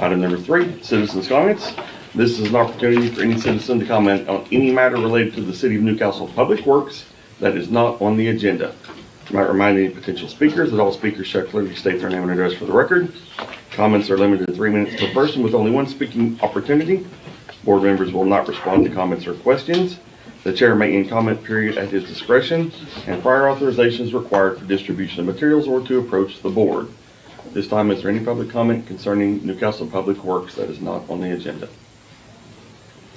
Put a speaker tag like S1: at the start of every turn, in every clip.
S1: Item number 3, citizens' comments. This is an opportunity for any citizen to comment on any matter related to the City of Newcastle Public Works that is not on the agenda. I might remind any potential speakers that all speakers shall clearly state their name and address for the record. Comments are limited to 3 minutes per person with only one speaking opportunity. Board members will not respond to comments or questions. The chair may end comment period at his discretion, and prior authorization is required for distribution of materials or to approach the board. This time, is there any public comment concerning Newcastle Public Works that is not on the agenda?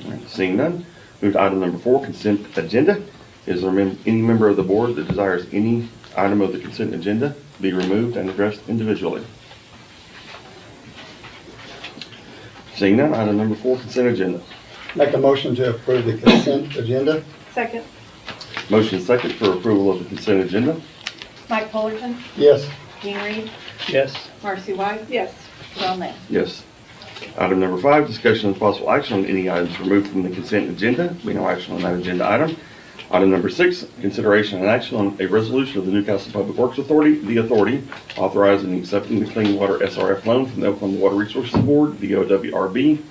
S1: All right, seeing none, move to item number 4, consent agenda. Is there any member of the board that desires any item of the consent agenda be removed and addressed individually? Seeing none, item number 4, consent agenda.
S2: Make a motion to approve the consent agenda.
S3: Second.
S1: Motion second for approval of the consent agenda.
S3: Mike Fullerton,
S2: Yes.
S3: Gene Reed,
S4: Yes.
S3: Marcy White. Yes. Darrell Nance.
S1: Yes. Item number 5, discussion of possible action on any items removed from the consent agenda. Be no action on that agenda item. Item number 6, consideration and action on a resolution of the Newcastle Public Works Authority, the authority, authorizing and accepting the Clean Water SRF loan from the Oklahoma Water Resources Board, the OWRB,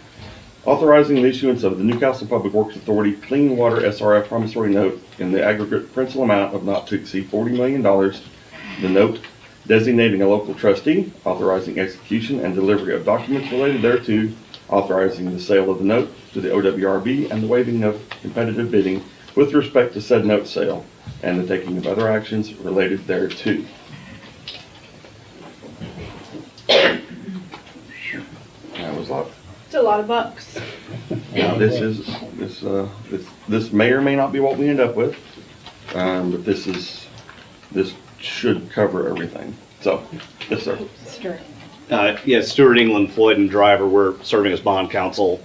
S1: authorizing the issuance of the Newcastle Public Works Authority Clean Water SRF promissory note in the aggregate principal amount of not to exceed $40 million. The note designating a local trustee, authorizing execution and delivery of documents related thereto, authorizing the sale of the note to the OWRB, and the waiving of competitive bidding with respect to said note sale, and the taking of other actions related thereto. That was a lot.
S3: It's a lot of bucks.
S1: Now, this may or may not be what we end up with, but this should cover everything. So, yes, sir.
S5: Yes, Stuart England, Floyd and Driver, we're serving as bond counsel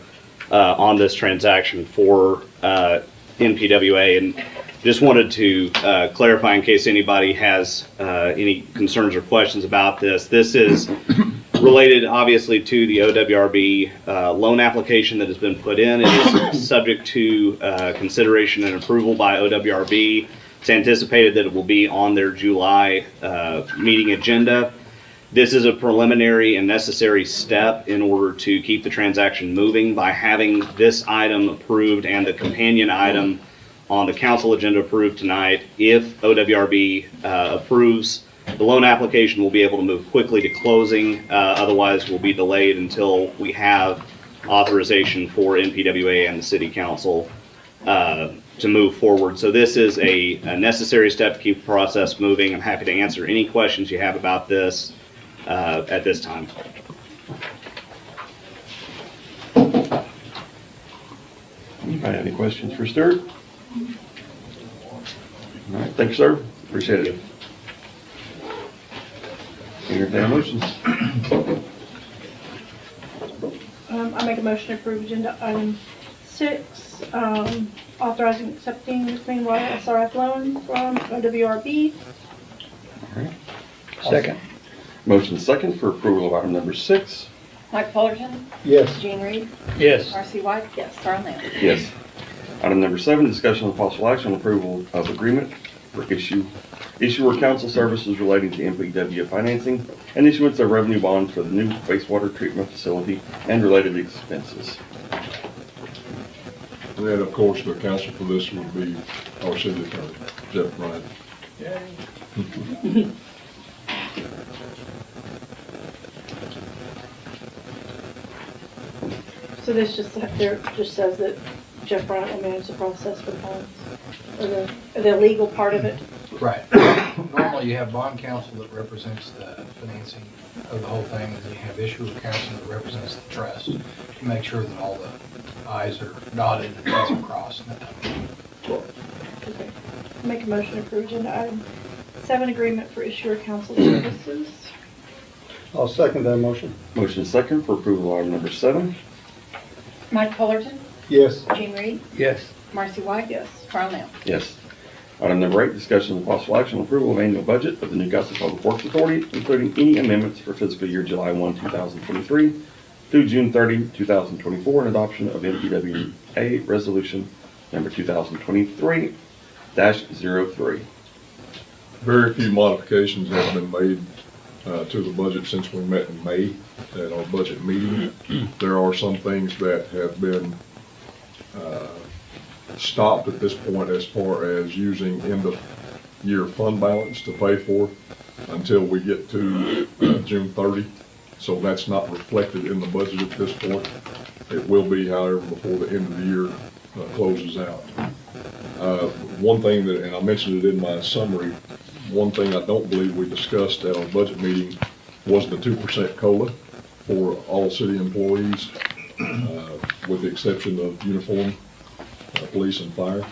S5: on this transaction for NPWA, and just wanted to clarify in case anybody has any concerns or questions about this. This is related obviously to the OWRB loan application that has been put in. It is subject to consideration and approval by OWRB. It's anticipated that it will be on their July meeting agenda. This is a preliminary and necessary step in order to keep the transaction moving by having this item approved and the companion item on the council agenda approved tonight. If OWRB approves, the loan application will be able to move quickly to closing. Otherwise, will be delayed until we have authorization for NPWA and the city council to move forward. So this is a necessary step to keep the process moving. I'm happy to answer any questions you have about this at this time.
S1: Anybody have any questions for Stuart? All right, thank you, sir. Appreciate it. Entertain motions.
S3: I make a motion to approve agenda item 6, authorizing and accepting the Clean Water SRF loan from OWRB.
S1: All right.
S4: Second.
S1: Motion second for approval of item number 6.
S3: Mike Fullerton,
S2: Yes.
S3: Gene Reed,
S4: Yes.
S3: Marcy White. Yes. Darrell Nance.
S1: Yes. Item number 7, discussion of possible action on approval of agreement for issuer council services relating to NPWA financing and issuance of revenue bonds for the new wastewater treatment facility and related expenses.
S6: And then, of course, the counsel for this would be our city attorney, Jeff Bryant.
S3: So this just says that Jeff Bryant will manage the process for the funds, or the legal part of it.
S7: Right. Normally, you have bond counsel that represents the financing of the whole thing, and then you have issuer counsel that represents the trust to make sure that all the i's are dotted and t's are crossed.
S3: Okay. Make a motion to approve agenda item 7, agreement for issuer counsel services.
S2: I'll second that motion.
S1: Motion second for approval of item number 7.
S3: Mike Fullerton,
S2: Yes.
S3: Gene Reed,
S4: Yes.
S3: Marcy White. Yes. Darrell Nance.
S1: Yes. Item number 8, discussion of possible action on approval of annual budget of the Newcastle Public Works Authority, including any amendments for fiscal year July 1, 2023 through June 30, 2024, and adoption of NPWA resolution number 2023-03.
S6: Very few modifications have been made to the budget since we met in May at our budget meeting. There are some things that have been stopped at this point as far as using end of year fund balance to pay for until we get to June 30. So that's not reflected in the budget at this point. It will be, however, before the end of the year closes out. One thing that, and I mentioned it in my summary, one thing I don't believe we discussed at our budget meeting was the 2% COLA for all city employees, with the exception of uniform, police and fire.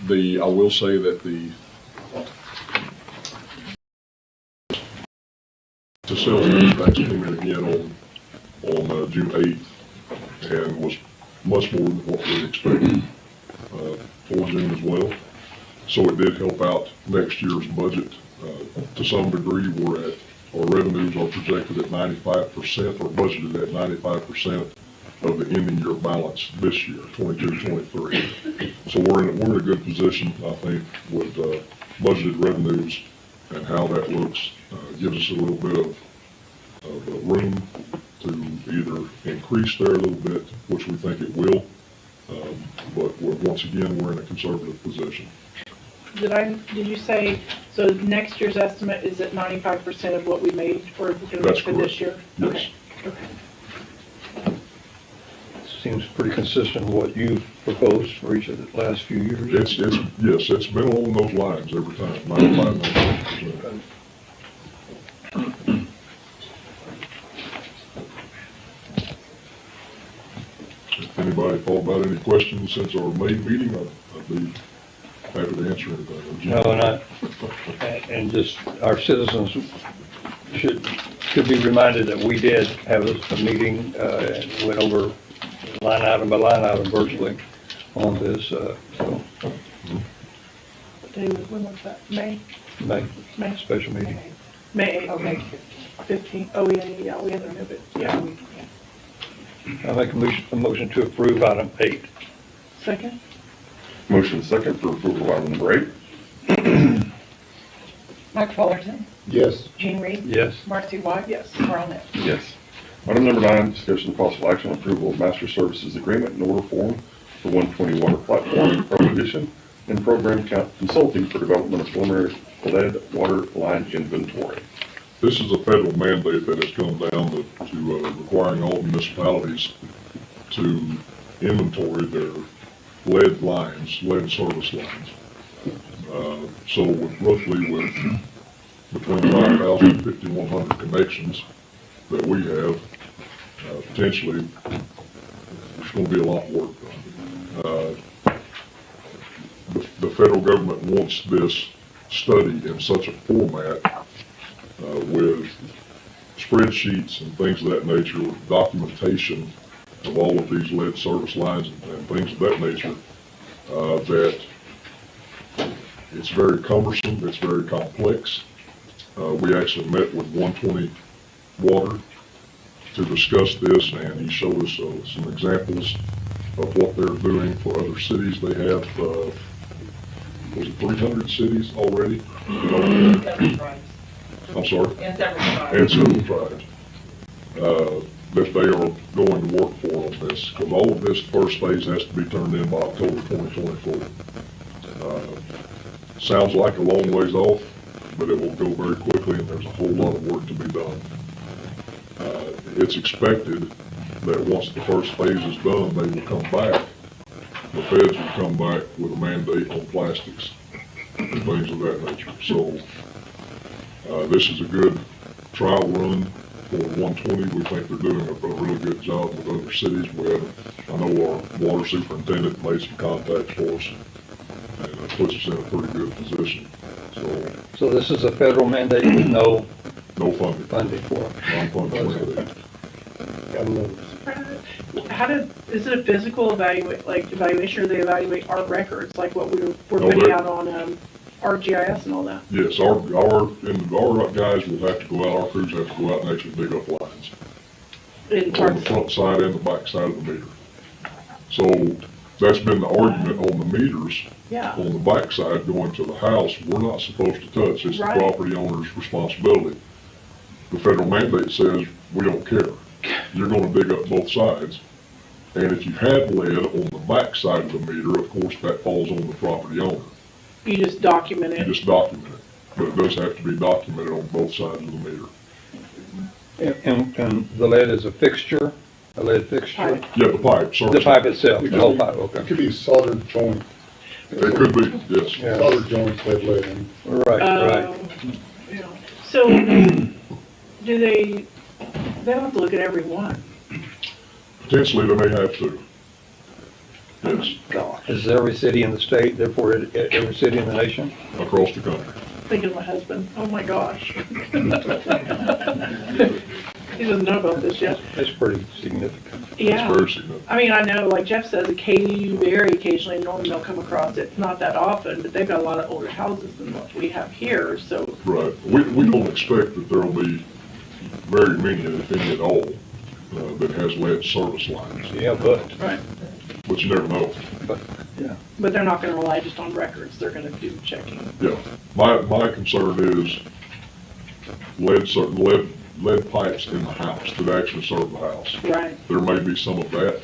S6: I will say that the sales tax came in again on June 8th and was much more than what we expected for June as well. So it did help out next year's budget to some degree. Our revenues are projected at 95% or budgeted at 95% of the ending year balance this year, 22-23. So we're in a good position, I think, with budgeted revenues, and how that looks gives us a little bit of room to either increase there a little bit, which we think it will, but once again, we're in a conservative position.
S3: Did you say, so next year's estimate is at 95% of what we made or we're gonna
S6: That's
S3: make for this year?
S6: Yes.
S3: Okay.
S2: Seems pretty consistent with what you've proposed for each of the last few years.
S6: Yes, it's been along those lines every time, 95%. If anybody thought about any questions since our May meeting, I'd be happy to answer anything.
S2: No, and just our citizens should be reminded that we did have a meeting, and went over line item by line item virtually on this, so,
S3: What day when was that? May?
S2: May, special meeting.
S3: May 8th, 15th. Oh, yeah, we had to move it. Yeah.
S2: I make a motion to approve item 8.
S3: Second?
S1: Motion second for approval of item number 8.
S4: Mike Fullerton,
S2: Yes.
S4: Gene Reed,
S2: Yes.
S4: Marcy White.
S3: Yes.
S4: Carl Ness.
S1: Yes. Item number 9, discussion of possible action on approval of master services agreement and order form for 120 water platform prohibition and program consulting for development of preliminary lead water line inventory.
S6: This is a federal mandate that has come down to requiring all municipalities to inventory their lead lines, lead service lines. So with between 5,000 and 5,100 connections that we have, potentially, there's going to be a lot of work done. The federal government wants this study in such a format with spreadsheets and things of that nature, with documentation of all of these lead service lines and things of that nature, that it's very cumbersome, it's very complex. We actually met with 120 Water to discuss this, and he showed us some examples of what they're doing for other cities. They have, was it 300 cities already? I'm sorry? And several tribes. That they are going to work for on this, because all of this first phase has to be turned in by October 2024. Sounds like a long ways off, but it will go very quickly, and there's a whole lot of work to be done. It's expected that once the first phase is done, they will come back, the feds will come back with a mandate on plastics and things of that nature. So this is a good trial run for 120. We think they're doing a really good job with other cities. I know our water superintendent made some contacts for us, and it puts us in a pretty good position.
S2: So this is a federal mandate with no
S6: funding
S2: for it.
S6: Non-funded mandate.
S3: Is it a physical evaluation, or they evaluate our records, like what we're
S6: No,
S3: putting out on RGIS and all that?
S6: Yes, our guys will have to go out, our crews have to go out and actually dig up lines
S3: In
S6: on
S3: terms
S6: the front side and the back side of the meter. So that's been the argument on the meters.
S3: Yeah,
S6: On the backside going to the house, we're not supposed to touch. It's the
S3: Right.
S6: property owner's responsibility. The federal mandate says we don't care. You're gonna dig up both sides. And if you have lead on the backside of the meter, of course, that falls on the property owner.
S3: you just document
S6: You
S3: it.
S6: just document it. But it does have to be documented on both sides of the meter.
S2: And the lead is a fixture, a lead fixture?
S3: Pipe.
S6: Yeah, the pipe,
S2: The
S6: sorry.
S2: pipe itself, the whole pipe, okay.
S8: It could be soldered joint,
S6: It could be, yes.
S2: Yeah.
S8: soldered joints have lead in.
S2: Right, right.
S3: Yeah. So, do they don't have to look at every one?
S6: Potentially, they may have to. Yes,
S2: Is every city in the state, therefore every city in the nation?
S6: across the country.
S3: Think of my husband, oh my gosh. He doesn't know about this yet.
S2: It's pretty significant.
S6: It's
S3: Yeah,
S6: very significant.
S3: I mean, I know, like Jeff says, very occasionally, normally they'll come across it, not that often, but they've got a lot of older houses than what we have here, so,
S6: Right. We don't expect that there'll be very many, if any at all, that has lead service lines,
S2: Yeah, but,
S3: right.
S6: but you never know.
S2: yeah.
S3: But they're not gonna rely just on records, they're gonna do checking.
S6: Yeah. My concern is lead pipes in the house that actually serve the house.
S3: Right.
S6: There may be some of that,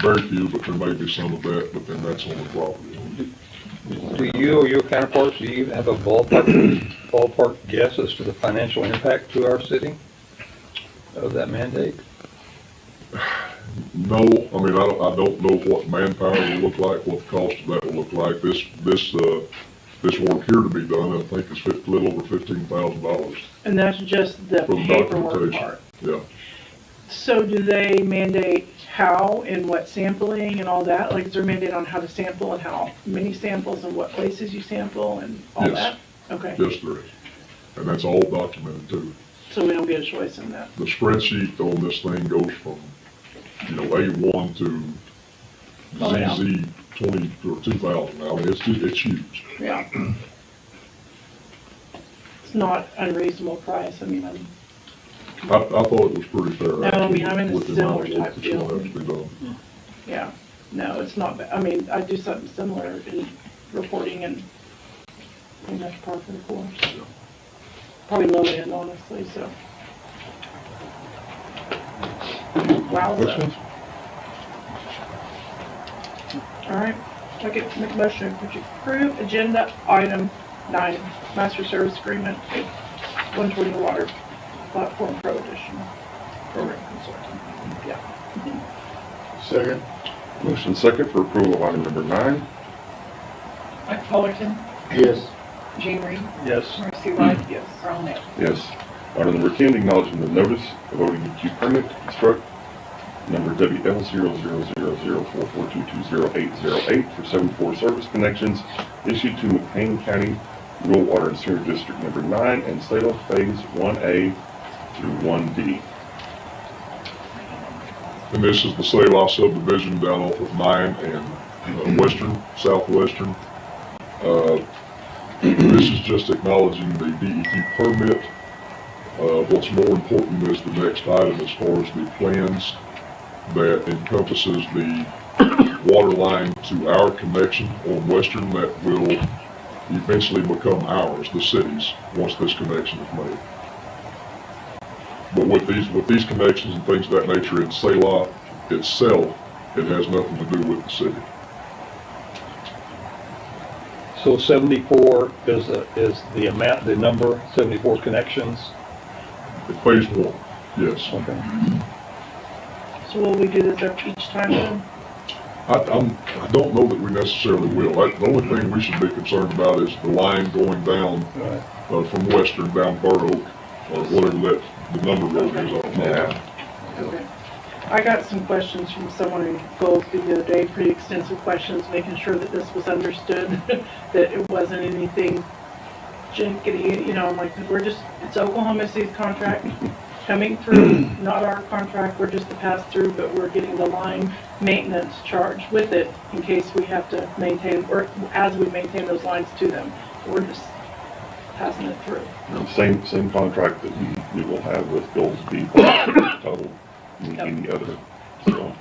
S6: very few, but there may be some of that, but then that's on the property owner.
S2: Do you or your counterparts, do you have a ballpark guess as to the financial impact to our city of that mandate?
S6: No, I mean, I don't know what manpower will look like, what the cost of that will look like. This work here to be done, I think is a little over $15,000
S3: And that's just the
S6: for the
S3: paperwork
S6: documentation.
S3: part.
S6: Yeah,
S3: So do they mandate how and what sampling and all that? Like, is there a mandate on how to sample and how many samples and what places you sample and all
S6: Yes.
S3: that? Okay,
S6: yes, there is. And that's all documented too.
S3: so we don't get a choice in that.
S6: The spreadsheet on this thing goes from, A1 to
S3: Oh, yeah.
S6: ZZ 20 or 2,000 now. It's huge.
S3: Yeah. It's not unreasonable price, I mean,
S6: I thought it was pretty fair.
S3: No, I mean, I'm in a
S6: with the amount of
S3: similar
S6: work
S3: type
S6: that's gonna
S3: deal.
S6: have to be done.
S3: yeah, no, it's not, I mean, I do something similar in reporting and Metro Park, of course. Probably low end, honestly, so. Wowza. All right, I get to make a motion to approve agenda item 9, master service agreement, 120 water platform pro edition. Program consultant, yeah.
S8: Second,
S1: Motion second for approval of item number 9.
S4: Mike Fullerton,
S8: yes.
S4: Gene Reed,
S2: Yes.
S4: Marcy White,
S3: Yes.
S4: Earl Nell.
S1: Yes. Item number 10, acknowledging the notice of ODQ permit to construct number WL000044220808 for 74 service connections issued to McCain County Rural Water and Sewer District number 9 and Salem Phase 1A through 1D.
S6: And this is the Selah subdivision down off of 9 and southwestern. This is just acknowledging the DEQ permit. What's more important is the next item as far as the plans that encompasses the water line to our connection on Western that will eventually become ours, the city's, once this connection is made. But with these connections and things of that nature in Selah itself, it has nothing to do with the city.
S2: So 74 is the amount, the number, 74 connections?
S6: Phase 1, yes.
S2: Okay.
S3: So will we do this each time then?
S6: I don't know that we necessarily will. The only thing we should be concerned about is the line going down
S2: Right.
S6: from Western down Burr Oak, or whatever the number road is. I don't know.
S1: Yeah.
S3: Okay. I got some questions from someone in Goldsby the other day, pretty extensive questions, making sure that this was understood, that it wasn't anything jinkety, I'm like, it's Oklahoma City's contract coming through, not our contract, we're just the pass-through, but we're getting the line maintenance charge with it in case we have to maintain, or as we maintain those lines to them. We're just passing it through.
S1: Same contract that we will have with Goldsby, Total, any other, so,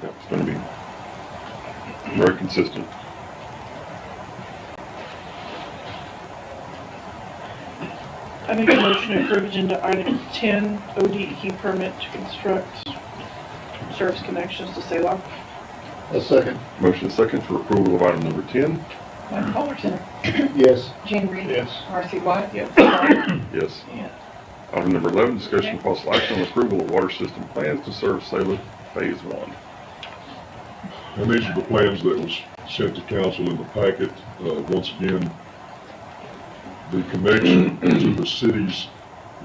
S1: yeah. gonna be very consistent.
S3: I make a motion to approve agenda item 10, ODE permit to construct service connections to Salem.
S8: A second.
S1: Motion is second for approval of item number 10.
S4: Mike Fullerton,
S8: Yes.
S4: Gene Reed.
S2: Yes.
S4: Marcy White.
S3: Yes.
S1: Yes.
S3: Yeah.
S1: Item number 11, discussion of possible action on approval of water system plans to serve Salem Phase 1.
S6: And these are the plans that was sent to council in the packet. Once again, the connection to the city's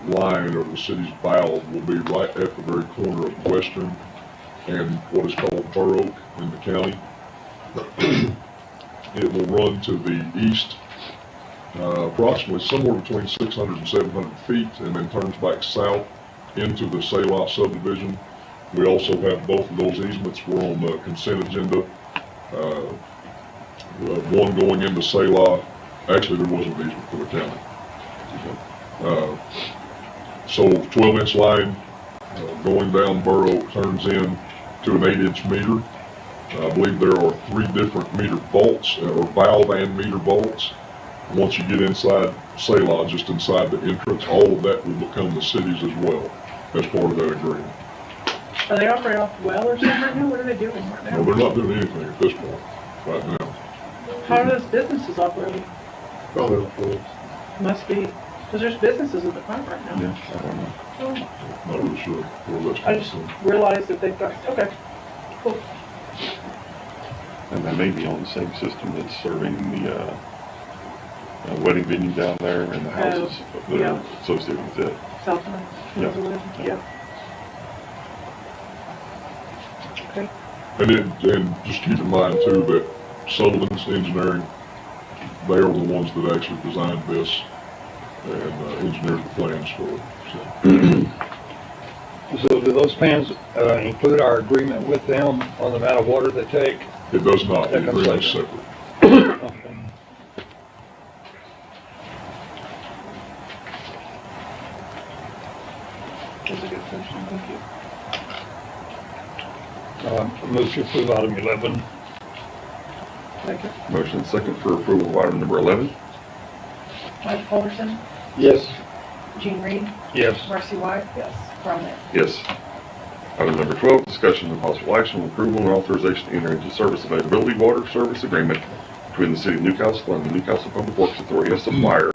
S6: line or the city's valve will be right at the very corner of Western and what is called Burr Oak in the county. It will run to the east, approximately somewhere between 600 and 700 feet, and then turns back south into the Selah subdivision. We also have both of those easements. We're on the consent agenda. One going into Selah. Actually, there was an easement for the county. So 12-inch line going down Burr Oak turns in to an 8-inch meter. I believe there are 3 different meter vaults, or valve and meter vaults. Once you get inside Selah, just inside the entrance, all of that will become the city's as well, as part of that agreement.
S3: Are they operating off well or something right now? What are they doing right
S6: No,
S3: now?
S6: they're not doing anything at this point, right now.
S3: How are those businesses operating?
S8: Probably the full.
S3: Must be, because there's businesses at the front right now.
S1: Yeah, I don't know.
S6: Not really sure where that's
S3: I
S6: coming
S3: just
S6: from.
S3: realized that they've got, okay, cool.
S1: And they may be on the same system that's serving the wedding venue down there and the houses that
S3: yeah.
S1: are associated with it.
S3: Southland.
S1: Yeah.
S3: Yeah. Okay.
S6: And just keep in mind too that Sullivan's Engineering, they are the ones that actually designed this and engineered the plans for it.
S2: So do those plans include our agreement with them on the amount of water they take?
S6: It does not, the
S2: That comes
S6: agreement is
S2: later.
S6: separate.
S2: Okay.
S3: That's a good question, thank you.
S2: Move to approve item 11.
S3: Thank you.
S1: Motion is second for approval of item number 11.
S4: Mike Fullerton,
S8: Yes.
S4: Gene Reed.
S2: Yes.
S4: Marcy White.
S3: Yes.
S4: Ron Lee.
S1: Yes. Item number 12, discussion and possible action on approval and authorization to enter into service availability water service agreement between the City of Newcastle and the Newcastle Public Works Authority as supplier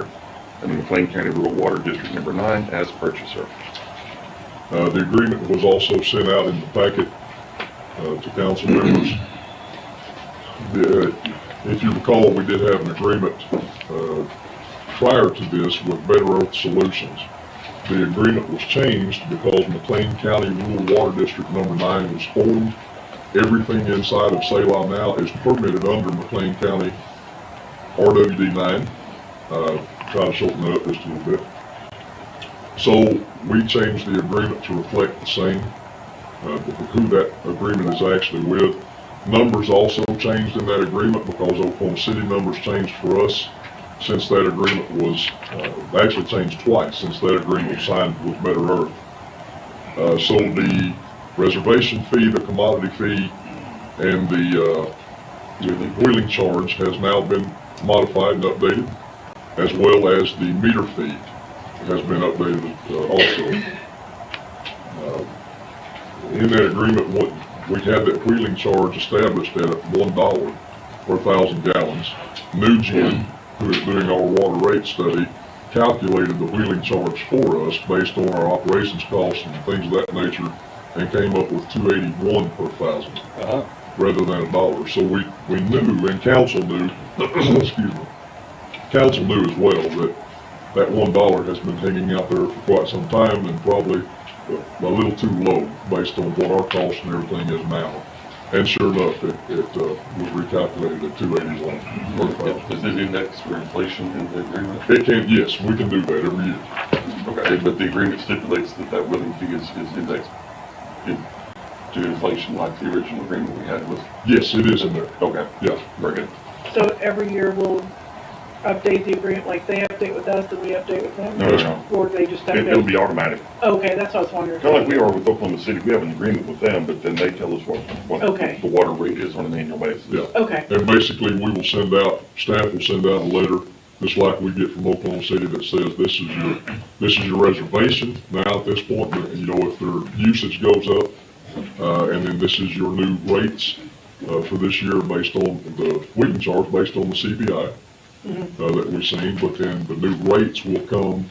S1: and the McLean County Rural Water District Number 9 as purchaser.
S6: The agreement was also sent out in the packet to council members. If you recall, we did have an agreement prior to this with Better Earth Solutions. The agreement was changed because McLean County Rural Water District Number 9 was formed. Everything inside of Selah now is permitted under McLean County RWD 9. Try to shorten that up just a little bit. So we changed the agreement to reflect the same, who that agreement is actually with. Numbers also changed in that agreement because Oklahoma City numbers changed for us since that agreement was, actually changed twice since that agreement was signed with Better Earth. So the reservation fee, the commodity fee, and the wheeling charge has now been modified and updated, as well as the meter fee has been updated also. In that agreement, we had that wheeling charge established at $1 per 1,000 gallons. Newgen, who is doing our water rate study, calculated the wheeling charge for us based on our operations costs and things of that nature, and came up with $2.81 per 1,000 rather than $1. So we knew, and council knew, excuse me, council knew as well that $1 has been hanging out there for quite some time and probably a little too low based on what our cost and everything is now. And sure enough, it was recalculated at $2.81 per 1,000.
S1: Is it indexed for inflation in the agreement?
S6: It can, yes, we can do that every year.
S1: Okay, but the agreement stipulates that wheeling fee is indexed to inflation like the original agreement we had with.
S6: Yes, it is in there.
S1: Okay,
S6: Yeah.
S1: very good.
S3: So every year we'll update the agreement, like they update with us, and we update with them?
S1: No.
S3: Or they just
S1: It'll
S3: update?
S1: be automatic.
S3: Okay, that's what I was wondering.
S1: Kind of like we are with Oklahoma City, we have an agreement with them, but then they tell us what
S3: Okay.
S1: the water rate is on an annual basis.
S6: Yeah.
S3: Okay,
S6: And basically, we will send out, staff will send out a letter, just like we get from Oklahoma City, that says this is your reservation. Now, at this point, you know, if their usage goes up, and then this is your new rates, for this year based on we can charge based on the CPI, that we've seen, but then the new rates will come,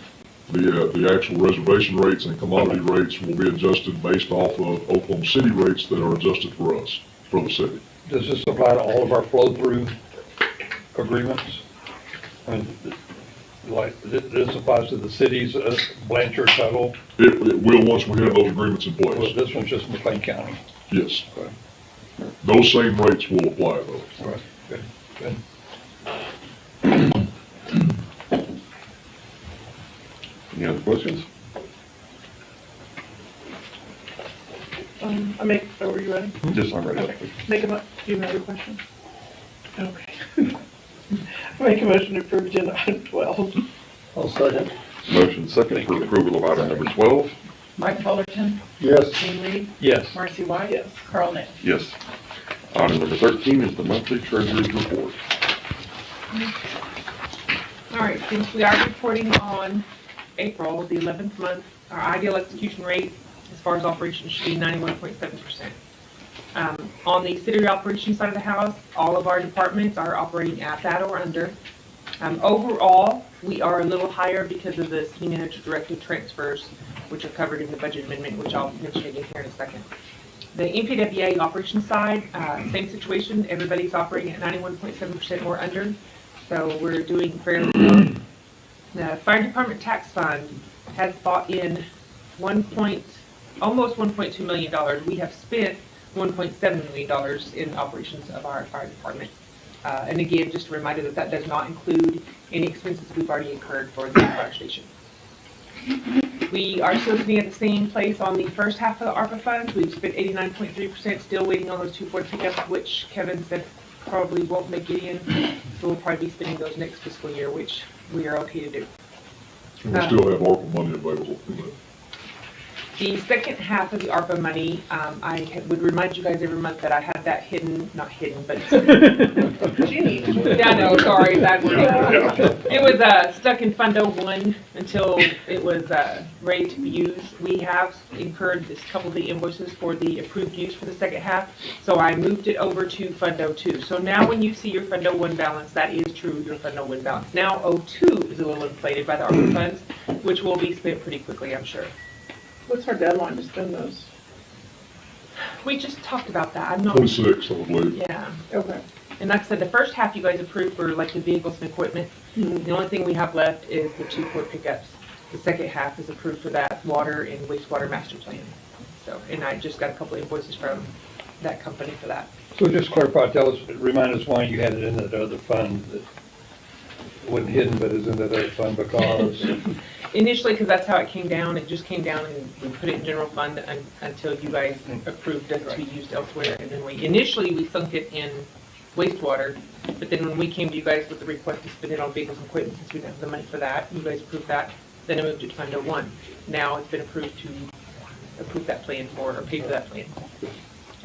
S6: the actual reservation rates and commodity rates will be adjusted based off of Oklahoma City rates that are adjusted for us, for the city.
S2: Does this apply to all of our flow-through agreements? I mean, like, this applies to the cities, Blanchard, Tuttle,
S6: It will once we have those agreements in
S2: well,
S6: place.
S2: this one's just McLean County.
S6: Yes.
S2: Okay.
S6: Those same rates will apply though.
S2: All right, good, good.
S1: Any other questions?
S3: were you ready?
S1: Just, I'm ready.
S3: Okay, do you have another question? Okay. Make a motion to approve agenda item 12.
S8: I'll second.
S1: Motion second for approval of item number 12.
S4: Mike Fullerton,
S8: Yes.
S4: Gene Reed,
S2: Yes.
S4: Marcy White.
S3: Yes.
S4: Carl Ness.
S1: Yes. Item number 13 is the monthly treasurer's report.
S9: All right, since we are reporting on April, the 11th month, our ideal execution rate as far as operations should be 91.7%. On the city operations side of the house, all of our departments are operating at that or under. Overall, we are a little higher because of the city manager directive transfers, which are covered in the budget amendment, which I'll mention again here in a second. The NPWA operations side, same situation. Everybody's operating at 91.7% or under, so we're doing fairly well. The fire department tax fund has bought in almost $1.2 million. We have spent $1.7 million in operations of our fire department. And again, just a reminder that that does not include any expenses we've already incurred for the fire station. We are still sitting at the same place on the first half of the ARPA funds. We've spent 89.3%, still waiting on those 2 Ford pickups, which Kevin said probably won't make it in. So we'll probably be spending those next fiscal year, which we are okay to do.
S6: And we still have ARPA money available for that.
S9: The second half of the ARPA money, I would remind you guys every month that I had that hidden, not hidden, but yeah, no, sorry, bad word. It was stuck in Fund 01 until it was ready to be used. We have incurred this couple of the invoices for the approved use for the second half, so I moved it over to Fund 02. So now when you see your Fund 01 balance, that is true, your Fund 01 balance. Now 02 is a little inflated by the ARPA funds, which will be spent pretty quickly, I'm sure.
S3: What's our deadline to spend those?
S9: We just talked about that. I'm not.
S6: 26, I believe.
S9: Yeah.
S3: Okay.
S9: And like I said, the first half you guys approved for like the vehicles and equipment. The only thing we have left is the 2 Ford pickups. The second half is approved for that water and wastewater master plan. So, and I just got a couple of invoices from that company for that.
S2: So just clarify, remind us why you had it in that other fund that wasn't hidden, but is in that other fund because.
S9: Initially, because that's how it came down, it just came down and we put it in general fund until you guys approved it to be used elsewhere. And then initially we sunk it in wastewater, but then when we came to you guys with the request to spend it on vehicles and equipment, since we didn't have the money for that, you guys approved that, then I moved it to Fund 01. Now it's been approved to approve that plan or pay for that plan.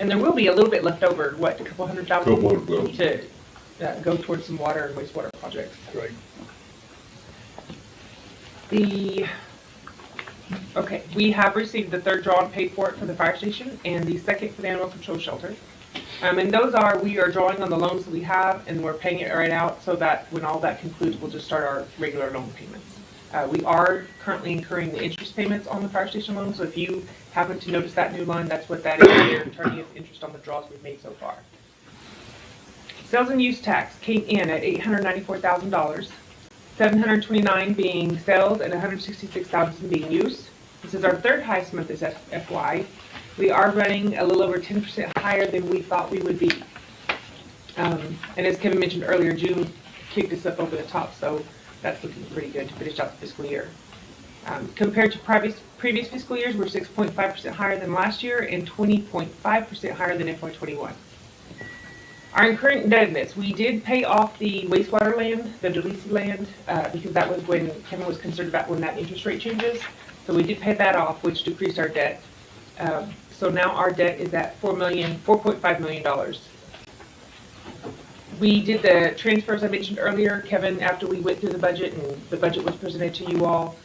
S9: And there will be a little bit left over, what, a couple $100,000?
S6: Couple $100,000.
S9: To go towards some water and wastewater projects.
S2: Right.
S9: Okay, we have received the third draw and paid for it for the fire station and the second for the animal control shelter. And those we are drawing on the loans that we have and we're paying it right out so that when all that concludes, we'll just start our regular loan payments. We are currently incurring the interest payments on the fire station loan, so if you happen to notice that new line, that's what that is. They're turning us interest on the draws we've made so far. Sales and use tax came in at $894,000. 729 being sales and 166,000 being use. This is our third highest month as FY. We are running a little over 10% higher than we thought we would be. And as Kevin mentioned earlier, June kicked us up over the top, so that's looking pretty good to finish out the fiscal year. Compared to previous fiscal years, we're 6.5% higher than last year and 20.5% higher than FY21. Our current indebtedness, we did pay off the wastewater land, the Delisi land, because that was when Kevin was concerned about when that interest rate changes. So we did pay that off, which decreased our debt. So now our debt is at $4.5 million. We did the transfers I mentioned earlier. Kevin, after we went through the budget and the budget was presented to you all,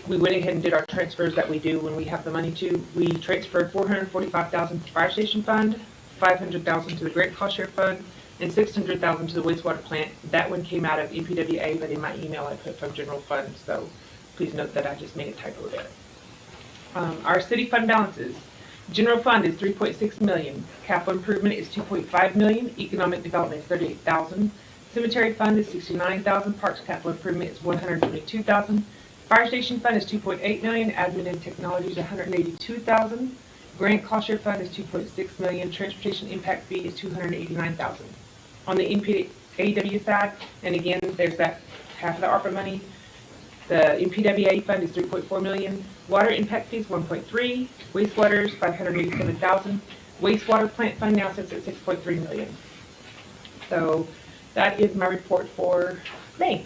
S9: we went ahead and did our transfers that we do when we have the money to. We transferred $445,000 to the fire station fund, $500,000 to the grant cost share fund, and $600,000 to the wastewater plant. That one came out of NPWA, but in my email I put from general fund, so please note that I just made a typo there. Our city fund balances. General fund is $3.6 million. Capital improvement is $2.5 million. Economic development is $38,000. Cemetery fund is $69,000. Parks capital improvement is $122,000. Fire station fund is $2.8 million. Admin and technology is $182,000. Grant cost share fund is $2.6 million. Transportation impact fee is $289,000. On the NPWA side, and again, there's that half of the ARPA money. The NPWA fund is $3.4 million. Water impact fees $1.3. Wastewater is $587,000. Wastewater plant fund now sits at $6.3 million. So that is my report for May.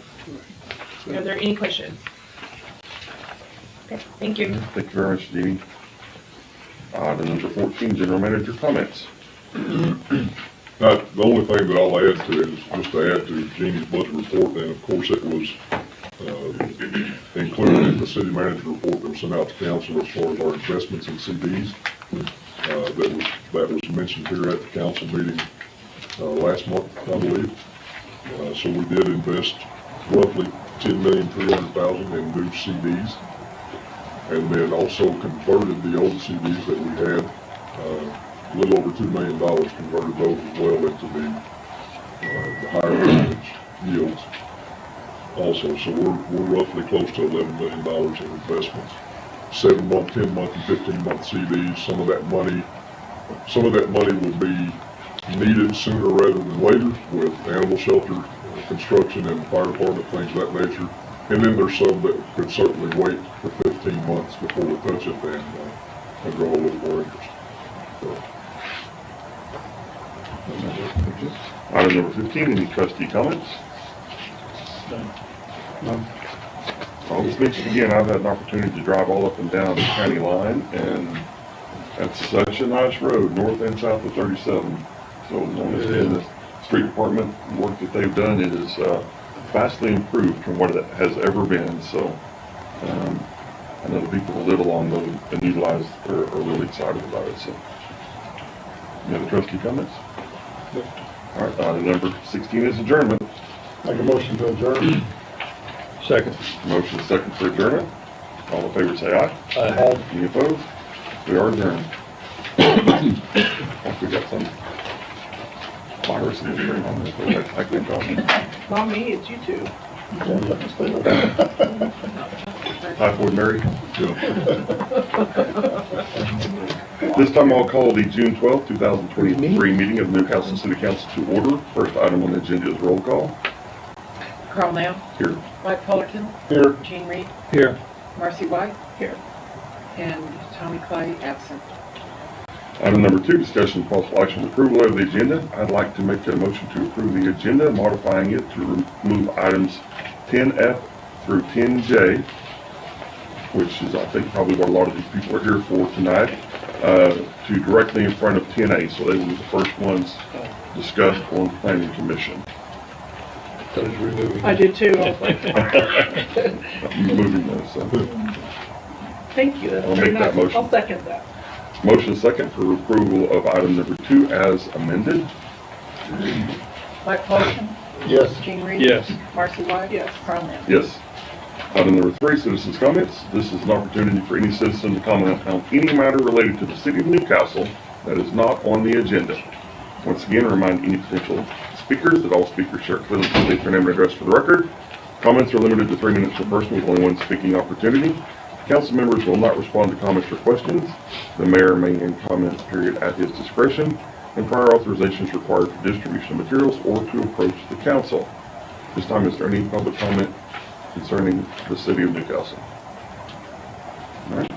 S9: Are there any questions? Okay, thank you.
S1: Thank you very much, Jeannie. Item number 14, general manager comments.
S6: The only thing that I'll add to it is just to add to Jeannie's budget report, and of course it was included in the city manager report that was sent out to council as far as our investments in CDs. That was mentioned here at the council meeting last month, I believe. So we did invest roughly $10,300,000 in new CDs, and then also converted the old CDs that we had, a little over $2 million, converted those as well into the higher percentage yields also. So we're roughly close to $11 million in investments. 7-month, 10-month, and 15-month CDs. Some of that money will be needed sooner rather than later with animal shelter construction and fire department, things of that nature. And then there's some that could certainly wait for 15 months before we touch it and grow a little more interest. So.
S1: Item number 15, any trustee comments? I'll just mention again, I've had an opportunity to drive all up and down the county line, and that's such a nice road, north and south of 37. So on the street department work that they've done, it is vastly improved from what it has ever been. So I know the people who live along those and utilize are really excited about it. So, any other trustee comments? All right, item number 16 is adjournment.
S8: Make a motion to adjourn.
S2: Second.
S1: Motion is second for adjournment. All in favor say aye.
S2: Aye.
S1: Any opposed? We are adjourned. Hope we got some virus in here on this. I think
S3: Not me, it's you two.
S1: Typhoid Mary. This time I'll call the June 12th, 2023 meeting of Newcastle City Council to order. First item on the agenda is roll call.
S4: Carl Nell,
S1: Here.
S4: Mike Fullerton,
S8: Here.
S4: Gene Reed,
S2: Here.
S4: Marcy White. Here. And Tommy Clay, absent.
S1: Item number 2, discussion of possible action approval of the agenda. I'd like to make a motion to approve the agenda, modifying it to remove items 10F through 10J, which is, I think, probably what a lot of these people are here for tonight, to directly in front of 10A. So they will be the first ones discussed on the planning commission.
S3: I did too. I was like,
S1: Moving those. So.
S3: thank you, that's
S1: I'll
S3: very
S1: make that
S3: nice.
S1: motion.
S3: I'll second that.
S1: Motion second for approval of item number 2 as amended.
S4: Mike Fullerton,
S8: Yes.
S4: Gene Reed.
S2: Yes.
S4: Marcy White.
S3: Yes.
S4: Carl Nell.
S1: Yes. Item number 3, citizens' comments. This is an opportunity for any citizen to comment on any matter related to the city of Newcastle that is not on the agenda. Once again, remind any potential speakers that all speakers shall clearly state their name and address for the record. Comments are limited to 3 minutes per person with only one speaking opportunity. Council members will not respond to comments or questions. The mayor may end comment period at his discretion, and prior authorization is required for distribution of materials or to approach the council. This time, is there any public comment concerning the city of Newcastle? All right.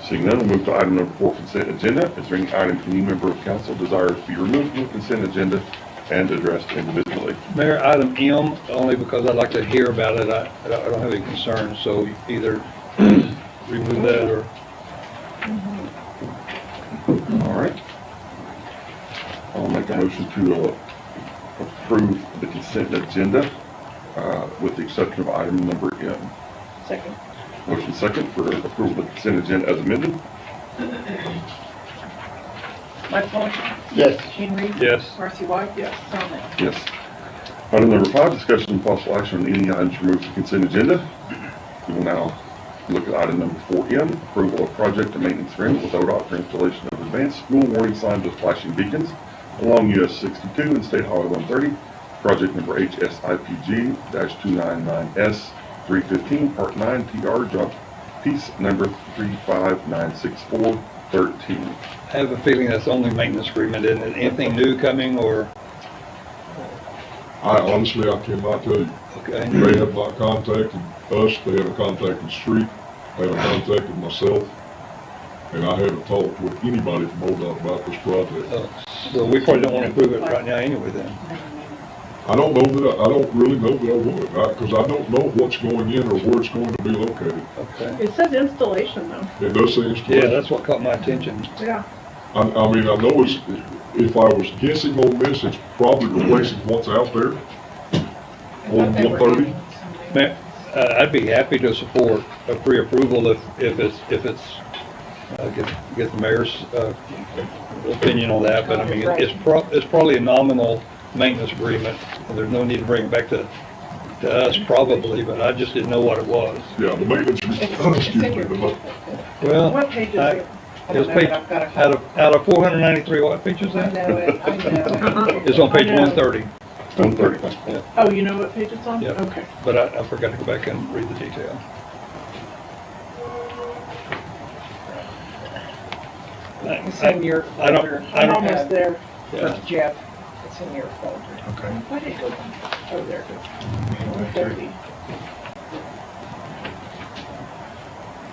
S1: Seeing none, we'll move to item number 4, consent agenda. Is there any item any member of council desires to be removed from the consent agenda
S6: and addressed individually.
S2: Mayor, item M, only because I'd like to hear about it, I don't have any concerns, so either remove that or,
S1: All right. I'll make a motion to approve the consent agenda with the exception of item number M.
S3: Second.
S1: Motion second for approval of the consent agenda as amended.
S4: Mike Fullerton,
S8: Yes.
S4: Gene Reed,
S2: yes.
S4: Marcy White,
S3: Yes.
S4: Tom Allen.
S1: Yes. Item number 5, discussion and possible action on any items removed from consent agenda. We will now look at item number 4M, approval of project and maintenance agreement with ODOT for installation of advanced school warning signs with flashing beacons along US 62 and State Highway 130, project number HSIPG-299S315, Part 9, TR, job piece number 3596413.
S2: I have a feeling that's only maintenance agreement, isn't it? Anything new coming or,
S6: I honestly, I cannot tell you.
S2: okay?
S6: They have not contacted us, they haven't contacted the street, they haven't contacted myself, and I haven't talked with anybody from ODOT about this project.
S2: So we probably don't want to approve it right now anyway then.
S6: I don't know that, I don't really know that I would, because I don't know what's going in or where it's going to be located.
S2: Okay.
S3: It says installation though.
S6: It does say
S2: Yeah,
S6: installation.
S2: that's what caught my attention.
S3: Yeah.
S6: I mean, I know it's, if I was guessing on this, it's probably replacing what's out there on 130.
S2: Mayor, I'd be happy to support a pre-approval if it's, get the mayor's, opinion on that, but I mean, it's probably a nominal maintenance agreement. There's no need to bring it back to us probably, but I just didn't know what it was.
S6: Yeah, the maintenance, excuse me,
S2: Well,
S3: What page is
S2: I-
S3: it?
S2: it's page, out of 493, what page is
S4: I
S2: that?
S4: know it, I know it.
S2: It's on page
S3: I know.
S2: 130,
S1: 130.
S2: yeah,
S3: Oh, you know what page it's on?
S2: Yep.
S3: Okay.
S2: but I forgot to go back and read the detail.
S4: It's in your
S2: I don't-
S4: folder.
S2: I
S3: I'm
S2: don't-
S3: almost there.
S2: Yeah.
S4: For Jeff, it's in your folder.
S8: Okay.
S4: Why did it go?
S3: Oh, there it goes. 130.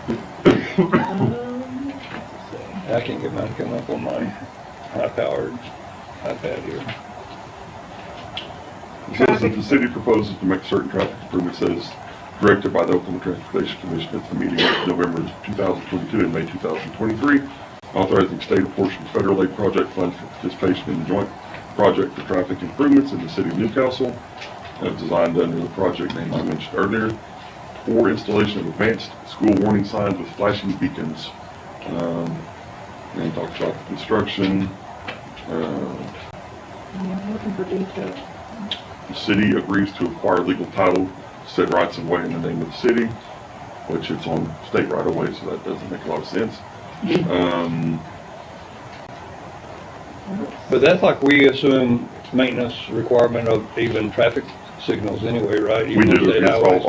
S3: Let's see.
S2: I can't get mine to come up on my high-powered iPad here.
S1: It says that the city proposes to make certain traffic improvements as directed by the Oklahoma Transportation Commission at the meeting of November 2022 and May 2023, authorizing state apportioned federal aid project funds for participation in the joint project for traffic improvements in the city of Newcastle, as designed under the project name I mentioned earlier, for installation of advanced school warning signs with flashing beacons. And talks about the construction.
S3: I'm looking for details.
S1: The city agrees to acquire legal title to said rights of way in the name of the city, which it's on state right of way, so that doesn't make a lot of sense.
S2: But that's like we assume maintenance requirement of even traffic signals anyway, right?
S1: We
S2: Even
S1: do,
S2: state
S1: it's
S2: highways.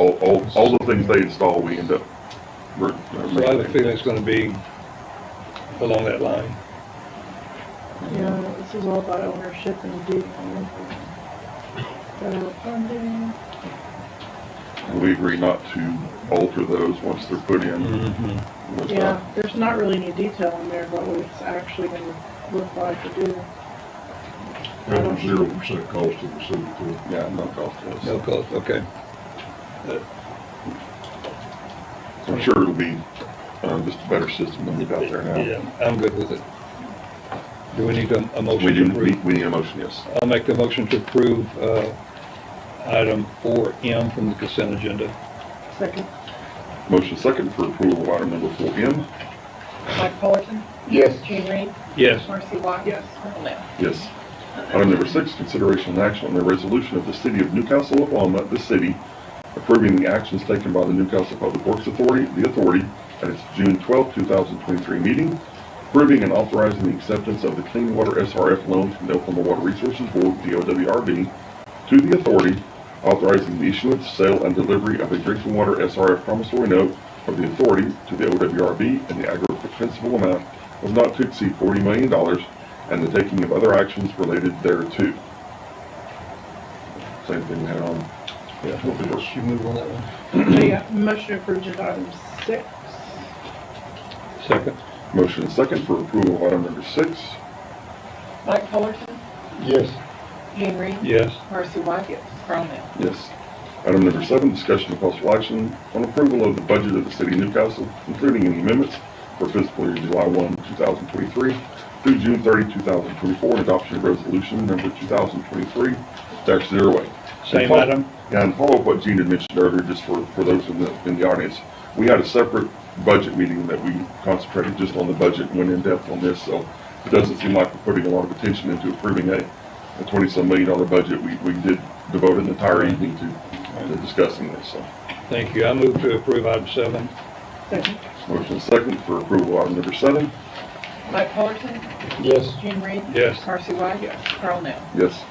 S1: all the things they install, we end up.
S2: So I have a feeling it's gonna be along that line.
S3: Yeah, this is all about ownership and deed. Federal funding.
S1: We agree not to alter those once they're put in. with,
S3: Yeah, there's not really any detail in there about what it's actually gonna look like to do.
S6: And 0% cost to the city too.
S1: Yeah, no cost to us.
S2: No cost, okay.
S1: I'm sure it'll be just a better system than we've got there now.
S2: Yeah, I'm good with it. Do we need a
S1: We
S2: motion
S1: do,
S2: to approve?
S1: we need a motion, yes.
S2: I'll make the motion to approve, item 4M from the consent agenda.
S3: Second.
S1: Motion second for approval of item number 4M.
S4: Mike Fullerton,
S8: Yes.
S4: Gene Reed,
S2: Yes.
S4: Marcy White.
S3: Yes.
S4: Tom Allen.
S1: Yes. Item number 6, consideration and action on the resolution of the City of Newcastle, Oklahoma, the city, approving the actions taken by the Newcastle Public Works Authority, the authority, at its June 12, 2023 meeting, approving and authorizing the acceptance of the Clean Water SRF loan from the Oklahoma Water Resources Board, the OWRB, to the authority, authorizing the issuance, sale, and delivery of a drinking water SRF promissory note of the authority to the OWRB in the aggregate principal amount of not to exceed $40 million, and the taking of other actions related thereto. Same thing we had on.
S2: Yeah, you move on that one.
S3: So yeah, motion to approve agenda item 6.
S2: Second.
S1: Motion and second for approval of item number 6.
S4: Mike Fullerton,
S8: Yes.
S4: Gene Reed.
S2: Yes.
S4: Marcy White. Yes. Carl Nell.
S1: Yes. Item number 7, discussion of possible action on approval of the budget of the city of Newcastle, including any amendments for fiscal year July 1, 2023 through June 30, 2024, and adoption of resolution number 2023-08.
S2: Same item?
S1: Yeah, and follow up what Gene had mentioned earlier, just for those in the audience. We had a separate budget meeting that we concentrated just on the budget and went in depth on this, so it doesn't seem like we're putting a lot of attention into approving a $20-some million budget. We did devote an entire evening to discussing this, so.
S2: Thank you. I move to approve item 7.
S3: Second.
S1: Motion second for approval of item number 7.
S4: Mike Fullerton.
S2: Yes.
S4: Gene Reed.
S2: Yes.
S4: Marcy White. Yes. Carl Nell.
S1: Yes.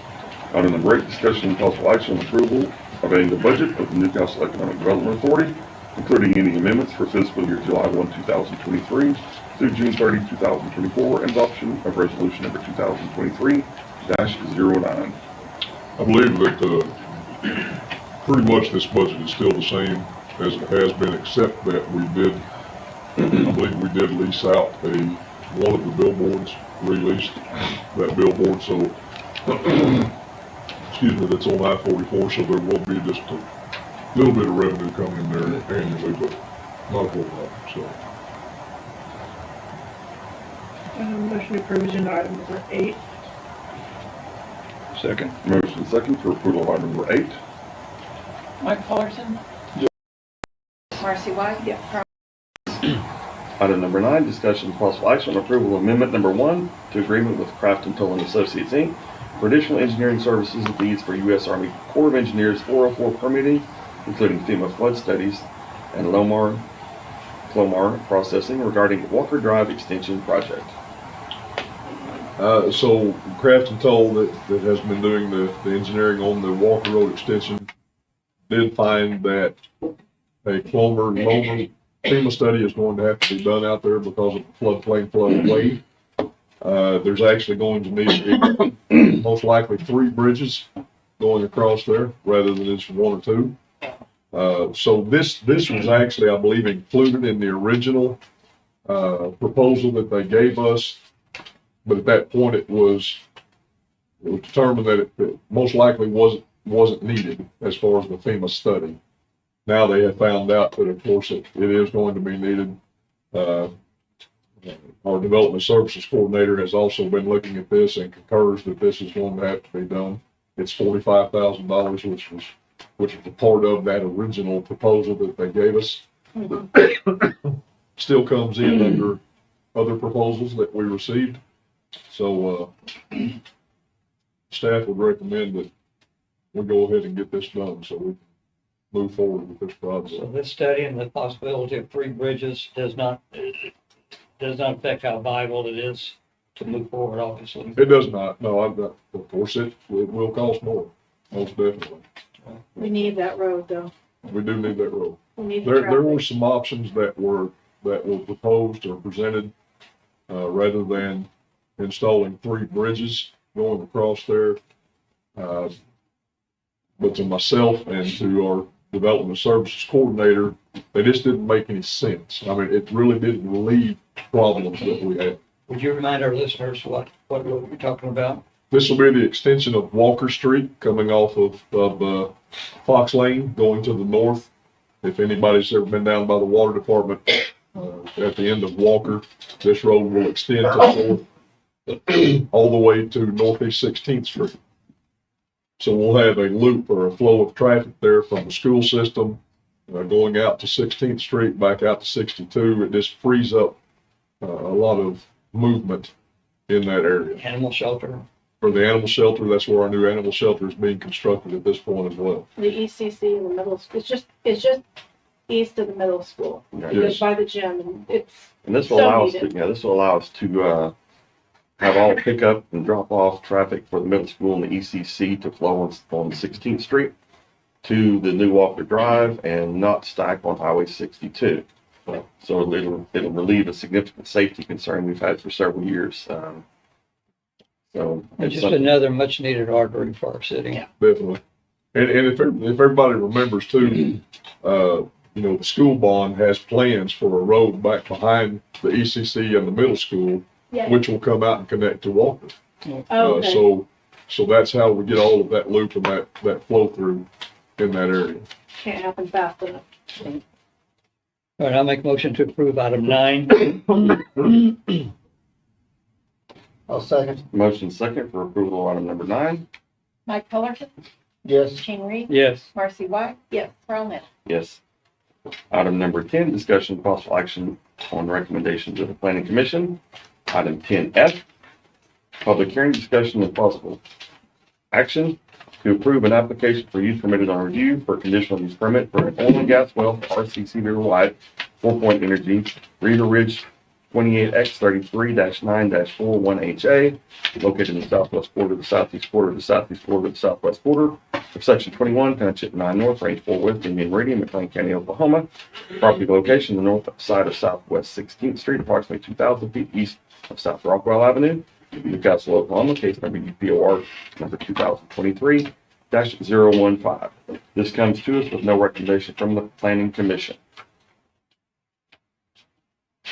S1: Item number 8, discussion and possible action on approval of adding the budget of the Newcastle Economic Development Authority, including any amendments for fiscal year July 1, 2023 through June 30, 2024, and adoption of resolution number 2023-09.
S6: I believe that, pretty much this budget is still the same as it has been, except that I believe we did lease out one of the billboards, released that billboard, so, excuse me, that's on I-44, so there will be just a little bit of revenue coming in there annually, but not a whole lot, so.
S3: Motion to approve agenda item number 8.
S2: Second.
S1: Motion second for approval of item number 8.
S4: Mike Fullerton. Marcy White.
S3: Yes.
S4: Carl.
S1: Item number 9, discussion and possible action on approval of amendment number 1 to agreement with Craft and Toll and Associates, Inc. for additional engineering services and fees for U.S. Army Corps of Engineers 404 permitting, including FEMA flood studies and Clomar processing regarding Walker Drive extension project.
S6: So Craft and Toll that has been doing the engineering on the Walker Road extension did find that a Clomar FEMA study is going to have to be done out there because of the floodplain flood wave. There's actually going to need to be most likely 3 bridges going across there rather than just 1 or 2. So this was actually, I believe, included in the original proposal that they gave us, but at that point it was determined that it most likely wasn't needed as far as the FEMA study. Now they have found out that, of course, it is going to be needed. Our development services coordinator has also been looking at this and concurs that this is going to have to be done. It's $45,000, which was a part of that original proposal that they gave us. Still comes in under other proposals that we received. So staff would recommend that we go ahead and get this done so we can move forward with this project.
S10: So this study and the possibility of 3 bridges does not affect how viable it is to move forward, obviously.
S6: It does not, no, of course, it will cost more, most definitely.
S11: We need that road though.
S6: We do need that road.
S11: We need the
S6: There were
S11: traffic.
S6: some options that were proposed or presented, rather than installing 3 bridges going across there. But to myself and to our development services coordinator, they just didn't make any sense. I mean, it really didn't relieve problems that we had.
S10: Would you remind our listeners what road you're talking about?
S6: This will be the extension of Walker Street coming off of Fox Lane going to the north. If anybody's ever been down by the water department, at the end of Walker, this road will extend to the north all the way to Northeast 16th Street. So we'll have a loop or a flow of traffic there from the school system going out to 16th Street, back out to 62. It just frees up a lot of movement in that area.
S10: Animal shelter.
S6: For the animal shelter, that's where our new animal shelter is being constructed at this point as well.
S11: The ECC in the middle, it's just east of the middle school.
S1: Yeah,
S6: Yes.
S11: By the gym, and it's
S1: And this will
S11: So
S1: allow us to,
S11: needed.
S1: this will allow us to, have all pickup and drop off traffic for the middle school and the ECC to flow on 16th Street to the new Walker Drive and not stack on Highway 62. So it'll relieve a significant safety concern we've had for several years. So
S10: It's
S1: it's
S10: just
S1: something,
S10: another much needed artery for our city.
S11: Yeah.
S6: Definitely. And if everybody remembers too, the school bond has plans for a road back behind the ECC and the middle school,
S11: yeah.
S6: which will come out and connect to Walker.
S11: Oh, okay.
S6: So that's how we get all of that loop and that flow through in that area.
S11: Can't happen fast enough.
S10: All right, I'll make a motion to approve item 9.
S8: I'll second.
S1: Motion second for approval of item number 9.
S11: Mike Fullerton,
S8: Yes.
S11: Gene Reed,
S10: Yes.
S11: Marcy White. Yes. Carl Nell.
S1: Yes. Item number 10, discussion of possible action on recommendations of the planning commission. Item 10F, public hearing, discussion and possible action to approve an application for use permitted on review for conditional use permit for an oil and gas well for RCC Riverwide 4-Point Energy, Reeder Ridge 28X33-9-41HA, located in the southwest border, the southeast border, the southeast border, the southwest border of section 21, township 9 north, range 4 west, Indian Meridian, McLean County, Oklahoma. Property location, the north side of southwest 16th Street, approximately 2,000 feet east of South Rockwell Avenue, Newcastle, Oklahoma, case number UPOR number 2023-015. This comes to us with no recommendation from the planning commission.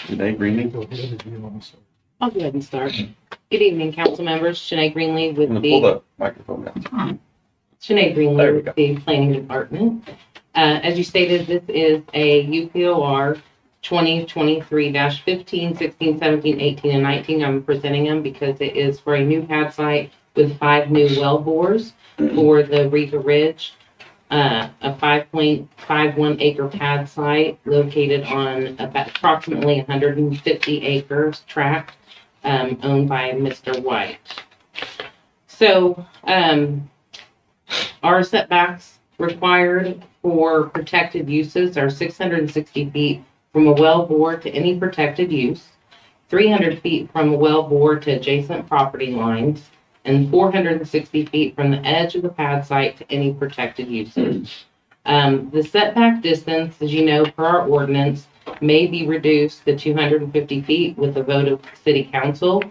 S1: Janae Greenlee,
S12: I'll go ahead and start. Good evening, council members. Shanae Greenlee with
S1: I'm gonna pull
S12: the
S1: the microphone down.
S12: Shanae
S1: There
S12: Greenlee
S1: we
S12: with
S1: go.
S12: the planning department. As you stated, this is a UPOR 2023-15, 16, 17, 18, and 19. I'm presenting them because it is for a new pad site with 5 new well bores for the Reeder Ridge, a 5.51 acre pad site located on about approximately 150 acres tract, owned by Mr. White. So, our setbacks required for protected uses are 660 feet from a well bore to any protected use, 300 feet from a well bore to adjacent property lines, and 460 feet from the edge of the pad site to any protected uses. The setback distance, as you know, per our ordinance, may be reduced to 250 feet with a vote of city council.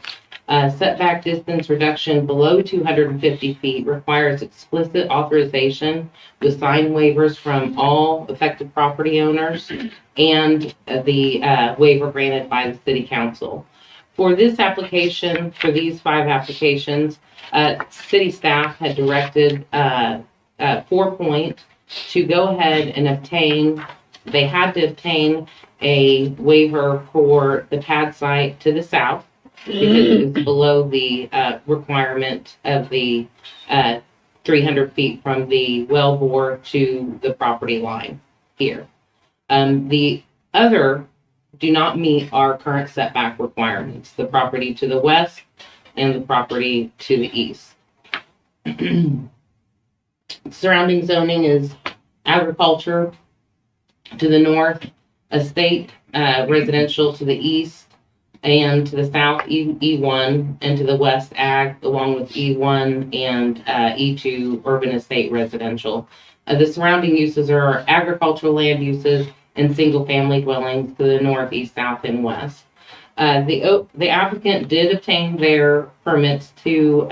S12: Setback distance reduction below 250 feet requires explicit authorization with signed waivers from all affected property owners and the waiver granted by the city council. For this application, for these 5 applications, city staff had directed 4-Point to go ahead and obtain, they had to obtain a waiver for the pad site to the south because it was below the requirement of the 300 feet from the well bore to the property line here. The other do not meet our current setback requirements, the property to the west and the property to the east. Surrounding zoning is agriculture to the north, estate residential to the east, and to the south E1, and to the west ag, along with E1 and E2 urban estate residential. The surrounding uses are agricultural land uses and single-family dwellings to the north, east, south, and west. The applicant did obtain their permits to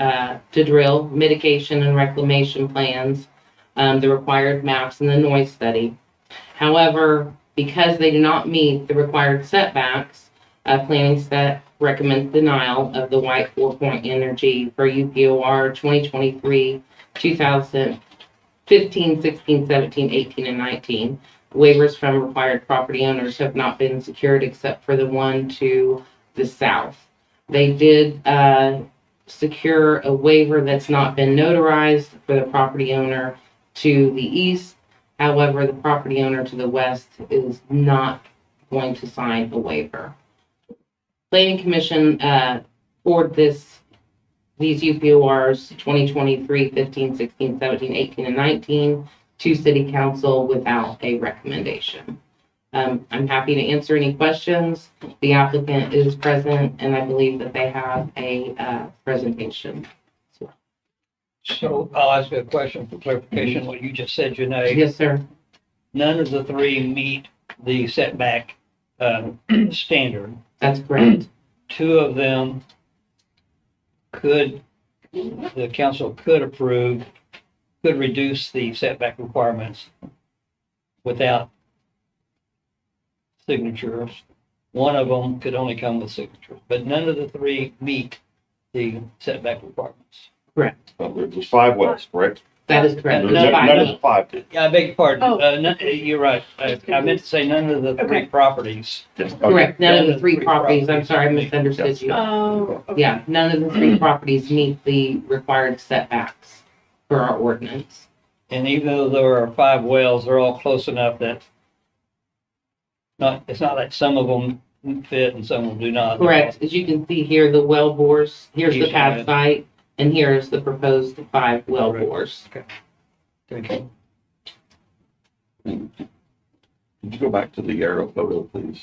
S12: drill, mitigation and reclamation plans, the required maps, and the noise study. However, because they do not meet the required setbacks, planning staff recommends denial of the White 4-Point Energy for UPOR 2023, 2015, 16, 17, 18, and 19. Waivers from required property owners have not been secured except for the one to the south. They did secure a waiver that's not been notarized for the property owner to the east. However, the property owner to the west is not going to sign a waiver. Planning Commission for these UPORs 2023, 15, 16, 17, 18, and 19 to City Council without a recommendation. I'm happy to answer any questions. The applicant is present, and I believe that they have a presentation.
S10: So I'll ask you a question for clarification, what you just said, Janae.
S12: Yes, sir.
S10: None of the 3 meet the setback standard.
S12: That's correct.
S10: 2 of them the council could approve, could reduce the setback requirements without signatures. 1 of them could only come with signatures, but none of the 3 meet the setback requirements.
S12: Correct.
S1: There's 5 wells, correct?
S12: That is correct.
S1: There's
S12: No,
S1: none of the 5.
S10: Yeah, I beg your pardon.
S3: Oh.
S10: You're right. I meant to say none of the three
S3: Okay.
S10: properties.
S1: Yes.
S12: Correct. None of the three
S10: Three
S12: properties. I'm
S10: properties.
S12: sorry, I misunderstood you.
S3: Oh, okay.
S12: Yeah, none of the three properties meet the required setbacks for our ordinance.
S10: And even though there are 5 wells, they're all close enough that it's not like some of them fit and some of them do not.
S12: Correct. As you can see here, the well bores, here's the
S10: Each
S12: pad
S10: side.
S12: site, and here's the proposed 5 well
S10: Correct.
S12: bores.
S10: Thank you.
S1: Could you go back to the aerial photo, please?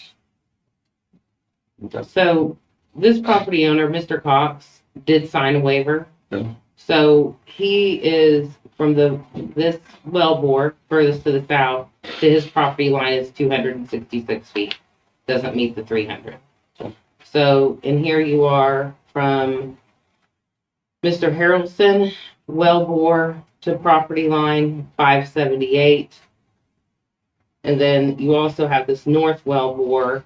S1: Okay.
S12: So this property owner, Mr. Cox, did sign a waiver.
S1: Yeah.
S12: So he is from this well bore furthest to the south to his property line is 266 feet. Doesn't meet the 300. So, and here you are from Mr. Harrelson, well bore to property line 578. And then you also have this north well bore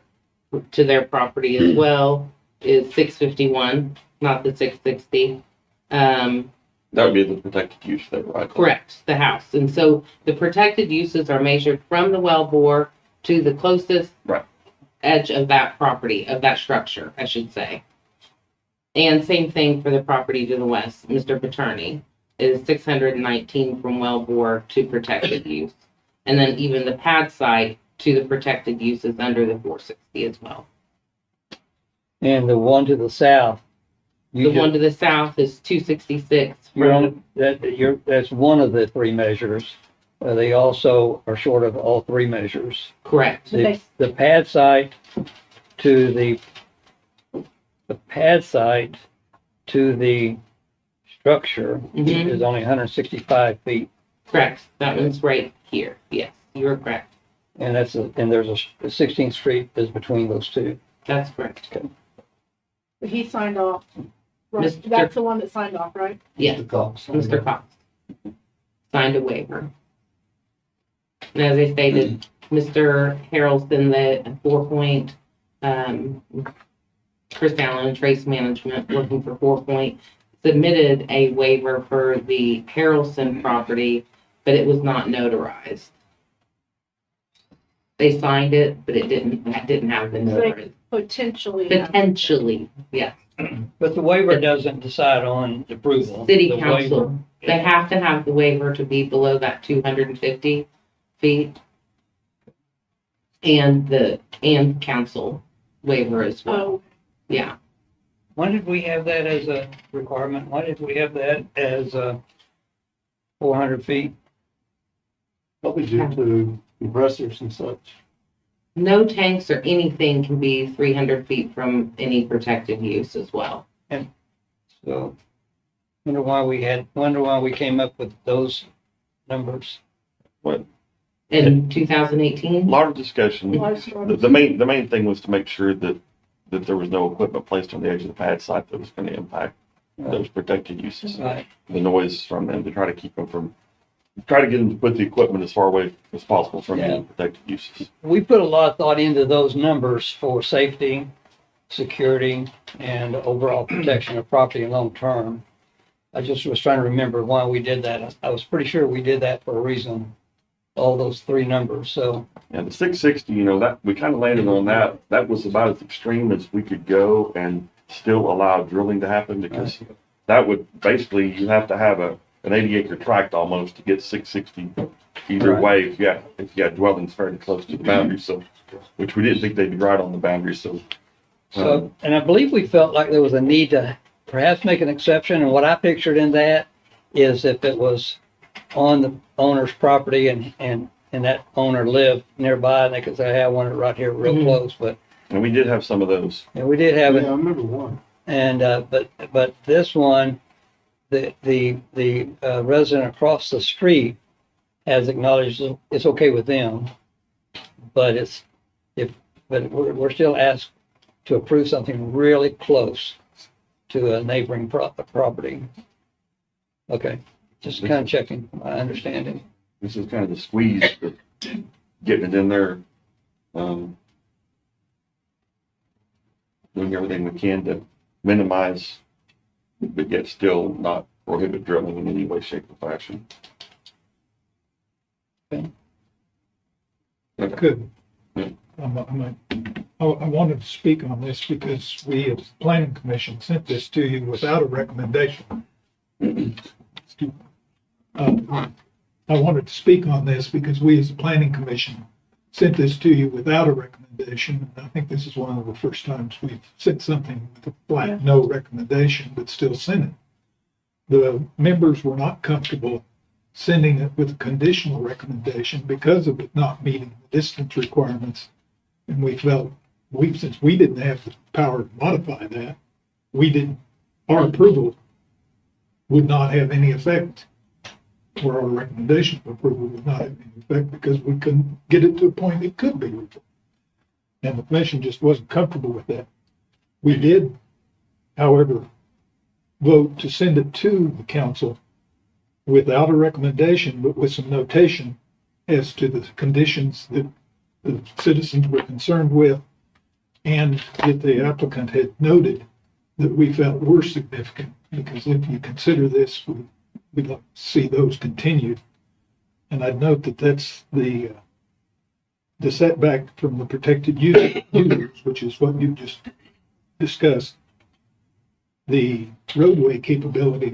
S12: to their property as well is 651, not the 660.
S1: That would be the protected use there, right?
S12: Correct, the house. And so the protected uses are measured from the well bore to the closest
S1: Right.
S12: edge of that property, of that structure, I should say. And same thing for the property to the west, Mr. Paterni is 619 from well bore to protected use. And then even the pad site to the protected use is under the 460 as well.
S10: And the one to the south.
S12: The one to the south is 266 from,
S10: That's one of the 3 measures. They also are short of all 3 measures.
S12: correct.
S10: The pad site to the pad site to the structure
S12: Mhm.
S10: is only 165 feet.
S12: Correct. That one's right here. Yes, you are correct.
S10: And there's a 16th Street is between those 2.
S12: That's correct.
S11: He signed off. Right,
S12: Mr.
S11: that's the one that signed off, right?
S12: Yes, Mr. Cox signed a waiver. And as I stated, Mr. Harrelson, the 4-Point, Chris Allen, Trace Management, working for 4-Point, submitted a waiver for the Harrelson property, but it was not notarized. They signed it, but it didn't have the notarized. Potentially, yes.
S10: But the waiver doesn't decide on approval.
S12: City
S10: The
S12: council,
S10: waiver-
S12: they have to have the waiver to be below that 250 feet. And council waiver as well.
S11: Oh,
S12: Yeah,
S10: When did we have that as a requirement? Why did we have that as 400 feet?
S8: Probably due to compressors and such.
S12: no tanks or anything can be 300 feet from any protected use as well.
S10: So, wonder why we came up with those numbers.
S12: In
S1: A
S12: 2018,
S1: lot of discussion.
S11: Livestock.
S1: The main thing was to make sure that there was no equipment placed on the edge of the pad site that was going to impact those protected uses.
S10: Right.
S1: The noise from them, to try to get them to put the equipment as far away as possible from any protected uses.
S10: We put a lot of thought into those numbers for safety, security, and overall protection of property long term. I just was trying to remember why we did that. I was pretty sure we did that for a reason, all those 3 numbers, so.
S1: And the 660, that we kind of landed on that. That was about as extreme as we could go and still allow drilling to happen, because that would basically, you have to have an 80-acre tract almost to get 660 either
S10: Right.
S1: way if you had dwellings fairly close to the boundary. So, which we didn't think they'd be right on the boundary. So,
S10: And I believe we felt like there was a need to perhaps make an exception, and what I pictured in that is if it was on the owner's property and that owner lived nearby, and they could say, hey, I want it right here real
S12: Mhm.
S10: close, but,
S1: and we did have some of those.
S10: and we did have it.
S8: Yeah, I remember one.
S10: And, but this one, the resident across the street has acknowledged it's okay with them, but we're still asked to approve something really close to a neighboring property. Okay, just kind of checking my understanding.
S1: This is kind of the squeeze of getting it in there. Doing everything we can to minimize, but yet still not prohibit drilling in any way, shape, or fashion.
S13: Good.
S1: Yeah.
S13: I wanted to speak on this because we, as the planning commission, sent this to you without a recommendation. Excuse me. I wanted to speak on this because we, as the planning commission, sent this to you without a recommendation. And I think this is one of the first times we've sent something with a flat no recommendation, but still sent it. The members were not comfortable sending it with a conditional recommendation because of it not meeting the distance requirements. And we felt, since we didn't have the power to modify that, our approval would not have any effect, or our recommendation of approval would not have any effect because we couldn't get it to a point it could be revoked. And the commission just wasn't comfortable with that. We did, however, vote to send it to the council without a recommendation, but with some notation as to the conditions that the citizens were concerned with and that the applicant had noted that we felt were significant. Because if you consider this, we'd like to see those continued. And I'd note that that's the setback from the protected users, which is what you just discussed. The roadway capability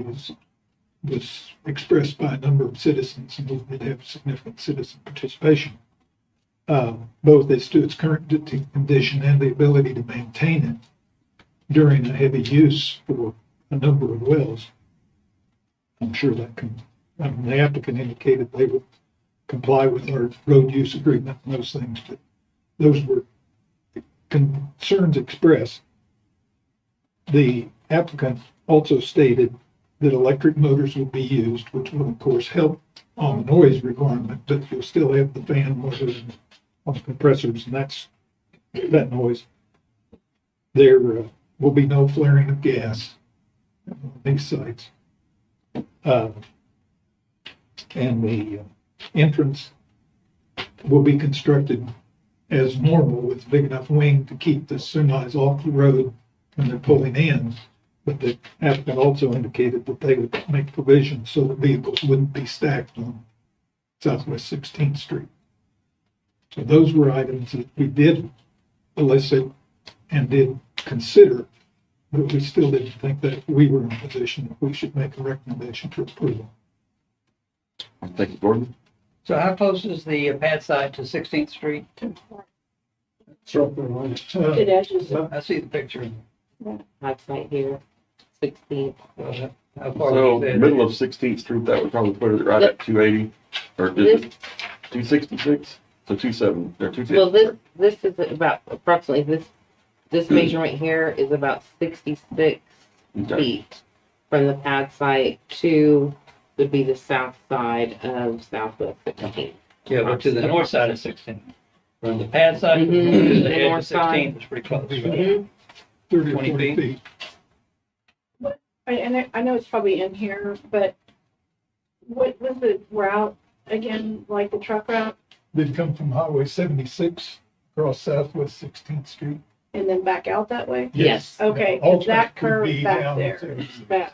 S13: was expressed by a number of citizens, and we did have significant citizen participation, both as to its current condition and the ability to maintain it during a heavy use for a number of wells. I'm sure the applicant indicated they would comply with our road use agreement and those things, but those were concerns expressed. The applicant also stated that electric motors would be used, which will of course help on the noise requirement, but you'll still have the fan motor on the compressors, and that noise. There will be no flaring of gas on these sites. And the entrance will be constructed as normal with a big enough wing to keep the semis off the road when they're pulling in. But the applicant also indicated that they would make provisions so that vehicles wouldn't be stacked on Southwest 16th Street. So those were items that we did elicit and did consider, but we still didn't think that we were in a position that we should make a recommendation for approval.
S1: Thank you, Gordon.
S10: So how close is the pad site to 16th Street?
S11: It edges.
S10: I see the picture.
S12: That's right here, 16.
S10: How far
S1: So,
S10: is that?
S1: middle of 16th Street, that would probably put it right at 280, or is it 266? So 27, or 250.
S12: Well, this is about approximately this measurement here is about 66
S1: Okay.
S12: feet from the pad site to would be the south side of Southwest 16.
S10: Yeah, but to the north side of 16th. From the pad side to
S12: Mhm.
S10: the
S12: The
S10: edge
S12: north
S10: of
S12: side.
S10: 16th is pretty close. Right?
S12: Mhm.
S13: 30 or
S10: 20
S13: 40 feet.
S11: And I know it's probably in here, but what was the route again, like the truck route,
S13: They'd come from Highway 76 across Southwest 16th Street.
S11: and then back out that way?
S12: Yes.
S11: Okay, 'cause
S13: Alternate
S11: that
S13: could
S11: curve
S13: be
S11: back
S13: down
S11: there,
S13: to-
S11: back,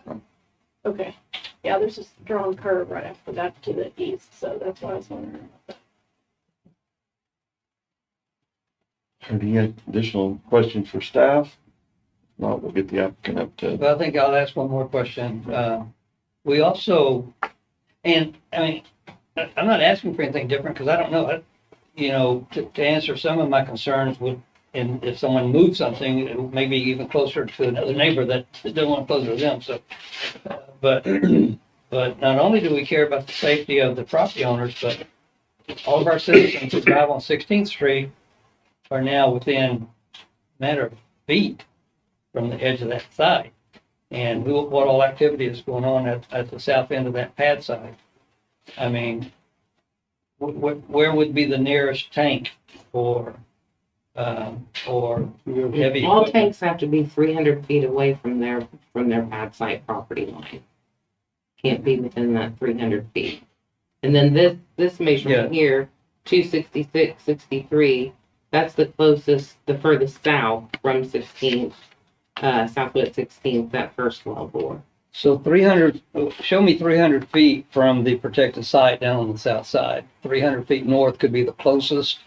S11: okay. Yeah, there's this drawn curve right after that to the east, so that's why I was wondering about that.
S1: Any additional questions for staff? No, we'll get the applicant up to.
S10: Well, I think I'll ask one more question. We also, and I mean, I'm not asking for anything different because I don't know. To answer some of my concerns would, and if someone moves something, it may be even closer to another neighbor that doesn't want closer to them. So, but not only do we care about the safety of the property owners, but all of our citizens who drive on 16th Street are now within a matter of feet from the edge of that site. And what all activity is going on at the south end of that pad site. I mean, where would be the nearest tank or heavy
S12: All
S10: equipment?
S12: tanks have to be 300 feet away from their pad site property line. Can't be within that 300 feet. And then this measurement here, 266, 63, that's the closest, the furthest south from 16th, Southwest 16th, that first well bore.
S10: So 300, show me 300 feet from the protected site down on the south side. 300 feet north could be the closest.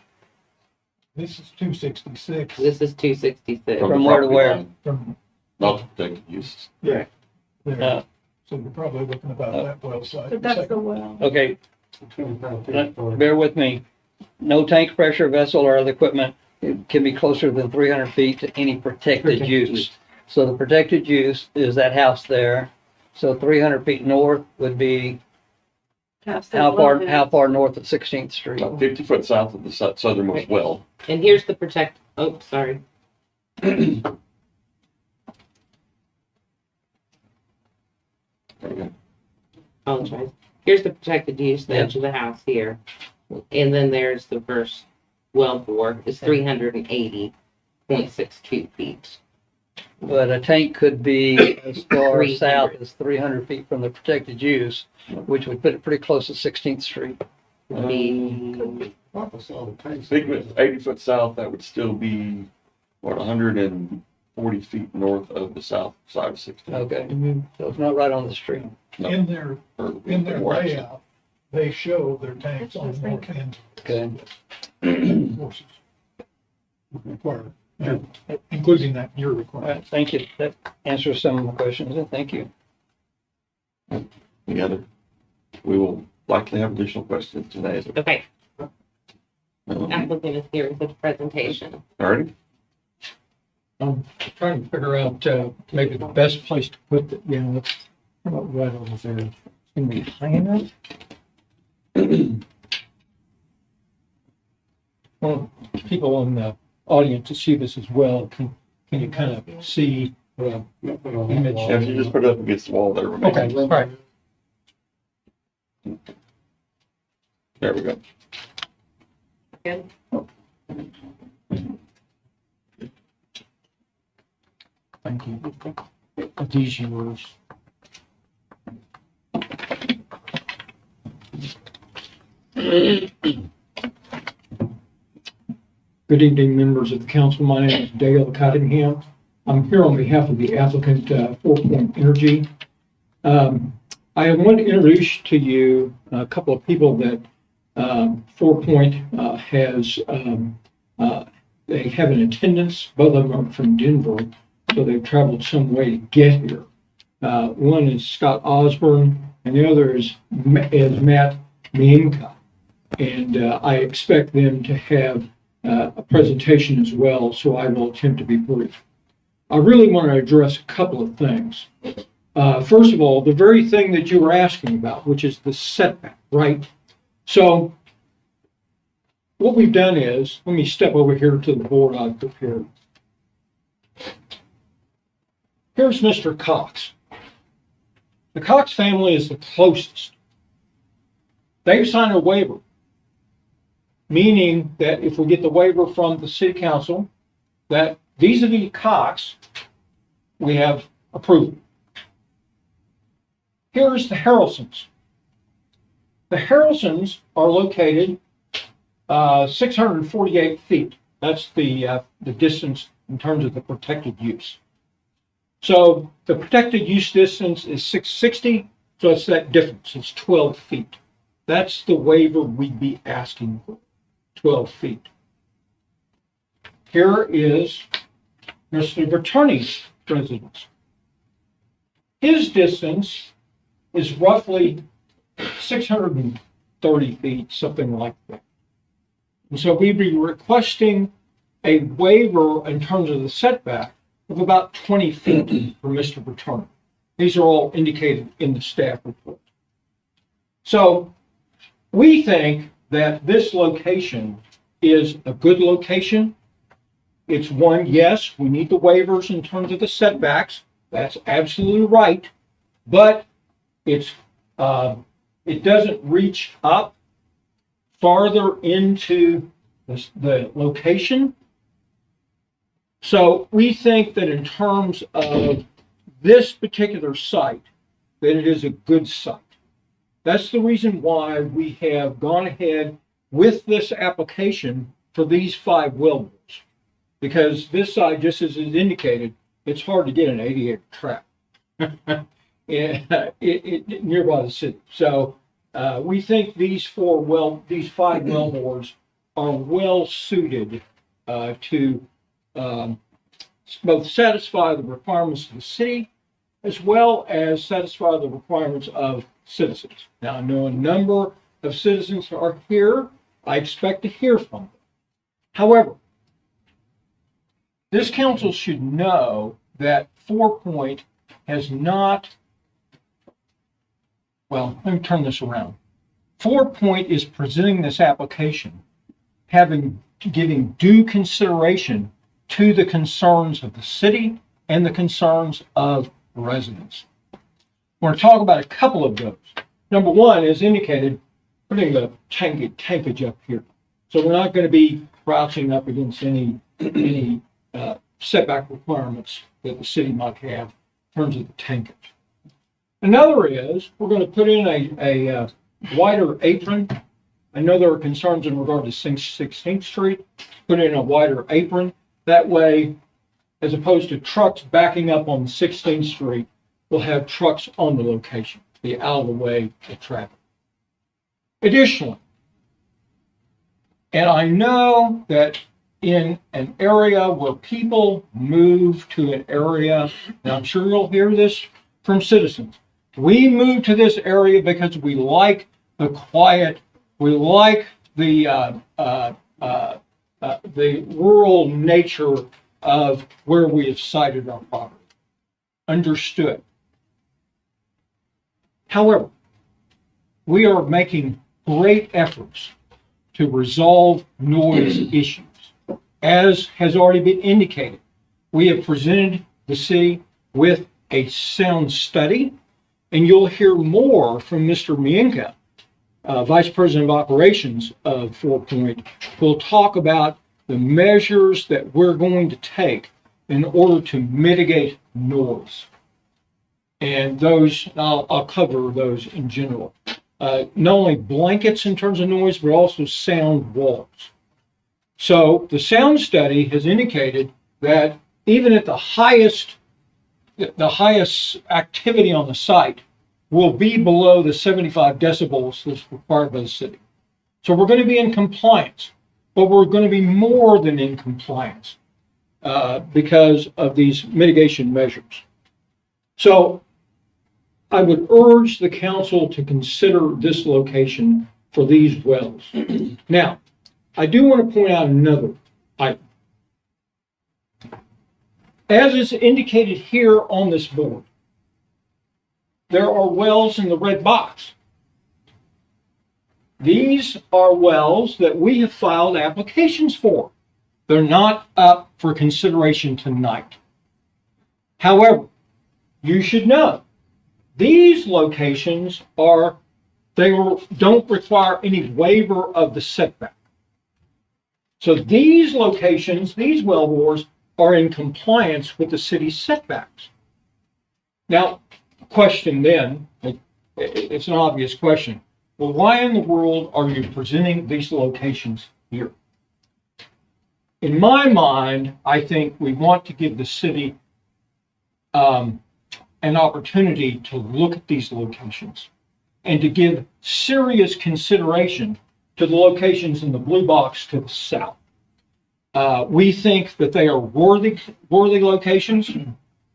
S13: This is 266
S12: This is 266.
S1: From
S10: From
S1: the
S10: where to
S1: property
S10: where?
S1: line,
S13: from
S1: Not protected use.
S13: there.
S10: Uh,
S13: So you're probably looking about that well side.
S11: But that's the well.
S10: Okay, bear with me. No tank pressure vessel or other equipment can be closer than 300 feet to any protected use. So the protected use is that house there. So 300 feet north would be
S11: Past that
S10: how
S11: well
S10: far,
S11: head.
S10: how far north of 16th Street?
S1: About 50 foot south of the southernmost well.
S12: And here's the protect, oh, sorry. Apologize. Here's the protected use, the edge of the house here. And then there's the first well bore is 380.62 feet.
S10: But a tank could be as far
S12: 300.
S10: south as 300 feet from the protected use, which would put it pretty close to 16th Street.
S12: Would be,
S1: Think of it 80 foot south, that would still be, what, 140 feet north of the south side of 16th.
S10: Okay, so it's not right on the street.
S1: No.
S13: In their
S1: Or-
S13: layout,
S1: actually.
S13: they show their tanks on the north end.
S10: Okay.
S13: Courses required, including that you're
S10: All
S13: required.
S10: right, thank you. That answers some of my questions. Thank you.
S1: Any other? We will likely have additional questions today.
S12: okay, applicant is here with the presentation.
S1: Alrighty,
S8: I'm trying to figure out, maybe the best place to put it, you know, it's about right over there. It's gonna be high enough. Well, people in the audience to see this as well, can you kind of see the image?
S1: if you just put it up against the wall there. we'll make
S8: Okay,
S1: it-
S8: all right.
S1: There we go.
S12: Good.
S8: Thank you. These yours. Good evening, members of the council. My name is Dale Cottingham. I'm here on behalf of the applicant, 4Point Energy. I want to introduce to you a couple of people that 4Point has, they have an attendance. Both of them are from Denver, so they've traveled some way to get here. One is Scott Osborne, and the other is Matt Mienka. And I expect them to have a presentation as well, so I will attempt to be brief. I really want to address a couple of things. First of all, the very thing that you were asking about, which is the setback, right? So what we've done is, let me step over here to the board I've prepared. Here's Mr. Cox. The Cox family is the closest. They've signed a waiver, meaning that if we get the waiver from the city council, that vis-a-vis Cox, we have approval. Here's the Harrelsons. The Harrelsons are located 648 feet. That's the distance in terms of the protected use. So the protected use distance is 660, so it's that difference. It's 12 feet. That's the waiver we'd be asking for, 12 feet. Here is Mr. Bertoni's residence. His distance is roughly 630 feet, something like that. And so we'd be requesting a waiver in terms of the setback of about 20 feet for Mr. Bertoni. These are all indicated in the staff report. So we think that this location is a good location. It's one, yes, we need the waivers in terms of the setbacks. That's absolutely right. But it's it doesn't reach up farther into the location. So we think that in terms of this particular site, that it is a good site. That's the reason why we have gone ahead with this application for these 5 wellbores. Because this site, just as is indicated, it's hard to get an 80-acre tract. nearby the city. So we think these five wellbores are well suited to both satisfy the requirements of the city as well as satisfy the requirements of citizens. Now, I know a number of citizens are here. I expect to hear from them. However, this council should know that 4 Point has not, well, let me turn this around. 4 Point is presenting this application, giving due consideration to the concerns of the city and the concerns of residents. I want to talk about a couple of those. Number one, as indicated, putting the tankage up here. So we're not going to be crouching up against any setback requirements that the city might have in terms of the tankage. Another is we're going to put in a wider apron. I know there are concerns in regard to 16th Street. Put in a wider apron. That way, as opposed to trucks backing up on 16th Street, we'll have trucks on the location, be out of the way of traffic. Additionally, and I know that in an area where people move to an area, and I'm sure you'll hear this from citizens, we move to this area because we like the quiet, we like the rural nature of where we have sited our property. Understood. However, we are making great efforts to resolve noise issues. As has already been indicated, we have presented the city with a sound study, and you'll hear more from Mr. Mienka, Vice President of Operations of 4 Point, who will talk about the measures that we're going to take in order to mitigate noise. And those, I'll cover those in general. Not only blankets in terms of noise, but also sound walls. So the sound study has indicated that even at the highest activity on the site will be below the 75 decibels that's required by the city. So we're going to be in compliance, but we're going to be more than in compliance because of these mitigation measures. So I would urge the council to consider this location for these wells. Now, I do want to point out another item. As is indicated here on this board, there are wells in the red box. These are wells that we have filed applications for. They're not up for consideration tonight. However, you should know these locations don't require any waiver of the setback. So these locations, these wellbores, are in compliance with the city's setbacks. Now, question then, it's an obvious question. Well, why in the world are you presenting these locations here? In my mind, I think we want to give the city an opportunity to look at these locations and to give serious consideration to the locations in the blue box to the south. We think that they are worthy locations.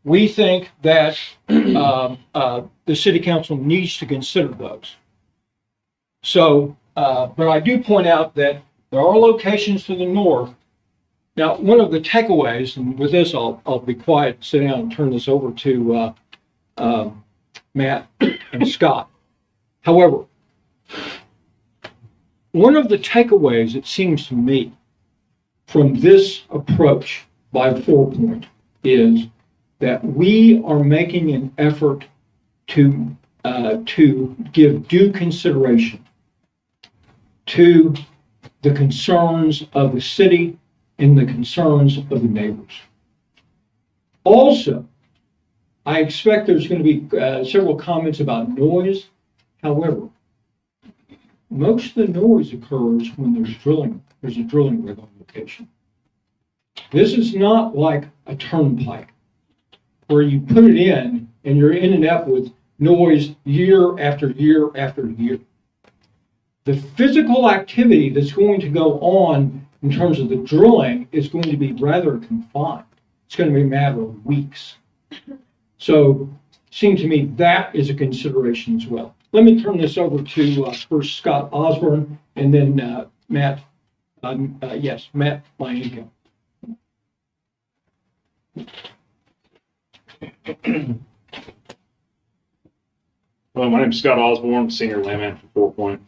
S8: We think that the city council needs to consider those. So, but I do point out that there are locations to the north. Now, one of the takeaways, and with this I'll be quiet, sit down and turn this over to Matt and Scott. However, one of the takeaways, it seems to me, from this approach by 4 Point is that we are making an effort to give due consideration to the concerns of the city and the concerns of the neighbors. Also, I expect there's going to be several comments about noise. However, most of the noise occurs when there's a drilling rig on location. This is not like a turnpike where you put it in and you're in and out with noise year after year after year. The physical activity that's going to go on in terms of the drilling is going to be rather confined. It's going to be a matter of weeks. So it seems to me that is a consideration as well. Let me turn this over to first Scott Osborne and then Matt. Matt Lyanka.
S14: Hello, my name is Scott Osborne, Senior Landman for 4 Point.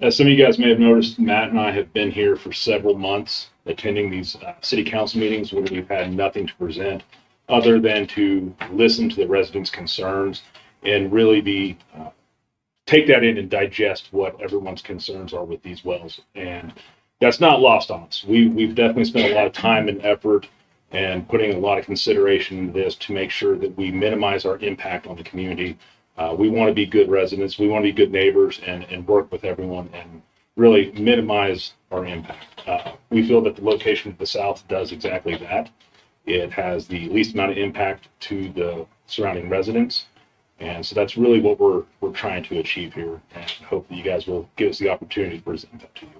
S14: As some of you guys may have noticed, Matt and I have been here for several months attending these city council meetings where we've had nothing to present other than to listen to the residents' concerns and really take that in and digest what everyone's concerns are with these wells. And that's not lost on us. We've definitely spent a lot of time and effort and putting a lot of consideration into this to make sure that we minimize our impact on the community. We want to be good residents. We want to be good neighbors and work with everyone and really minimize our impact. We feel that the location to the south does exactly that. It has the least amount of impact to the surrounding residents. And so that's really what we're trying to achieve here, and hope that you guys will give us the opportunity to present that to you.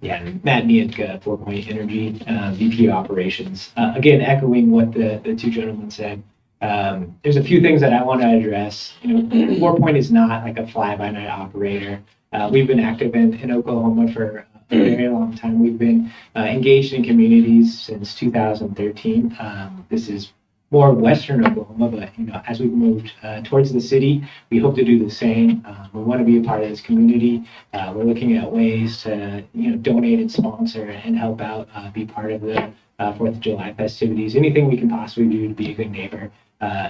S15: Yeah, Matt Nienka, 4 Point Energy, VP Operations. Again, echoing what the two gentlemen said, there's a few things that I want to address. 4 Point is not like a fly-by-night operator. We've been active in Oklahoma for a very long time. We've been engaged in communities since 2013. This is more Western Oklahoma, but as we've moved towards the city, we hope to do the same. We want to be a part of this community. We're looking at ways to donate and sponsor and help out, be part of the 4th of July festivities. Anything we can possibly do to be a good neighbor.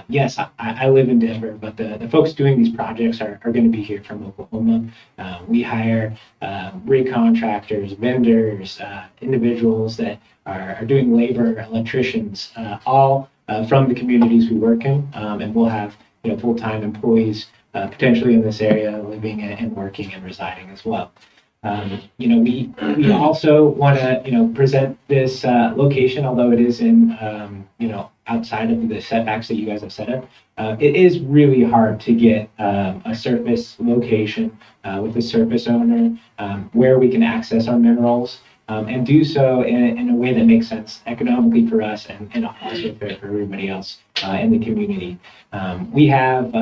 S15: Yes, I live in Denver, but the folks doing these projects are going to be here from Oklahoma. We hire rig contractors, vendors, individuals that are doing labor, electricians, all from the communities we work in, and we'll have full-time employees potentially in this area living and working and residing as well. We also want to present this location, although it is in outside of the setbacks that you guys have set up. It is really hard to get a surface location with a surface owner where we can access our minerals. And do so in a way that makes sense economically for us and also for everybody else in the community. We have,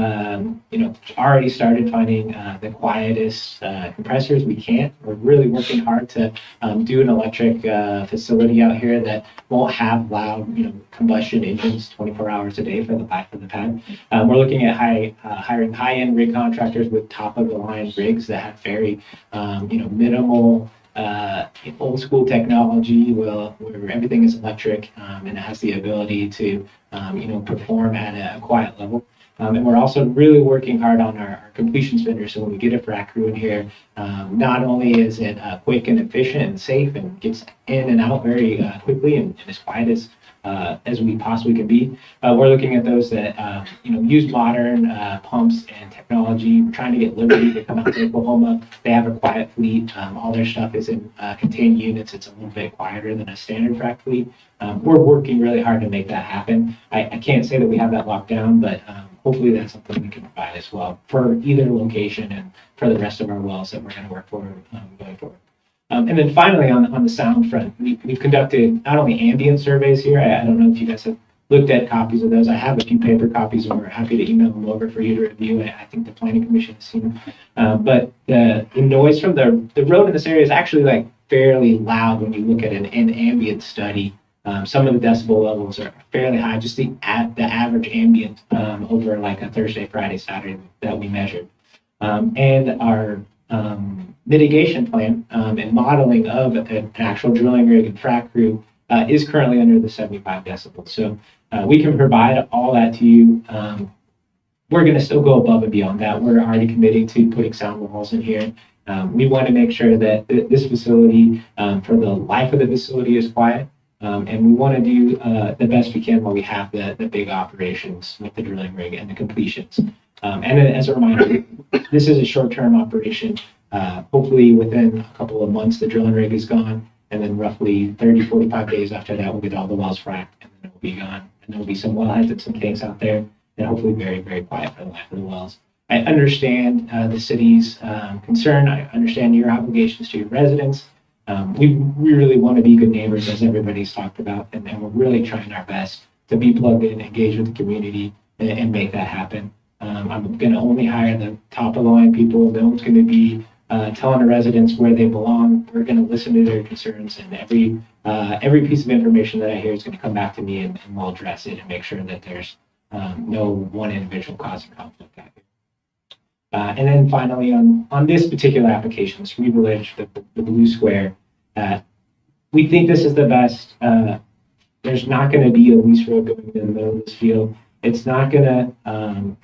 S15: already started finding the quietest compressors we can. We're really working hard to do an electric facility out here that won't have loud, combustion engines 24 hours a day for the life of the pad. We're looking at hiring high-end rig contractors with top-of-the-line rigs that have very, minimal old school technology where everything is electric and it has the ability to perform at a quiet level. And we're also really working hard on our completions vendor. So when we get a frac crew in here, not only is it quick and efficient and safe and gets in and out very quickly and as quiet as we possibly can be, we're looking at those that use modern pumps and technology. We're trying to get Liberty to come out to Oklahoma. They have a quiet fleet. All their stuff is in contained units. It's a little bit quieter than a standard frac fleet. We're working really hard to make that happen. I can't say that we have that locked down, but hopefully that's something we can provide as well for either location and for the rest of our wells that we're going to work for going forward. And then finally, on the sound front, we've conducted not only ambient surveys here. I don't know if you guys have looked at copies of those. I have a few paper copies, and we're happy to email them over for you to review. I think the Planning Commission has seen them. But the noise from the road in this area is actually fairly loud when you look at an ambient study. Some of the decibel levels are fairly high, just the average ambient over a Thursday, Friday, Saturday that we measured. And our mitigation plan and modeling of an actual drilling rig and frac crew is currently under the 75 decibels. So we can provide all that to you. We're going to still go above and beyond that. We're already committing to putting sound walls in here. We want to make sure that this facility, for the life of the facility, is quiet. And we want to do the best we can while we have the big operations with the drilling rig and the completions. And as a reminder, this is a short-term operation. Hopefully within a couple of months, the drilling rig is gone. And then roughly 30, 45 days after that, we'll get all the wells fracked and then it will be gone. And there will be some wellheads and some tanks out there and hopefully very, very quiet for the life of the wells. I understand the city's concern. I understand your obligations to your residents. We really want to be good neighbors, as everybody's talked about, and we're really trying our best to be plugged in, engage with the community, and make that happen. I'm going to only hire the top of the line people. No one's going to be telling the residents where they belong. We're going to listen to their concerns, and every piece of information that I hear is going to come back to me, and we'll address it and make sure that there's no one individual causing conflict out here. And then finally, on this particular application, this Reed Village, the blue square, we think this is the best. There's not going to be a lease road going in the middle of this field. It's not going to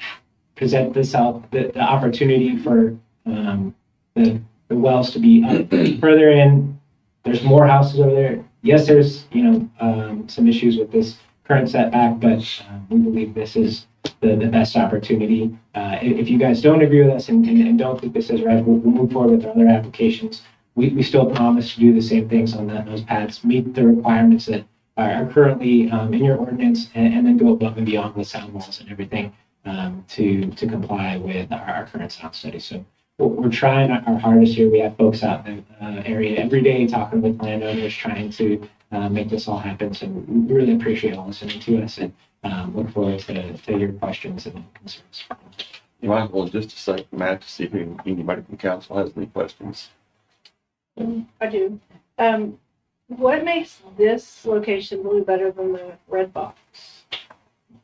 S15: present the opportunity for the wells to be up further in. There's more houses over there. Yes, there's some issues with this current setback, but we believe this is the best opportunity. If you guys don't agree with us and don't think this is right, we'll move forward with our other applications. We still promise to do the same things on those pads, meet the requirements that are currently in your ordinance, and then go above and beyond with sound walls and everything to comply with our current sound study. So we're trying our hardest here. We have folks out in the area every day talking with landowners, trying to make this all happen. So we really appreciate all listening to us and look forward to your questions and concerns.
S1: You might want just a second, Matt, to see if anybody from council has any questions.
S11: I do. What makes this location blue better than the red box?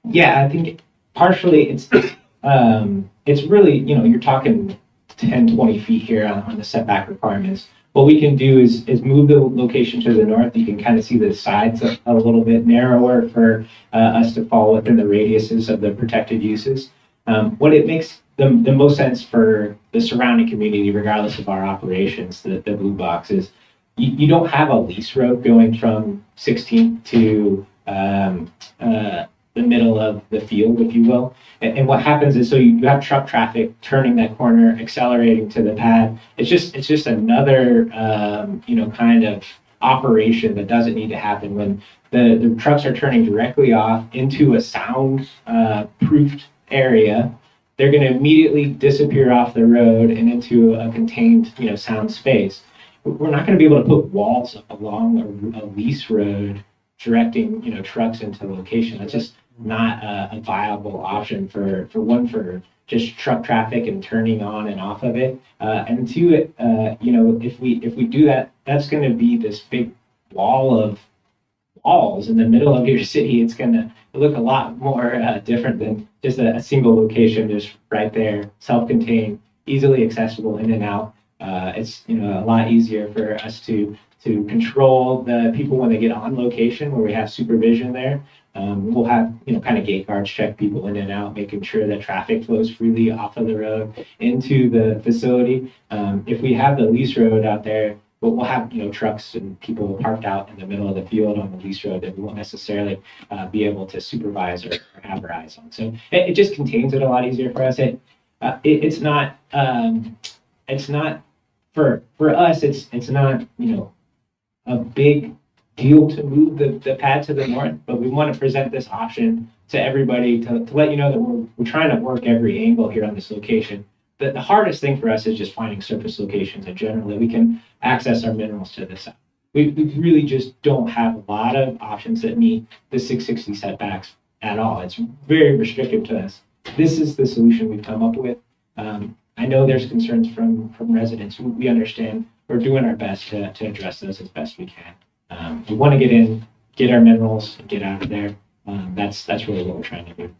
S15: Yeah, I think partially it's really, you're talking 10, 20 feet here on the setback requirements. What we can do is move the location to the north. You can kind of see the sides a little bit narrower for us to fall within the radiuses of the protected uses. What it makes the most sense for the surrounding community, regardless of our operations, the blue box is you don't have a lease road going from 16th to the middle of the field, if you will. And what happens is, so you have truck traffic turning that corner, accelerating to the pad. It's just another, kind of operation that doesn't need to happen when the trucks are turning directly off into a sound proofed area. They're going to immediately disappear off the road and into a contained, sound space. We're not going to be able to put walls up along a lease road directing, trucks into the location. That's just not a viable option for just truck traffic and turning on and off of it. And two, if we do that, that's going to be this big wall of walls in the middle of your city. It's going to look a lot more different than just a single location, just right there, self-contained, easily accessible in and out. It's a lot easier for us to control the people when they get on location, where we have supervision there. We'll have kind of gate guards check people in and out, making sure that traffic flows freely off of the road into the facility. If we have the lease road out there, we'll have trucks and people parked out in the middle of the field on the lease road that we won't necessarily be able to supervise or have our eyes on. So it just contains it a lot easier for us. It's not for us. It's not a big deal to move the pad to the north, but we want to present this option to everybody to let you know that we're trying to work every angle here on this location. The hardest thing for us is just finding surface locations, and generally we can access our minerals to the south. We really just don't have a lot of options that meet the 660 setbacks at all. It's very restrictive to us. This is the solution we've come up with. I know there's concerns from residents. We understand. We're doing our best to address those as best we can. We want to get in, get our minerals, and get out of there. That's really what we're trying to do.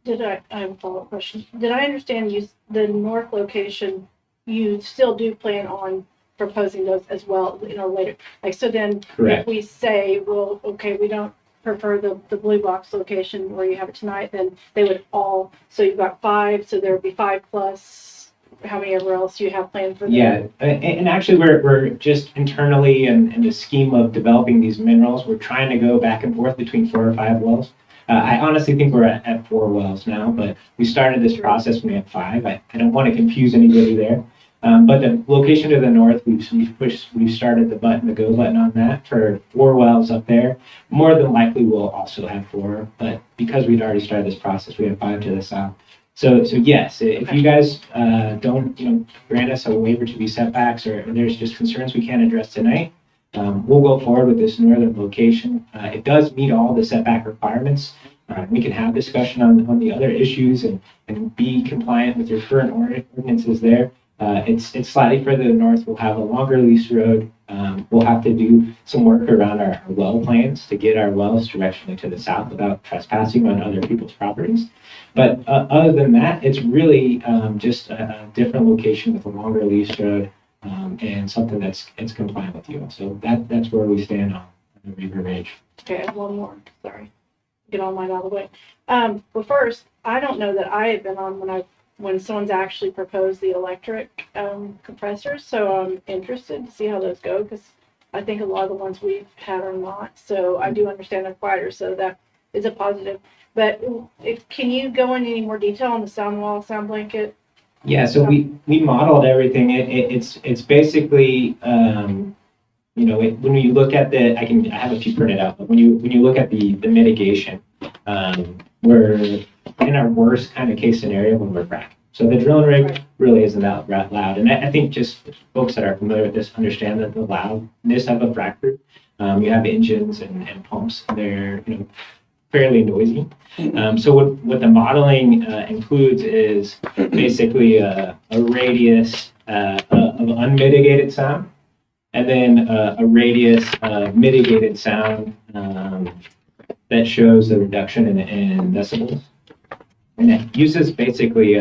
S11: I have a follow-up question. Did I understand the north location, you still do plan on proposing those as well, later? So then
S15: Correct.
S11: If we say, well, okay, we don't prefer the blue box location where you have it tonight, then they would all, so you've got 5, so there would be 5 plus how many ever else you have planned for them?
S15: Yeah, and actually we're just internally in the scheme of developing these minerals, we're trying to go back and forth between 4 or 5 wells. I honestly think we're at 4 wells now, but we started this process when we had 5. I don't want to confuse anybody there. But the location to the north, we've started the go button on that for 4 wells up there. More than likely, we'll also have 4, but because we'd already started this process, we have 5 to the south. So yes, if you guys don't, grant us a waiver to these setbacks, or there's just concerns we can't address tonight, we'll go forward with this northern location. It does meet all the setback requirements. We can have discussion on the other issues and be compliant with your current ordinances there. It's slightly further to the north. We'll have a longer lease road. We'll have to do some work around our well plans to get our wells directionally to the south without trespassing on other people's properties. But other than that, it's really just a different location with a longer lease road and something that's compliant with you. So that's where we stand on the Reaver Ridge.
S11: Okay, I have one more, sorry. Get all mine out of the way. Well, first, I don't know that I have been on when someone's actually proposed the electric compressors, so I'm interested to see how those go, because I think a lot of the ones we've had are not, so I do understand they're quieter, so that is a positive. But can you go into any more detail on the sound wall, sound blanket?
S15: Yeah, so we modeled everything. It's basically, when you look at I have a few printed out, but when you look at the mitigation, we're in our worst kind of case scenario when we're fracking. So the drilling rig really isn't that loud. And I think just folks that are familiar with this understand that the loudness of a frac crew. You have engines and pumps, they're fairly noisy. So what the modeling includes is basically a radius of unmitigated sound, and then a radius of mitigated sound that shows the reduction in decibels. And it uses basically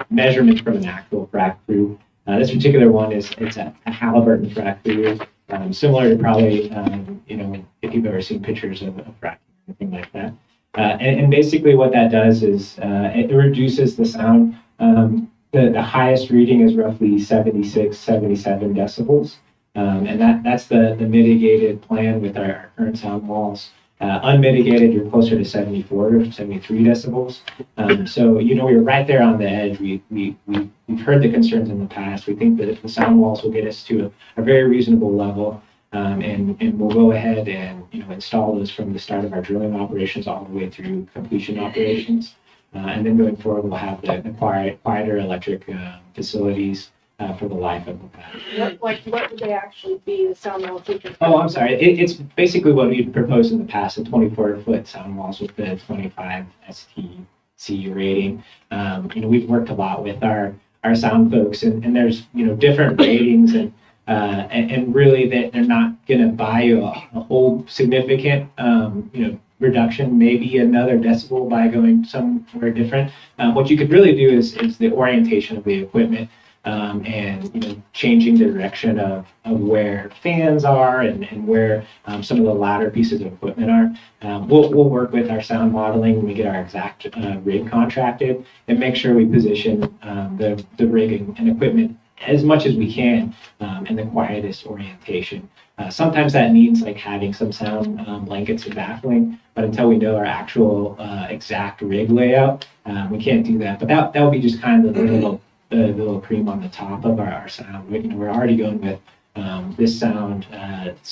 S15: measurements from an actual frac crew. This particular one it's a Halliburton frac crew, similar to probably if you've ever seen pictures of fracking or anything like that. And basically what that does is it reduces the sound. The highest reading is roughly 76, 77 decibels. And that's the mitigated plan with our current sound walls. Unmitigated, you're closer to 74 or 73 decibels. So, we're right there on the edge. We've heard the concerns in the past. We think that the sound walls will get us to a very reasonable level. And we'll go ahead and, install those from the start of our drilling operations all the way through completion operations. And then going forward, we'll have the quieter electric facilities for the life of the pad.
S11: What would they actually be, the sound walls?
S15: Oh, I'm sorry. It's basically what we proposed in the past, the 24-foot sound walls with the 25 STC rating. We've worked a lot with our sound folks, and there's different ratings, and really that they're not going to buy you a whole significant reduction, maybe another decibel by going somewhere different. What you could really do is the orientation of the equipment. And changing the direction of where fans are and where some of the louder pieces of equipment are. We'll work with our sound modeling when we get our exact rig contracted and make sure we position the rig and equipment as much as we can in the quietest orientation. Sometimes that means like having some sound blankets and baffling, but until we know our actual exact rig layout, we can't do that. But that would be just kind of the little cream on the top of our sound. We're already going with this sound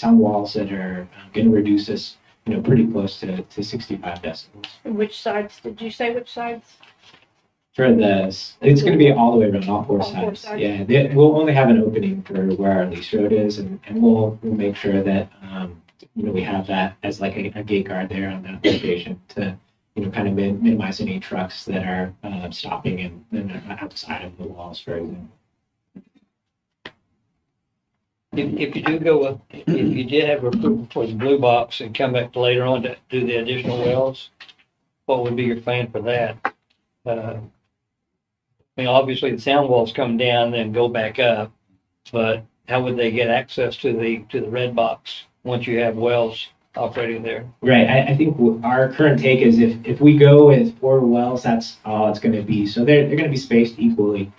S15: walls that are going to reduce us, pretty close to 65 decibels.
S11: And which sides, did you say which sides?
S15: For this, it's going to be all the way around, all four sides. Yeah, we'll only have an opening for where our lease road is, and we'll make sure that we have that as like a gate guard there on that location to kind of minimize any trucks that are stopping and outside of the walls, for example.
S10: If you did have approval for the blue box and come back later on to do the additional wells, what would be your plan for that? Obviously the sound walls come down and go back up, but how would they get access to the red box once you have wells operating there?
S15: Right. I think our current take is if we go with 4 wells, that's all it's going to be. So they're going to be spaced equally.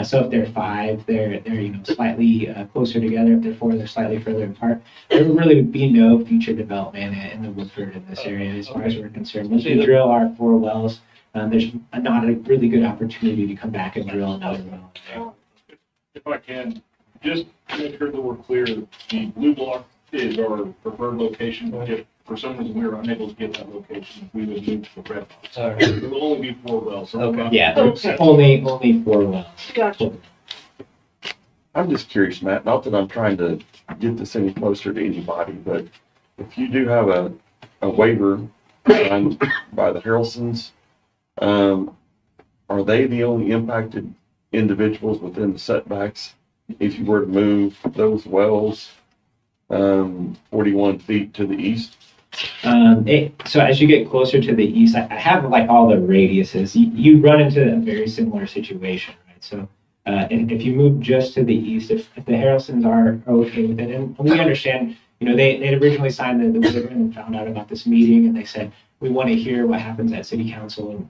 S15: So if they're 5, they're slightly closer together. If they're 4, they're slightly further apart. There will really be no future development in the Woodford in this area as far as we're concerned. Once we drill our 4 wells, there's not a really good opportunity to come back and drill another well there.
S14: If I can, just to make sure that we're clear, the blue block is our preferred location. If for some reason we were unable to get that location, we would move to the red box.
S15: All right.
S14: It will only be 4 wells. So we're not-
S15: Yeah,
S11: Okay.
S15: only 4 wells.
S11: Gotcha.
S1: I'm just curious, Matt, not that I'm trying to get this any closer to anybody, but if you do have a waiver signed by the Harrelsons, are they the only impacted individuals within the setbacks? If you were to move those wells, 41 feet to the east?
S15: So as you get closer to the east, I have like all the radiuses. You run into a very similar situation, right? So if you move just to the east, if the Harrelsons are okay with it, and we understand, they originally signed the waiver and found out about this meeting, and they said, we want to hear what happens at city council, and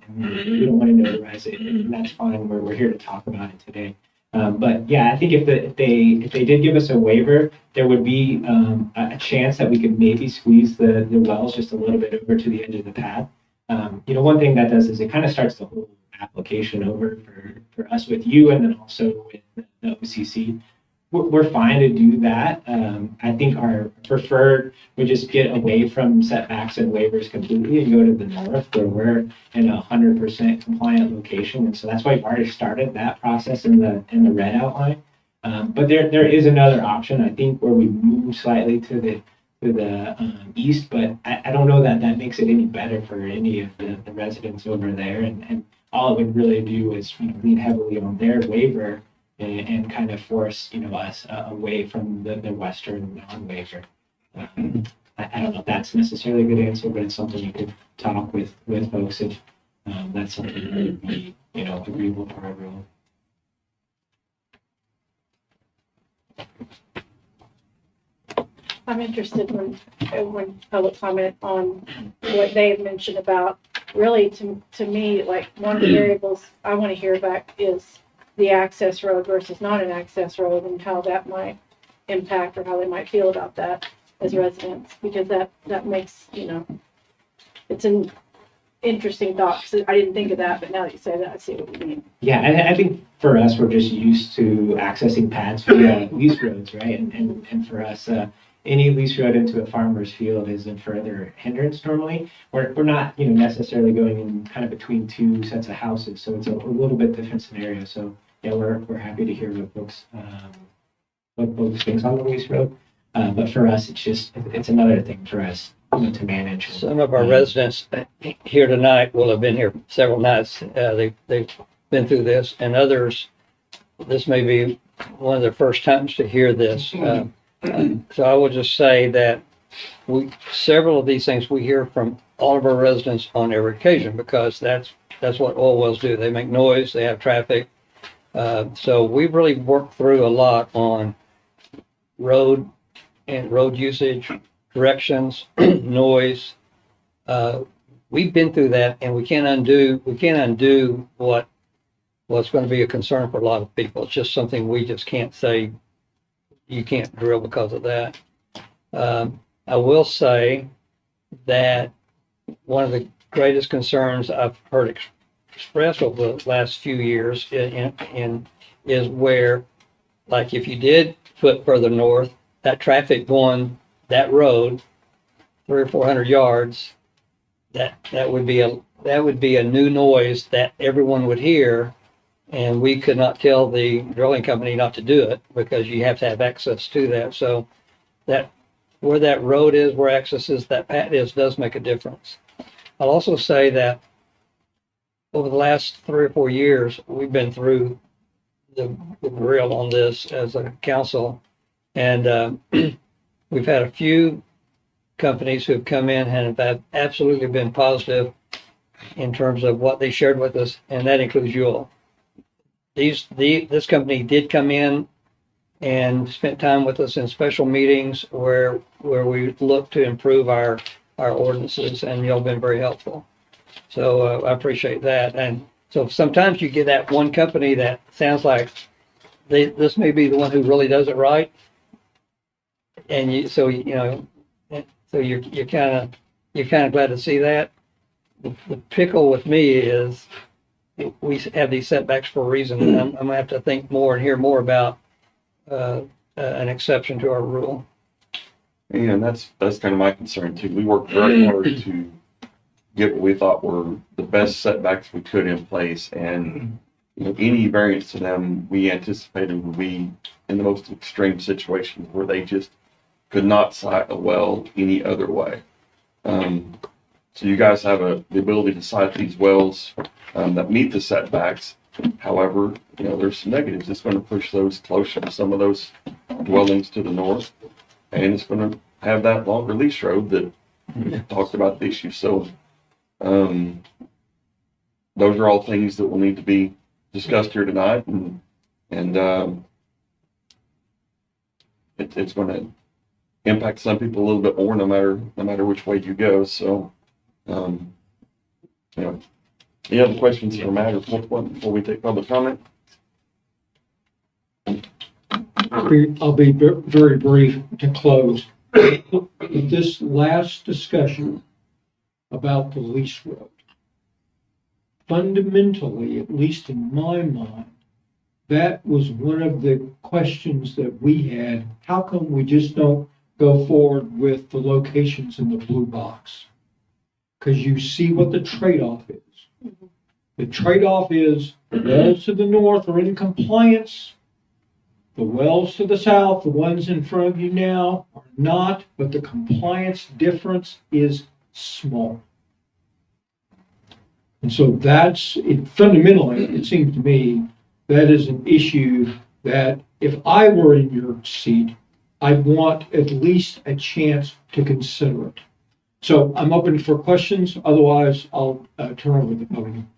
S15: we don't want to notarize it, and that's fine. We're here to talk about it today. But yeah, I think if they did give us a waiver, there would be a chance that we could maybe squeeze the wells just a little bit over to the edge of the pad. One thing that does is it kind of starts the whole application over for us with you, and then also with the OCC. We're fine to do that. I think our preferred would just get away from setbacks and waivers completely and go to the north where we're in 100% compliant location. And so that's why we've already started that process in the red outline. But there is another option, I think, where we move slightly to the east, but I don't know that makes it any better for any of the residents over there. And all it would really do is lean heavily on their waiver and kind of force, us away from the Western non-waiver. I don't know if that's necessarily a good answer, but it's something you could talk with folks if that's something that would be, agreeable for everyone.
S11: I'm interested when public comment on what they have mentioned about, really, to me, like, one of the variables I want to hear back is the access road versus not an access road, and how that might impact, or how they might feel about that as residents, because that makes, it's an interesting thought. 'Cause I didn't think of that, but now that you say that, I see what you mean.
S15: Yeah, I think for us, we're just used to accessing pads via lease roads, right? And for us, any lease road into a farmer's field is a further hindrance normally. We're not, necessarily going in kind of between two sets of houses, so it's a little bit different scenario. So yeah, we're happy to hear what folks think on the lease road. But for us, it's another thing for us, to manage.
S10: Some of our residents here tonight will have been here several nights. They've been through this, and others, this may be one of their first times to hear this. So I will just say that several of these things we hear from all of our residents on every occasion, because that's what oil wells do. They make noise, they have traffic. So we've really worked through a lot on road usage, directions, noise. We've been through that, and we can't undo what's going to be a concern for a lot of people. It's just something we just can't say you can't drill because of that. I will say that one of the greatest concerns I've heard expressed over the last few years is where, like, if you did put further north, that traffic going that road 300 or 400 yards, that would be a new noise that everyone would hear, and we could not tell the drilling company not to do it because you have to have access to that. So that where that road is, where access is, that pad is, does make a difference. I'll also say that over the last 3 or 4 years, we've been through the grill on this as a council, and we've had a few companies who've come in and have absolutely been positive in terms of what they shared with us, and that includes you all. This company did come in and spent time with us in special meetings where we look to improve our ordinances, and y'all been very helpful. So I appreciate that. And so sometimes you get that one company that sounds like this may be the one who really does it right, and you're kind of glad to see that. The pickle with me is we have these setbacks for a reason. And I'm gonna have to think more and hear more about, an exception to our rule.
S1: And that's kind of my concern too. We worked very hard to get what we thought were the best setbacks we could in place, and you know, any variance to them we anticipated would be in the most extreme situations where they just could not site a well any other way. So you guys have the ability to site these wells that meet the setbacks. However, you know, there's some negatives. It's going to push those closer to some of those dwellings to the north, and it's going to have that longer lease road that talks about the issue. So those are all things that will need to be discussed here tonight, and it's going to impact some people a little bit more, no matter which way you go. So, you know, any other questions for Matt or before we take public comment?
S8: I'll be very brief to close. This last discussion about the lease road, fundamentally, at least in my mind, that was one of the questions that we had. How come we just don't go forward with the locations in the blue box? Because you see what the trade-off is. The trade-off is the wells to the north are in compliance. The wells to the south, the ones in front of you now, are not, but the compliance difference is small. And so that's, fundamentally, it seems to me, that is an issue that if I were in your seat, I'd want at least a chance to consider it. So I'm open for questions. Otherwise, I'll turn over the podium.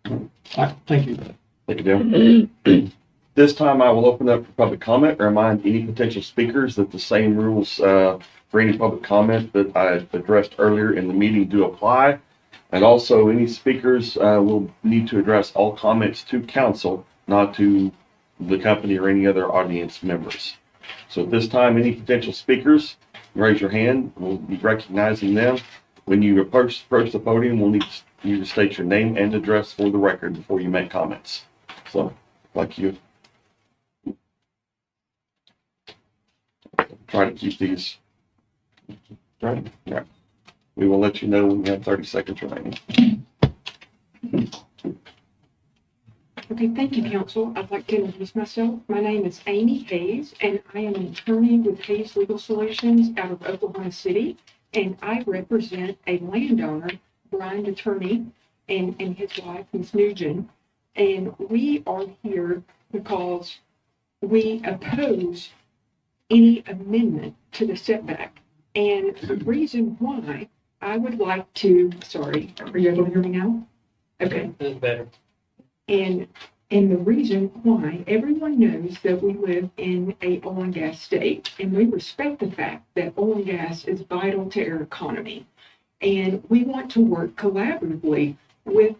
S8: All right, thank you.
S1: Thank you, Dale. This time I will open up for public comment. Remind any potential speakers that the same rules for any public comment that I addressed earlier in the meeting do apply. And also, any speakers will need to address all comments to council, not to the company or any other audience members. So at this time, any potential speakers, raise your hand. We'll be recognizing them. When you approach the podium, we'll need you to state your name and address for the record before you make comments. So, like you. Try to keep these. Right? Yeah. We will let you know when we have 30 seconds remaining.
S16: Okay, thank you, council. I'd like to introduce myself. My name is Amy Hayes, and I am an attorney with Hayes Legal Solutions out of Oklahoma City, and I represent a landowner, Brian Attorney, and his wife, Ms. Nugent, and we are here because we oppose any amendment to the setback. And the reason why I would like to, sorry, are you able to hear me now? Okay.
S10: That's better.
S16: And the reason why, everyone knows that we live in a oil and gas state, and we respect the fact that oil and gas is vital to our economy. And we want to work collaboratively with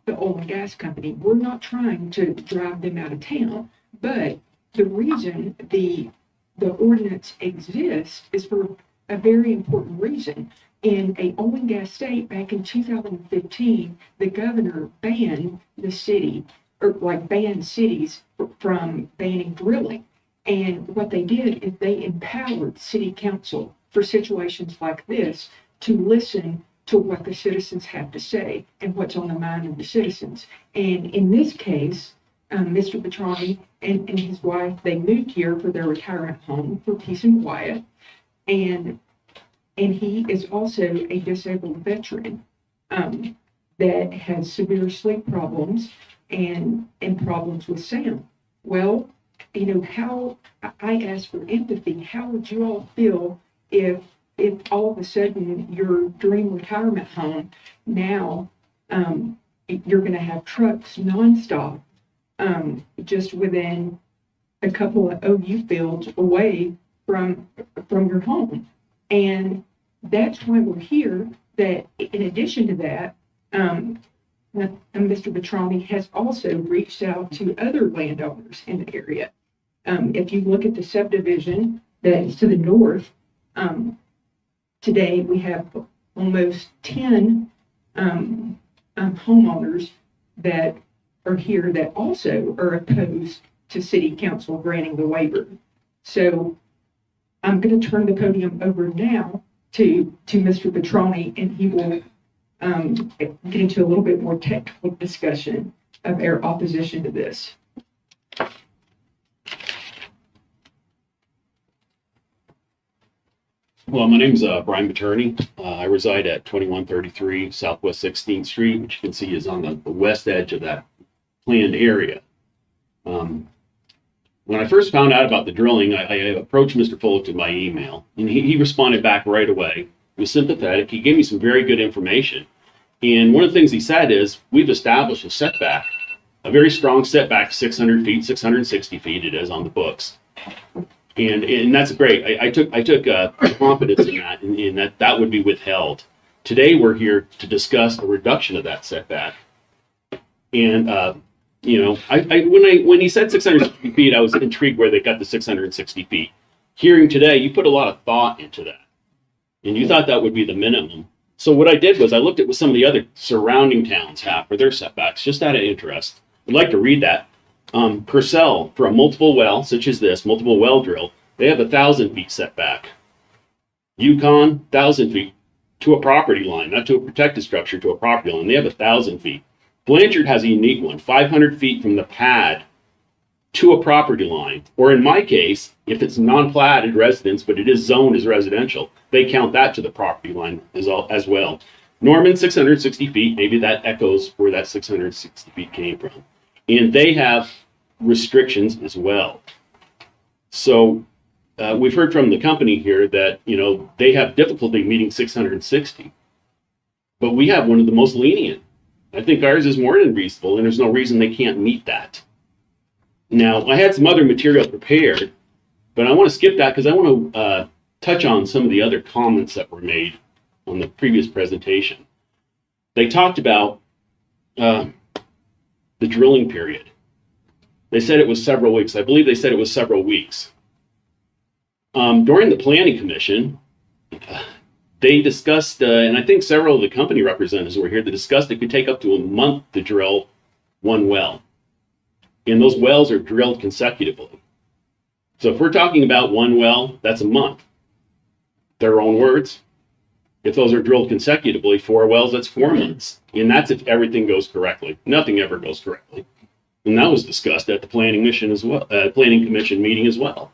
S16: the oil and gas company. We're not trying to drive them out of town, but the reason the ordinance exists is for a very important reason. In a oil and gas state back in 2015, the governor banned the city, or like banned cities from banning drilling. And what they did is they empowered city council for situations like this to listen to what the citizens have to say and what's on the mind of the citizens. And in this case, Mr. Petrani and his wife, they moved here for their retirement home for peace and quiet. And he is also a disabled veteran that has severe sleep problems and problems with sound. Well, you know, how I ask for empathy. How would you all feel if all of a sudden your dream retirement home now you're going to have trucks nonstop just within a couple of OU fields away from your home? And that's why we're here. That in addition to that, Mr. Petrani has also reached out to other landowners in the area. If you look at the subdivision that is to the north, today we have almost 10 homeowners that are here that also are opposed to city council granting the waiver. So I'm going to turn the podium over now to Mr. Petroni, and he will get into a little bit more technical discussion of our opposition to this.
S17: Well, my name's Brian Materney. I reside at 2133 Southwest 16th Street, which you can see is on the west edge of that planned area. When I first found out about the drilling, I approached Mr. Fullerton by email, and he responded back right away. He was sympathetic. He gave me some very good information. And one of the things he said is, we've established a setback, a very strong setback, 600 feet, 660 feet it is on the books. And that's great. I took confidence in that, and that would be withheld. Today, we're here to discuss a reduction of that setback. And, when he said 660 feet, I was intrigued where they got the 660 feet. Hearing today, you put a lot of thought into that. And you thought that would be the minimum. So what I did was I looked at what some of the other surrounding towns have for their setbacks, just out of interest. I'd like to read that. Purcell, for a multiple well, such as this, multiple well drill, they have 1,000 feet setback. Yukon, 1,000 feet to a property line, not to a protected structure, to a property line. They have 1,000 feet. Blanchard has a unique one, 500 feet from the pad to a property line. Or in my case, if it's non-platted residence, but it is zoned as residential, they count that to the property line as well. Norman, 660 feet, maybe that echoes where that 660 feet came from. And they have restrictions as well. So we've heard from the company here that, they have difficulty meeting 660. But we have one of the most lenient. I think ours is more than reasonable, and there's no reason they can't meet that. Now, I had some other material prepared, but I want to skip that because I want to touch on some of the other comments that were made on the previous presentation. They talked about the drilling period. They said it was several weeks. I believe they said it was several weeks. During the Planning Commission, they discussed, and I think several of the company representatives were here to discuss it could take up to a month to drill one well. And those wells are drilled consecutively. So if we're talking about one well, that's a month. Their own words. If those are drilled consecutively, 4 wells, that's 4 months. And that's if everything goes correctly. Nothing ever goes correctly. And that was discussed at the Planning Commission meeting as well.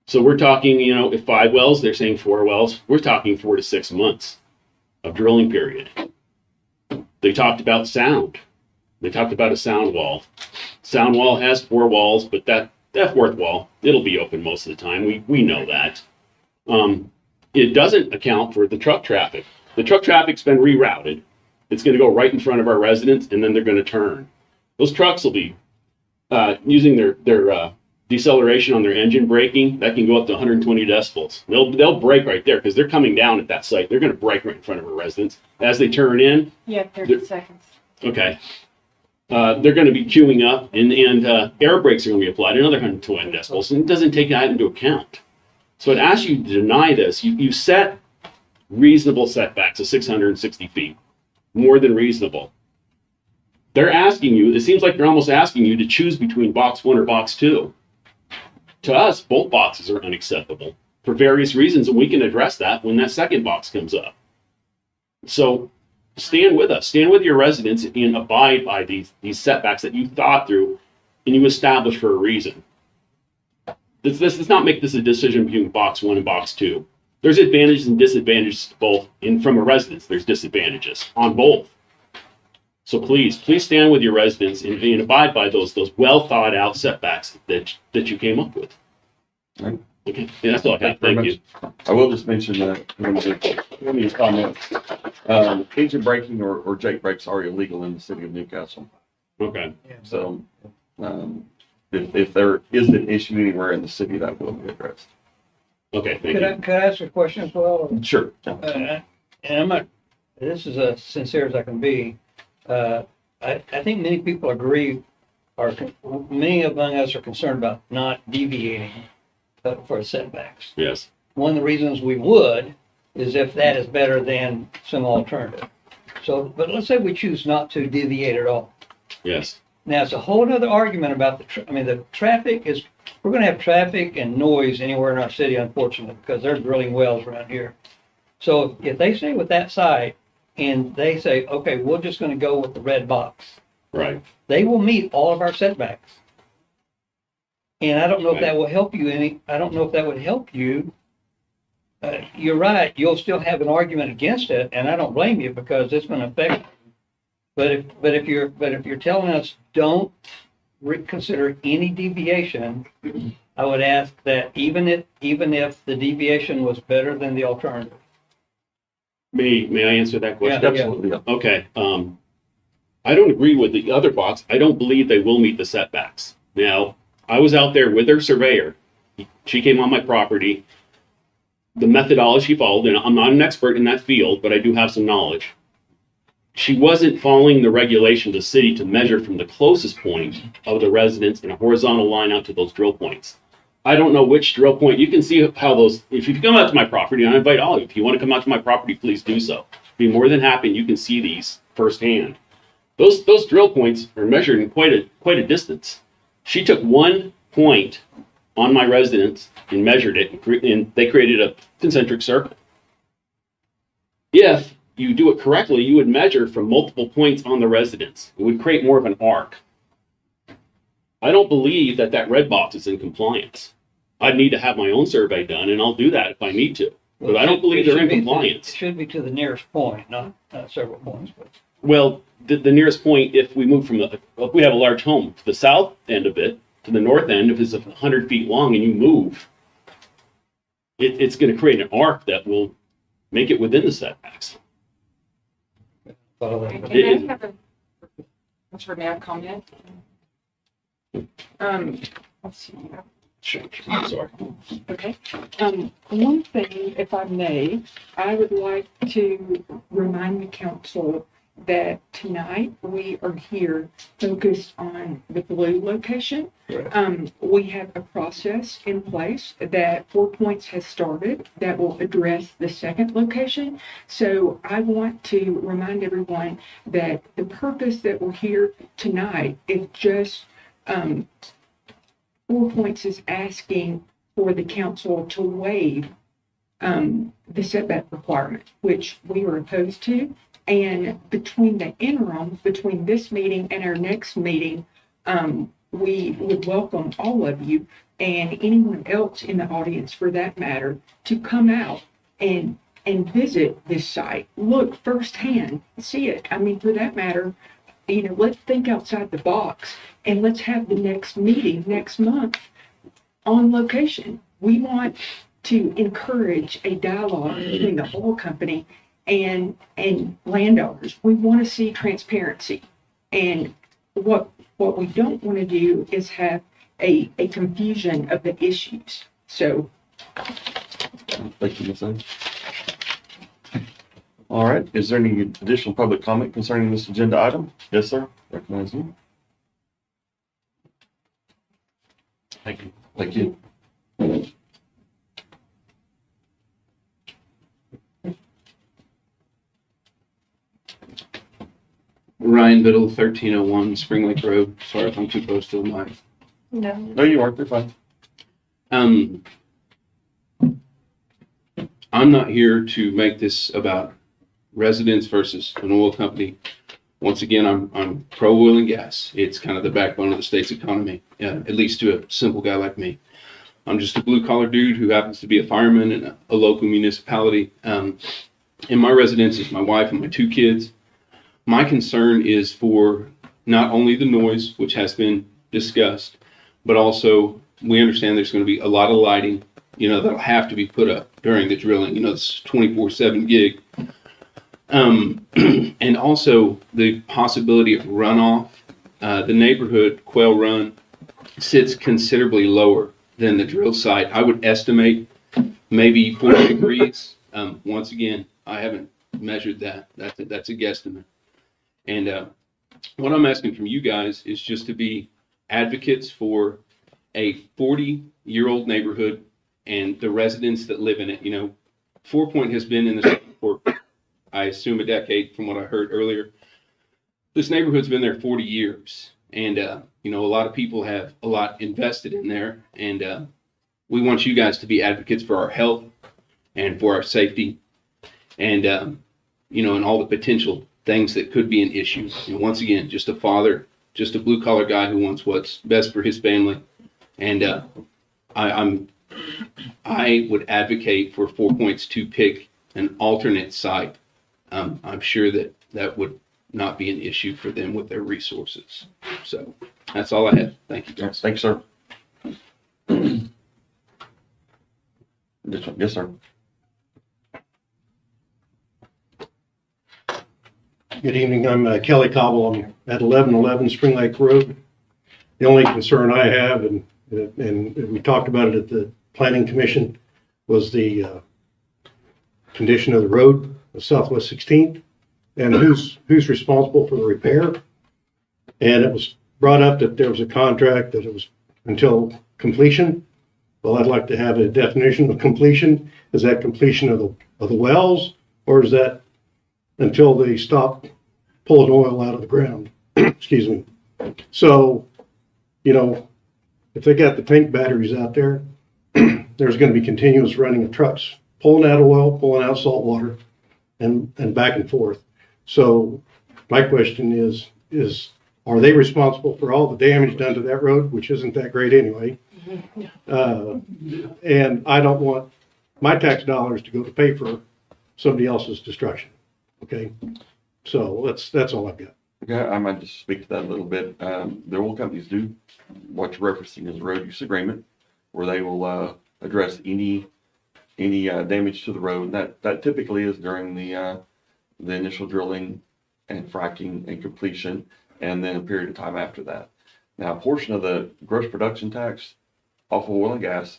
S17: So we're talking, if 5 wells, they're saying 4 wells, we're talking 4 to 6 months of drilling period. They talked about sound. They talked about a sound wall. Sound wall has 4 walls, but that 4th wall, it'll be open most of the time. We know that. It doesn't account for the truck traffic. The truck traffic's been rerouted. It's going to go right in front of our residents, and then they're going to turn. Those trucks will be using their deceleration on their engine braking. That can go up to 120 decibels. They'll brake right there because they're coming down at that site. They're going to brake right in front of our residents. As they turn in.
S11: Yeah, 30 seconds.
S17: Okay. They're going to be queuing up, and air brakes are going to be applied, another 120 decibels, and it doesn't take that into account. So it asks you to deny this. You set reasonable setbacks of 660 feet, more than reasonable. They're asking you, it seems like they're almost asking you to choose between box 1 or box 2. To us, both boxes are unacceptable for various reasons, and we can address that when that second box comes up. So stand with us, stand with your residents, and abide by these setbacks that you thought through and you established for a reason. Let's not make this a decision between box 1 and box 2. There's advantages and disadvantages to both, and from a residence, there's disadvantages on both. So please stand with your residents and abide by those well thought out setbacks that you came up with.
S1: All right.
S17: Okay, yeah, that's all I have. Thank you.
S1: I will just mention that one of your comments, engine braking or Jake brakes are illegal in the city of Newcastle.
S17: Okay.
S1: So if there is an issue anywhere in the city, that will be addressed.
S17: Okay, thank
S10: Could
S17: you.
S10: I ask a question as well?
S1: Sure.
S10: And I'm not, this is as sincere as I can be. I think many people agree, many among us are concerned about not deviating for setbacks.
S17: Yes.
S10: One of the reasons we would is if that is better than some alternative. So, but let's say we choose not to deviate at all.
S17: Yes.
S10: Now, it's a whole other argument about the traffic is, we're gonna have traffic and noise anywhere in our city, unfortunately, because they're drilling wells around here. So if they stay with that side and they say, okay, we're just gonna go with the red box,
S17: Right.
S10: they will meet all of our setbacks. And I don't know if that will help you I don't know if that would help you. You're right, you'll still have an argument against it, and I don't blame you because it's gonna affect. But if you're telling us don't reconsider any deviation, I would ask that even if the deviation was better than the alternative.
S17: May I answer that question?
S10: Yeah.
S1: Absolutely.
S17: Okay. I don't agree with the other box. I don't believe they will meet the setbacks. Now, I was out there with their surveyor. She came on my property. The methodology she followed, and I'm not an expert in that field, but I do have some knowledge. She wasn't following the regulation of the city to measure from the closest point of the residence in a horizontal line out to those drill points. I don't know which drill point. You can see how those, if you come out to my property, and I invite all of you, if you want to come out to my property, please do so. Be more than happy, and you can see these firsthand. Those drill points are measured in quite a distance. She took one point on my residence and measured it, and they created a concentric circle. If you do it correctly, you would measure from multiple points on the residence. It would create more of an arc. I don't believe that red box is in compliance. I'd need to have my own survey done, and I'll do that if I need to. But I don't believe they're in compliance.
S10: It should be to the nearest point, not several points. But.
S17: Well, the nearest point, if we move from if we have a large home to the south end of it, to the north end, if it's 100 feet long and you move, it's going to create an arc that will make it within the setbacks.
S16: Can I have a comment? Let's see.
S17: Sure. I'm sorry.
S16: Okay. One thing, if I may, I would like to remind the council that tonight we are here focused on the blue location. We have a process in place that 4 Points has started that will address the second location. So I want to remind everyone that the purpose that we're here tonight is just 4 Points is asking for the council to waive the setback requirement, which we are opposed to. And between the interim, between this meeting and our next meeting, we would welcome all of you and anyone else in the audience for that matter to come out and visit this site, look firsthand, see it. I mean, for that matter, you know, let's think outside the box and let's have the next meeting next month on location. We want to encourage a dialogue between the oil company and landowners. We want to see transparency. And what we don't want to do is have a confusion of the issues. So.
S1: Thank you, Ms. Ann. All right, is there any additional public comment concerning this agenda item? Yes, sir. Recognize you.
S17: Thank you.
S1: Thank you.
S18: Ryan Biddle, 1301 Spring Lake Road. Sorry if I'm too close to the mic.
S1: No, you aren't. They're fine.
S18: I'm not here to make this about residents versus an oil company. Once again, I'm pro oil and gas. It's kind of the backbone of the state's economy, at least to a simple guy like me. I'm just a blue collar dude who happens to be a fireman in a local municipality. In my residence is my wife and my 2 kids. My concern is for not only the noise, which has been discussed, but also we understand there's going to be a lot of lighting, that'll have to be put up during the drilling. It's 24/7 gig. And also the possibility of runoff. The neighborhood, Quail Run, sits considerably lower than the drill site. I would estimate maybe 40 degrees. Once again, I haven't measured that. That's a guesstimate. And what I'm asking from you guys is just to be advocates for a 40-year-old neighborhood and the residents that live in it. 4 Point has been in this for I assume a decade from what I heard earlier. This neighborhood's been there 40 years. And, you know, a lot of people have a lot invested in there. And we want you guys to be advocates for our health and for our safety and, you know, and all the potential things that could be an issue. And once again, just a father, just a blue collar guy who wants what's best for his family. And I would advocate for 4 Points to pick an alternate site. I'm sure that that would not be an issue for them with their resources. So that's all I have. Thank you, guys.
S1: Thanks, sir. Yes, sir.
S19: Good evening. I'm Kelly Cobble. I'm at 1111 Spring Lake Road. The only concern I have, and we talked about it at the Planning Commission, was the condition of the road, the Southwest 16th, and who's responsible for the repair. And it was brought up that there was a contract that it was until completion. Well, I'd like to have a definition of completion. Is that completion of the wells, or is that until they stop pulling oil out of the ground? Excuse me. So, you know, if they got the tank batteries out there, there's going to be continuous running of trucks, pulling out oil, pulling out salt water, and back and forth. So my question is, are they responsible for all the damage done to that road, which isn't that great anyway? And I don't want my tax dollars to go to pay for somebody else's destruction. Okay, so that's all I've got.
S1: Okay, I might just speak to that a little bit. The oil companies do what you're referencing as a road use agreement, where they will address any damage to the road. That typically is during the initial drilling and fracking and completion, and then a period of time after that. Now, a portion of the gross production tax off of oil and gas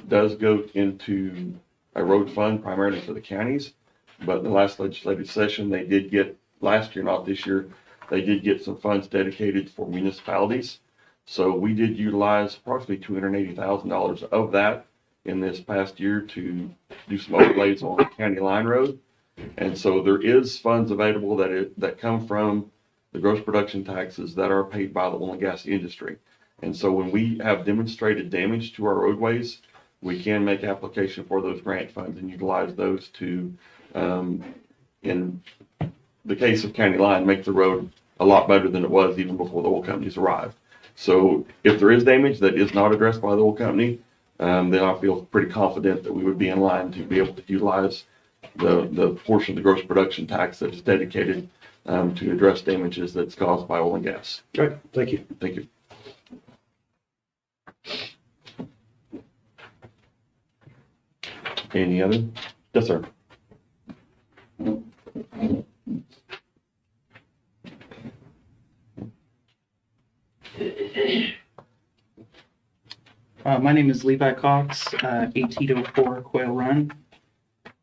S1: does go into a road fund primarily for the counties, but in the last legislative session, they did get, last year, not this year, they did get some funds dedicated for municipalities. So we did utilize approximately $280,000 of that in this past year to do some overlays on County Line Road. And so there is funds available that come from the gross production taxes that are paid by the oil and gas industry. And so when we have demonstrated damage to our roadways, we can make application for those grant funds and utilize those to, in the case of County Line, make the road a lot better than it was even before the oil companies arrived. So if there is damage that is not addressed by the oil company, then I feel pretty confident that we would be in line to be able to utilize the portion of the gross production tax that is dedicated to address damages that's caused by oil and gas.
S19: All right, thank you.
S1: Thank you. Any other? Yes, sir.
S20: My name is Levi Cox, 1804 Quail Run.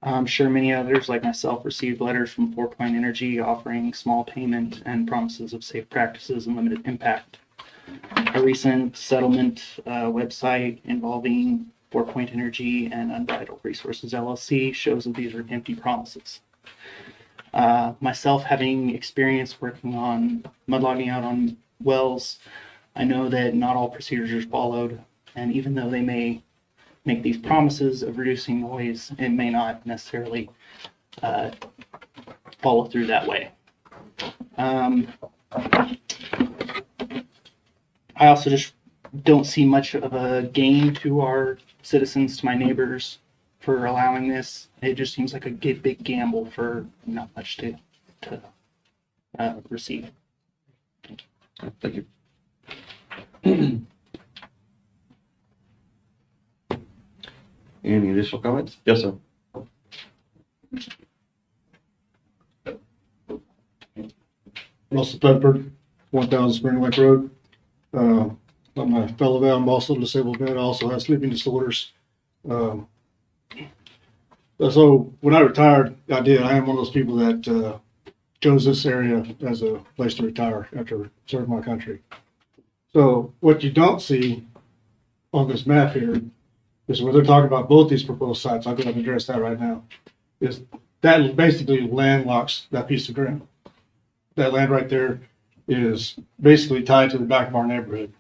S20: I'm sure many others like myself received letters from 4 Point Energy offering small payment and promises of safe practices and limited impact. A recent settlement website involving 4 Point Energy and Unbridled Resources LLC shows that these are empty promises. Myself, having experience working on mudlogging out on wells, I know that not all procedures are followed, and even though they may make these promises of reducing noise, it may not necessarily follow through that way. I also just don't see much of a gain to our citizens, to my neighbors, for allowing this. It just seems like a big gamble for not much to receive.
S1: Thank you. Any additional comments? Yes, sir.
S21: Russell Tedford, 1000 Spring Lake Road. Like my fellow vet, I'm also a disabled vet. I also have sleeping disorders. So when I retired, I am one of those people that chose this area as a place to retire after serving my country. So what you don't see on this map here is where they're talking about both these proposed sites. I'll go ahead and address that right now. Is that basically landlocks that piece of ground. That land right there is basically tied to the back of our neighborhood.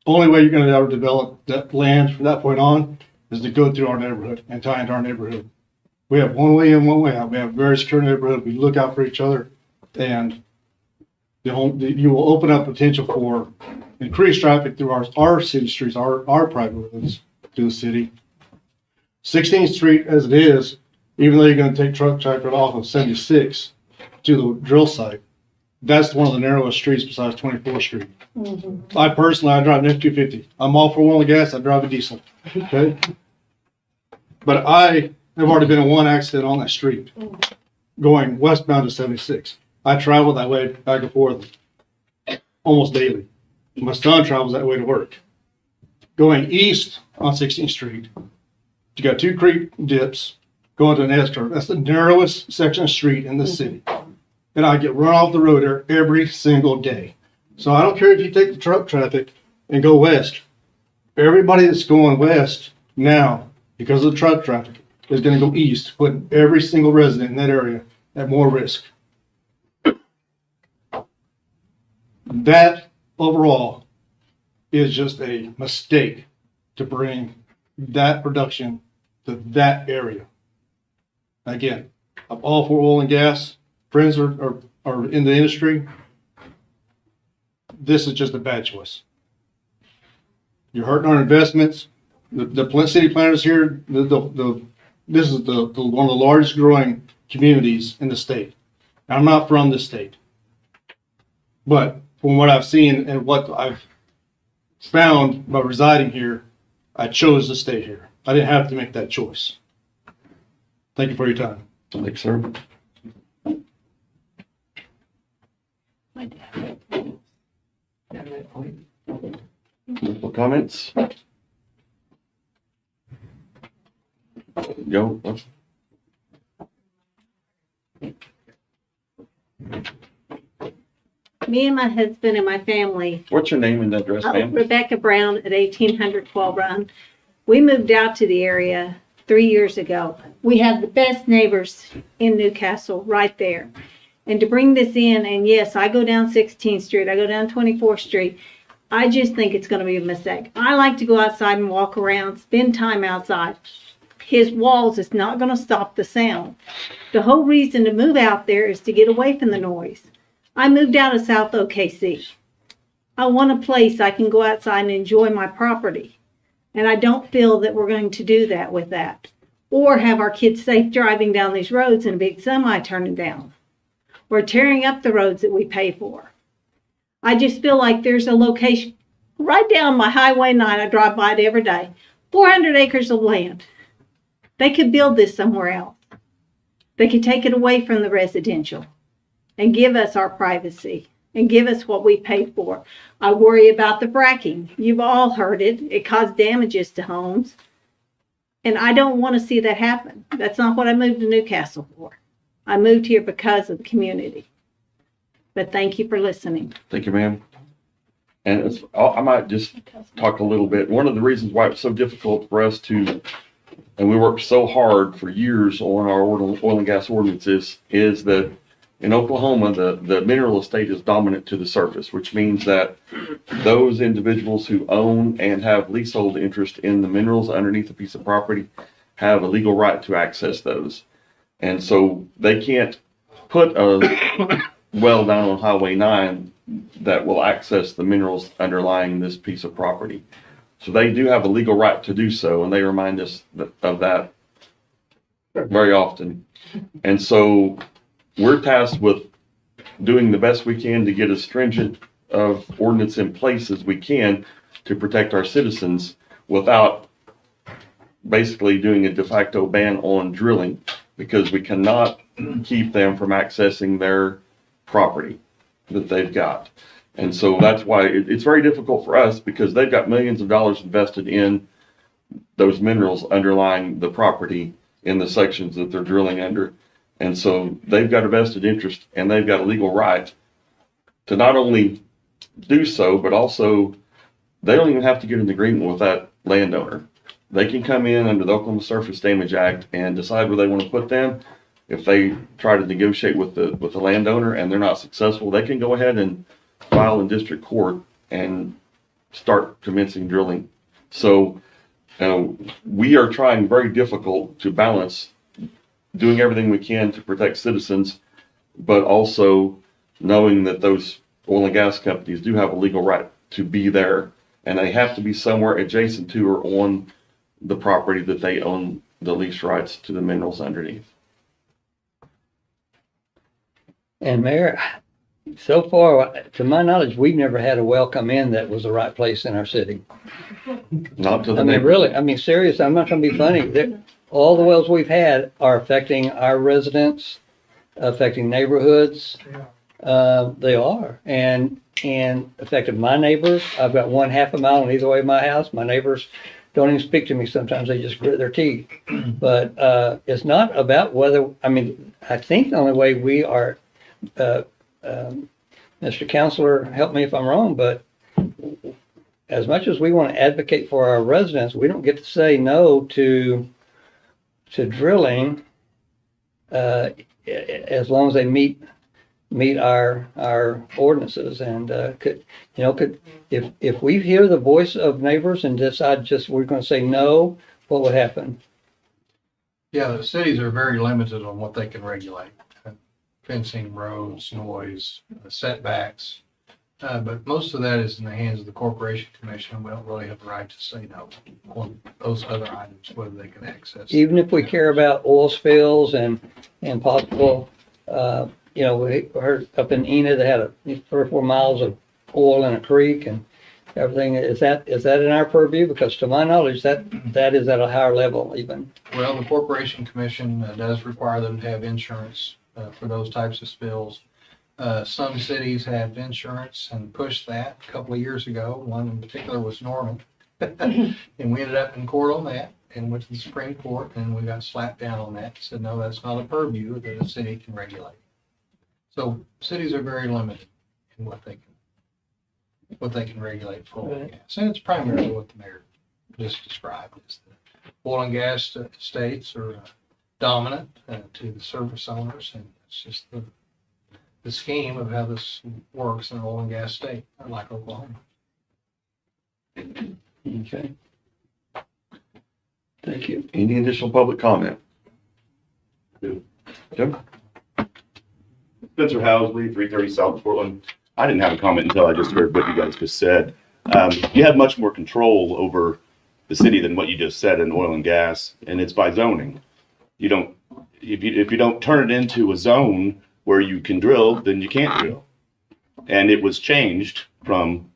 S21: Only way you're gonna ever develop that land from that point on is to go through our neighborhood and tie into our neighborhood. We have one way in, one way out. We have a very secure neighborhood. We look out for each other, and you will open up potential for increased traffic through our city streets, our private roads through the city. 16th Street as it is, even though you're gonna take truck traffic off of 76 to the drill site, that's one of the narrowest streets besides 24th Street. I personally, I drive an F-250. I'm all for oil and gas. I drive a diesel. Okay. But I have already been in one accident on that street going westbound to 76. I travel that way back and forth almost daily. My son travels that way to work. Going east on 16th Street, you got two creek dips going to an S curve. That's the narrowest section of street in the city. And I get run off the road there every single day. So I don't care if you take the truck traffic and go west. Everybody that's going west now, because of the truck traffic, is going to go east, putting every single resident in that area at more risk. That overall is just a mistake to bring that production to that area. Again, I'm all for oil and gas. Friends are in the industry. This is just a bad choice. You're hurting our investments. The city planners here, this is one of the largest growing communities in the state. I'm not from the state, but from what I've seen and what I've found by residing here, I chose to stay here. I didn't have to make that choice. Thank you for your time.
S1: Thanks, sir. Multiple comments? Go.
S5: Me and my husband and my family.
S1: What's your name and address, ma'am?
S5: Rebecca Brown at 1800 Quail Run. We moved out to the area 3 years ago. We have the best neighbors in Newcastle right there. And to bring this in, and yes, I go down 16th Street, I go down 24th Street. I just think it's going to be a mistake. I like to go outside and walk around, spend time outside. His walls is not going to stop the sound. The whole reason to move out there is to get away from the noise. I moved out of South OKC. I want a place I can go outside and enjoy my property. And I don't feel that we're going to do that with that. Or have our kids safe driving down these roads and a big semi turning down. Or tearing up the roads that we pay for. I just feel like there's a location right down my Highway 9. I drive by it every day. 400 acres of land. They could build this somewhere else. They could take it away from the residential and give us our privacy and give us what we pay for. I worry about the fracking. You've all heard it. It caused damages to homes. And I don't want to see that happen. That's not what I moved to Newcastle for. I moved here because of the community. But thank you for listening.
S1: Thank you, ma'am. And I might just talk a little bit. One of the reasons why it's so difficult for us to, and we worked so hard for years on our oil and gas ordinances, is that in Oklahoma, the mineral estate is dominant to the surface, which means that those individuals who own and have leasehold interest in the minerals underneath a piece of property have a legal right to access those. And so they can't put a well down on Highway 9 that will access the minerals underlying this piece of property. So they do have a legal right to do so, and they remind us of that very often. And so we're tasked with doing the best we can to get as stringent of ordinance in place as we can to protect our citizens without basically doing a de facto ban on drilling, because we cannot keep them from accessing their property that they've got. And so that's why it's very difficult for us, because they've got millions of dollars invested in those minerals underlying the property in the sections that they're drilling under. And so they've got a vested interest and they've got a legal right to not only do so, but also they don't even have to get an agreement with that landowner. They can come in under the Oklahoma Surface Damage Act and decide where they want to put them. if they try to negotiate with the landowner and they're not successful, they can go ahead and file in district court and start commencing drilling. So, we are trying very difficult to balance doing everything we can to protect citizens, but also knowing that those oil and gas companies do have a legal right to be there, and they have to be somewhere adjacent to or on the property that they own the lease rights to the minerals underneath.
S10: And Mayor, so far, to my knowledge, we've never had a well come in that was the right place in our city.
S1: Not to the
S10: I mean,
S1: neighbors.
S10: really, I mean, serious, I'm not gonna be funny. All the wells we've had are affecting our residents, affecting neighborhoods. They are, and affected my neighbors. I've got one half a mile on either way of my house. My neighbors don't even speak to me sometimes. They just grit their teeth. But it's not about whether, I mean, I think the only way we are, Mr. Counselor, help me if I'm wrong, but as much as we want to advocate for our residents, we don't get to say no to drilling as long as they meet our ordinances. And if we hear the voice of neighbors and decide we're going to say no, what would happen?
S8: Yeah, the cities are very limited on what they can regulate. Fencing, roads, noise, setbacks. But most of that is in the hands of the Corporation Commission. We don't really have the right to say no on those other items, whether they can access.
S10: Even if we care about oil spills and possible, we heard up in Enid, they had 3 or 4 miles of oil in a creek and everything. Is that in our purview? Because to my knowledge, that is at a higher level even.
S8: Well, the Corporation Commission does require them to have insurance for those types of spills. Some cities have insurance and pushed that a couple of years ago. One in particular was Norman. And we ended up in court on that and went to the Supreme Court, and we got slapped down on that. Said, no, that's not a purview that a city can regulate. So cities are very limited in what they can regulate for oil and gas. And it's primarily what the mayor just described, is the oil and gas states are dominant to the service owners, and it's just the scheme of how this works in an oil and gas state, like Oklahoma.
S10: Okay. Thank you.
S1: Any additional public comment? Jim?
S7: Spencer Housley, 330 South Portland. I didn't have a comment until I just heard what you guys just said. You have much more control over the city than what you just said in oil and gas, and it's by zoning. You don't, if you don't turn it into a zone where you can drill, then you can't drill. And it was changed from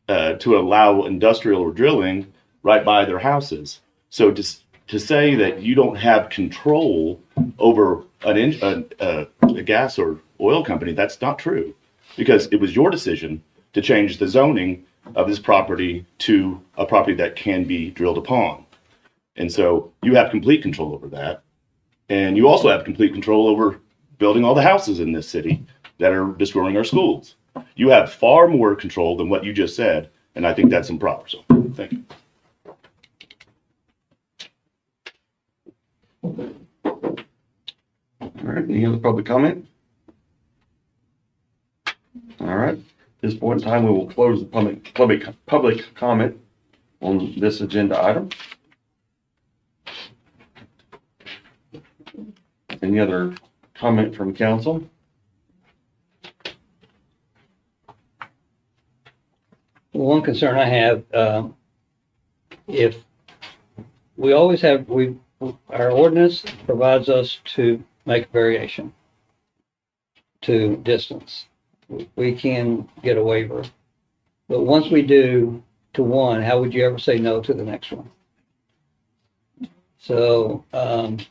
S7: to allow industrial drilling right by their houses. So to say that you don't have control over a gas or oil company, that's not true, because it was your decision to change the zoning of this property to a property that can be drilled upon. And so you have complete control over that. And you also have complete control over building all the houses in this city that are destroying our schools. You have far more control than what you just said, and I think that's improper. So thank you.
S1: All right, any other public comment? All right, at this point in time, we will close the public comment on this agenda item. Any other comment from council?
S10: One concern I have, if we always have, our ordinance provides us to make variation to distance. We can get a waiver. But once we do to one, how would you ever say no to the next one? So, and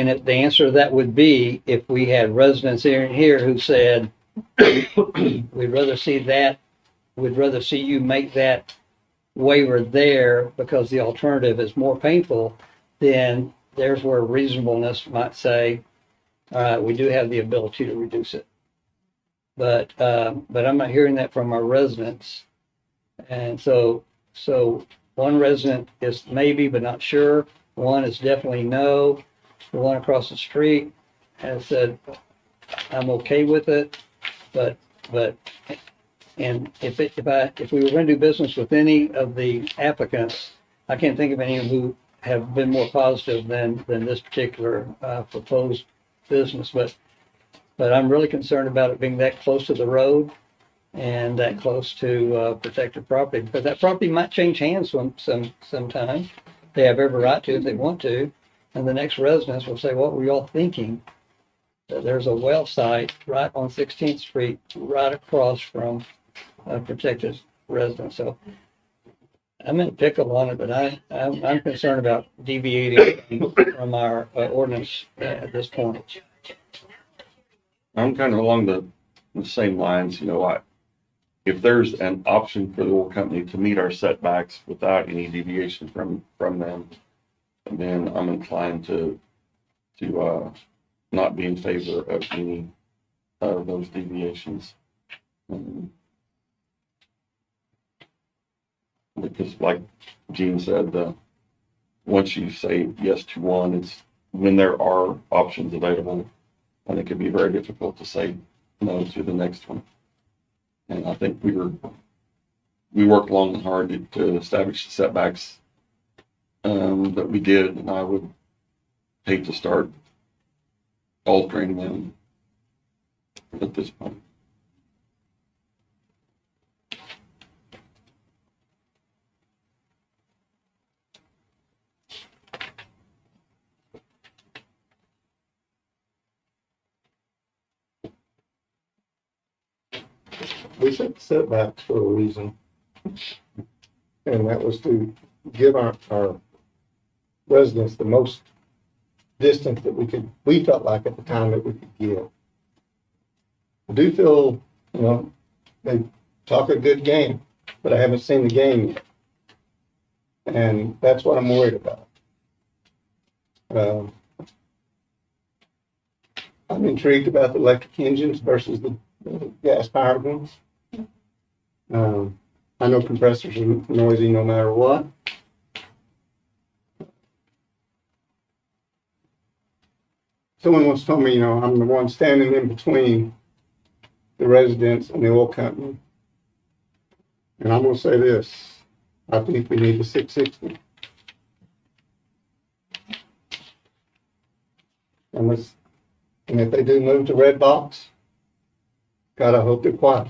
S10: if the answer to that would be, if we had residents here who said, we'd rather see you make that waiver there because the alternative is more painful, then there's where reasonableness might say, all right, we do have the ability to reduce it. But I'm not hearing that from our residents. And so one resident is maybe, but not sure. One is definitely no. The one across the street has said, I'm okay with it, but, and if we were gonna do business with any of the applicants, I can't think of any who have been more positive than this particular, proposed business, but I'm really concerned about it being that close to the road and that close to, protected property, because that property might change hands sometime. They have every right to if they want to, and the next residents will say, what were y'all thinking? There's a well site right on 16th Street, right across from a protected residence. So I'm in a pickle on it, but I'm concerned about deviating from our ordinance at this point.
S1: I'm kind of along the same lines, you know, if there's an option for the oil company to meet our setbacks without any deviation from them, then I'm inclined to not be in favor of any of those deviations. Because like Gene said, once you say yes to one, it's when there are options available, and it can be very difficult to say no to the next one. And I think we worked long and hard to establish the setbacks that we did, and I would hate to start altering them at this point.
S21: We set the setbacks for a reason. And that was to give our residents the most distance that we felt like at the time that we could give. I do feel, you know, they talk a good game, but I haven't seen the game yet. And that's what I'm worried about. I'm intrigued about the electric engines versus the gas-powered ones. I know compressors are noisy no matter what. Someone once told me, you know, I'm the one standing in between the residents and the oil company. And I'm going to say this. I think we need the 660. And if they do move to red box, God, I hope they're quiet.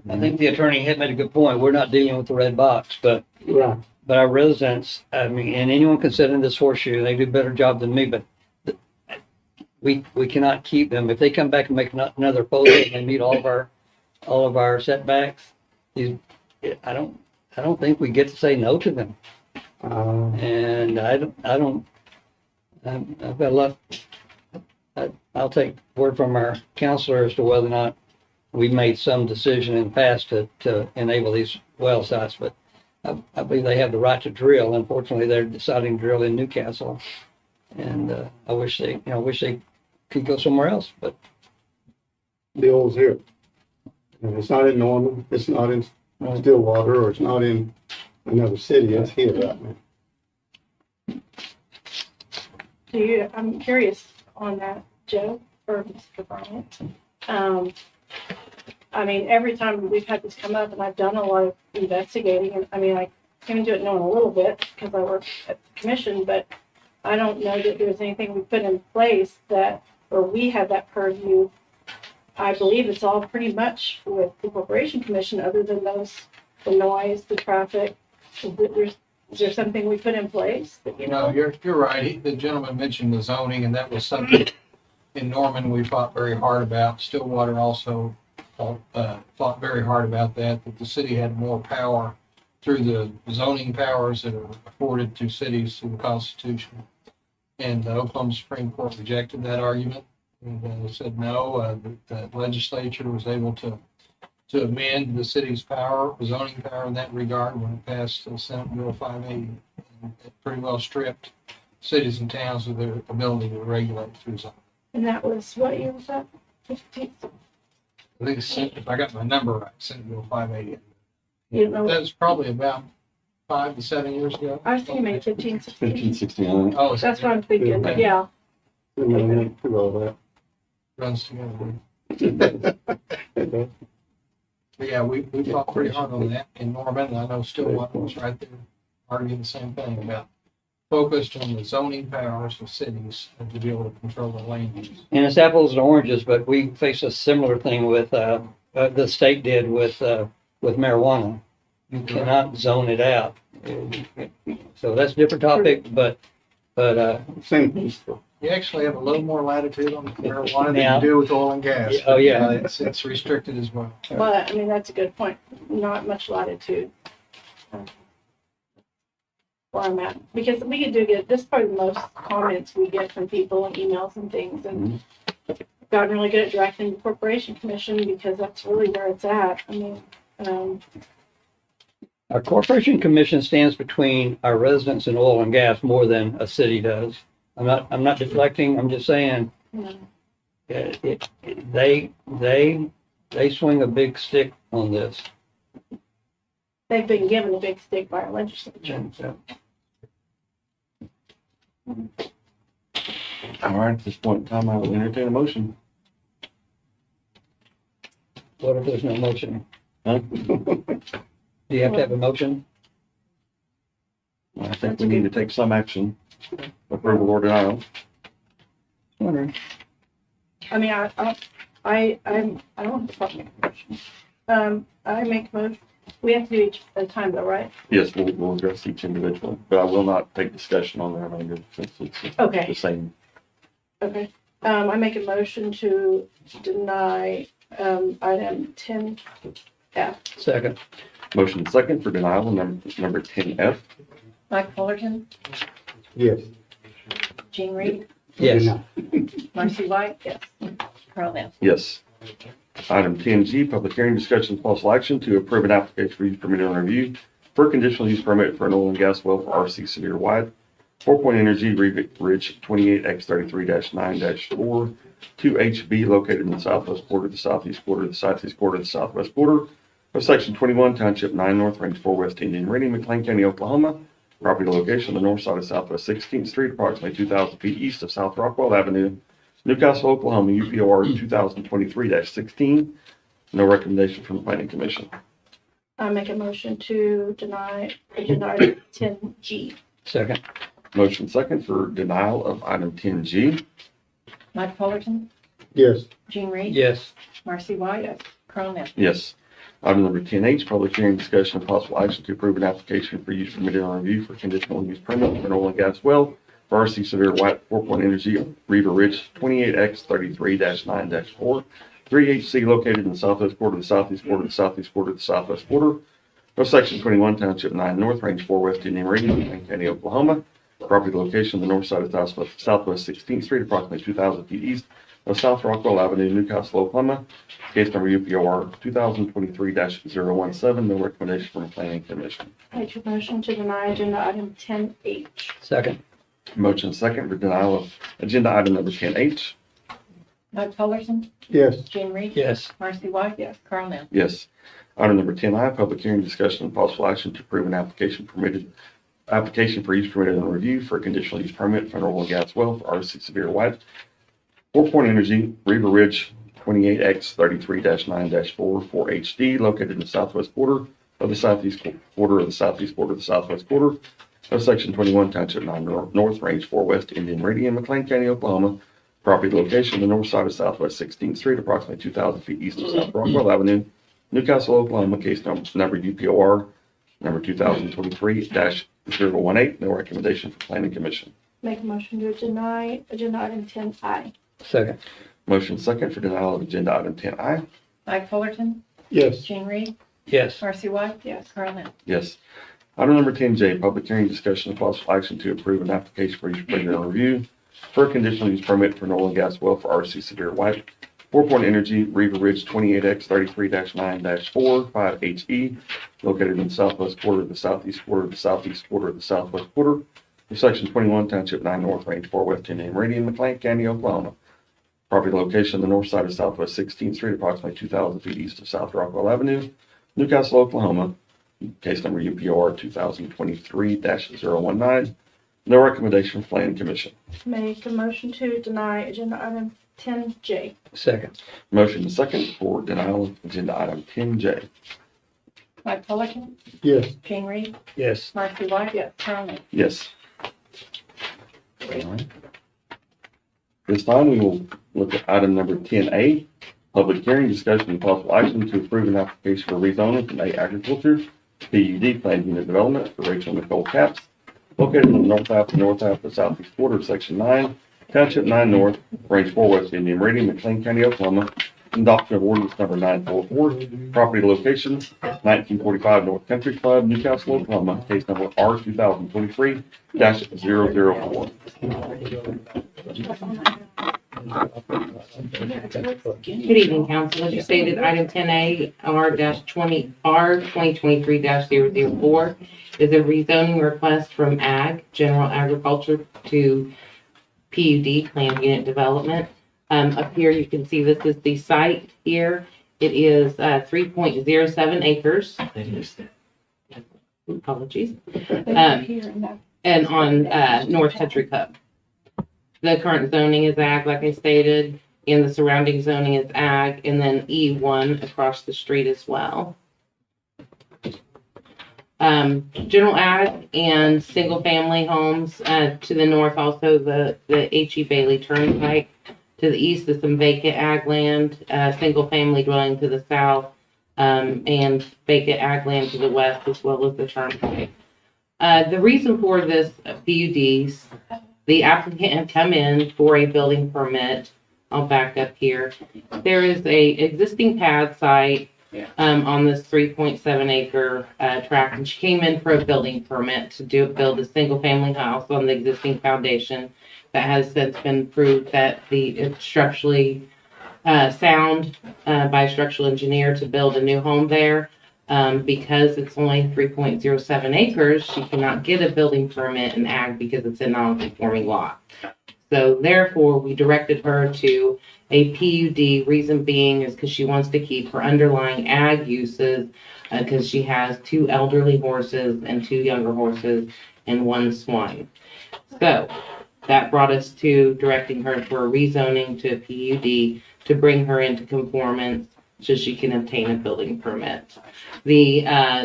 S10: I think the attorney had made a good point. We're not dealing with the red box, but
S21: right.
S10: But our residents, I mean, and anyone can sit in this horseshoe, they do a better job than me, but we cannot keep them. If they come back and make another proposal and they meet all of our setbacks, I don't think we get to say no to them. And I've got a lot. I'll take word from our counselor as to whether or not we've made some decision in the past to enable these well sites, but I believe they have the right to drill. Unfortunately, they're deciding to drill in Newcastle, and I wish they could go somewhere else. But
S21: the oil's here, and it's not in Norman, it's not in Stillwater, or it's not in another city. It's here right now.
S11: I'm curious on that, Joe, or Mr. Bryant. I mean, every time we've had this come up, and I've done a lot of investigating, and I mean, I came into it knowing a little bit because I work at the commission, but I don't know that there's anything we put in place that, or we have that purview. I believe it's all pretty much with the Corporation Commission, other than the noise, the traffic. Is there something we put in place that,
S8: No, you're right. The gentleman mentioned the zoning, and that was something in Norman we fought very hard about. Stillwater also fought very hard about that the city had more power through the zoning powers that are afforded to cities through the Constitution. And the Oklahoma Supreme Court rejected that argument and said no, the legislature was able to amend the city's power, zoning power in that regard when it passed Senate Bill 580. And it pretty well stripped cities and towns of their ability to regulate through zoning.
S11: And that was, what year was that? 15?
S8: I think if I got my number right, Senate Bill 580.
S11: You know,
S8: That was probably about 5 to 7 years ago.
S11: I was thinking maybe 15, 16.
S1: 1569.
S8: Oh,
S11: That's what I'm thinking,
S8: Okay.
S11: yeah.
S8: Runs together. But yeah, we fought pretty hard on that in Norman, and I know Stillwater was right there arguing the same thing about focused on the zoning powers of cities and to be able to control the land use.
S10: And it's apples and oranges, but we face a similar thing with, the state did with marijuana. You cannot zone it out. So that's a different topic, but,
S21: Same. You actually have a little more latitude on marijuana than
S10: Now-
S21: you do with oil and gas.
S10: Oh, yeah.
S21: It's restricted as well.
S11: But, I mean, that's a good point. Not much latitude. Where I'm at, because we could get, this is probably the most comments we get from people and emails and things, and gotten really good at directing the corporation commission, because that's really where it's at. I mean,
S10: our corporation commission stands between our residents and oil and gas more than a city does. I'm not deflecting, I'm just saying,
S11: you know,
S10: they swing a big stick on this.
S11: they've been given a big stick by our legislature.
S1: All right, at this point in time, I will entertain a motion.
S10: What if there's no motion?
S1: Huh?
S10: Do you have to have a motion?
S1: I think we need to take some action, approval or denial.
S10: Wondering.
S11: I mean, I don't have to make a motion. I make a motion. We have to do each at a time though, right?
S1: Yes, we'll address each individual, but I will not take discussion on the remainder since it's
S11: Okay.
S1: the same.
S11: Okay. I make a motion to deny, item 10F.
S10: Second.
S1: Motion second for denial on number 10F.
S4: Mike Fullerton,
S21: Yes.
S4: Jean Reed,
S10: Yes.
S4: Marcy White,
S11: Yes.
S4: Carl Nell.
S1: Yes. Item 10G, public hearing, discussion, and possible action to approve an application for use permit and review for a conditional use permit for an oil and gas well for RC Severe Wide, 4-Point Energy, Ridge 28X33-9-4, 2HB located in the southwest quarter, the southeast quarter, the southeast quarter, the southwest quarter of Section 21, Township 9 North, Range 4 West, Indian Meridian, McLean County, Oklahoma. Property location on the north side of Southwest 16th Street, approximately 2,000 feet east of South Rockwell Avenue, Newcastle, Oklahoma, UPOR 2023-16. No recommendation from the Planning Commission.
S11: I make a motion to deny agenda item 10G.
S10: Second.
S1: Motion second for denial of item 10G.
S4: Mike Fullerton,
S21: Yes.
S4: Jean Reed.
S10: Yes.
S4: Marcy White, Carl Nell.
S1: Yes. Item number 10H, public hearing, discussion, and possible action to approve an application for use permitted on review for conditional use permit for an oil and gas well for RC Severe White 4-Point Energy, Riva Ridge 28X33-9-4, 3HC located in the southwest quarter, the southeast quarter, the southeast quarter, the southwest quarter of Section 21, Township 9 North, Range 4 West, Indian Meridian, McLean County, Oklahoma. Property location on the north side of Southwest 16th Street, approximately 2,000 feet east of South Rockwell Avenue, Newcastle, Oklahoma. Case number UPOR 2023-017. No recommendation from the Planning Commission.
S11: I make a motion to deny agenda item 10H.
S10: Second.
S1: Motion second for denial of agenda item number 10H.
S4: Mike Fullerton,
S21: Yes.
S4: Jean Reed.
S10: Yes.
S4: Marcy White, Carl Nell.
S1: Yes. Item number 10I, public hearing, discussion, and possible action to approve an application for use permitted and review for a conditional use permit for an oil and gas well for RC Severe White, 4-Point Energy, Riva Ridge 28X33-9-4, 4HD, located in the southwest quarter of the southeast quarter of the southeast quarter of the southwest quarter of Section 21, Township 9 North, Range 4 West, Indian Meridian, McLean County, Oklahoma. Property location on the north side of Southwest 16th Street, approximately 2,000 feet east of South Rockwell Avenue, Newcastle, Oklahoma. Case number UPOR number 2023-018. No recommendation for Planning Commission.
S11: Make a motion to deny agenda item 10I.
S10: Second.
S1: Motion second for denial of agenda item 10I.
S4: Mike Fullerton,
S21: Yes.
S4: Jean Reed,
S10: Yes.
S4: Marcy White,
S11: Yes.
S4: Carl Nell.
S1: Yes. Item number 10J, public hearing, discussion, and possible action to approve an application for use permit and review for a conditional use permit for an oil and gas well for RC Severe White, 4-Point Energy, Riva Ridge 28X33-9-4, 5HE, located in the southwest quarter, the southeast quarter, the southeast quarter, the southwest quarter of Section 21, Township 9 North, Range 4 West, Indian Meridian, McLean County, Oklahoma. Property location on the north side of Southwest 16th Street, approximately 2,000 feet east of South Rockwell Avenue, Newcastle, Oklahoma. case number UPR 2023-019. No recommendation from Planning Commission.
S11: Make a motion to deny agenda item 10J.
S10: Second.
S1: Motion and second for denial of agenda item 10J.
S4: Mike Fullerton,
S21: Yes.
S4: Gene Reed,
S10: Yes.
S4: Marcy White. Yes. Carl Nell.
S1: Yes. All right. This time we will look at item number 10A, public hearing, discussion, and possible action to approve an application for rezoning from A agriculture PUD planned unit development for Rachel Nicole Capps, located on the north half of the southeast quarter of Section 9, Township 9 North, Range 4 West Indian Meridian, McLean County, Oklahoma. Adoption of ordinance number 944, property location 1945 North Country Club, Newcastle, Oklahoma, case number R 2023-004.
S12: Good evening, council. As you stated, item 10A, R-2023-004 is a rezoning request from Ag, General Agriculture, to PUD, Planned Unit Development. Up here, you can see this is the site here. It is 3.07 acres. Apologies. And on North Country Club. The current zoning is ag, like I stated, and the surrounding zoning is ag, and then E1 across the street as well. General ag and single-family homes to the north, also the H.E. Bailey Turnpike. To the east is some vacant ag land, single-family dwelling to the south, and vacant ag land to the west, as well as the turnpike. The reason for this PUDs, the applicant had come in for a building permit. I'll back up here. There is a existing pad site on this 3.7 acre tract, and she came in for a building permit to build a single-family house on the existing foundation. That has since been proved that it's structurally sound by a structural engineer to build a new home there. Because it's only 3.07 acres, she cannot get a building permit in ag because it's a non-conforming lot. So therefore, we directed her to a PUD. Reason being is because she wants to keep her underlying ag uses because she has 2 elderly horses and 2 younger horses and 1 swine. So that brought us to directing her for a rezoning to a PUD to bring her into conformance so she can obtain a building permit. The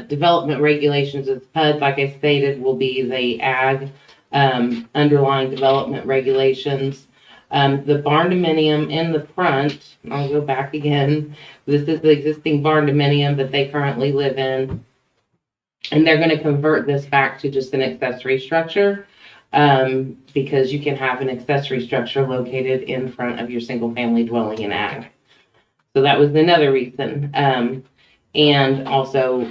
S12: development regulations of PUD, like I stated, will be the ag underlying development regulations. The barn dominium in the front, I'll go back again. This is the existing barn dominium that they currently live in. And they're going to convert this back to just an accessory structure. Because you can have an accessory structure located in front of your single family dwelling in ag. So that was another reason. And also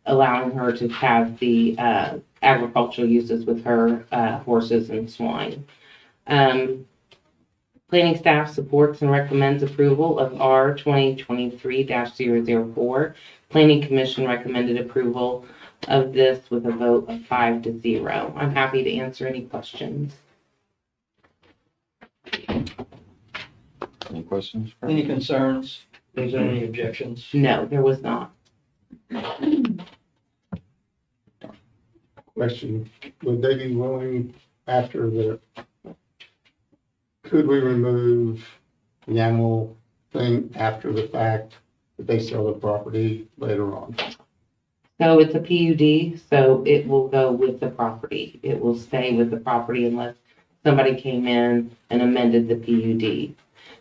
S12: allowing her to have the agricultural uses with her horses and swine. Planning staff supports and recommends approval of R 2023-004. Planning Commission recommended approval of this with a vote of 5-0. I'm happy to answer any questions.
S1: Any questions?
S10: Any concerns? Was there any objections?
S12: No, there was not.
S21: Question, would they be willing after could we remove the animal thing after the fact that they sell the property later on?
S12: So it's a PUD, so it will go with the property. It will stay with the property unless somebody came in and amended the PUD.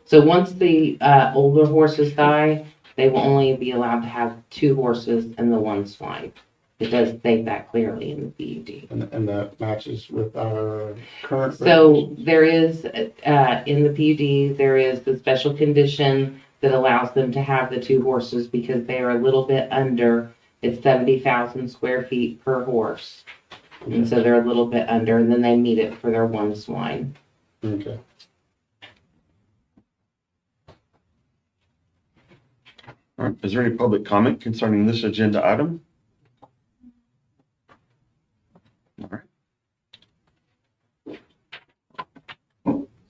S12: So once the older horses die, they will only be allowed to have 2 horses and the 1 swine. It does state that clearly in the PUD.
S21: And that matches with our current.
S12: So there is, in the PUD, there is the special condition that allows them to have the 2 horses because they are a little bit under. It's 70,000 square feet per horse. And so they're a little bit under, and then they meet it for their 1 swine.
S21: Okay.
S1: All right, is there any public comment concerning this agenda item? All right.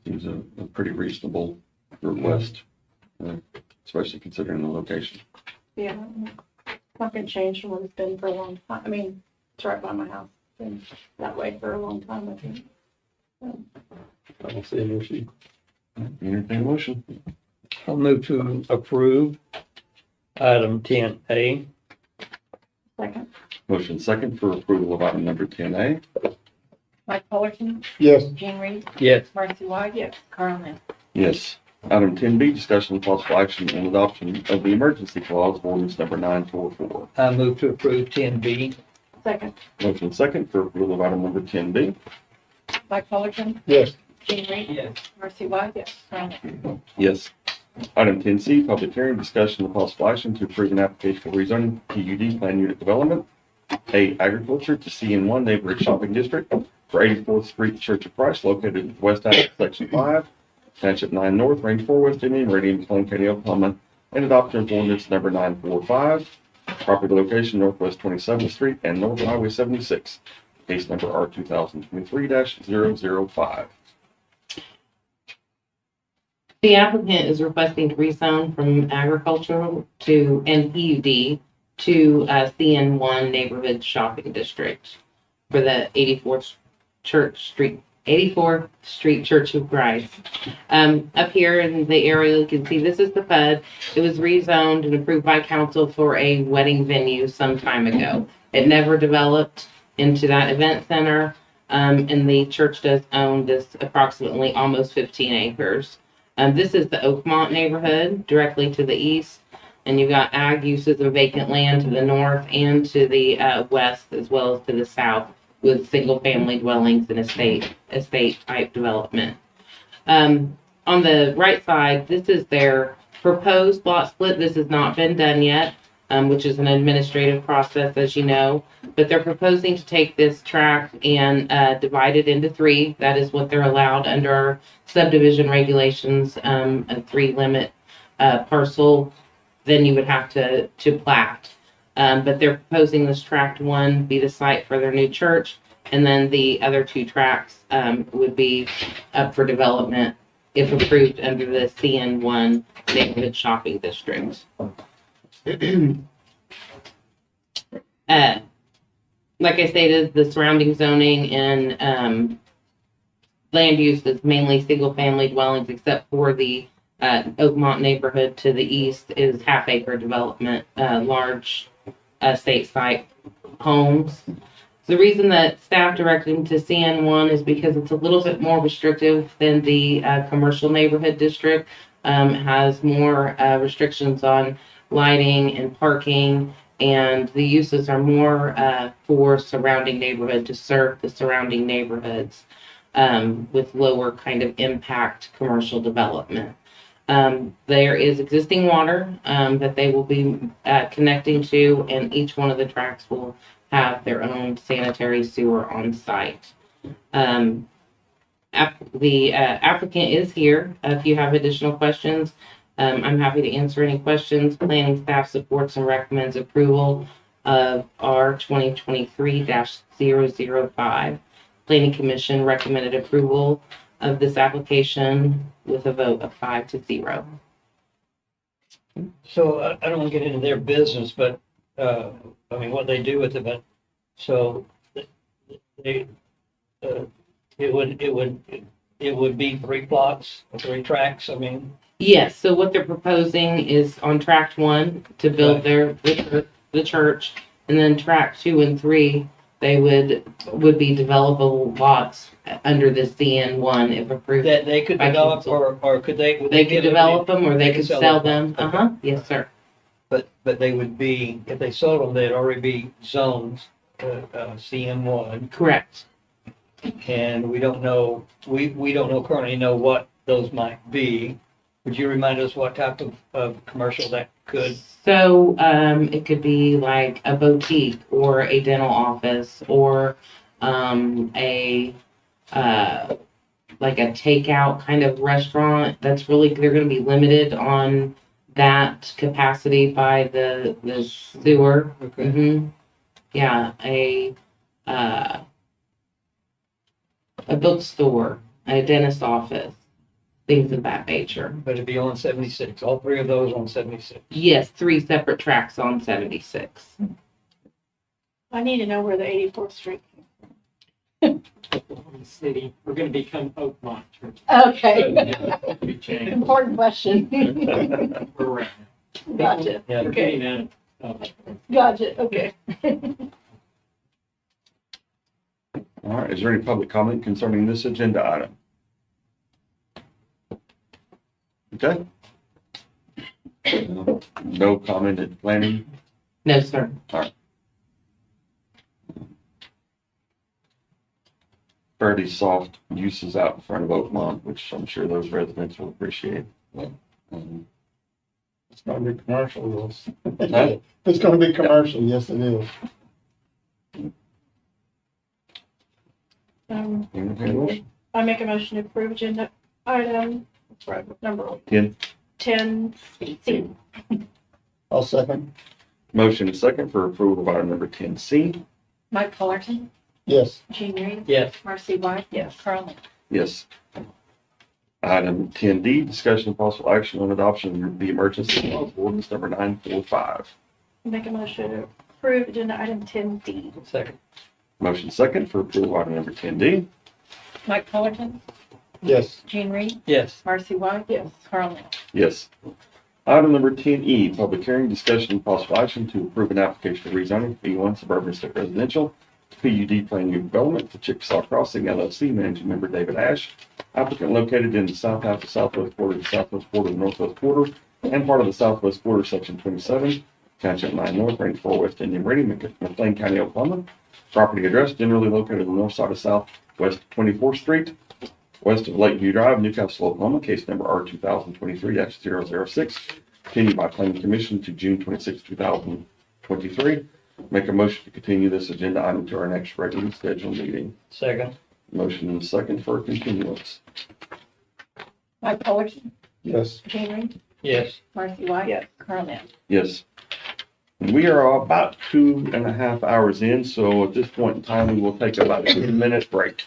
S1: Seems a pretty reasonable request, especially considering the location.
S11: Yeah. not gonna change from what it's been for a long time. I mean, it's right by my house. It's been that way for a long time, I think.
S2: I don't see an issue.
S1: Entertain a motion.
S10: I'll move to approve item 10A.
S11: Second.
S1: Motion second for approval of item number 10A.
S16: Mike Fullerton,
S21: Yes.
S16: Gene Reed,
S10: Yes.
S16: Marcy White,
S11: Yes.
S16: Carl Ness.
S1: Yes. Item 10B, discussion and possible action on adoption of the emergency clause of ordinance number 944.
S10: I move to approve 10B.
S11: Second.
S1: Motion second for approval of item number 10B.
S16: Mike Fullerton,
S21: Yes.
S16: Gene Reed,
S10: Yes.
S16: Marcy White, Carl Ness.
S1: Yes. Item 10C, public hearing, discussion and possible action to approve an application for rezoning PUD plan unit development, A agriculture to CN1 neighborhood shopping district for 84th Street Church of Christ located in West Allen, Section 5, Township 9 North, Range 4, West Indian, Meridian, McLean County, Oklahoma, and adoption of ordinance number 945. Property location Northwest 27th Street and North Highway 76. Case number R 2023-005.
S12: The applicant is requesting to rezone from agricultural to NPUD to CN1 neighborhood shopping district for the 84th Street Church of Christ. Up here in the area, you can see this is the FUD. It was rezoned and approved by council for a wedding venue some time ago. It never developed into that event center, and the church does own this approximately almost 15 acres. This is the Oakmont neighborhood directly to the east, and you've got ag uses and vacant land to the north and to the west, as well as to the south, with single-family dwellings and estate type development. On the right side, this is their proposed lot split. This has not been done yet, which is an administrative process, as you know. But they're proposing to take this tract and divide it into 3. That is what they're allowed under our subdivision regulations, a 3 limit parcel. Then you would have to plat. But they're proposing this tract 1 be the site for their new church, and then the other 2 tracts would be up for development if approved under the CN1 neighborhood shopping district. Like I stated, the surrounding zoning and land use is mainly single-family dwellings, except for the Oakmont neighborhood to the east is half-acre development, large estate site homes. The reason that staff directed them to CN1 is because it's a little bit more restrictive than the commercial neighborhood district. Has more restrictions on lighting and parking, and the uses are more for surrounding neighborhood to serve the surrounding neighborhoods with lower kind of impact commercial development. There is existing water that they will be connecting to, and each one of the tracts will have their own sanitary sewer on site. The applicant is here. If you have additional questions, I'm happy to answer any questions. Planning staff supports and recommends approval of R 2023-005. Planning Commission recommended approval of this application with a vote of 5-0.
S10: So I don't want to get into their business, but, I mean, what they do with it, but, so they, it would be 3 plots, 3 tracks, I mean.
S12: Yes, so what they're proposing is on tract 1 to build the church, and then tract 2 and 3, they would be developable lots under the CN1 if approved.
S10: That they could develop, or could they?
S12: They could develop them, or they could sell them. Yes, sir.
S10: But they would be, if they sold them, they'd already be zones, CM1.
S12: Correct.
S10: And we don't know, we don't currently know what those might be. Would you remind us what type of commercial that could?
S12: So, it could be like a boutique or a dental office or, like a takeout kind of restaurant. That's really, they're gonna be limited on that capacity by the sewer.
S10: Okay.
S12: Mm-hmm. Yeah, a bookstore, a dentist office, things of that nature.
S10: But it'd be on 76, all three of those on 76.
S12: Yes, 3 separate tracks on 76.
S11: I need to know where the 84th Street.
S20: City, we're gonna become Oakmont.
S11: Okay.
S20: Be changed.
S11: Important question.
S20: Correct.
S11: Gotcha.
S10: Yeah.
S11: Okay.
S20: Oh.
S11: Gotcha. Okay.
S1: All right, is there any public comment concerning this agenda item? Okay. No comment at planning?
S12: No, sir.
S1: All right. Fairly soft uses out in front of Oakmont, which I'm sure those residents will appreciate.
S21: It's gonna be commercial, yes.
S1: Huh?
S21: It's gonna be commercial, yes, it is.
S11: I make a motion to approve agenda item, number
S1: 10.
S11: 10C.
S21: I'll second.
S1: Motion and second for approval of item number 10C.
S16: Mike Fullerton,
S21: Yes.
S16: Jean Reed,
S10: Yes.
S16: Marcy White.
S11: Yes.
S16: Carl Nell.
S1: Yes. Item 10D, discussion of possible action on adoption of the emergency clause of ordinance number 945.
S11: Make a motion to approve agenda item 10D.
S10: Second.
S1: Motion second for approval of item number 10D.
S16: Mike Fullerton,
S21: Yes.
S16: Jean Reed,
S10: Yes.
S16: Marcy White.
S11: Yes.
S16: Carl Nell.
S1: Yes. Item number 10E, public hearing, discussion and possible action to approve an application for rezoning B1 suburban estate residential PUD plan new development for Chickasaw Crossing LLC, managing member David Ash. Applicant located in the south half of southwest quarter, the southwest quarter, the northwest quarter, and part of the southwest quarter, section 27, township 9 north, range 4 west, Indian Meridian, McLean County, Oklahoma. Property address generally located on the north side of Southwest 24th Street, west of Lakeview Drive, Newcastle, Oklahoma, case number R 2023-006, continued by Planning Commission to June 26, 2023. Make a motion to continue this agenda item to our next regularly scheduled meeting.
S10: Second.
S1: Motion and second for continuance.
S16: Mike Fullerton,
S21: Yes.
S16: Jean Reed,
S10: Yes.
S16: Marcy White.
S11: Yes.
S16: Carl Nell.
S1: Yes. We are about 2.5 hours in, so at this point in time, we will take about a 2-minute break.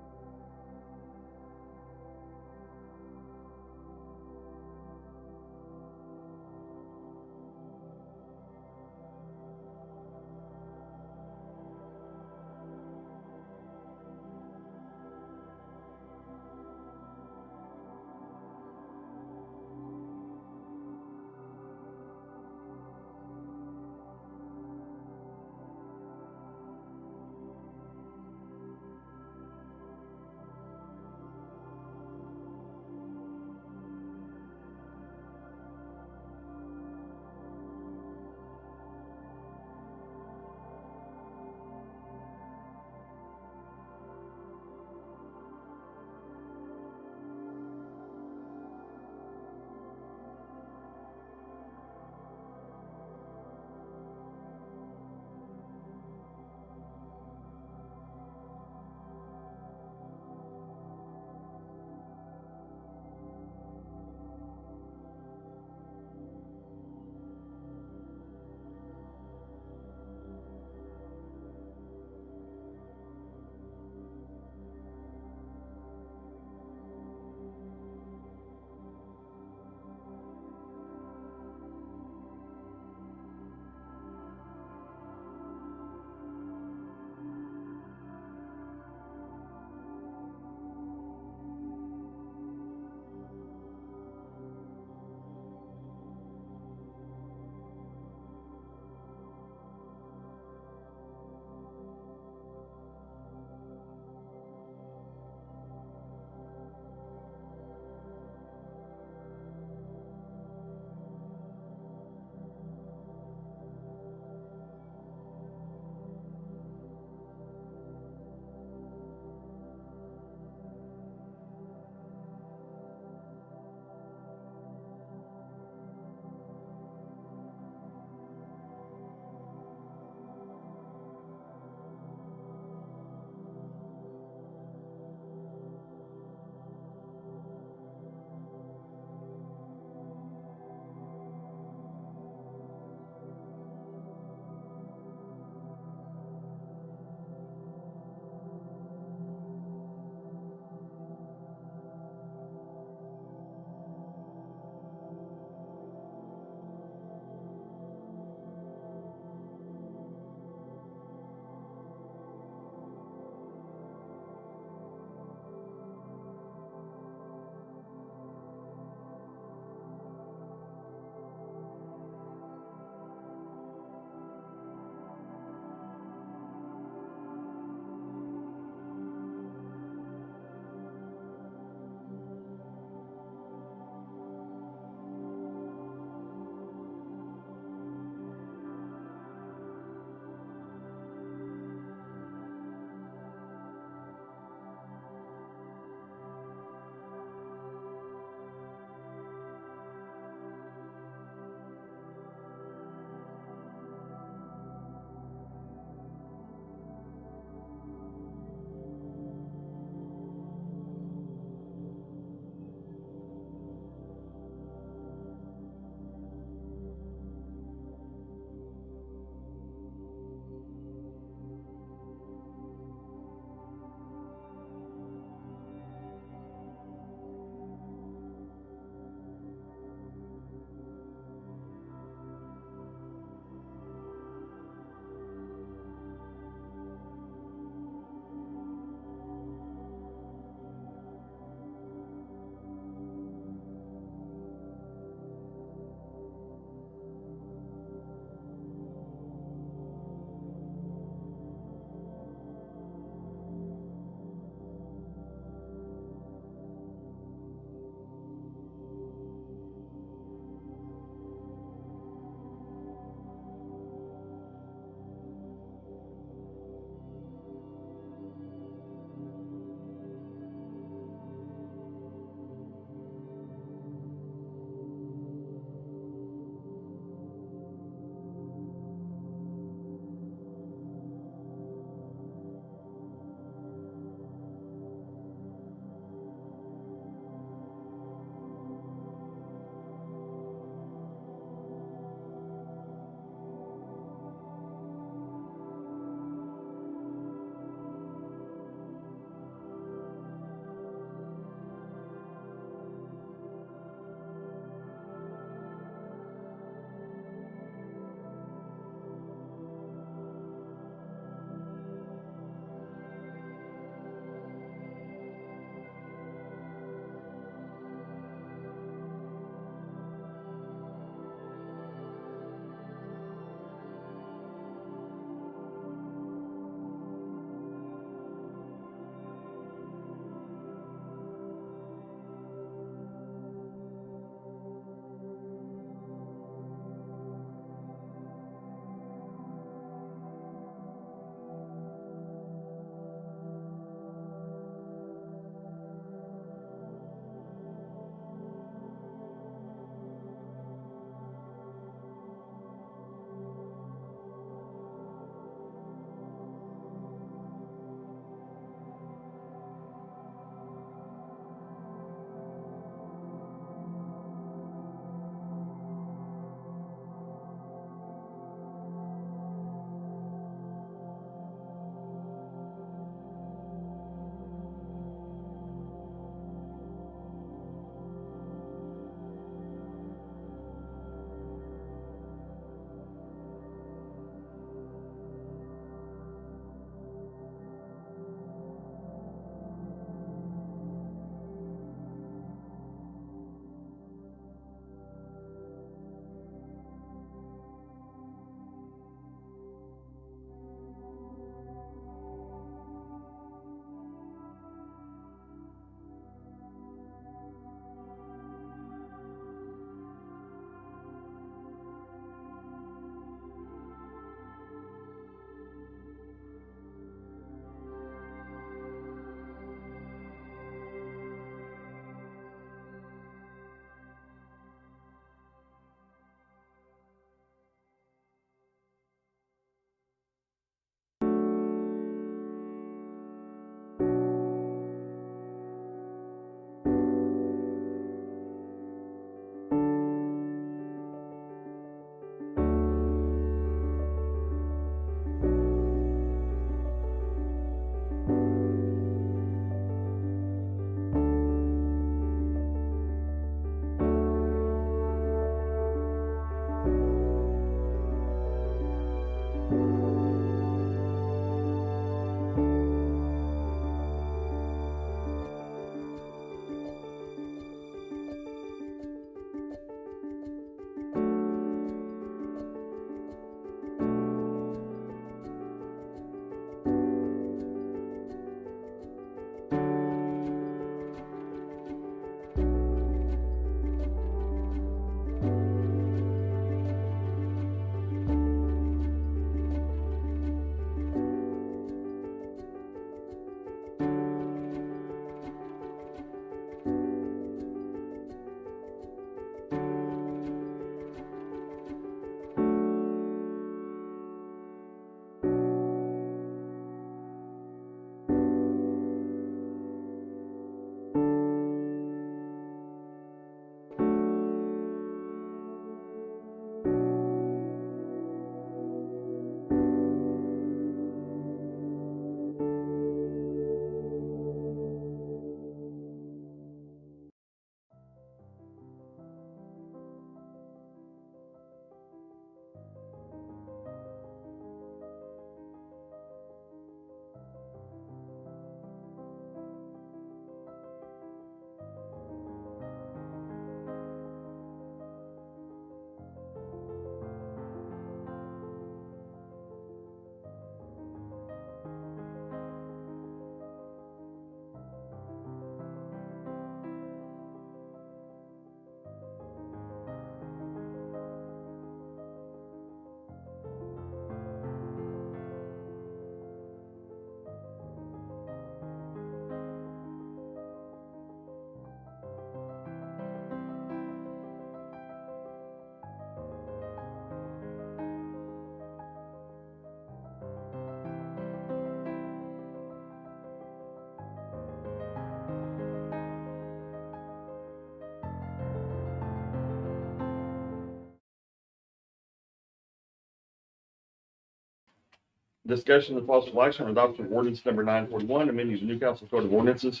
S1: Discussion of possible action on adoption of ordinance number 941, amending the Newcastle Code of Ordinances,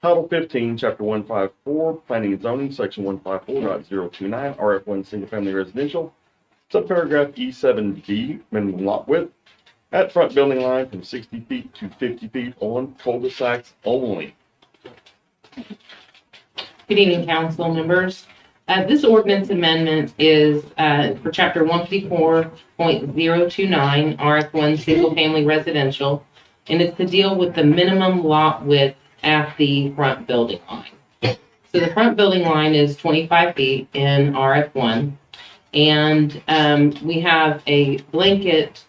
S1: Title 15, Chapter 154, Planning and Zoning, Section 154.029, RF1 Single Family Residential, subparagraph E7D, minimum lot width, at front building line from 60 feet to 50 feet on cul-de-sacs only.
S12: Good evening, council members. This ordinance amendment is for chapter 154.029, RF1 Single Family Residential, and it's to deal with the minimum lot width at the front building line. So the front building line is 25 feet in RF1, and we have a blanket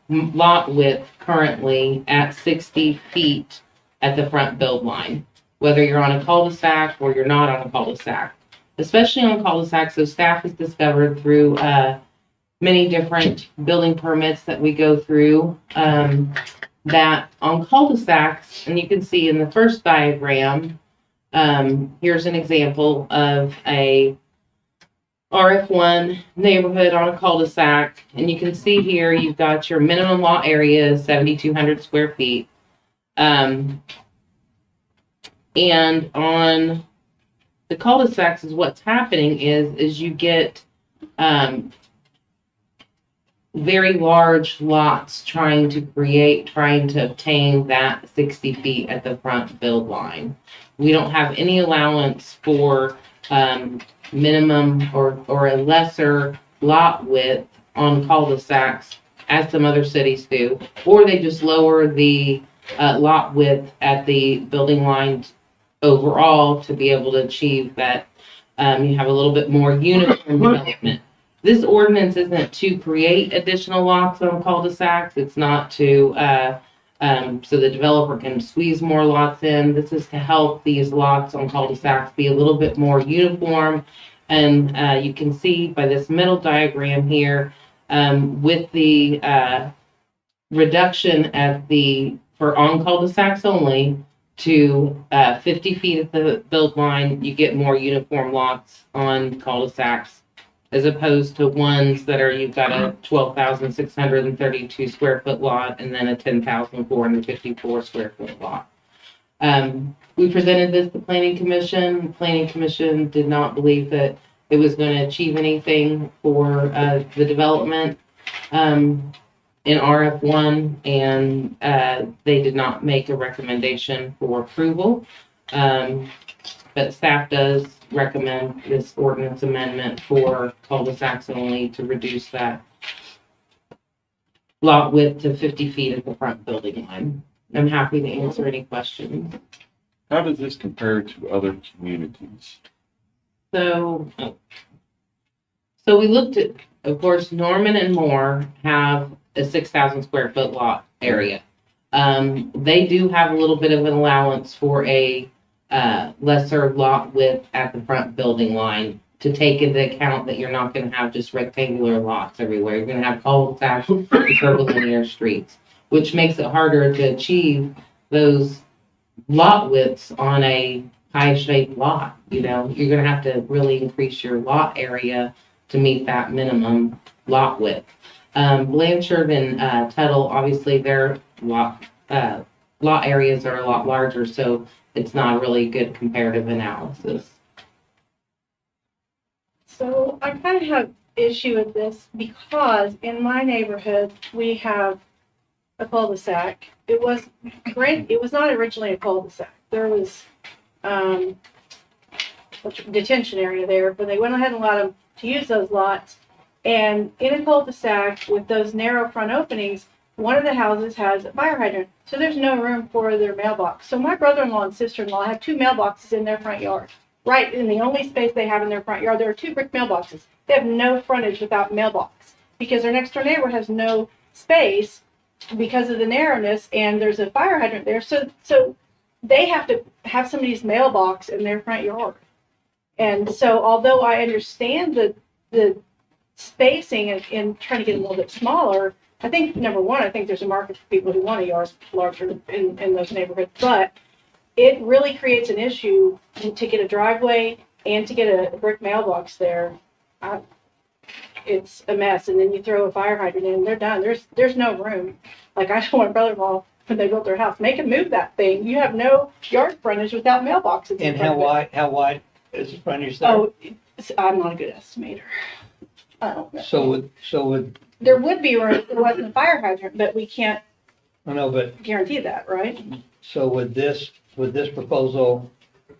S12: lot width currently at 60 feet at the front build line, whether you're on a cul-de-sac or you're not on a cul-de-sac. Especially on cul-de-sacs, so staff has discovered through many different building permits that we go through that on cul-de-sacs, and you can see in the first diagram, here's an example of a RF1 neighborhood on a cul-de-sac, and you can see here you've got your minimum lot area is 7,200 square feet. And on the cul-de-sacs is what's happening is you get very large lots trying to obtain that 60 feet at the front build line. We don't have any allowance for minimum or a lesser lot width on cul-de-sacs as some other cities do, or they just lower the lot width at the building lines overall to be able to achieve that you have a little bit more uniform development. This ordinance isn't to create additional lots on cul-de-sacs. It's not to so the developer can squeeze more lots in. This is to help these lots on cul-de-sacs be a little bit more uniform. And you can see by this middle diagram here, with the reduction for on cul-de-sacs only to 50 feet at the build line, you get more uniform lots on cul-de-sacs as opposed to ones that you've got a 12,632 square foot lot and then a 10,454 square foot lot. We presented this to Planning Commission. Planning Commission did not believe that it was going to achieve anything for the development in RF1, and they did not make a recommendation for approval. But staff does recommend this ordinance amendment for cul-de-sacs only to reduce that lot width to 50 feet at the front building line. I'm happy to answer any questions.
S1: How does this compare to other communities?
S12: So we looked at, of course, Norman and Moore have a 6,000 square foot lot area. They do have a little bit of an allowance for a lesser lot width at the front building line to take into account that you're not going to have just rectangular lots everywhere. You're going to have cul-de-sacs and curvilinear streets, which makes it harder to achieve those lot widths on a high-shaped lot. You're going to have to really increase your lot area to meet that minimum lot width. Blanchard and Tuttle, obviously their lot areas are a lot larger, so it's not a really good comparative analysis.
S11: So I kind of have issue with this because in my neighborhood, we have a cul-de-sac. It was not originally a cul-de-sac. There was a detention area there, but they went ahead and allowed them to use those lots. And in a cul-de-sac with those narrow front openings, one of the houses has a fire hydrant, so there's no room for their mailbox. So my brother-in-law and sister-in-law have 2 mailboxes in their front yard. Right in the only space they have in their front yard, there are 2 brick mailboxes. They have no frontage without mailbox because their next door neighbor has no space because of the narrowness, and there's a fire hydrant there. So they have to have somebody's mailbox in their front yard. And so although I understand the spacing and trying to get a little bit smaller, I think, number one, I think there's a market for people who want a yard larger in those neighborhoods, but it really creates an issue to get a driveway and to get a brick mailbox there. it's a mess, and then you throw a fire hydrant in, they're done. There's no room. Like I told my brother-in-law when they built their house, make them move that thing. You have no yard frontage without mailboxes.
S10: And how wide is the frontage there?
S11: Oh, I'm not a good estimator. I don't know.
S10: So would,
S11: There would be room if there wasn't a fire hydrant, but we can't
S10: I know, but
S11: guarantee that, right?
S10: so would this proposal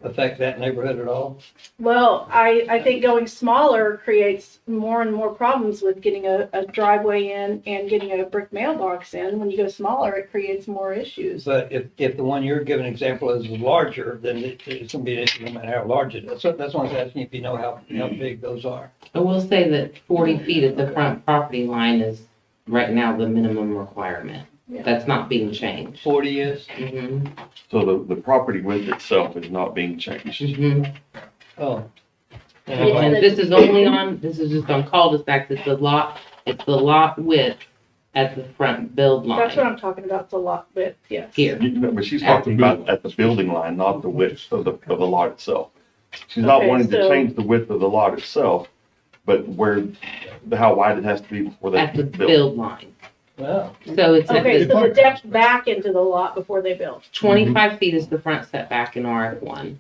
S10: affect that neighborhood at all?
S11: Well, I think going smaller creates more and more problems with getting a driveway in and getting a brick mailbox in. When you go smaller, it creates more issues.
S10: But if the one you're giving example is larger, then it's gonna be an issue no matter how large it is. That's why I was asking if you know how big those are.
S12: I will say that 40 feet at the front property line is right now the minimum requirement. That's not being changed.
S10: 40 is?
S12: Mm-hmm.
S1: So the property width itself is not being changed.
S12: Mm-hmm.
S10: Oh.
S12: And this is only on, this is just on cul-de-sacs, it's the lot width at the front build line.
S11: That's what I'm talking about, the lot width, yes.
S12: Here.
S1: But she's talking about at the building line, not the width of the lot itself. She's not
S11: Okay,
S1: wanting to
S11: so-
S1: change the width of the lot itself, but how wide it has to be before they
S12: At the
S1: build.
S12: build line.
S10: Wow.
S12: So it's at
S11: Okay,
S12: the
S11: so the depth back into the lot before they build.
S12: 25 feet is the front setback in RF1.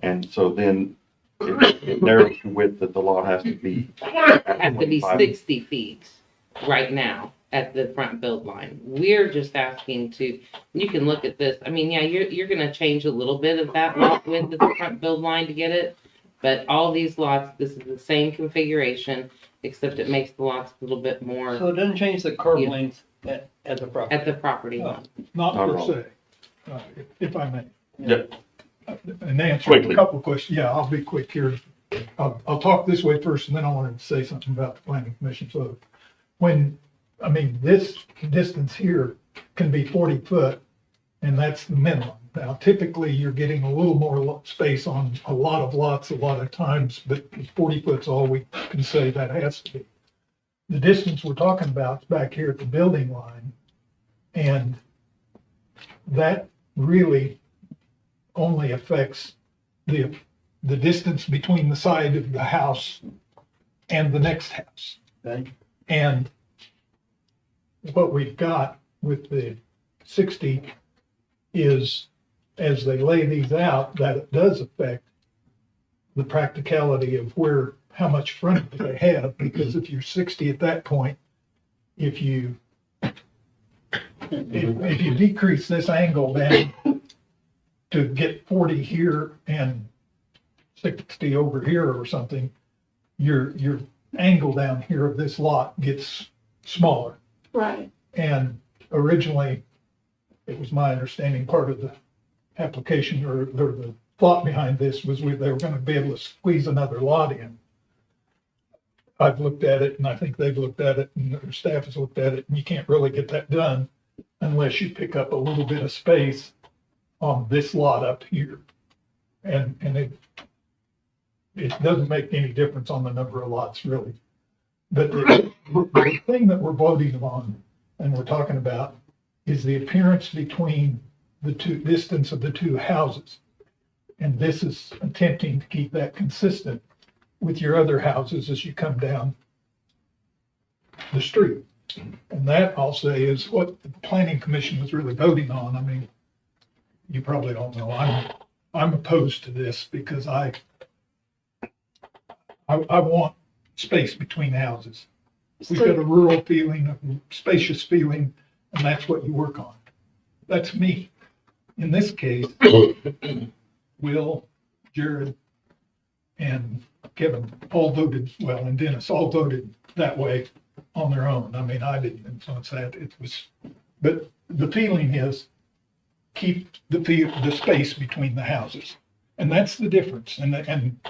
S1: And so then it narrows the width that the lot has to be.
S12: It has to be
S1: 25.
S12: 60 feet right now at the front build line. We're just asking to, you can look at this, I mean, yeah, you're gonna change a little bit of that lot width at the front build line to get it, but all these lots, this is the same configuration, except it makes the lots a little bit more
S10: So it doesn't change the curb length at the property?
S12: at the property line.
S13: Not
S1: Not at
S13: per
S1: all.
S13: se, if I may.
S1: Yep.
S13: And answer
S1: Quickly.
S13: a couple of questions. Yeah, I'll be quick here. I'll talk this way first, and then I wanted to say something about the planning commission. So this distance here can be 40 foot, and that's the minimum. Now, typically, you're getting a little more space on a lot of lots a lot of times, but 40 foot's all we can say that has to be. The distance we're talking about is back here at the building line, and that really only affects the distance between the side of the house and the next house.
S10: Okay.
S13: And what we've got with the 60 is, as they lay these out, that it does affect the practicality of how much frontage they have, because if you're 60 at that point, if you decrease this angle down to get 40 here and 60 over here or something, your angle down here of this lot gets smaller.
S11: Right.
S13: And originally, it was my understanding, part of the application or the thought behind this was they were going to be able to squeeze another lot in. I've looked at it, and I think they've looked at it, and their staff has looked at it, and you can't really get that done unless you pick up a little bit of space on this lot up here. And it doesn't make any difference on the number of lots, really. But the thing that we're voting on and we're talking about is the appearance between the distance of the two houses. And this is attempting to keep that consistent with your other houses as you come down the street. And that, I'll say, is what the planning commission was really voting on. I mean, you probably don't know, I'm opposed to this because I want space between houses. We've got a rural feeling, a spacious feeling, and that's what you work on. That's me. In this case, Will, Jared, and Kevin all voted, well, and Dennis all voted that way on their own. I mean, I didn't influence that. But the feeling is keep the space between the houses. And that's the difference. And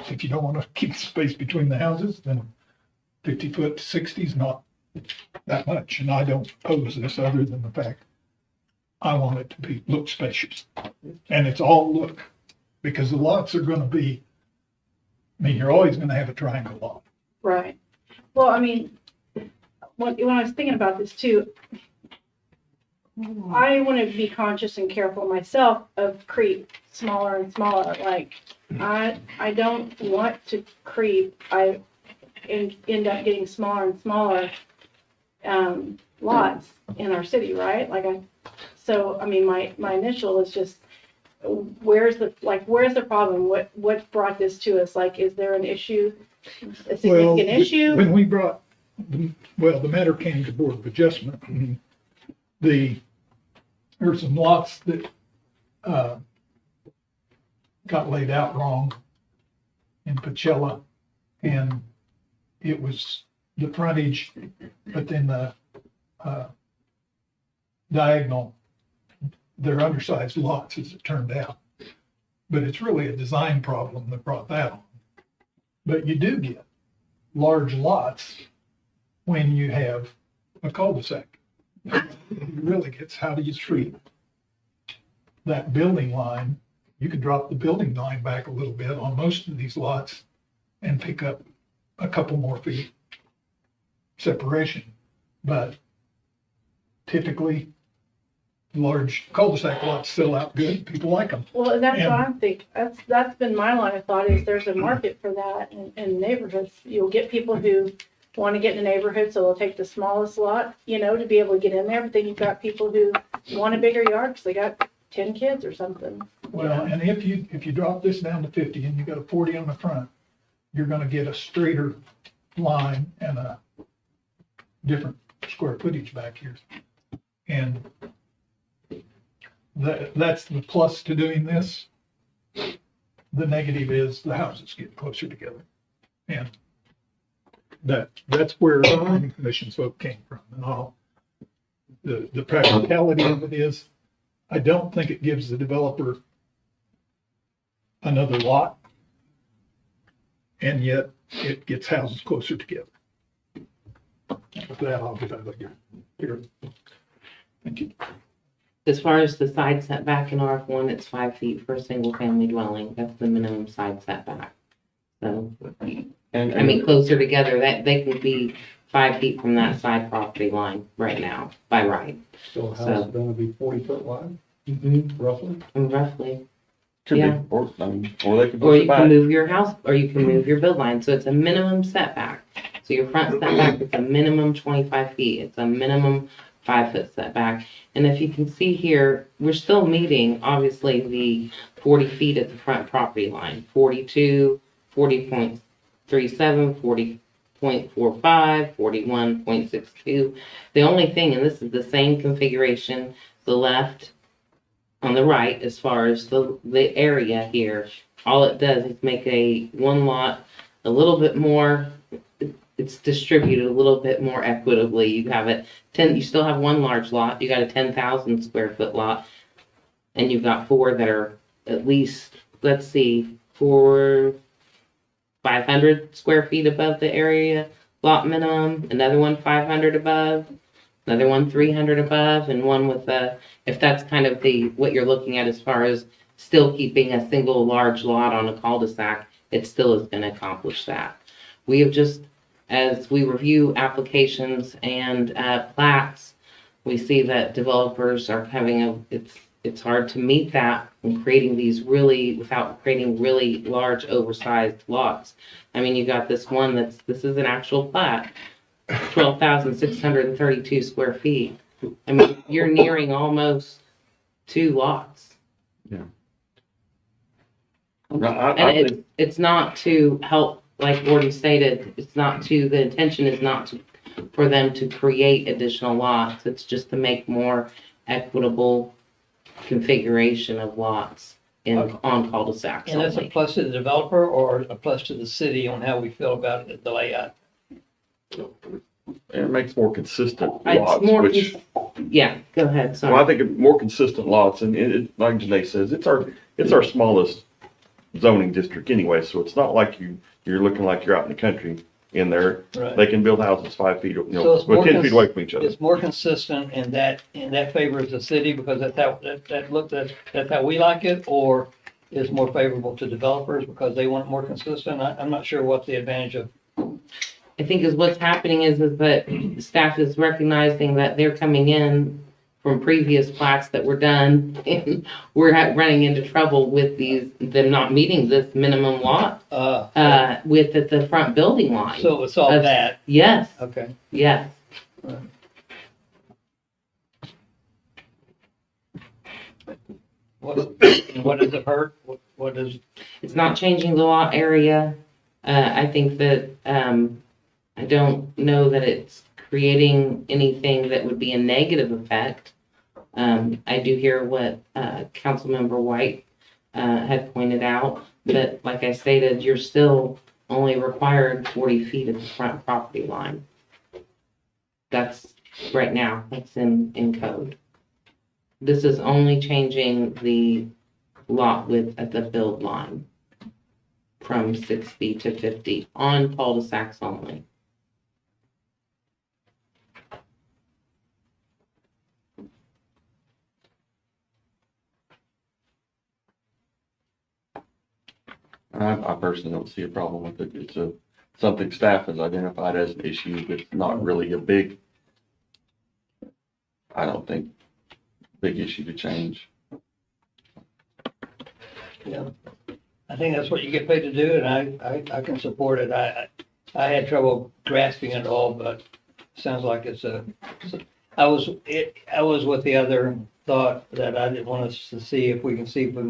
S13: if you don't want to keep space between the houses, then 50 foot to 60 is not that much. And I don't oppose this other than the fact I want it to look spacious. And it's all look, because the lots are going to be, you're always going to have a triangle lot.
S11: Right. Well, I mean, when I was thinking about this too, I want to be conscious and careful myself of creep smaller and smaller. Like, I don't want to creep. and end up getting smaller and smaller, lots in our city, right? So, I mean, my initial is just, where's the problem? What brought this to us? Like, is there an issue, a significant issue?
S13: When we brought, the matter came to Board of Adjustment, and there were some lots that, got laid out wrong in Pachella, and it was the frontage, but then the, diagonal, they're undersized lots as it turned out. But it's really a design problem that brought that on. But you do get large lots when you have a cul-de-sac. It really gets, how do you treat that building line? You could drop the building line back a little bit on most of these lots and pick up a couple more feet separation. But typically, large cul-de-sac lots sell out good. People like them.
S11: Well, and that's what I'm thinking. That's been my line of thought, is there's a market for that in neighborhoods. You'll get people who want to get in a neighborhood, so they'll take the smallest lot, to be able to get in there. But then you've got people who want a bigger yard because they got 10 kids or something.
S13: Well, and if you drop this down to 50 and you got a 40 on the front, you're gonna get a straighter line and a different square footage back here. And that's the plus to doing this. The negative is the houses get closer together. And that's where the planning commission's vote came from. And all the practicality of it is, I don't think it gives the developer another lot, and yet it gets houses closer together. With that, I'll get out of here. Thank you.
S12: As far as the side setback in R1, it's 5 feet for a single family dwelling. That's the minimum side setback. So, I mean, closer together, that they can be 5 feet from that side property line right now, by right.
S8: So a house is gonna be 40 foot wide, roughly?
S12: Roughly.
S1: Could
S12: Yeah.
S1: be, or they could
S12: Or
S1: push
S12: you
S1: it back.
S12: can move your house, or you can move your build line, so it's a minimum setback. So your front setback is a minimum 25 feet, it's a minimum 5-foot setback. And if you can see here, we're still meeting, obviously, the 40 feet at the front property line, 42, 40.37, 40.45, 41.62. The only thing, and this is the same configuration, the left on the right, as far as the area here, all it does is make one lot a little bit more, it's distributed a little bit more equitably. You have you still have one large lot, you got a 10,000 square foot lot, and you've got 4 that are at least, let's see, 500 square feet above the area lot minimum, another one 500 above, another one 300 above, and one with if that's kind of what you're looking at as far as still keeping a single large lot on a cul-de-sac, it still is going to accomplish that. We have just, as we review applications and plats, we see that developers are having it's hard to meet that and creating these without creating really large oversized lots. I mean, you got this one this is an actual plat, 12,632 square feet. I mean, you're nearing almost 2 lots.
S1: Yeah.
S12: And it's not to help, like Gordon stated, the intention is not for them to create additional lots. It's just to make more equitable configuration of lots on cul-de-sacs
S10: And that's a
S12: only.
S10: plus to the developer or a plus to the city on how we feel about it, the layout?
S1: And it makes more consistent
S12: It's
S1: lots,
S12: more
S1: which,
S12: yeah, go ahead, sorry.
S1: well, I think more consistent lots, and like Janae says, it's our smallest zoning district anyway, so it's not like you're looking like you're out in the country in there.
S10: Right.
S1: They can build houses 5 feet,
S10: So it's more
S1: 10 feet away from each other.
S10: It's more consistent and that favors the city because that's how we like it, or is more favorable to developers because they want it more consistent? I'm not sure what the advantage of.
S12: I think what's happening is that staff is recognizing that they're coming in from previous plats that were done. And we're running into trouble with them not meeting this minimum lot, with the front building line.
S10: So it's all that?
S12: Yes,
S10: Okay.
S12: yes.
S10: What does it hurt? What is?
S12: It's not changing the lot area. I think that, I don't know that it's creating anything that would be a negative effect. I do hear what, Councilmember White, had pointed out, but like I stated, you're still only required 40 feet of the front property line. That's right now, that's in code. This is only changing the lot width at the build line from 60 to 50 on cul-de-sacs only.
S1: I personally don't see a problem with it. It's something staff has identified as an issue, but it's not really a big, I don't think, big issue to change.
S10: Yeah, I think that's what you get paid to do, and I can support it. I had trouble grasping it all, but it sounds like I was with the other thought that I didn't want us to see if we can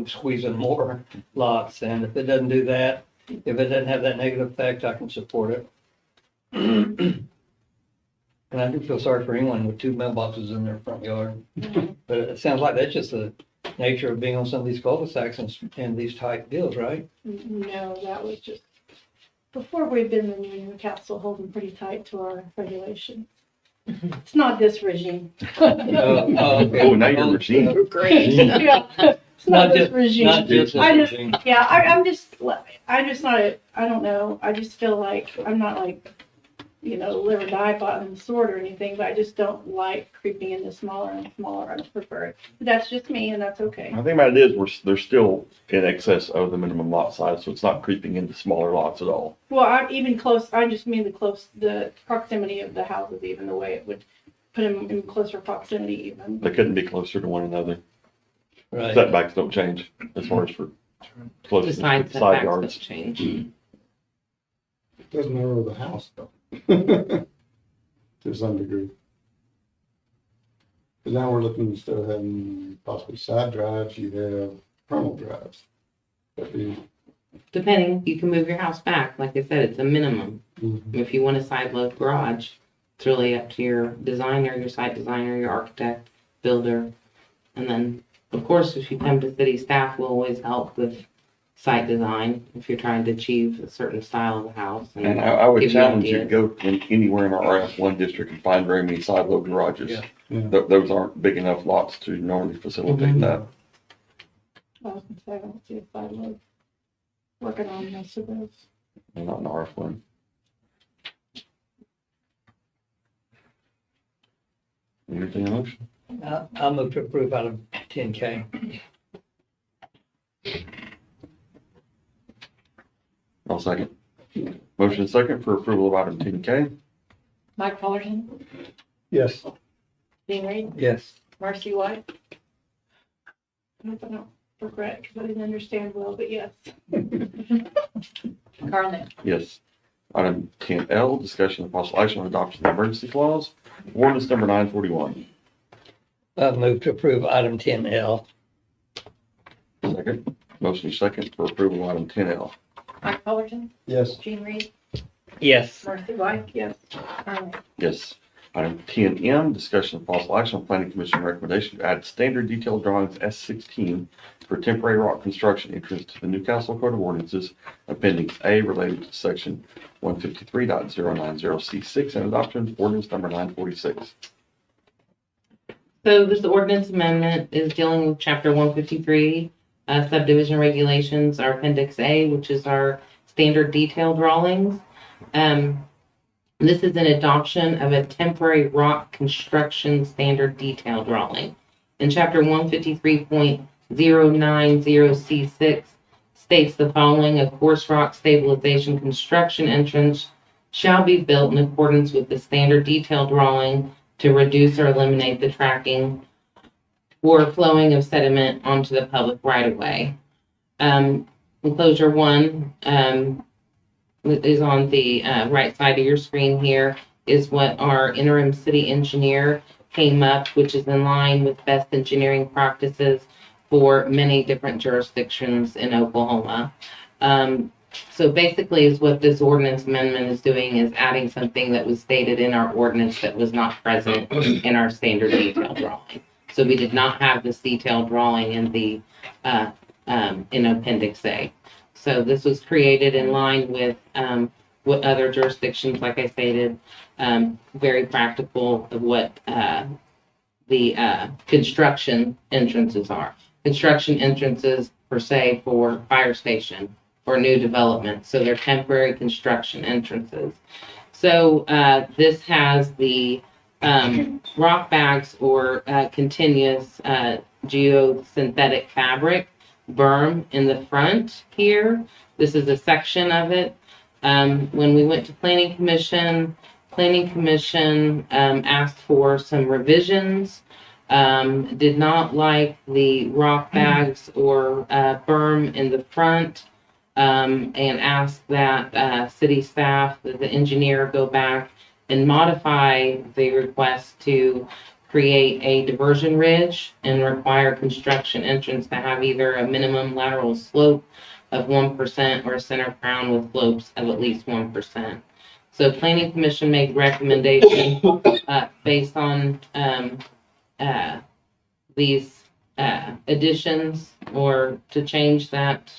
S10: squeeze in more lots, and if it doesn't do that, if it doesn't have that negative effect, I can support it. And I do feel sorry for anyone with 2 mailboxes in their front yard. But it sounds like that's just the nature of being on some of these cul-de-sacs and these tight deals, right?
S11: No, that was just, before we've been in Newcastle holding pretty tight to our regulations. It's not this regime.
S10: Okay.
S1: Oh, now you're regime.
S11: Great. Yeah, it's not this regime.
S10: Not just this regime.
S11: Yeah, I just not, I don't know, I just feel like, I'm not like, live or die bottom sword or anything, but I just don't like creeping into smaller and smaller. I just prefer it. But that's just me, and that's okay.
S1: I think about it is, they're still in excess of the minimum lot size, so it's not creeping into smaller lots at all.
S11: Well, I'm even close, I just mean the proximity of the houses, even the way it would put them in closer proximity even.
S1: They couldn't be closer to one another.
S10: Right.
S1: Setbacks don't change as far as for close
S12: The
S1: to
S12: side
S1: side
S12: setbacks
S1: yards.
S12: don't change.
S21: Doesn't narrow the house though. To some degree. But now we're looking, instead of having possibly side drives, you have frontal drives. That'd be,
S12: Depending, you can move your house back. Like I said, it's a minimum. If you want a side load garage, it's really up to your designer, your site designer, your architect, builder. And then, of course, if you come to city staff, we'll always help with site design if you're trying to achieve a certain style of the house.
S1: And I would
S12: give
S1: challenge you to
S12: ideas.
S1: go anywhere in our RF1 district and find very many side load garages.
S10: Yeah.
S1: Those aren't big enough lots to normally facilitate that.
S11: I was gonna say, I don't see a side load working on most of those.
S1: And not in RF1. Anything else?
S10: I'll move to approve out of 10K.
S1: I'll second. Motion is second for approval of item 10K.
S4: Mike Fullerton,
S21: yes.
S4: Dean Reed,
S10: Yes.
S4: Marcy White,
S11: I hope I don't regret, because I didn't understand well, but yes.
S4: Carl Nell.
S1: Yes. Item 10L, discussion of possible action on adoption of the emergency clause. Ordinance number 941.
S10: I'll move to approve item 10L.
S1: Second. Motion is second for approval of item 10L.
S4: Mike Fullerton,
S21: Yes.
S4: Dean Reed,
S10: Yes.
S4: Marcy White,
S11: Yes.
S4: Carl Nell.
S1: Yes. Item 10M, discussion of possible action on planning commission recommendation to add standard detailed drawings S16 for temporary rock construction entrance to the Newcastle Code of Ordinances, Appendix A related to section 153.090C6 and adoption of ordinance number 946.
S12: So this ordinance amendment is dealing with chapter 153, subdivision regulations, our appendix A, which is our standard detail drawings. This is an adoption of a temporary rock construction standard detail drawing. In chapter 153.090C6 states the following: a coarse rock stabilization construction entrance shall be built in accordance with the standard detail drawing to reduce or eliminate the tracking or flowing of sediment onto the public right of way. Enclosure 1 is on the right side of your screen here, is what our interim city engineer came up, which is in line with best engineering practices for many different jurisdictions in Oklahoma. So basically is what this ordinance amendment is doing is adding something that was stated in our ordinance that was not present in our standard detail drawing. So we did not have this detailed drawing in the in Appendix A. So this was created in line with what other jurisdictions, like I stated, very practical of what the construction entrances are. Construction entrances per se for fire station or new development. So they're temporary construction entrances. So this has the rock bags or continuous geosynthetic fabric berm in the front here. This is a section of it. When we went to Planning Commission asked for some revisions, did not like the rock bags or berm in the front, and asked that city staff, that the engineer go back and modify the request to create a diversion ridge and require construction entrance to have either a minimum lateral slope of 1% or a center crown with slopes of at least 1%. So Planning Commission made recommendation based on these additions, or to change that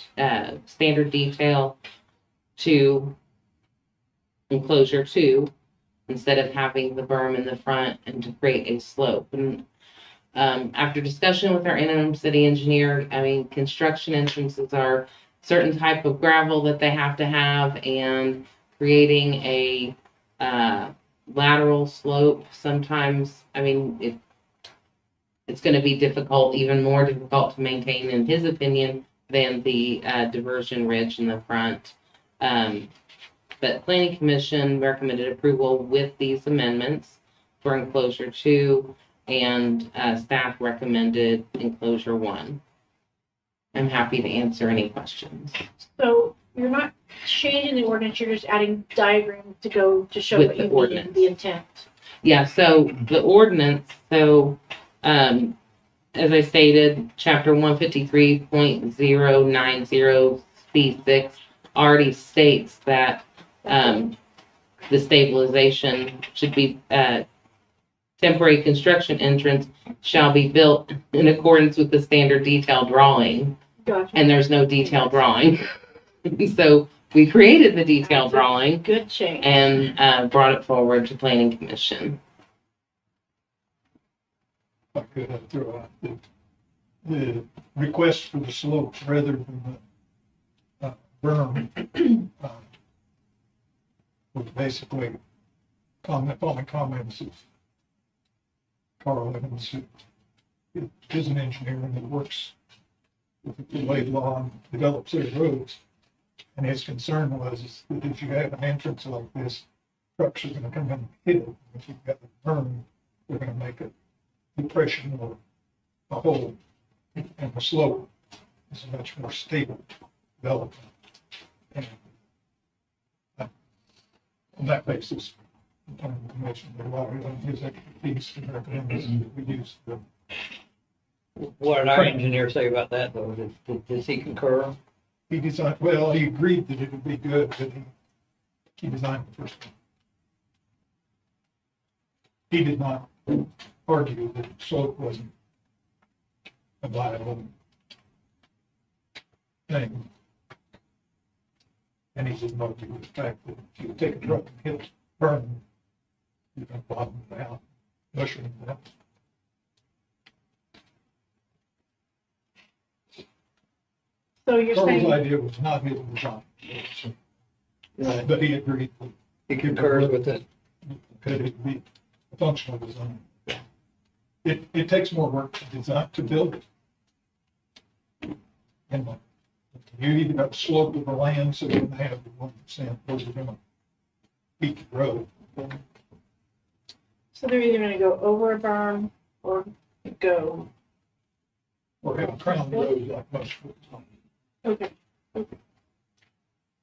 S12: standard detail to enclosure 2 instead of having the berm in the front, and to create a slope. And after discussion with our interim city engineer, I mean, construction entrances are certain type of gravel that they have to have, and creating a lateral slope sometimes, I mean, it's going to be difficult, even more difficult to maintain, in his opinion, than the diversion ridge in the front. But Planning Commission recommended approval with these amendments for enclosure 2, and staff recommended enclosure 1. I'm happy to answer any questions.
S11: So you're not changing the ordinance, you're just adding diagrams to go to show
S12: With
S11: what
S12: the
S11: you
S12: ordinance.
S11: mean, the intent.
S12: Yeah, so the ordinance, as I stated, chapter 153.090 C6 already states that the stabilization should be temporary construction entrance shall be built in accordance with the standard detail drawing.
S11: Gotcha.
S12: And there's no detail drawing. So we created the detail drawing.
S11: Good change.
S12: And brought it forward to Planning Commission.
S13: If I could throw out the request for the slopes rather than the berm was basically following comments of Carl Evans, who is an engineer and that works with the lay law and develops their roads. And his concern was that if you have an entrance like this, trucks are going to come in and hit it. If you've got the berm, they're going to make a depression or a hole, and the slope is a much more stable development. And on that basis, the Planning Commission relied on his expertise and recommended that we use the.
S10: What did our engineer say about that, though? Does he concur?
S13: He designed, well, he agreed that it would be good, but he designed the first one. He did not argue that slope wasn't a viable thing. And he didn't argue with the fact that if you take a truck and hit it, burn, you're going to bottom it out, mushroom it out.
S11: So you're
S13: Carl's
S11: saying,
S13: idea was not his design. But he agreed.
S10: He concurs with it.
S13: Could it be a functional design? It takes more work to design, to build it. And you either got the slope of the land, so you're gonna have the 1%, or you're gonna beat the road.
S11: so they're either gonna go over a berm or go
S13: or have crown road like most.
S11: Okay.
S12: I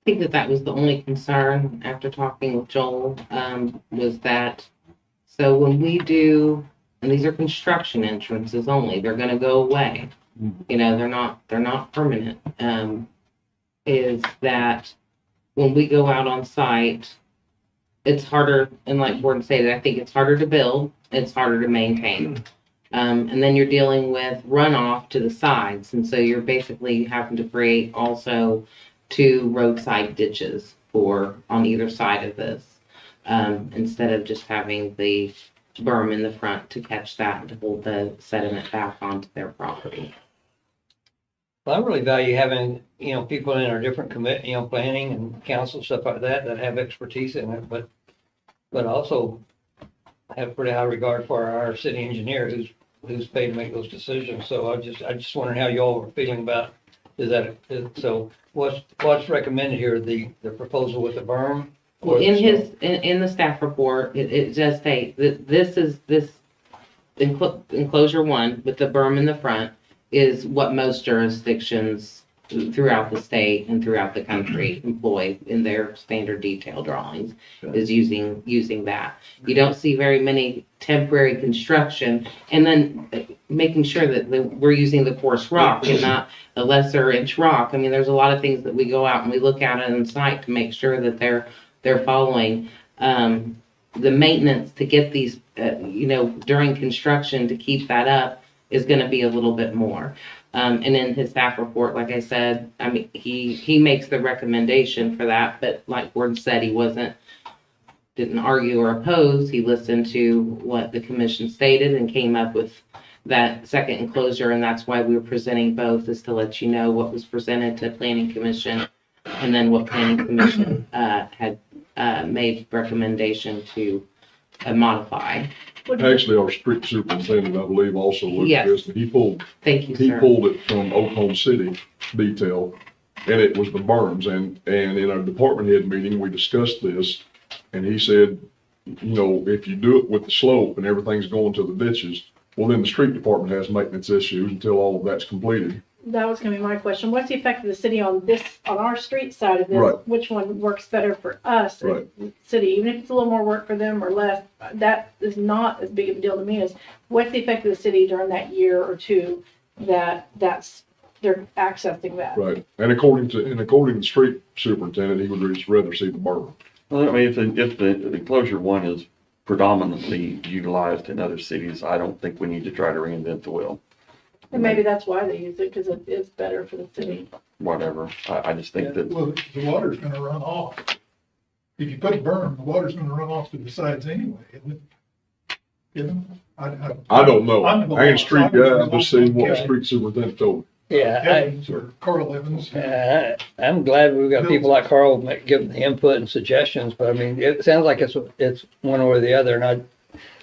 S12: think that was the only concern after talking with Joel, was that, so when we do, and these are construction entrances only, they're gonna go away. You know, they're not permanent. Is that when we go out on site, it's harder, and like Gordon stated, I think it's harder to build, it's harder to maintain. And then you're dealing with runoff to the sides, and so you're basically having to create also 2 roadside ditches on either side of this, instead of just having the berm in the front to catch that and to hold the sediment back onto their property.
S10: Well, I really value having, people in our different planning and council, stuff like that have expertise in it, but also have pretty high regard for our city engineer who's paid to make those decisions. So I just wondering how y'all are feeling about, so what's recommended here, the proposal with the berm?
S12: Well, in the staff report, it does state that this enclosure 1 with the berm in the front is what most jurisdictions throughout the state and throughout the country employ in their standard detail drawings, is using that. You don't see very many temporary construction, and then making sure that we're using the coarse rock and not a lesser inch rock. I mean, there's a lot of things that we go out and we look at it on site to make sure that they're following. The maintenance to get these, during construction, to keep that up is going to be a little bit more. And in his staff report, like I said, I mean, he makes the recommendation for that, but like Gordon said, he didn't argue or oppose. He listened to what the commission stated and came up with that second enclosure, and that's why we were presenting both, is to let you know what was presented to Planning Commission and then what Planning Commission had made recommendation to modify.
S6: Actually, our street superintendent, I believe, also looked at this. He pulled it from Oklahoma City detail, and it was the berms. And in our department head meeting, we discussed this, and he said, if you do it with the slope and everything's going to the ditches, well, then the street department has maintenance issues until all of that's completed.
S11: That was gonna be my question. What's the effect of the city on our street side of this?
S6: Right.
S11: Which one works better for us?
S6: Right.
S11: City, even if it's a little more work for them or less, that is not as big of a deal to me as what's the effect of the city during that year or two they're accessing that.
S6: Right. And according to the street superintendent, he would just rather see the berm.
S1: Well, I mean, if the enclosure 1 is predominantly utilized in other cities, I don't think we need to try to reinvent the wheel.
S11: And maybe that's why they use it, because it is better for the city.
S1: Whatever. I just think that.
S13: Well, the water's gonna run off. If you put a berm, the water's gonna run off to the sides anyway, isn't it?
S6: I don't know. I ain't a street guy. I'm just saying what the street superintendent told me.
S10: Yeah,
S13: Evans or Carl Evans.
S10: I'm glad we've got people like Carl giving the input and suggestions, but I mean, it sounds like it's one or the other, and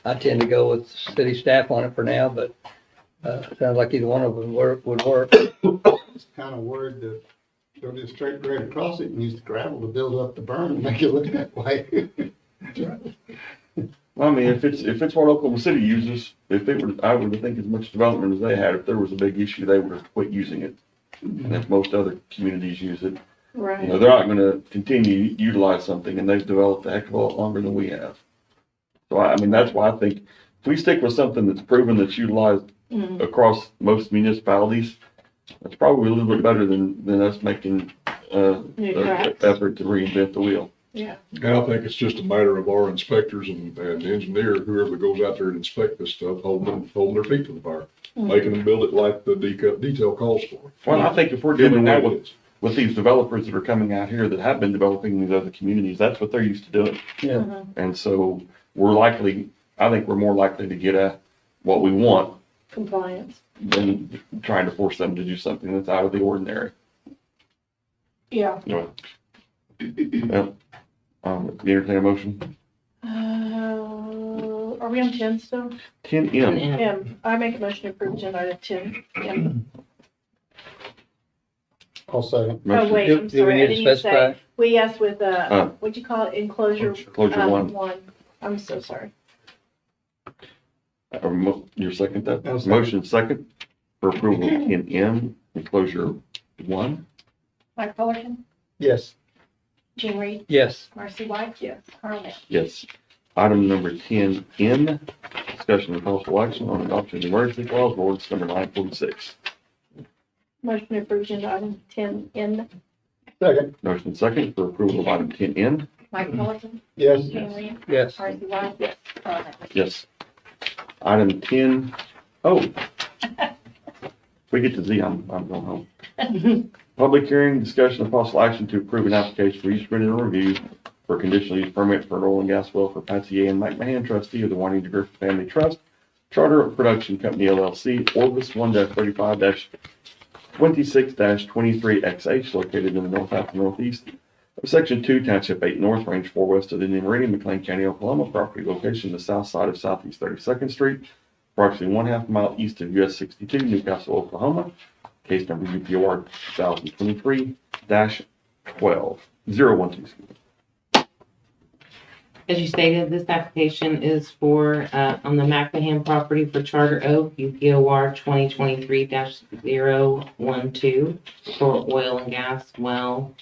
S10: I tend to go with city staff on it for now, but sounds like either one of them would work.
S21: It's kind of worried that they'll just straight right across it and use the gravel to build up the berm and make it look that way.
S1: Well, I mean, if it's what Oklahoma City uses, I would think as much development as they had, if there was a big issue, they would have quit using it. And if most other communities use it,
S11: Right.
S1: they're not gonna continue to utilize something, and they've developed a heck of a lot longer than we have. So I mean, that's why I think if we stick with something that's proven, that's utilized across most municipalities, that's probably a little bit better than us making an effort to reinvent the wheel.
S11: Yeah.
S6: And I think it's just a matter of our inspectors and engineer, whoever goes out there and inspect this stuff, holding their feet to the fire, making them build it like the detail calls for.
S1: Well, I think if we're dealing that with these developers that are coming out here that have been developing these other communities, that's what they're used to doing.
S10: Yeah.
S1: And so I think we're more likely to get at what we want
S11: Compliance.
S1: than trying to force them to do something that's out of the ordinary.
S11: Yeah.
S1: Well, entertain a motion.
S11: Are we on 10 still?
S1: 10M.
S11: M. I make a motion to approve agenda item 10. M.
S21: I'll second.
S11: Oh, wait, I'm
S10: Do we
S11: sorry. I
S10: need to
S11: didn't even
S10: specify?
S11: say. We asked with, what'd you call it? Enclosure.
S1: Enclosure 1.
S11: 1. I'm so sorry.
S1: Your second that?
S21: I'll second.
S1: Motion second. for approval of 10M, enclosure 1.
S11: Mike Fullerton,
S10: Yes.
S11: Jean Reed,
S10: Yes.
S11: Marcy White. Yes. Carl Nell.
S1: Yes. Item number 10N, discussion and possible action on adoption of the emergency clause of ordinance number 946.
S11: Motion to approve agenda item 10N.
S19: Second.
S1: Motion second for approval of item 10N.
S11: Mike Fullerton,
S19: Yes.
S11: Jean Reed,
S10: Yes.
S11: Marcy White. Yes. Carl Nell.
S1: Yes. Item 10, if we get to Z, I'm going home. Public hearing, discussion and possible action to approve an application for use permit and review for a conditional use permit for an oil and gas well for Patsy A. and McMahon, trustee of the Juanita Griffith Family Trust, Charter of Production Company LLC, Orbis 1-35-26-23XH, located in the north half and northeast of Section 2, Township 8 North, Range 4 west of the Indian Meridian, McLean County, Oklahoma. Property location the south side of Southeast 32nd Street, approximately 1/2 mile east of US 62, Newcastle, Oklahoma. Case number UPR 2023-12, 012.
S12: As you stated, this application is for, on the McMahon property for Charter Oak, UPOR 2023-012, for oil and gas well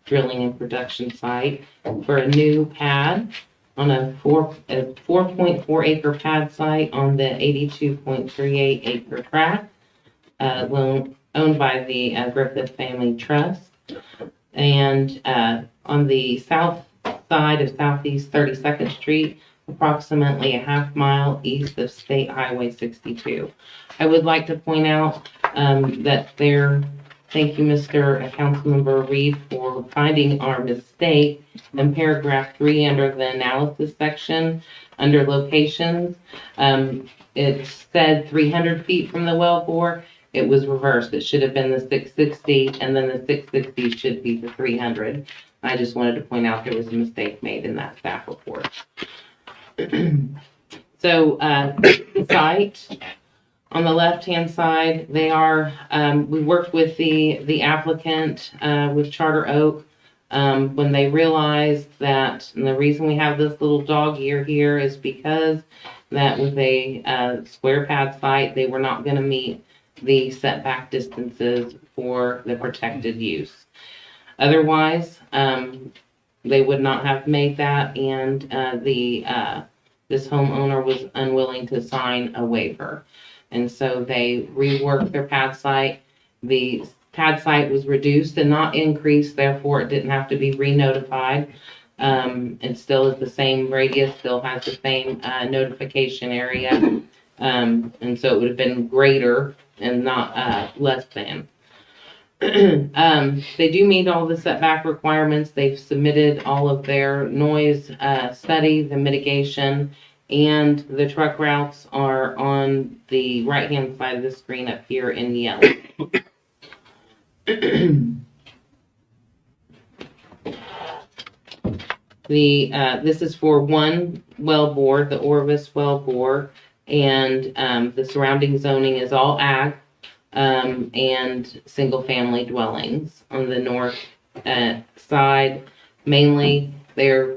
S12: drilling and production site for a new pad on a 4.4 acre pad site on the 82.38 acre tract, owned by the Griffith Family Trust. And on the south side of Southeast 32nd Street, approximately 1/2 mile east of State Highway 62. I would like to point out that thank you, Mr. Councilmember Reed, for finding our mistake in paragraph 3 under the analysis section, under locations. It said 300 feet from the well bore. It was reversed. It should have been the 660, and then the 660 should be the 300. I just wanted to point out there was a mistake made in that staff report. So the site, on the left-hand side, we worked with the applicant, with Charter Oak, when they realized that, and the reason we have this little dog ear here is because that with a square pad site, they were not going to meet the setback distances for the protected use. Otherwise, they would not have made that, and this homeowner was unwilling to sign a waiver. And so they reworked their pad site. The pad site was reduced and not increased, therefore it didn't have to be re-notified. It still is the same radius, still has the same notification area. And so it would have been greater and not less than. They do meet all the setback requirements. They've submitted all of their noise study, the mitigation, and the truck routes are on the right-hand side of the screen up here in yellow. This is for one well bore, the Orvis well bore, and the surrounding zoning is all ag. And single-family dwellings on the north side. Mainly, they're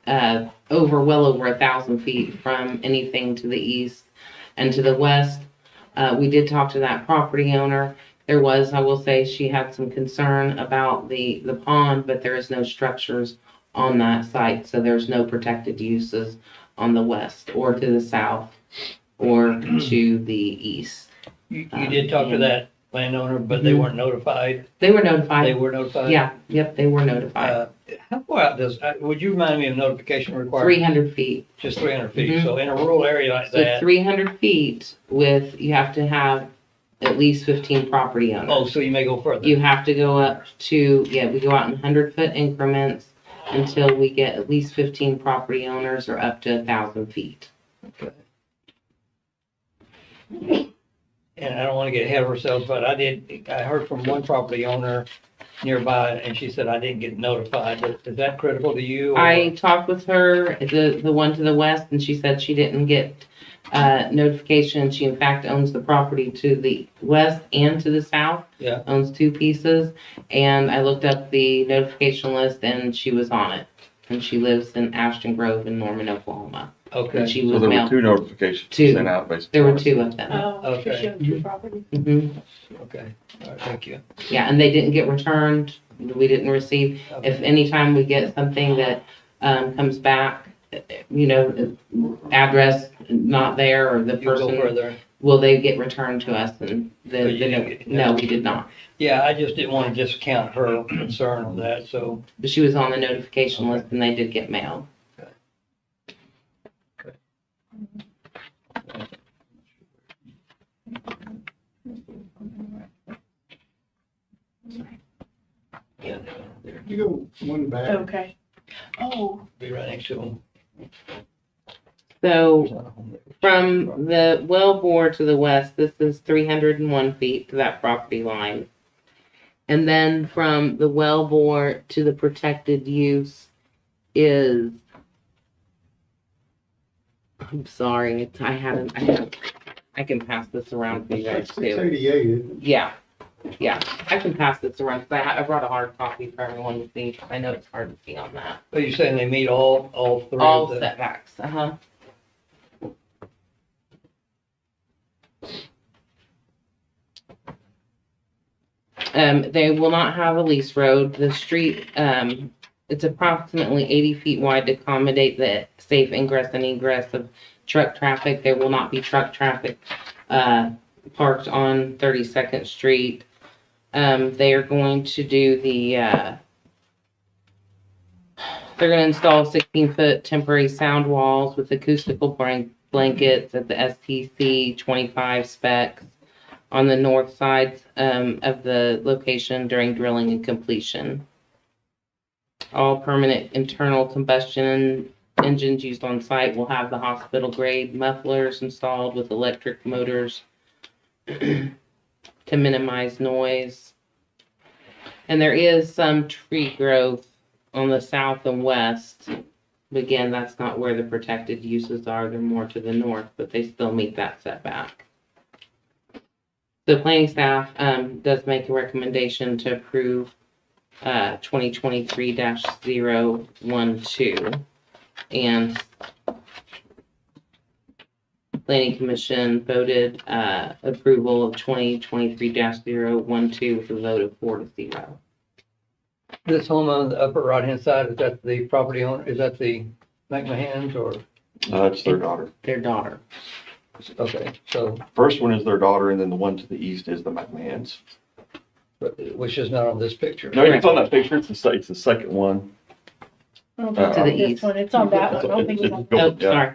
S12: well over 1,000 feet from anything to the east and to the west. We did talk to that property owner. There was, I will say, she had some concern about the pond, but there is no structures on that site, so there's no protected uses on the west or to the south or to the east.
S10: You did talk to that landowner, but they weren't notified?
S12: They were notified.
S10: They were notified?
S12: Yeah, yep, they were notified.
S10: How far out would you remind me of notification requirement?
S12: 300 feet.
S10: Just 300 feet.
S12: Mhm.
S10: So in a rural area like
S12: So
S10: that.
S12: 300 feet you have to have at least 15 property owners.
S10: Oh, so you may go further.
S12: You have to go up to, we go out in 100-foot increments until we get at least 15 property owners or up to 1,000 feet.
S10: Okay. And I don't want to get ahead of ourselves, but I heard from one property owner nearby, and she said I didn't get notified. Is that critical to you? Or?
S12: I talked with her, the one to the west, and she said she didn't get notification. She in fact owns the property to the west and to the south.
S10: Yeah.
S12: Owns 2 pieces. And I looked up the notification list and she was on it. And she lives in Ashton Grove in Norman, Oklahoma.
S10: Okay.
S12: And she
S1: So
S12: was
S1: there were
S12: mailed.
S1: two notifications
S12: Two.
S1: sent out basically.
S12: There were two of them.
S11: Oh,
S10: Okay.
S11: she owned two properties.
S12: Mhm.
S10: Okay, all right, thank you.
S12: Yeah, and they didn't get returned. We didn't receive. If anytime we get something that comes back, you know, address not there or the
S10: You go
S12: person,
S10: further.
S12: will they get returned to us? And
S10: So
S12: then,
S10: you didn't get-
S12: no, we did not.
S10: Yeah, I just didn't want to discount her concern on that, so.
S12: But she was on the notification list and they did get mailed.
S10: Yeah,
S21: You go one back.
S11: Okay. Oh,
S10: be right next to them.
S12: So from the well bore to the west, this is 301 feet to that property line. And then from the well bore to the protected use is, I'm sorry, I can pass this around for you guys
S21: That's
S12: too.
S21: 688, isn't it?
S12: Yeah, I can pass this around, because I brought a hard copy for everyone to see. I know it's hard to see on that.
S10: Are you saying they meet all three
S12: All
S10: of the?
S12: setbacks, uh-huh. They will not have a lease road. The street, it's approximately 80 feet wide to accommodate the safe ingress and egress of truck traffic. There will not be truck traffic, parked on 32nd Street. They are going to do they're gonna install 16-foot temporary sound walls with acoustical blankets at the STC 25 specs on the north sides of the location during drilling and completion. All permanent internal combustion engines used on site will have the hospital grade mufflers installed with electric motors to minimize noise. And there is some tree growth on the south and west. Again, that's not where the protected uses are. They're more to the north, but they still meet that setback. The planning staff does make a recommendation to approve 2023-012. And Planning Commission voted approval of 2023-012 with a vote of 4-0.
S10: This home on the upper right-hand side, is that the property owner, is that the McMahon's or?
S1: It's their daughter.
S12: Their daughter.
S10: Okay, so,
S1: First one is their daughter, and then the one to the east is the McMahons.
S10: which is not on this picture.
S1: No, it's on that picture. It's the second one.
S11: I don't think it's on this one. It's on that one. I don't think it's on.
S12: Oh, sorry.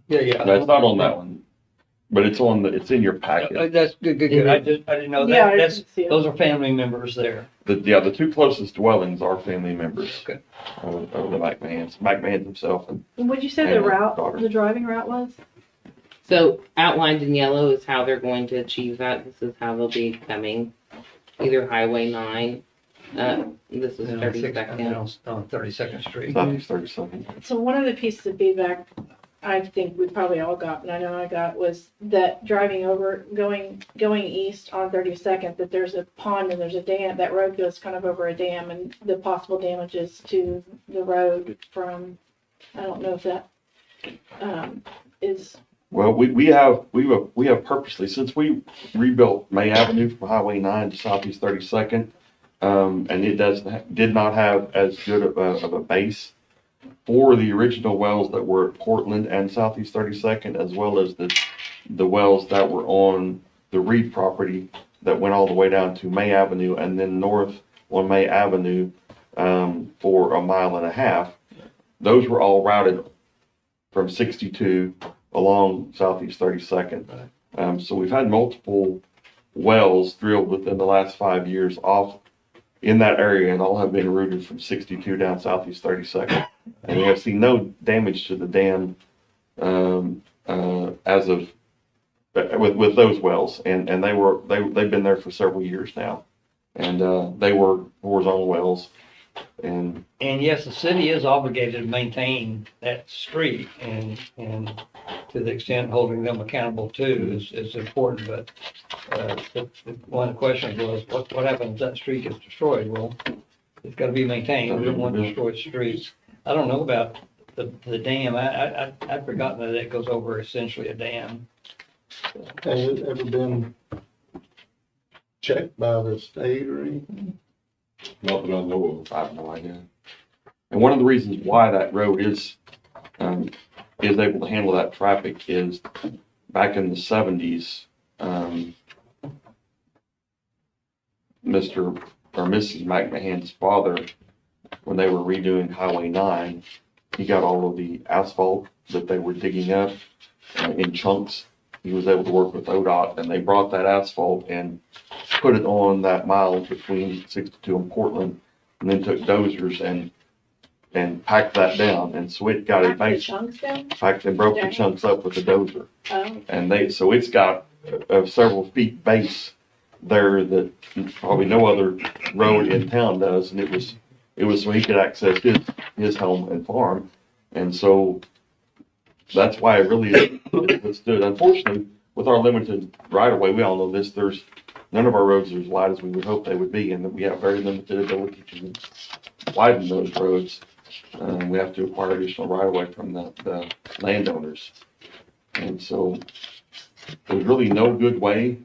S10: Yeah.
S1: No, it's not on that one, but it's in your packet.
S10: That's good. I didn't know
S11: Yeah, I
S10: that. That's,
S11: didn't see it.
S10: those are family members there.
S1: The two closest dwellings are family members.
S10: Okay.
S1: Of the McMahons himself and.
S11: What'd you say
S1: and
S11: the route,
S1: daughter.
S11: the driving route was?
S12: So outlined in yellow is how they're going to achieve that. This is how they'll be coming. Either Highway 9, this is 32nd.
S10: On 32nd Street.
S1: Southeast 32nd.
S11: So one of the pieces of feedback I think we probably all got, and I know I got, was that driving over, going east on 32nd, that there's a pond and there's a dam, that road goes kind of over a dam, and the possible damages to the road from, I don't know if that is.
S1: Well, we have purposely, since we rebuilt May Avenue from Highway 9 to Southeast 32nd, and it did not have as good of a base for the original wells that were at Portland and Southeast 32nd, as well as the wells that were on the Reed property that went all the way down to May Avenue and then north on May Avenue for 1.5 miles. Those were all routed from 62 along Southeast 32nd. So we've had multiple wells drilled within the last 5 years off in that area, and all have been routed from 62 down Southeast 32nd. And we have seen no damage to the dam as of with those wells, and they've been there for several years now, and they were horizontal wells. And
S10: yes, the city is obligated to maintain that street, and to the extent holding them accountable too is important, but one of the questions was, what happens if that street gets destroyed? Well, it's gotta be maintained. We don't want to destroy streets. I don't know about the dam, I'd forgotten that it goes over essentially a dam.
S21: Has it ever been checked by the state or anything?
S1: Not that I know of, I have no idea. And one of the reasons why that road is able to handle that traffic is back in the 70s, Mr. or Mrs. McMahon's father, when they were redoing Highway 9, he got all of the asphalt that they were digging up in chunks. He was able to work with ODOT, and they brought that asphalt and put it on that mile between 62 and Portland, and then took dozers and packed that down. And so it got a base, packed and broke the chunks up with a dozer. And so it's got a several feet base there that probably no other road in town does. And it was so he could access his home and farm. And so that's why it really withstood. Unfortunately, with our limited right of way, we all know this, there's none of our roads are as wide as we would hope they would be, and that we have very limited ability to widen those roads. We have to acquire additional right of way from the landowners. And so there's really no good way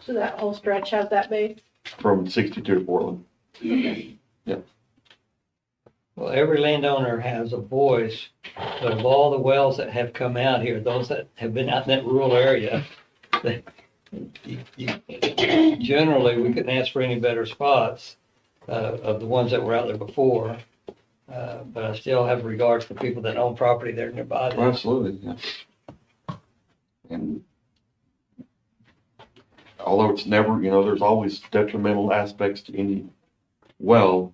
S11: So that whole stretch has that base?
S1: from 62 to Portland.
S11: Okay.
S1: Yeah.
S10: Well, every landowner has a voice, but of all the wells that have come out here, those that have been out in that rural area, generally, we couldn't ask for any better spots of the ones that were out there before. But I still have regards for people that own property there nearby.
S1: Well, absolutely, yeah. And although it's never, there's always detrimental aspects to any well,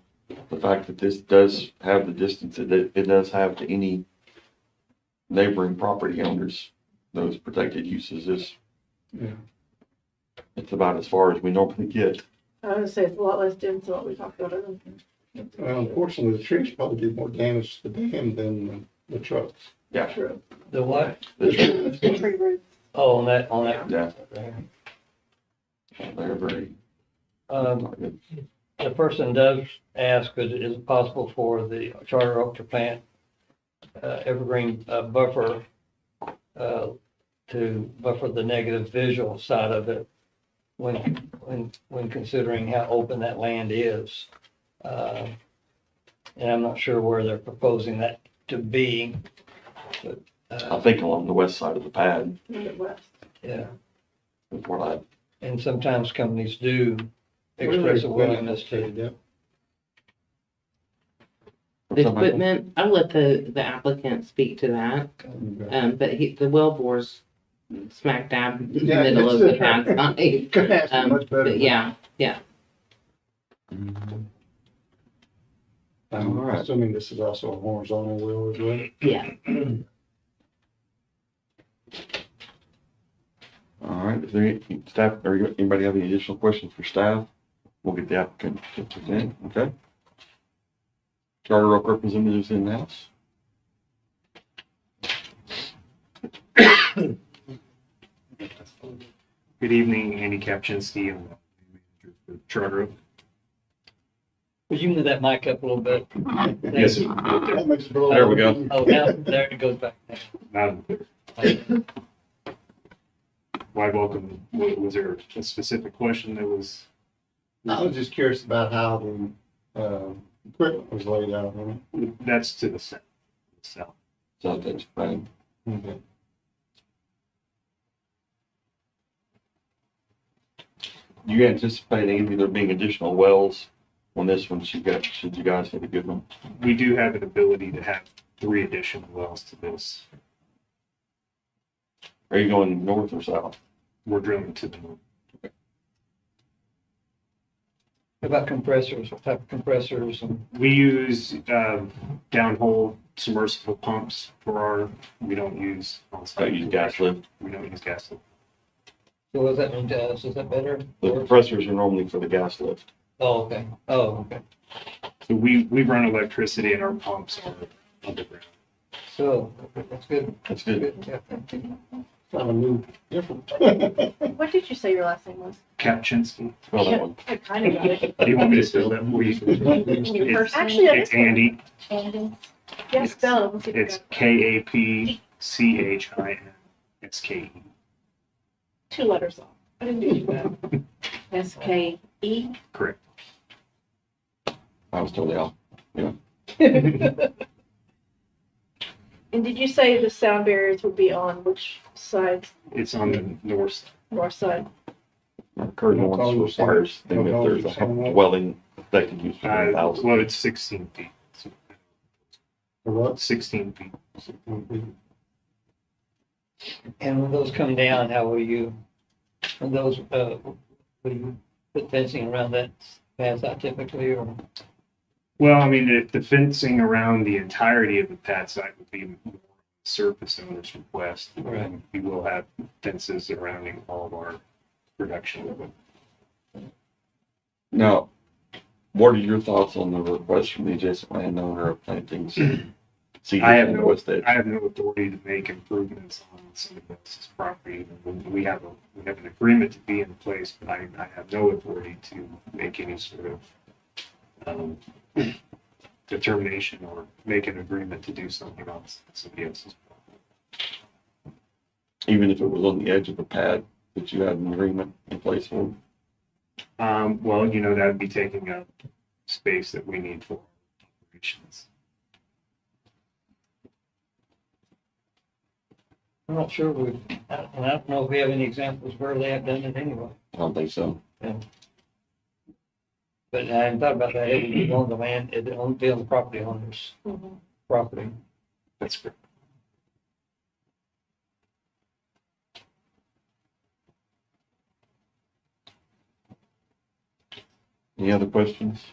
S1: the fact that this does have the distance that it does have to any neighboring property owners, those protected uses is, it's about as far as we normally get.
S11: I was gonna say it's a lot less dense than what we talked about earlier.
S21: Unfortunately, the trees probably do more damage to the dam than the trucks.
S1: Yeah.
S11: True.
S10: The what?
S1: The trees.
S11: The tree roots.
S10: Oh, on that.
S1: Yeah. They're very, not good.
S10: The person does ask, is it possible for the Charter Oak to plant evergreen buffer to buffer the negative visual side of it when considering how open that land is? And I'm not sure where they're proposing that to be. But,
S1: I think along the west side of the pad.
S11: Midwest.
S10: Yeah.
S1: Is what I,
S10: And sometimes companies do express a willingness to.
S12: The equipment, I'll let the applicant speak to that. But the well bore's smack dab in the middle of the pad side. But yeah.
S21: I'm assuming this is also a horizontal well as well?
S12: Yeah.
S1: all right, is there any staff, or anybody have any additional questions for staff? We'll get the applicant to present, okay? Charter Oak representatives in the house.
S9: Good evening, Andy Kapczynski, I'm the manager for Charter Oak.
S10: Would you move that mic up a little bit?
S9: Yes, sir.
S1: There we go.
S10: Oh, now, there it goes back.
S9: Loud and clear. Why welcome? Was there a specific question that was?
S21: I was just curious about how the equipment was laid out.
S9: That's to the south.
S1: So that's fine.
S21: Okay.
S1: Do you anticipate any there being additional wells on this one, should you guys have a good one?
S9: We do have an ability to have 3 additional wells to this.
S1: Are you going north or south?
S9: We're drilling to the north.
S10: What about compressors? What type of compressors?
S9: We use downhole submersible pumps we don't use on-site.
S1: Don't use gas lift?
S9: We don't use gas lift.
S10: So what does that mean to us? Is that better?
S1: The compressors are normally for the gas lift.
S10: Oh, okay. Oh, okay.
S9: So we run electricity and our pumps are underground.
S10: So, that's good.
S1: That's good.
S10: Yeah, thank you.
S21: Not a new, different.
S11: What did you say your last name was?
S9: Kapczynski.
S1: Spell that one.
S11: I kind of got it.
S9: Do you want me to spell that for you?
S11: Actually,
S9: It's Andy.
S11: Andy. Yes, spell it.
S9: It's KAPCHINSKE.
S11: 2 letters off. I didn't do that.
S12: SKE.
S9: Correct.
S1: I was totally off. Yeah.
S11: And did you say the sound barriers would be on which side?
S9: It's on the north.
S11: North side.
S1: Current ordinance requires them if there's a dwelling that can use
S9: Well,
S1: 1,000.
S9: it's 16 feet.
S21: What?
S9: 16 feet.
S10: And when those come down, how will you, when those, will you put fencing around that pass out typically, or?
S9: Well, I mean, if the fencing around the entirety of the pad site would be more surface owner's request,
S10: Right.
S9: we will have fences surrounding all of our production.
S1: Now, what are your thoughts on the request from the adjacent landowner of plantings?
S9: I have
S1: on the
S9: no,
S1: west edge?
S9: I have no authority to make improvements on somebody else's property. We have an agreement to be in place, but I have no authority to make any sort of determination or make an agreement to do something on somebody else's property.
S1: Even if it was on the edge of a pad that you had an agreement in place for?
S9: Well, that would be taking up space that we need for operations.
S10: I'm not sure I don't know if we have any examples where they have done it anyway.
S1: I don't think so.
S10: Yeah. But I hadn't thought about that, it would be on the land, it won't be on the property owner's property.
S9: That's correct.
S1: Any other questions?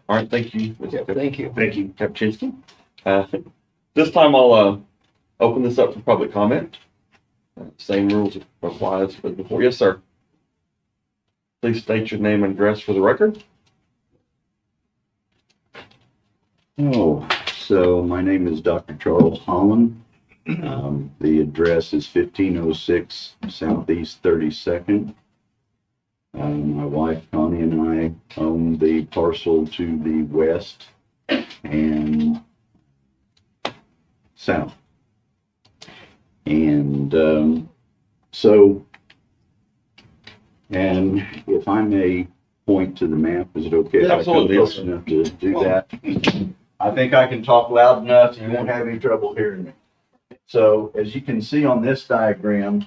S1: All right, thank you.
S10: Thank you.
S9: Thank you.
S1: Kapczynski. This time I'll open this up for public comment. Same rules apply as before. Yes, sir. Please state your name and address for the record.
S3: Oh, so my name is Dr. Charles Holland. The address is 1506 Southeast 32nd. My wife Connie and I own the parcel to the west and south. And and if I may point to the map, is it okay if I come close enough to do that? I think I can talk loud enough and you won't have any trouble hearing me. So as you can see on this diagram,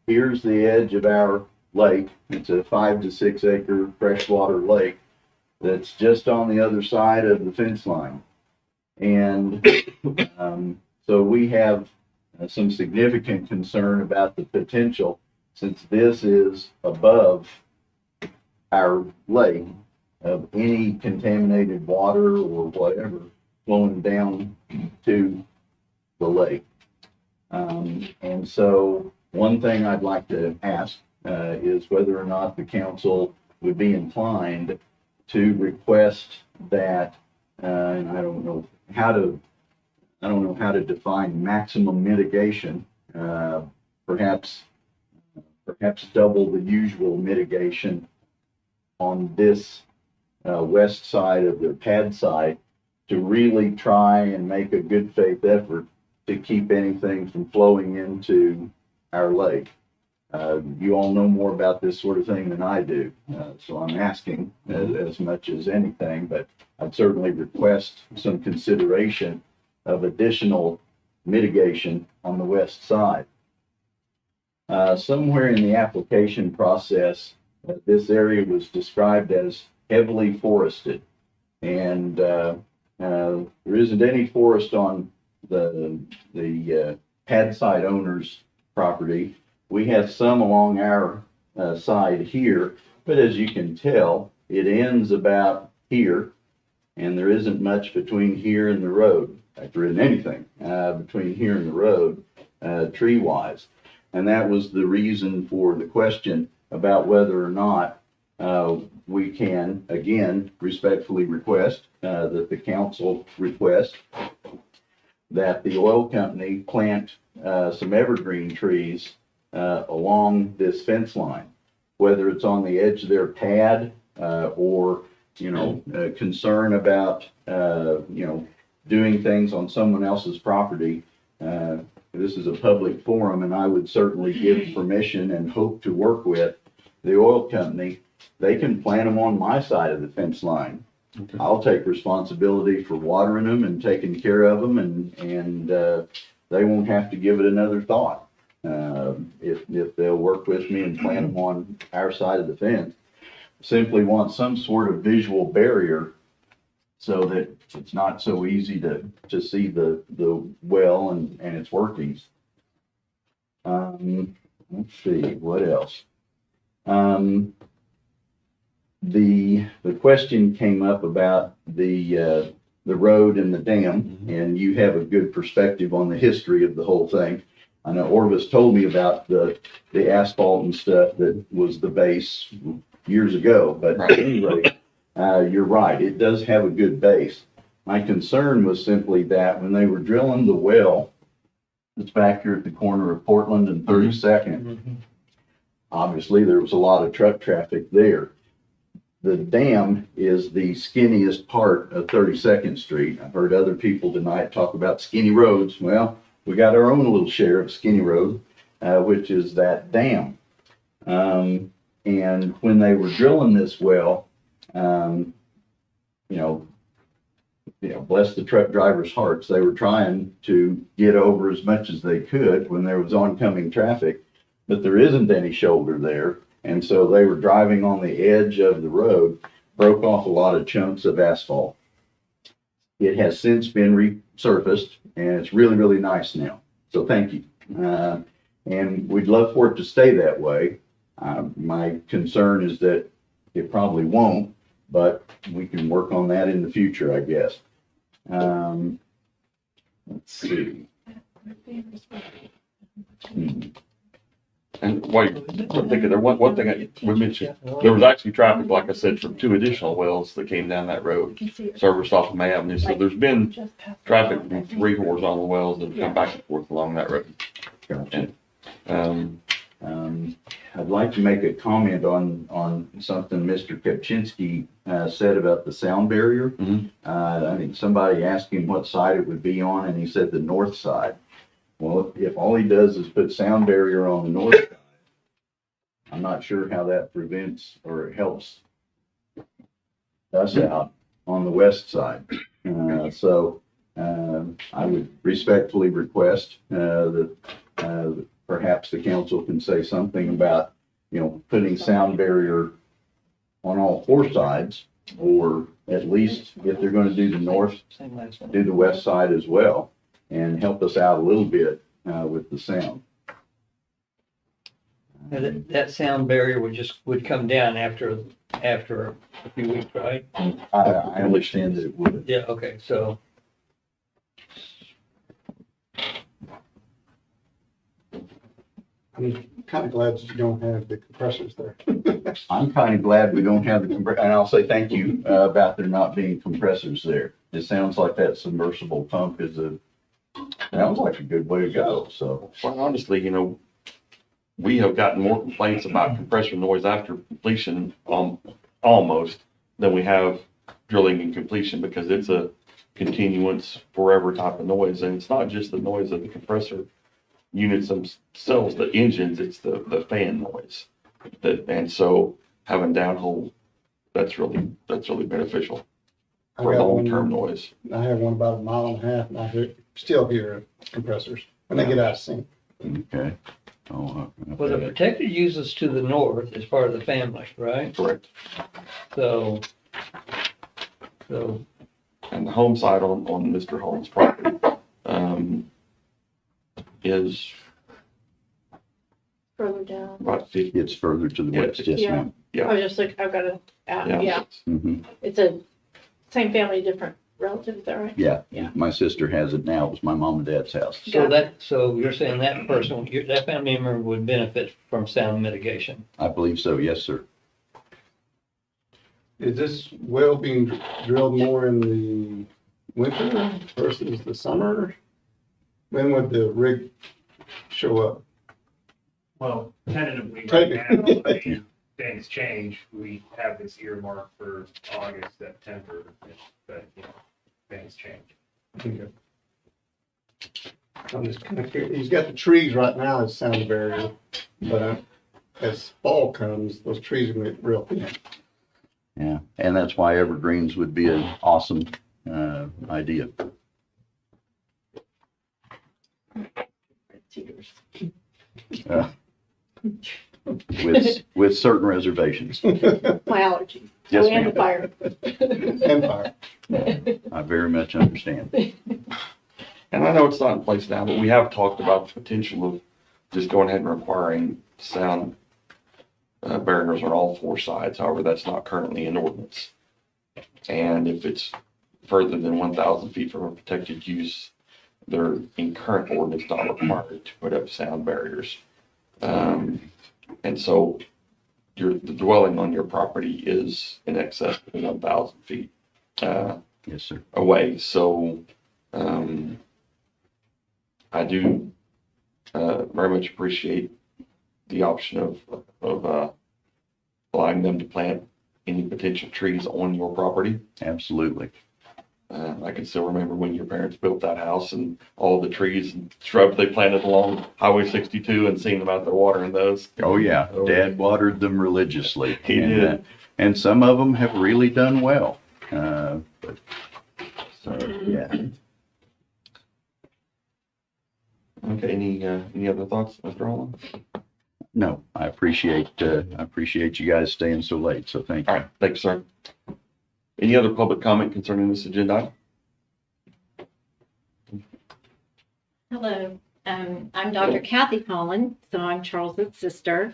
S3: here's the edge of our lake. It's a 5 to 6 acre freshwater lake that's just on the other side of the fence line. And so we have some significant concern about the potential, since this is above our lake, of any contaminated water or whatever flowing down to the lake. And so one thing I'd like to ask is whether or not the council would be inclined to request that, and I don't know how to define maximum mitigation, perhaps double the usual mitigation on this west side of the pad site, to really try and make a good faith effort to keep anything from flowing into our lake. You all know more about this sort of thing than I do, so I'm asking as much as anything, but I'd certainly request some consideration of additional mitigation on the west side. Somewhere in the application process, this area was described as heavily forested, and there isn't any forest on the pad site owner's property. We have some along our side here, but as you can tell, it ends about here, and there isn't much between here and the road. In fact, there isn't anything between here and the road, tree-wise. And that was the reason for the question about whether or not we can, again, respectfully request that the council request that the oil company plant some evergreen trees along this fence line, whether it's on the edge of their pad or concern about, doing things on someone else's property, this is a public forum, and I would certainly give permission and hope to work with the oil company. They can plant them on my side of the fence line.
S1: Okay.
S3: I'll take responsibility for watering them and taking care of them, and they won't have to give it another thought. If they'll work with me and plant them on our side of the fence. Simply want some sort of visual barrier so that it's not so easy to see the well and its workings. Let's see, what else? The question came up about the road and the dam, and you have a good perspective on the history of the whole thing. I know Orvis told me about the asphalt and stuff that was the base years ago, but anyway, you're right, it does have a good base. My concern was simply that when they were drilling the well, it's back here at the corner of Portland and 32nd, obviously there was a lot of truck traffic there. The dam is the skinniest part of 32nd Street. I've heard other people tonight talk about skinny roads. Well, we got our own little share of skinny road, which is that dam. And when they were drilling this well, bless the truck drivers' hearts, they were trying to get over as much as they could when there was oncoming traffic, but there isn't any shoulder there. And so they were driving on the edge of the road, broke off a lot of chunks of asphalt. It has since been resurfaced, and it's really, really nice now. So thank you. And we'd love for it to stay that way. My concern is that it probably won't, but we can work on that in the future, I guess. Let's see.
S1: And while you're thinking there, one thing we mentioned, there was actually traffic, like I said, from 2 additional wells that came down that road, serviced off of May Avenue. So there's been traffic from 3 horizontal wells that come back and forth along that road.
S3: And, I'd like to make a comment on something Mr. Kepchinski said about the sound barrier. I think somebody asked him what side it would be on, and he said the north side. Well, if all he does is put sound barrier on the north side, I'm not sure how that prevents or helps us out on the west side. So I would respectfully request that perhaps the council can say something about, putting sound barrier on all 4 sides, or at least if they're going to do the north, do the west side as well, and help us out a little bit with the sound.
S10: That sound barrier would come down after a few weeks, right?
S3: I understand that it would.
S10: Yeah, okay, so.
S21: I'm kind of glad that you don't have the compressors there.
S3: I'm kind of glad we don't have the and I'll say thank you about there not being compressors there. It sounds like that submersible pump sounds like a good way to go. So
S1: quite honestly, we have gotten more complaints about compressor noise after completion almost than we have drilling and completion, because it's a continuance forever type of noise. And it's not just the noise of the compressor units themselves, the engines, it's the fan noise. And so having downhole, that's really beneficial for long-term noise.
S21: I have one about 1.5 miles, and I still hear compressors when they get out of sync.
S3: Okay.
S10: Well, the protected uses to the north is part of the family, right?
S1: Correct.
S10: So.
S1: And the home side on Mr. Holmes' property, is
S11: Further down.
S1: about 50.
S3: It's further to the west, yes, ma'am.
S1: Yeah.
S11: I was just like, I've got a, yeah.
S3: Mhm.
S11: It's a same family, different relative, is that right?
S3: Yeah.
S11: Yeah.
S3: My sister has it now. It was my mom and dad's house.
S10: So you're saying that person, that family member would benefit from sound mitigation?
S3: I believe so, yes, sir.
S21: Is this well being drilled more in the winter versus the summer? When would the rig show up?
S9: Well, tentatively right now, things change, we have this earmark for August, September, but, you know, things change.
S21: I'm just kind of curious. He's got the trees right now as sound barrier, but as fall comes, those trees are gonna get real thin.
S3: Yeah, and that's why evergreens would be an awesome, idea. Uh, with certain reservations.
S11: My allergy.
S3: Yes,
S11: And
S3: ma'am.
S11: the fire.
S21: And fire.
S3: I very much understand.
S1: And I know it's not in place now, but we have talked about the potential of just going ahead and requiring sound barriers on all four sides. However, that's not currently in ordinance. And if it's further than 1,000 feet from a protected use, they're in current ordinance not required to put up sound barriers. And so the dwelling on your property is in excess of 1,000 feet
S3: yes, sir.
S1: away. So I do very much appreciate the option of allowing them to plant any potential trees on your property.
S3: Absolutely.
S1: I can still remember when your parents built that house and all the trees and shrubs they planted along Highway 62 and seeing them out there watering those.
S3: Oh, yeah. Dad watered them religiously.
S1: He did.
S3: And some of them have really done well. But, so, yeah.
S1: Okay, any other thoughts, Mr. Holland?
S3: No, I appreciate you guys staying so late, so thank you.
S1: All right, thanks, sir. Any other public comment concerning this agenda item?
S5: Hello, I'm Dr. Kathy Holland, so I'm Charles's sister.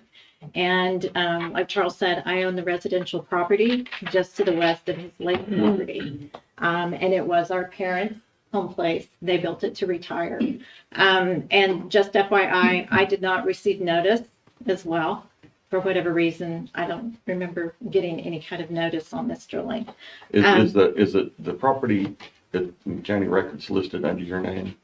S5: And like Charles said, I own the residential property just to the west of his lake property. And it was our parents' home place. They built it to retire. And just FYI, I did not receive notice as well. For whatever reason, I don't remember getting any kind of notice on this drilling.
S1: Is the property that county records listed under your name?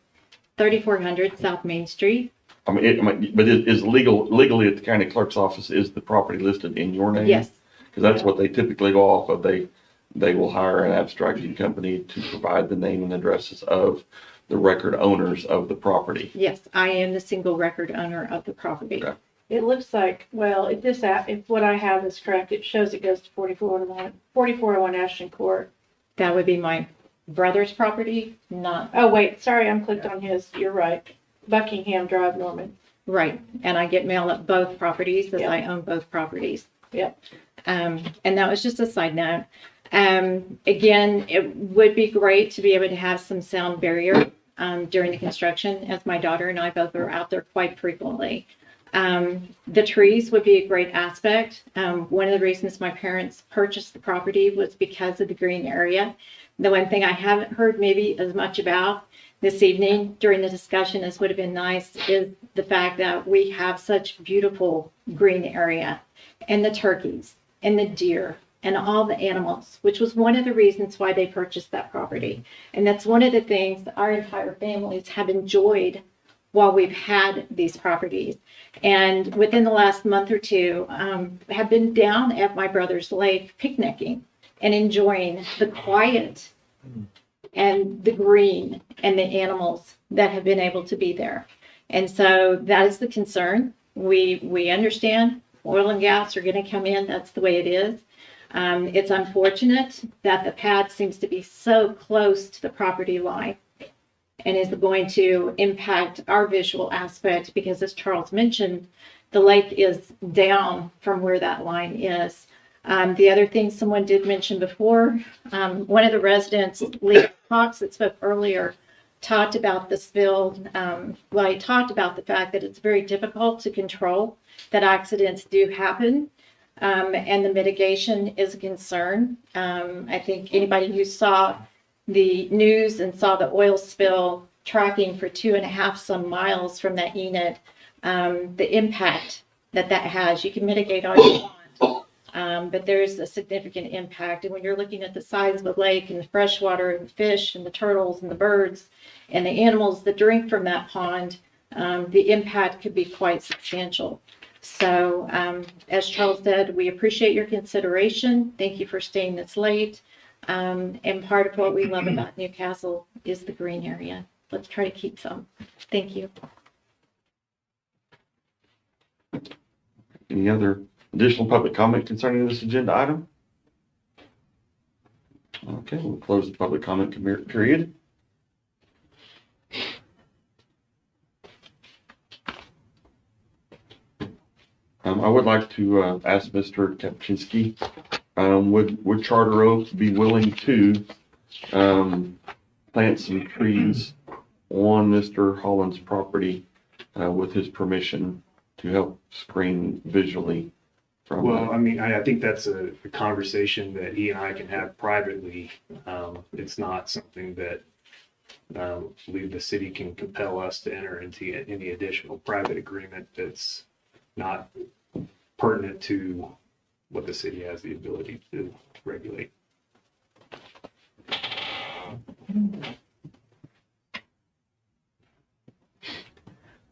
S5: 3400 South Main Street.
S1: But is legally at the county clerk's office, is the property listed in your name?
S5: Yes.
S1: Because that's what they typically go off of. They will hire an abstracting company to provide the name and addresses of the record owners of the property.
S5: Yes, I am the single record owner of the property.
S1: Okay.
S11: It looks like, well, if what I have is correct, it shows it goes to 4401 Ashton Court.
S5: That would be my brother's property, not.
S11: Oh, wait, sorry, I'm clicked on his. You're right. Buckingham Drive, Norman.
S5: Right, and I get mail at both properties, as
S11: Yep.
S5: I own both properties.
S11: Yep.
S5: And that was just a side note. Again, it would be great to be able to have some sound barrier during the construction, as my daughter and I both are out there quite frequently. The trees would be a great aspect. One of the reasons my parents purchased the property was because of the green area. The one thing I haven't heard maybe as much about this evening during the discussion as would have been nice is the fact that we have such beautiful green area and the turkeys and the deer and all the animals, which was one of the reasons why they purchased that property. And that's one of the things that our entire families have enjoyed while we've had these properties. And within the last month or two, have been down at my brother's lake picnicking and enjoying the quiet and the green and the animals that have been able to be there. And so that is the concern. We understand oil and gas are going to come in. That's the way it is. It's unfortunate that the pad seems to be so close to the property line and is going to impact our visual aspect because, as Charles mentioned, the lake is down from where that line is. The other thing someone did mention before, one of the residents, Lee Cox, that spoke earlier, talked about the spill. He talked about the fact that it's very difficult to control, that accidents do happen, and the mitigation is a concern. I think anybody who saw the news and saw the oil spill tracking for 2.5 some miles from that unit, the impact that has, you can mitigate all you want, but there is a significant impact. And when you're looking at the size of the lake and the freshwater and the fish and the turtles and the birds and the animals that drink from that pond, the impact could be quite substantial.
S14: So, as Charles said, we appreciate your consideration. Thank you for staying this late. And part of what we love about Newcastle is the green area. Let's try to keep some. Thank you.
S1: Any other additional public comment concerning this agenda item? Okay, we'll close the public comment period. I would like to ask Mr. Kapczynski, would Charter Oak be willing to plant some trees on Mr. Holland's property with his permission to help screen visually from?
S9: Well, I mean, I think that's a conversation that he and I can have privately. It's not something that I believe the city can compel us to enter into any additional private agreement that's not pertinent to what the city has the ability to regulate.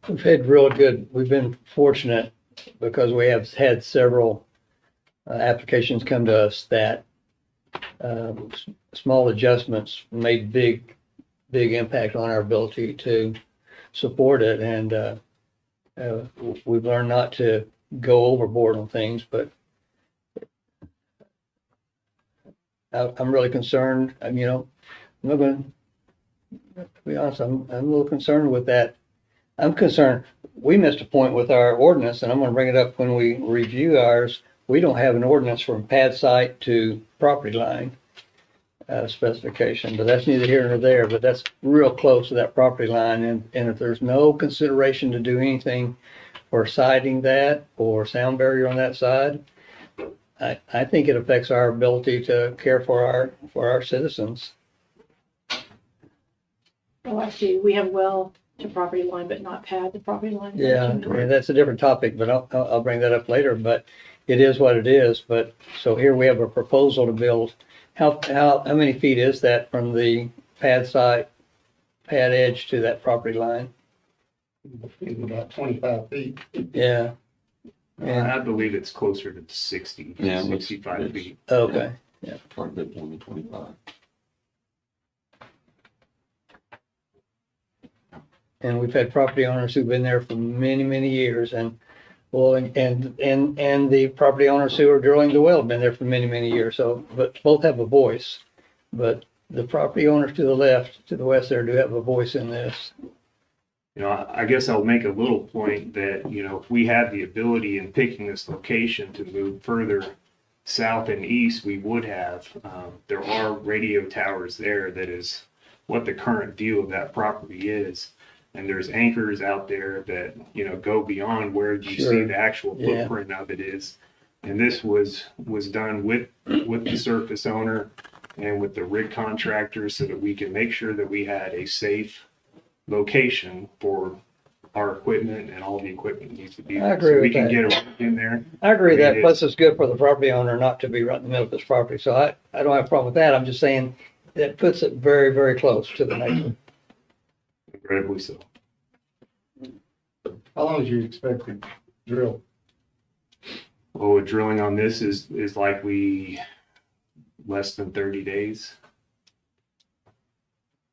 S10: We've been fortunate because we have had several applications come to us that small adjustments made big impact on our ability to support it. And we've learned not to go overboard on things, but I'm really concerned. I'm not going to be honest, I'm a little concerned with that. I'm concerned, we missed a point with our ordinance, and I'm going to bring it up when we review ours. We don't have an ordinance from pad site to property line specification, but that's neither here nor there, but that's real close to that property line. And if there's no consideration to do anything for siding that or sound barrier on that side, I think it affects our ability to care for our citizens.
S11: Oh, I see. We have well to property line, but not pad to property line.
S10: Yeah, I mean, that's a different topic, but I'll bring that up later. But it is what it is. But so here we have a proposal to build. How many feet is that from the pad site, pad edge to that property line?
S21: About 25 feet.
S10: Yeah.
S9: And I believe it's closer to 60, 65 feet.
S10: Okay. Yeah.
S1: Quite a bit more than 25.
S10: And we've had property owners who've been there for many, many years, and the property owners who are drilling the well have been there for many, many years. So, but both have a voice. But the property owners to the left, to the west there, do have a voice in this.
S9: I guess I'll make a little point that, if we had the ability in picking this location to move further south and east, we would have. There are radio towers there. That is what the current view of that property is. And there's anchors out there that, go beyond where you see the actual footprint of it is. And this was done with the surface owner and with the rig contractor so that we can make sure that we had a safe location for our equipment, and all the equipment needs to be
S10: I
S9: there.
S10: agree
S9: So
S10: with
S9: we can
S10: that.
S9: get it in there.
S10: I agree with
S9: I mean,
S10: that. Plus, it's good for the property owner not to be right in the middle of this property. So I don't have a problem with that. I'm just saying that puts it very, very close to the neighbor.
S9: Incredibly so.
S21: How long do you expect to drill?
S9: Well, drilling on this is likely less than 30 days.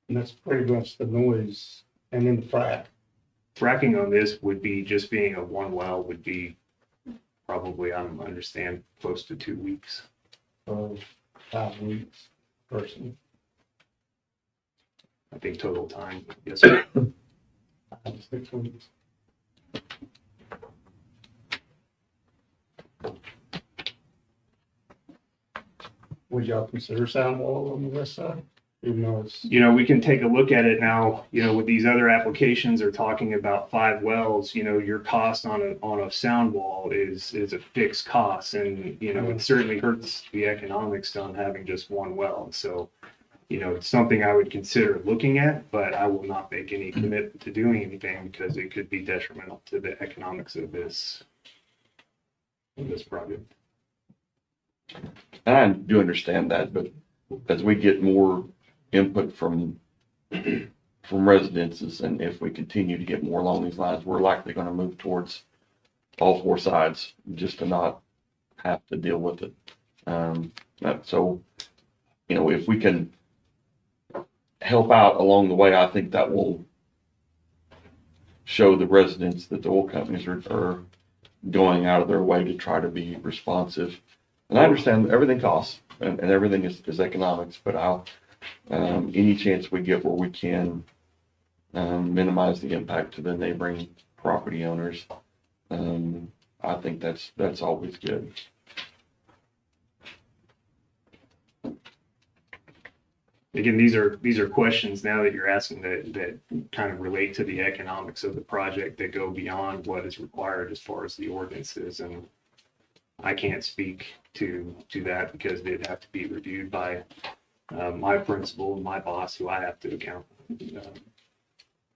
S21: And that's pretty much the noise. And then the frac.
S9: Fracking on this would be, just being a one well, would be probably, I understand, close to 2 weeks.
S21: So 5 weeks person.
S9: I think total time, yes, sir.
S21: 5 to 6 weeks. Would y'all consider sound wall on the west side? Even though it's,
S9: We can take a look at it now. With these other applications, they're talking about 5 wells. Your cost on a sound wall is a fixed cost, and it certainly hurts the economics on having just one well. So, it's something I would consider looking at, but I will not make any commitment to doing anything because it could be detrimental to the economics of this project.
S1: And I do understand that, but as we get more input from residences, and if we continue to get more along these lines, we're likely going to move towards all four sides, just to not have to deal with it. So, you know, if we can help out along the way, I think that will show the residents that the oil companies are going out of their way to try to be responsive. And I understand everything costs and everything is economics, but any chance we get where we can minimize the impact to the neighboring property owners, I think that's always good.
S9: Again, these are questions now that you're asking that kind of relate to the economics of the project that go beyond what is required as far as the ordinances. And I can't speak to that because they'd have to be reviewed by my principal and my boss, who I have to account,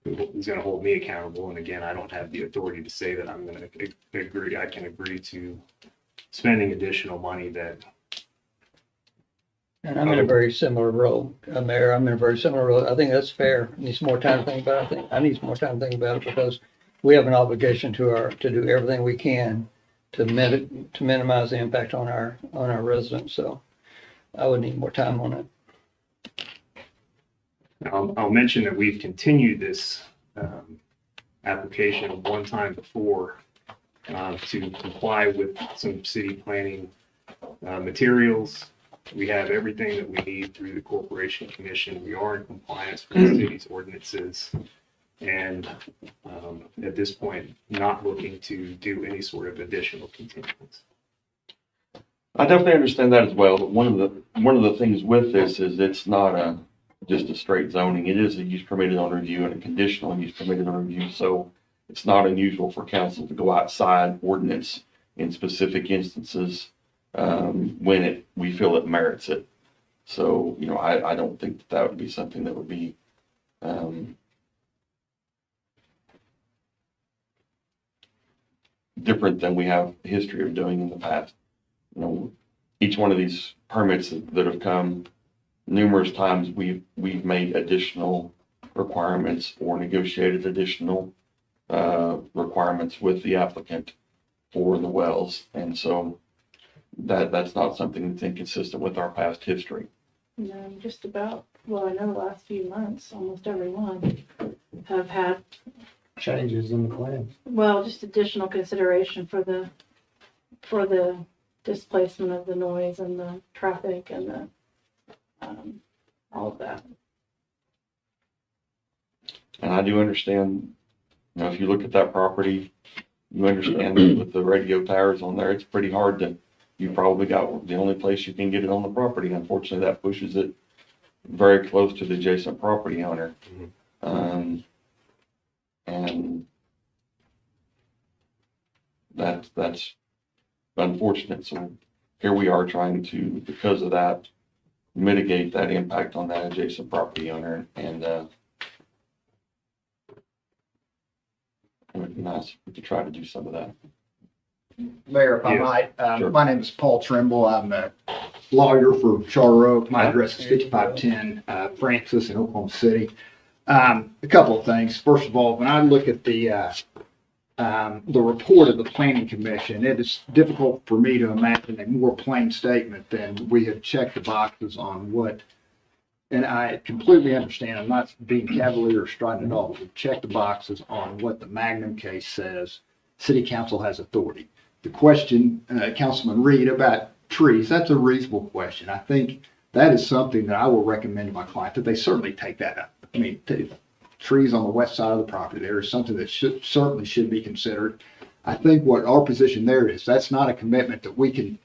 S9: who's going to hold me accountable. And again, I don't have the authority to say that I'm going to agree. I can agree to spending additional money that.
S10: And I'm in a very similar role, Mayor. I'm in a very similar role. I think that's fair. Need some more time to think about it. I need some more time to think about it because we have an obligation to do everything we can to minimize the impact on our residents. So I would need more time on it.
S9: I'll mention that we've continued this application one time before to comply with some city planning materials. We have everything that we need through the Corporation Commission. We are in compliance with the city's ordinances. And at this point, not looking to do any sort of additional continuance.
S1: I definitely understand that as well. But one of the things with this is it's not just a straight zoning. It is a use permitted on review and a conditional use permitted on review. So it's not unusual for council to go outside ordinance in specific instances when we feel it merits it. So, you know, I don't think that would be something that would be different than we have a history of doing in the past. You know, each one of these permits that have come numerous times, we've made additional requirements or negotiated additional requirements with the applicant for the wells. And so that's not something that's inconsistent with our past history.
S11: No, just about, well, I know the last few months, almost everyone have had,
S19: Changes in the plan.
S11: well, just additional consideration for the displacement of the noise and the traffic and the, all of that.
S1: And I do understand, you know, if you look at that property, you understand that with the radio towers on there, it's pretty hard to, you probably got the only place you can get it on the property. Unfortunately, that pushes it very close to the adjacent property owner. And that's unfortunate. So here we are trying to, because of that, mitigate that impact on that adjacent property owner. And it would be nice if we could try to do some of that.
S15: Mayor, if I
S1: Yes,
S15: might,
S1: sure.
S15: my name is Paul Trimble. I'm a lawyer for Charter Oak. My address is 5510 Francis in Oklahoma City. A couple of things. First of all, when I look at the report of the Planning Commission, it is difficult for me to imagine a more plain statement than we have checked the boxes on what, and I completely understand, I'm not being cavalier or strident at all. We've checked the boxes on what the Magnum case says. City Council has authority. The question, Councilman Reed, about trees, that's a reasonable question. I think that is something that I will recommend to my client, that they certainly take that up. I mean, trees on the west side of the property there is something that certainly should be considered. I think what our position there is, that's not a commitment that we can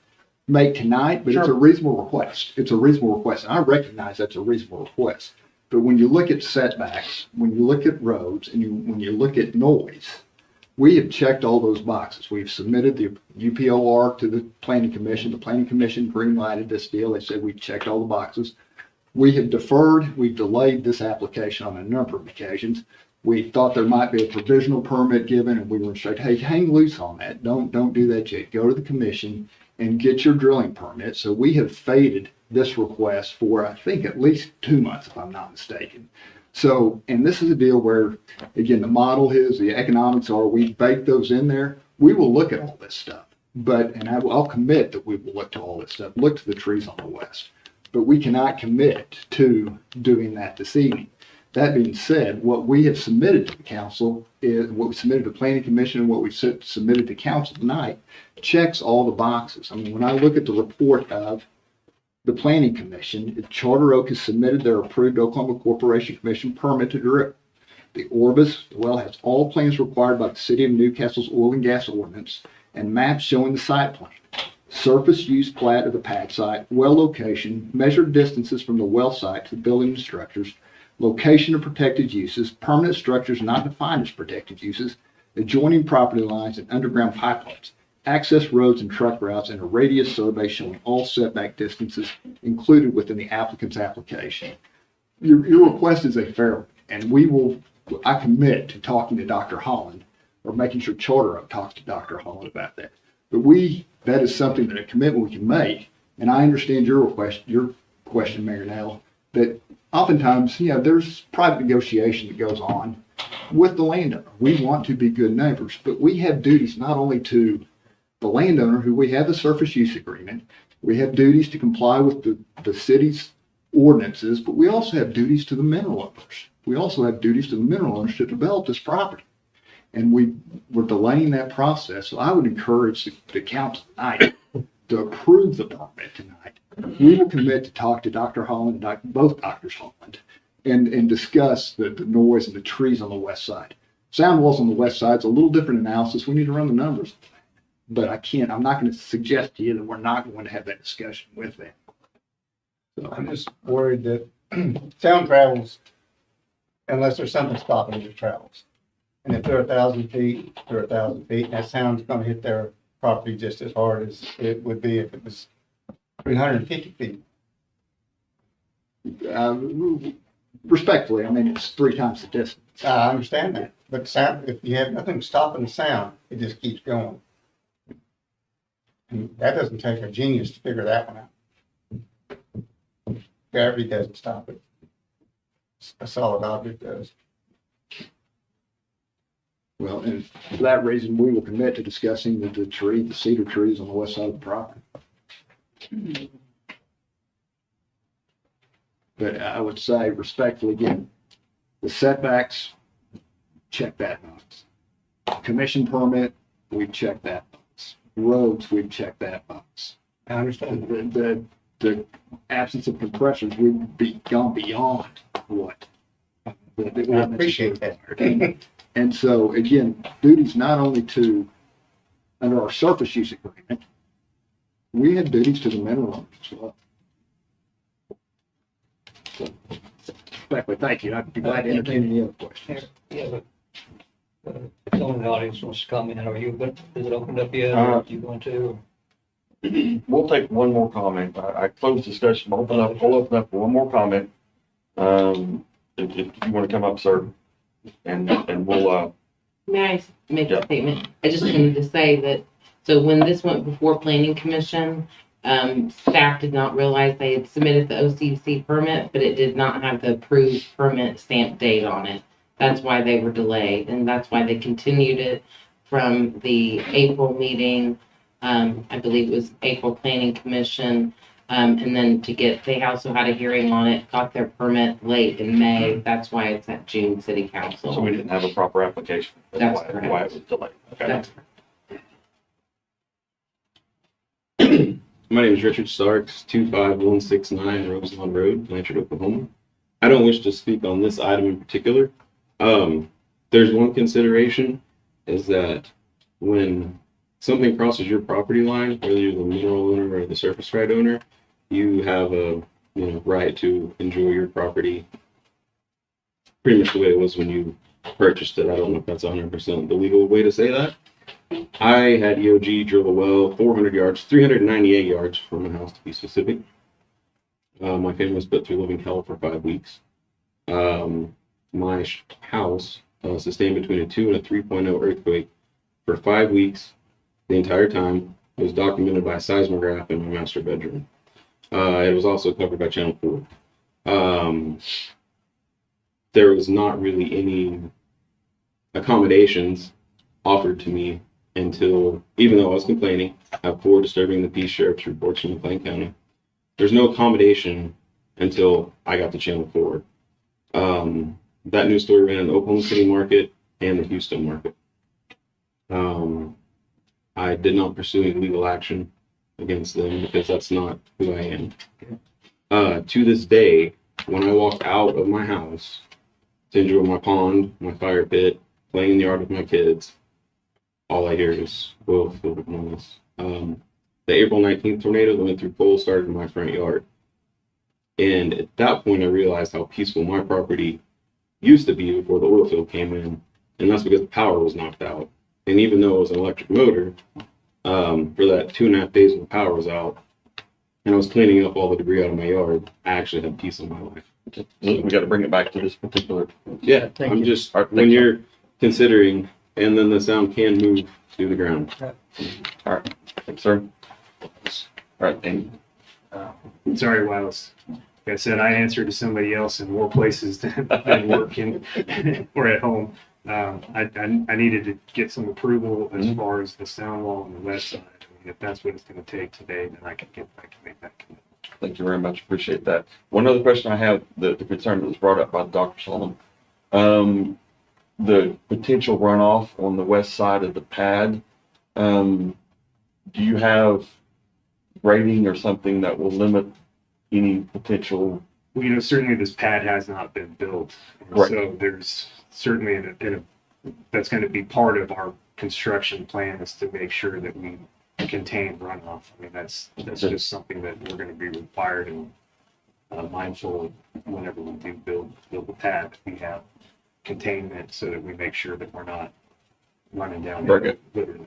S15: make tonight, but It's a reasonable request. It's a reasonable request. And I recognize that's a reasonable request. But when you look at setbacks, when you look at roads, and when you look at noise, we have checked all those boxes. We've submitted the UPOR to the Planning Commission. The Planning Commission green-lighted this deal. They said we checked all the boxes. We have deferred, we've delayed this application on a number of occasions. We thought there might be a provisional permit given, and we were instructed, hey, hang loose on that. Don't do that yet. Go to the commission and get your drilling permit. So we have faded this request for, I think, at least 2 months, if I'm not mistaken. So, and this is a deal where, again, the model is, the economics are, we bake those in there. we will look at all this stuff. But, and I'll commit that we will look to all this stuff, look to the trees on the west. But we cannot commit to doing that this evening. That being said, what we have submitted to the council is, what we submitted to the planning commission and what we submitted to council tonight checks all the boxes. I mean, when I look at the report of the planning commission, Charter Oak has submitted their approved Oklahoma Corporation Commission permit to drill. The Orbis well has all plans required by the city of Newcastle's oil and gas ordinance and maps showing the site plan. Surface use plat of the pad site, well location, measured distances from the well site to the building and structures, location of protected uses, permanent structures not defined as protected uses, adjoining property lines and underground pipelines, access roads and truck routes, and a radius survey showing all setback distances included within the applicant's application. Your request is a fair one, and I commit to talking to Dr. Holland, or making sure Charter Oak talks to Dr. Holland about that. But that is something that a commitment we can make, and I understand your question, Mayor Nell, that oftentimes, there's private negotiation that goes on with the landowner. We want to be good neighbors, but we have duties not only to the landowner, who we have the surface use agreement, we have duties to comply with the city's ordinances, but we also have duties to the mineral owners. We also have duties to the mineral owners to develop this property. And we're delaying that process. So I would encourage the council tonight to approve the permit tonight. We will commit to talk to Dr. Holland, both Drs. Holland, and discuss the noise and the trees on the west side. Sound walls on the west side is a little different analysis. We need to run the numbers. But I'm not going to suggest to you that we're not going to have that discussion with them.
S21: So I'm just worried that sound travels unless there's something stopping your travels. And if they're 1,000 feet, they're 1,000 feet, and that sound's gonna hit their property just as hard as it would be if it was 350 feet.
S15: Respectfully, I mean, it's 3 times the distance.
S21: I understand that, but sound, if you have nothing stopping the sound, it just keeps going. And that doesn't take a genius to figure that one out. Gravity doesn't stop it. A solid object does.
S15: Well, and for that reason, we will commit to discussing the cedar trees on the west side of the property. But I would say respectfully, again, the setbacks, check that box. Commission permit, we've checked that box. Roads, we've checked that box.
S21: I understand.
S15: The absence of compressors, we've gone beyond what.
S21: I appreciate that.
S15: And so, again, duties not only under our surface use agreement, we have duties to the mineral owners as well. So, respectfully, thank you. I'd be glad to entertain any other questions.
S10: Yeah, but someone in the audience wants to comment. Is it opened up yet? Or do you want to?
S1: We'll take one more comment. I closed discussion. We'll open up for one more comment. If you want to come up, sir, and we'll,
S12: May I make a statement? I just wanted to say that, so when this went before planning commission, staff did not realize they had submitted the OCC permit, but it did not have the approved permit stamp date on it. That's why they were delayed, and that's why they continued it from the April meeting. I believe it was April planning commission. And then they also had a hearing on it, got their permit late in May. That's why it's at June city council.
S1: so we didn't have a proper application.
S12: That's
S1: why
S12: correct.
S1: it was delayed. Okay.
S12: That's
S18: My name is Richard Starks, 25169 Roselawn Road, Blanchard, Oklahoma. I don't wish to speak on this item in particular. There's one consideration, is that when something crosses your property line, whether you're the mineral owner or the surface right owner, you have a right to enjoy your property pretty much the way it was when you purchased it. I don't know if that's 100% the legal way to say that. I had EOG drill a well 400 yards, 398 yards from my house to be specific. My family was put through living hell for 5 weeks. My house sustained between a 2 and a 3.0 earthquake for 5 weeks. The entire time it was documented by a seismograph in my master bedroom. It was also covered by Channel 4. There was not really any accommodations offered to me until, even though I was complaining for disturbing the peace sheriff's reports from McLean County, there's no accommodation until I got to Channel 4. That news story ran in the Oklahoma City market and the Houston market. I did not pursue any legal action against them because that's not who I am. To this day, when I walk out of my house to enjoy my pond, my fire pit, playing in the yard with my kids, all I hear is oil field noise. The April 19th tornado that went through Cole started in my front yard. And at that point, I realized how peaceful my property used to be before the oil field came in. And that's because the power was knocked out. And even though it was an electric motor, for that 2.5 days when the power was out, and I was cleaning up all the debris out of my yard, I actually had peace in my life.
S1: We got to bring it back to this particular.
S18: Yeah, I'm just, when you're considering, and then the sound can move through the ground.
S1: All right, thanks, sir. All right, Amy.
S9: Sorry, Wallace. Like I said, I answer to somebody else in more places than working or at home. I needed to get some approval as far as the sound wall on the west side. I mean, if that's what it's going to take today, then I can make that commitment.
S1: Thank you very much. Appreciate that. One other question I have, the concern that was brought up by Dr. Solomon, the potential runoff on the west side of the pad. Do you have grading or something that will limit any potential?
S9: Well, you know, certainly this pad has not been built.
S1: Right.
S9: So there's certainly that's going to be part of our construction plan, is to make sure that we contain runoff. I mean, that's just something that we're going to be required and mindful of whenever we do build the pad. We have containment so that we make sure that we're not running down.
S1: Very good.
S9: Literally.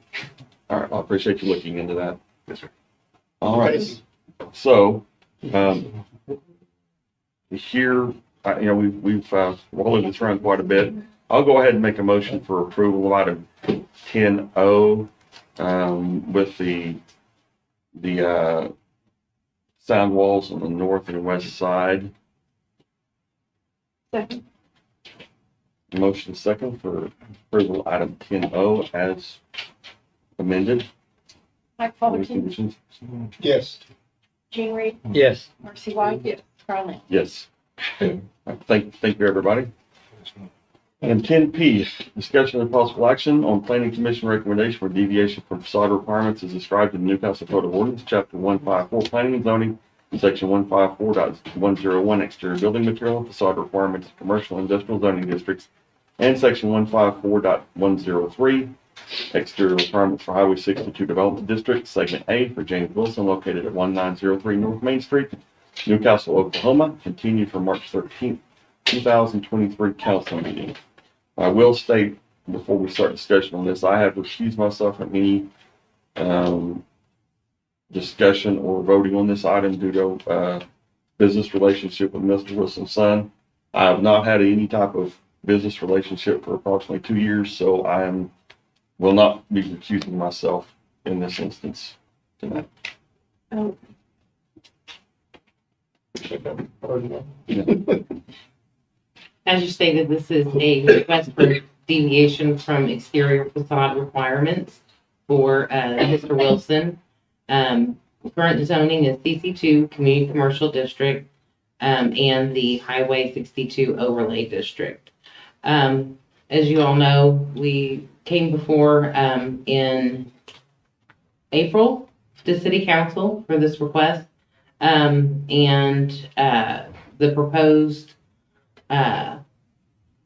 S1: All right, I appreciate you looking into that.
S9: Yes, sir.
S1: All right. So, here, we've followed this around quite a bit. I'll go ahead and make a motion for approval of item 10O, with the sound walls on the north and west side.
S11: Second.
S1: Motion second for approval item 10O as amended.
S11: Mike
S1: Any
S11: Fullerton,
S1: conditions?
S13: Yes.
S11: Gene Reed,
S10: Yes.
S11: Marcy White. Yes. Carl Lynn.
S1: Yes. Thank you, everybody. And 10P, discussion and possible action on planning commission recommendation for deviation from facade requirements as described in the Newcastle Code of Ordinance, chapter 154, planning and zoning, section 154.101, exterior building material, facade requirements, of commercial and industrial zoning districts, and section 154.103, exterior requirements for Highway 62 Development District, segment A for James Wilson, located at 1903 North Main Street, Newcastle, Oklahoma, continued for March 13th, 2023 council meeting. I will state before we start discussion on this, I have recused myself from any discussion or voting on this item due to business relationship with Mr. Wilson's son. I have not had any type of business relationship for approximately 2 years, so will not be recusing myself in this instance tonight.
S11: Oh.
S12: As you stated, this is a request for deviation from exterior facade requirements for Mr. Wilson. Current zoning is CC2 Community Commercial District and the Highway 62 Overlay District. As you all know, we came before in April to City Council for this request, and the proposed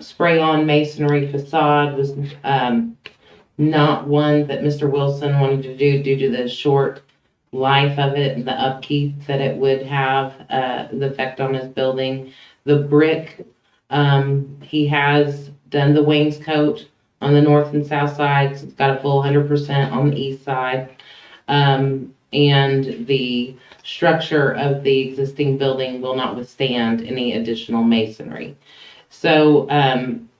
S12: spray-on masonry facade was not one that Mr. Wilson wanted to do due to the short life of it and the upkeep that it would have, the effect on his building. The brick, he has done the wainscot on the north and south sides. It's got a full 100% on the east side. And the structure of the existing building will not withstand any additional masonry. So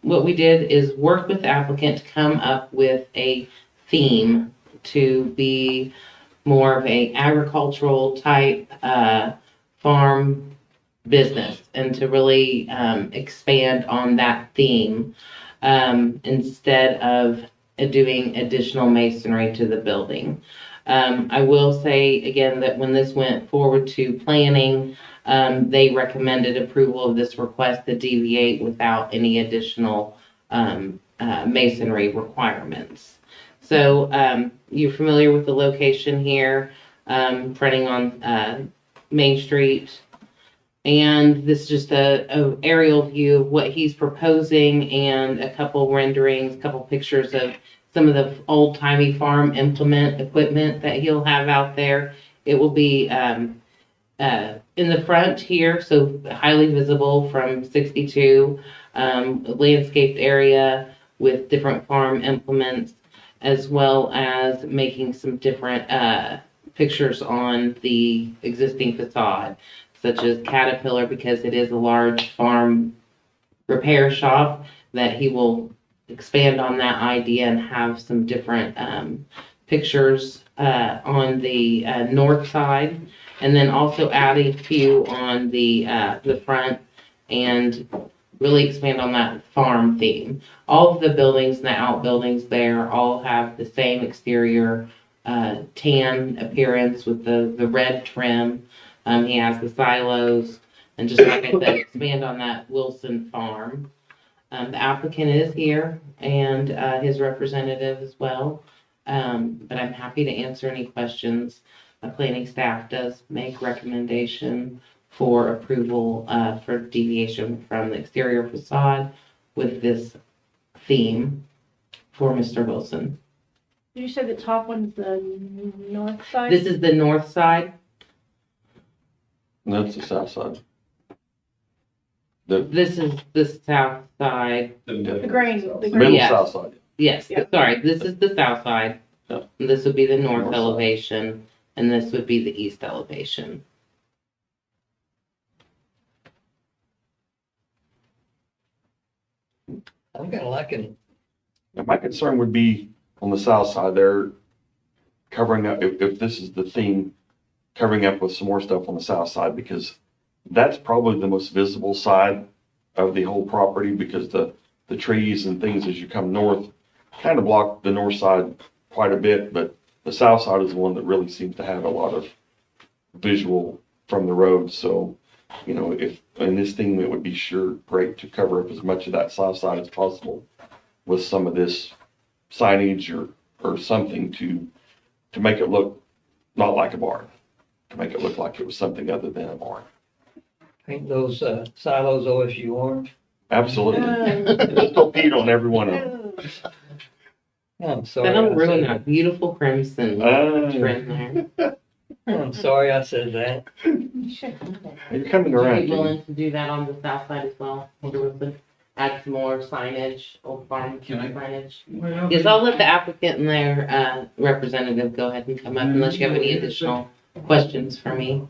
S12: what we did is work with the applicant to come up with a theme to be more of a agricultural type farm business, and to really expand on that theme instead of doing additional masonry to the building. I will say again that when this went forward to planning, they recommended approval of this request to deviate without any additional masonry requirements. So you're familiar with the location here, fronting on Main Street. And this is just a aerial view of what he's proposing and a couple renderings, a couple pictures of some of the old-timey farm implement equipment that he'll have out there. It will be in the front here, so highly visible from 62, landscaped area with different farm implements, as well as making some different pictures on the existing facade, such as Caterpillar, because it is a large farm repair shop, that he will expand on that idea and have some different pictures on the north side, and then also add a few on the front and really expand on that farm theme. All of the buildings and the outbuildings there all have the same exterior tan appearance with the red trim. He has the silos, and just like I said, expand on that Wilson farm. The applicant is here and his representative as well. But I'm happy to answer any questions. Planning staff does make recommendation for approval for deviation from the exterior facade with this theme for Mr. Wilson.
S11: Did you say the top one's the north side?
S12: This is the north side.
S1: That's the south side.
S12: This is the south side.
S11: The green. The
S1: Middle
S12: Yes.
S1: south side.
S12: Yes,
S11: Yeah.
S12: sorry, this is the south side.
S1: Yeah.
S12: And this would be the north
S1: North side.
S12: elevation, and this would be the east elevation.
S10: I'm kind of liking it.
S1: And my concern would be on the south side there, covering up, if this is the theme, covering up with some more stuff on the south side, because that's probably the most visible side of the whole property, because the trees and things as you come north kind of block the north side quite a bit, but the south side is the one that really seems to have a lot of visual from the road. So, you know, if in this theme, it would be sure great to cover up as much of that south side as possible with some of this signage or something to make it look not like a barn, to make it look like it was something other than a barn.
S10: Paint those silos OSU orange.
S1: Absolutely. Just don't beat on every one of them.
S10: I'm sorry.
S12: Then I'll
S10: I
S12: ruin
S10: said
S12: that beautiful crimson trim there.
S10: I'm sorry I said that.
S1: You're coming
S12: Would
S1: around.
S12: you be
S1: Jimmy.
S12: willing to do that on the south side as well, Mr. Wilson? Add some more signage, old farm signage? Yes, I'll let the applicant and their representative go ahead and come up unless you have any additional questions for me.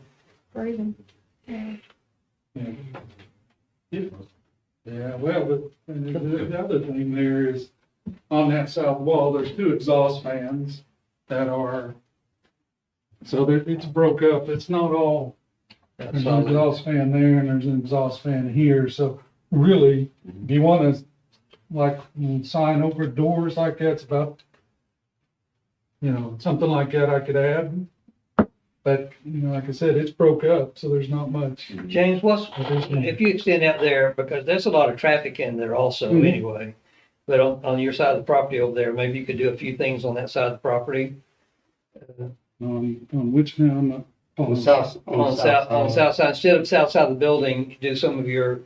S11: Or even.
S17: Yeah, well, the other thing there is, on that south wall, there's two exhaust fans that are, so it's broke up, it's not all, there's an exhaust fan there and there's an exhaust fan here, so really, if you wanna, like, sign over doors like that, it's about, you know, something like that I could add. But, you know, like I said, it's broke up, so there's not much.
S10: James, if you extend out there, because there's a lot of traffic in there also
S17: Mhm.
S10: anyway. But on your side of the property over there, maybe you could do a few things on that side of the property.
S17: On which now, I'm not.
S10: On the south side, instead of south side of the building, do some of your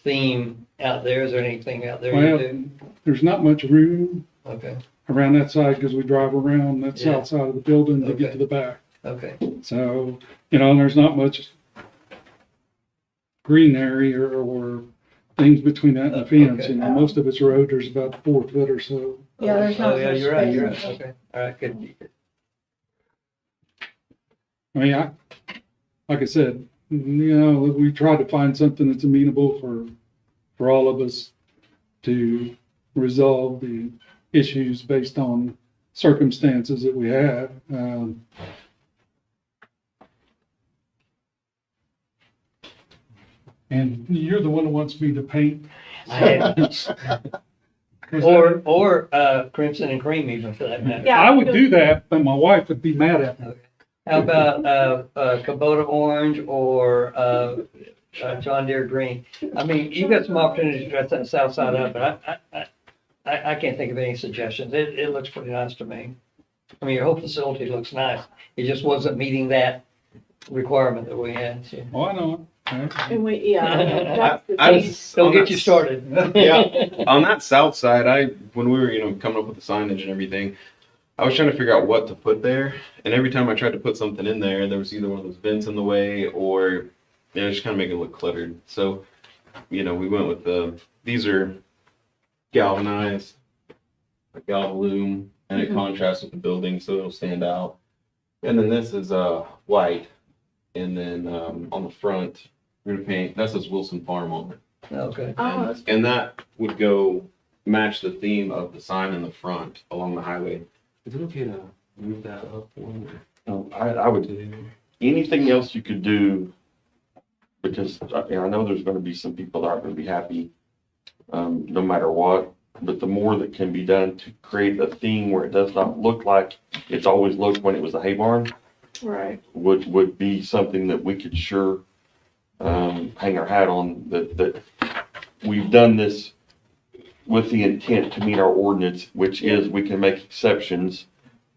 S10: theme out there. Is there anything out there you
S17: Well,
S10: do?
S17: there's not much room
S10: Okay,
S17: around that side because we drive around that
S10: Yeah.
S17: south side of the building to get
S10: Okay.
S17: to the back.
S10: okay.
S17: So, you know, and there's not much green area or things between that and the fence.
S10: Okay.
S17: You know, most of it's road. There's about 4 foot or so.
S11: Yeah, there's not
S10: Oh, yeah,
S11: much
S10: you're right,
S11: space.
S10: you're right. Okay, all right, good.
S17: I mean, like I said, you know, we try to find something that's amenable for all of us to resolve the issues based on circumstances that we have. And you're the one who wants me to paint.
S10: I have. Or crimson and cream even for that matter.
S17: I would do that, but my wife would be mad at me.
S10: How about, Kubota orange or, John Deere green? I mean, you've got some opportunities to dress that south side up, but I can't think of any suggestions. It looks pretty nice to me. I mean, your whole facility looks nice. It just wasn't meeting that requirement that we had, so.
S17: Oh, I know.
S11: And that's the
S10: I
S11: thing.
S10: just don't get you started.
S18: Yeah, on that south side, when we were, coming up with the signage and everything, I was trying to figure out what to put there, and every time I tried to put something in there was either one of those vents in the way or, just kind of make it look cluttered. So, we went with these are galvanized, like galvalume, and it contrasts with the building, so it'll stand out. And then this is white, and then on the front, we're gonna paint, that says Wilson Farm on it.
S10: Okay.
S18: And that would go match the theme of the sign in the front along the highway. Is it okay to move that up one?
S1: No, I would, anything else you could do, because I know there's gonna be some people that aren't gonna be happy, no matter what, but the more that can be done to create a theme where it does not look like it's always looked when it was a hay barn,
S11: Right.
S1: would be something that we could sure, hang our hat on, that we've done this with the intent to meet our ordinance, which is we can make exceptions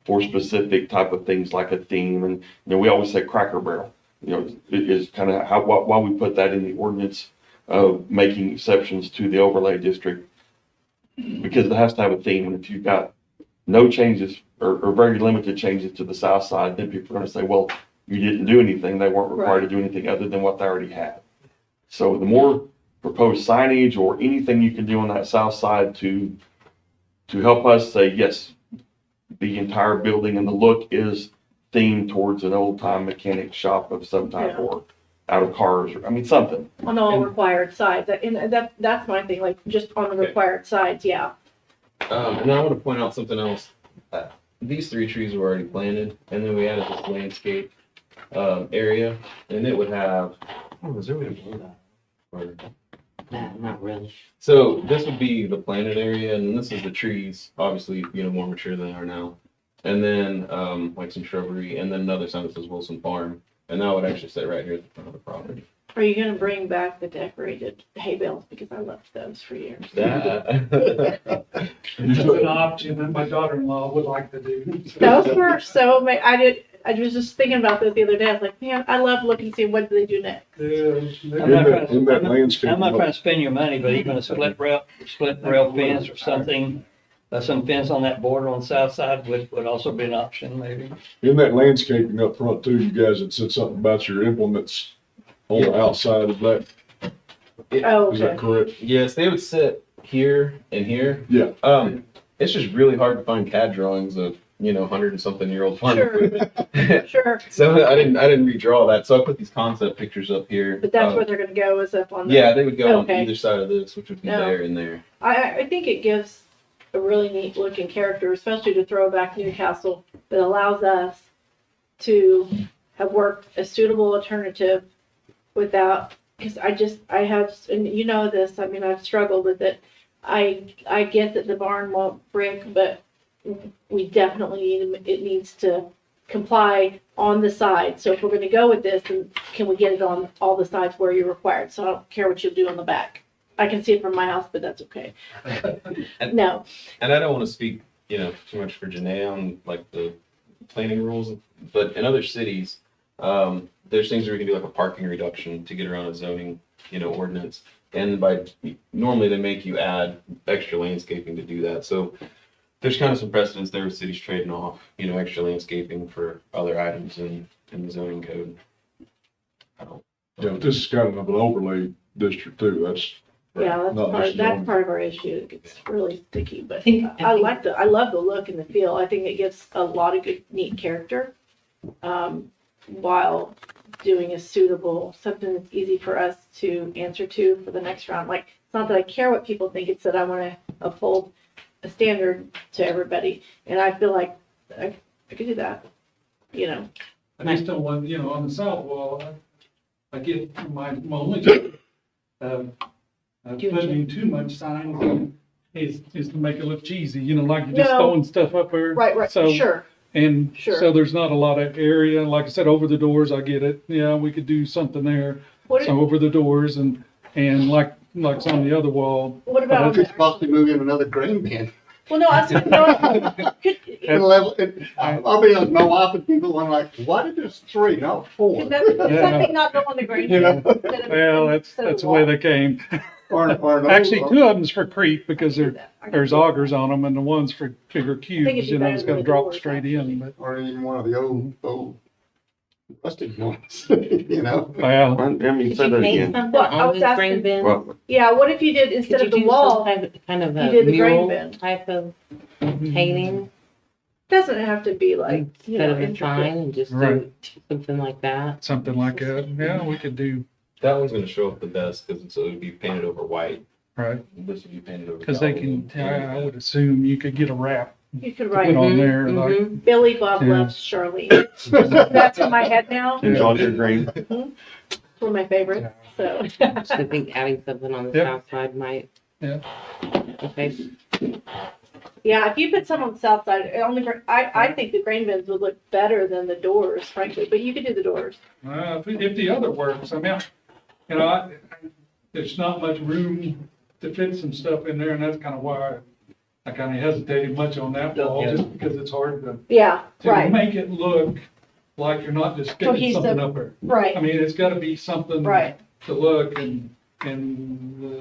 S1: for specific type of things like a theme. And, we always say Cracker Barrel, it is kind of why we put that in the ordinance of making exceptions to the overlay district, because it has to have a theme. And if you've got no changes or very limited changes to the south side, then people are going to say, well, you didn't do anything. They weren't required to do anything other than what they already had. So the more proposed signage or anything you can do on that south side to help us say, yes, the entire building and the look is themed towards an old time mechanic shop of some type, or out of cars, or, I mean, something.
S11: On all required sides, and that's my thing, like, just on the required sides, yeah.
S18: And then I want to point out something else. These 3 trees were already planted, and then we added this landscape area, and it would have, is there a way to blow that? Or,
S12: Not really.
S18: so this would be the planted area, and then this is the trees, obviously, more mature than they are now. And then like some shrubbery, and then another sign that says Wilson Farm, and that would actually sit right here at the front of the property.
S11: Are you gonna bring back the decorated hay bales, because I loved those for years.
S18: That.
S17: It's an option that my daughter-in-law would like to do.
S11: Those were so I was just thinking about this the other day. I was like, man, I love looking to see what do they do next.
S10: I'm not trying to spend your money, but even a split rail fence or something, some fence on that border on the south side would also be an option, maybe.
S6: In that landscaping up front too, you guys had said something about your implements on the outside of that.
S11: Oh,
S6: Is that correct?
S18: Yes, they would sit here and here.
S6: Yeah.
S18: It's just really hard to find CAD drawings of 100 and something year old farm equipment.
S11: Sure.
S18: So I didn't redraw that. So I put these concept pictures up here.
S11: But that's where they're gonna go, is up on the.
S18: Yeah, they would go
S11: Okay.
S18: on either side of this, which would be there and there.
S11: I think it gives a really neat looking character, especially to throw back Newcastle, that allows us to have worked a suitable alternative without, because I have, and you know this, I mean, I've struggled with it. I get that the barn won't brick, but we definitely it needs to comply on the side. So if we're gonna go with this, then can we get it on all the sides where you're required? So I don't care what you do on the back. I can see it from my house, but that's okay. No.
S18: And I don't want to speak, too much for Janae on like the planning rules, but in other cities, there's things where we can do like a parking reduction to get around a zoning, ordinance. And normally they make you add extra landscaping to do that. So there's kind of some precedence there with cities trading off, extra landscaping for other items in the zoning code.
S6: Yeah, but this is kind of an overlay district too.
S11: Yeah,
S6: not just
S11: that's part of our issue. It gets really sticky, but I love the look and the feel. I think it gives a lot of good, neat character, while doing a suitable, something that's easy for us to answer to for the next round. Like, it's not that I care what people think, it's that I want to uphold a standard to everybody. And I feel like I could do that,
S17: I just don't want, on the south wall, I get my only, putting too much signs is to make it look cheesy, you know, like you're just
S11: No.
S17: throwing stuff up there.
S11: Right,
S17: So,
S11: sure.
S17: and
S11: Sure.
S17: so there's not a lot of area, like I said, over the doors, I get it, yeah, we could do something there.
S11: What
S17: So over the doors and like it's on the other wall.
S11: What about on
S21: Could
S11: the,
S21: possibly move in another grain bin.
S11: well, no, I was, no, could,
S21: And level, and I'll be honest, my wife and people, I'm like, why did there's 3, not 4?
S11: could that, could something not go on the green?
S21: You know?
S11: instead of-
S17: Well,
S11: instead of
S17: that's the way
S11: wall?
S17: they came.
S21: Or an
S17: Actually,
S21: old-
S17: 2 of them's for creek because there's augers on them and the one's for bigger
S11: it'd
S17: cubes,
S11: be
S17: you know,
S11: better
S17: it's
S11: than
S17: gotta
S11: the
S17: drop
S11: doors,
S17: straight in, but.
S21: Or even one of the old rustic ones, you know?
S17: Well,
S1: I mean,
S12: Could
S1: say
S12: you
S1: that
S12: paint
S1: again.
S12: something
S11: Well, I
S12: on
S11: was
S12: the grain
S11: asking-
S12: bin?
S1: Well,
S11: Yeah, what if you did, instead
S12: Could
S11: of the
S12: you do
S11: wall,
S12: some kind of
S11: you
S12: a
S11: did the grain
S12: mural
S11: bin.
S12: type of painting
S11: Doesn't have to be like, you
S12: instead
S11: know,
S12: of a sign
S11: intricate.
S12: and just
S17: Right.
S12: do something like that?
S17: Something like that, yeah, we could do,
S7: That one's gonna show up the best because it would be painted over white.
S17: right,
S7: This would be painted over.
S17: cause they can, I would assume you could get a wrap
S11: You could
S17: to
S11: write
S17: put on
S12: Mhm,
S17: there, like,
S12: mhm.
S11: Billy Bob
S17: Yeah.
S11: loves Charlene. That's in my head now.
S1: and John Deere Green.
S11: It's one of my favorites, so.
S12: So I think adding something on the
S17: Yep.
S12: south side might.
S17: Yeah.
S12: Okay.
S11: Yeah, if you put some on the south side, on the, I think the grain bins would look better than the doors, frankly, but you could do the doors.
S17: if the other works, I mean, you know, there's not much room to fit some stuff in there, and that's kind of why I kind of hesitated much on that wall, just because it's hard
S11: Yeah,
S17: to
S11: right,
S17: make it look like you're not just sticking
S11: Cohesive.
S17: something up there. I
S11: right,
S17: mean, it's gotta be something
S11: right.
S17: to look, and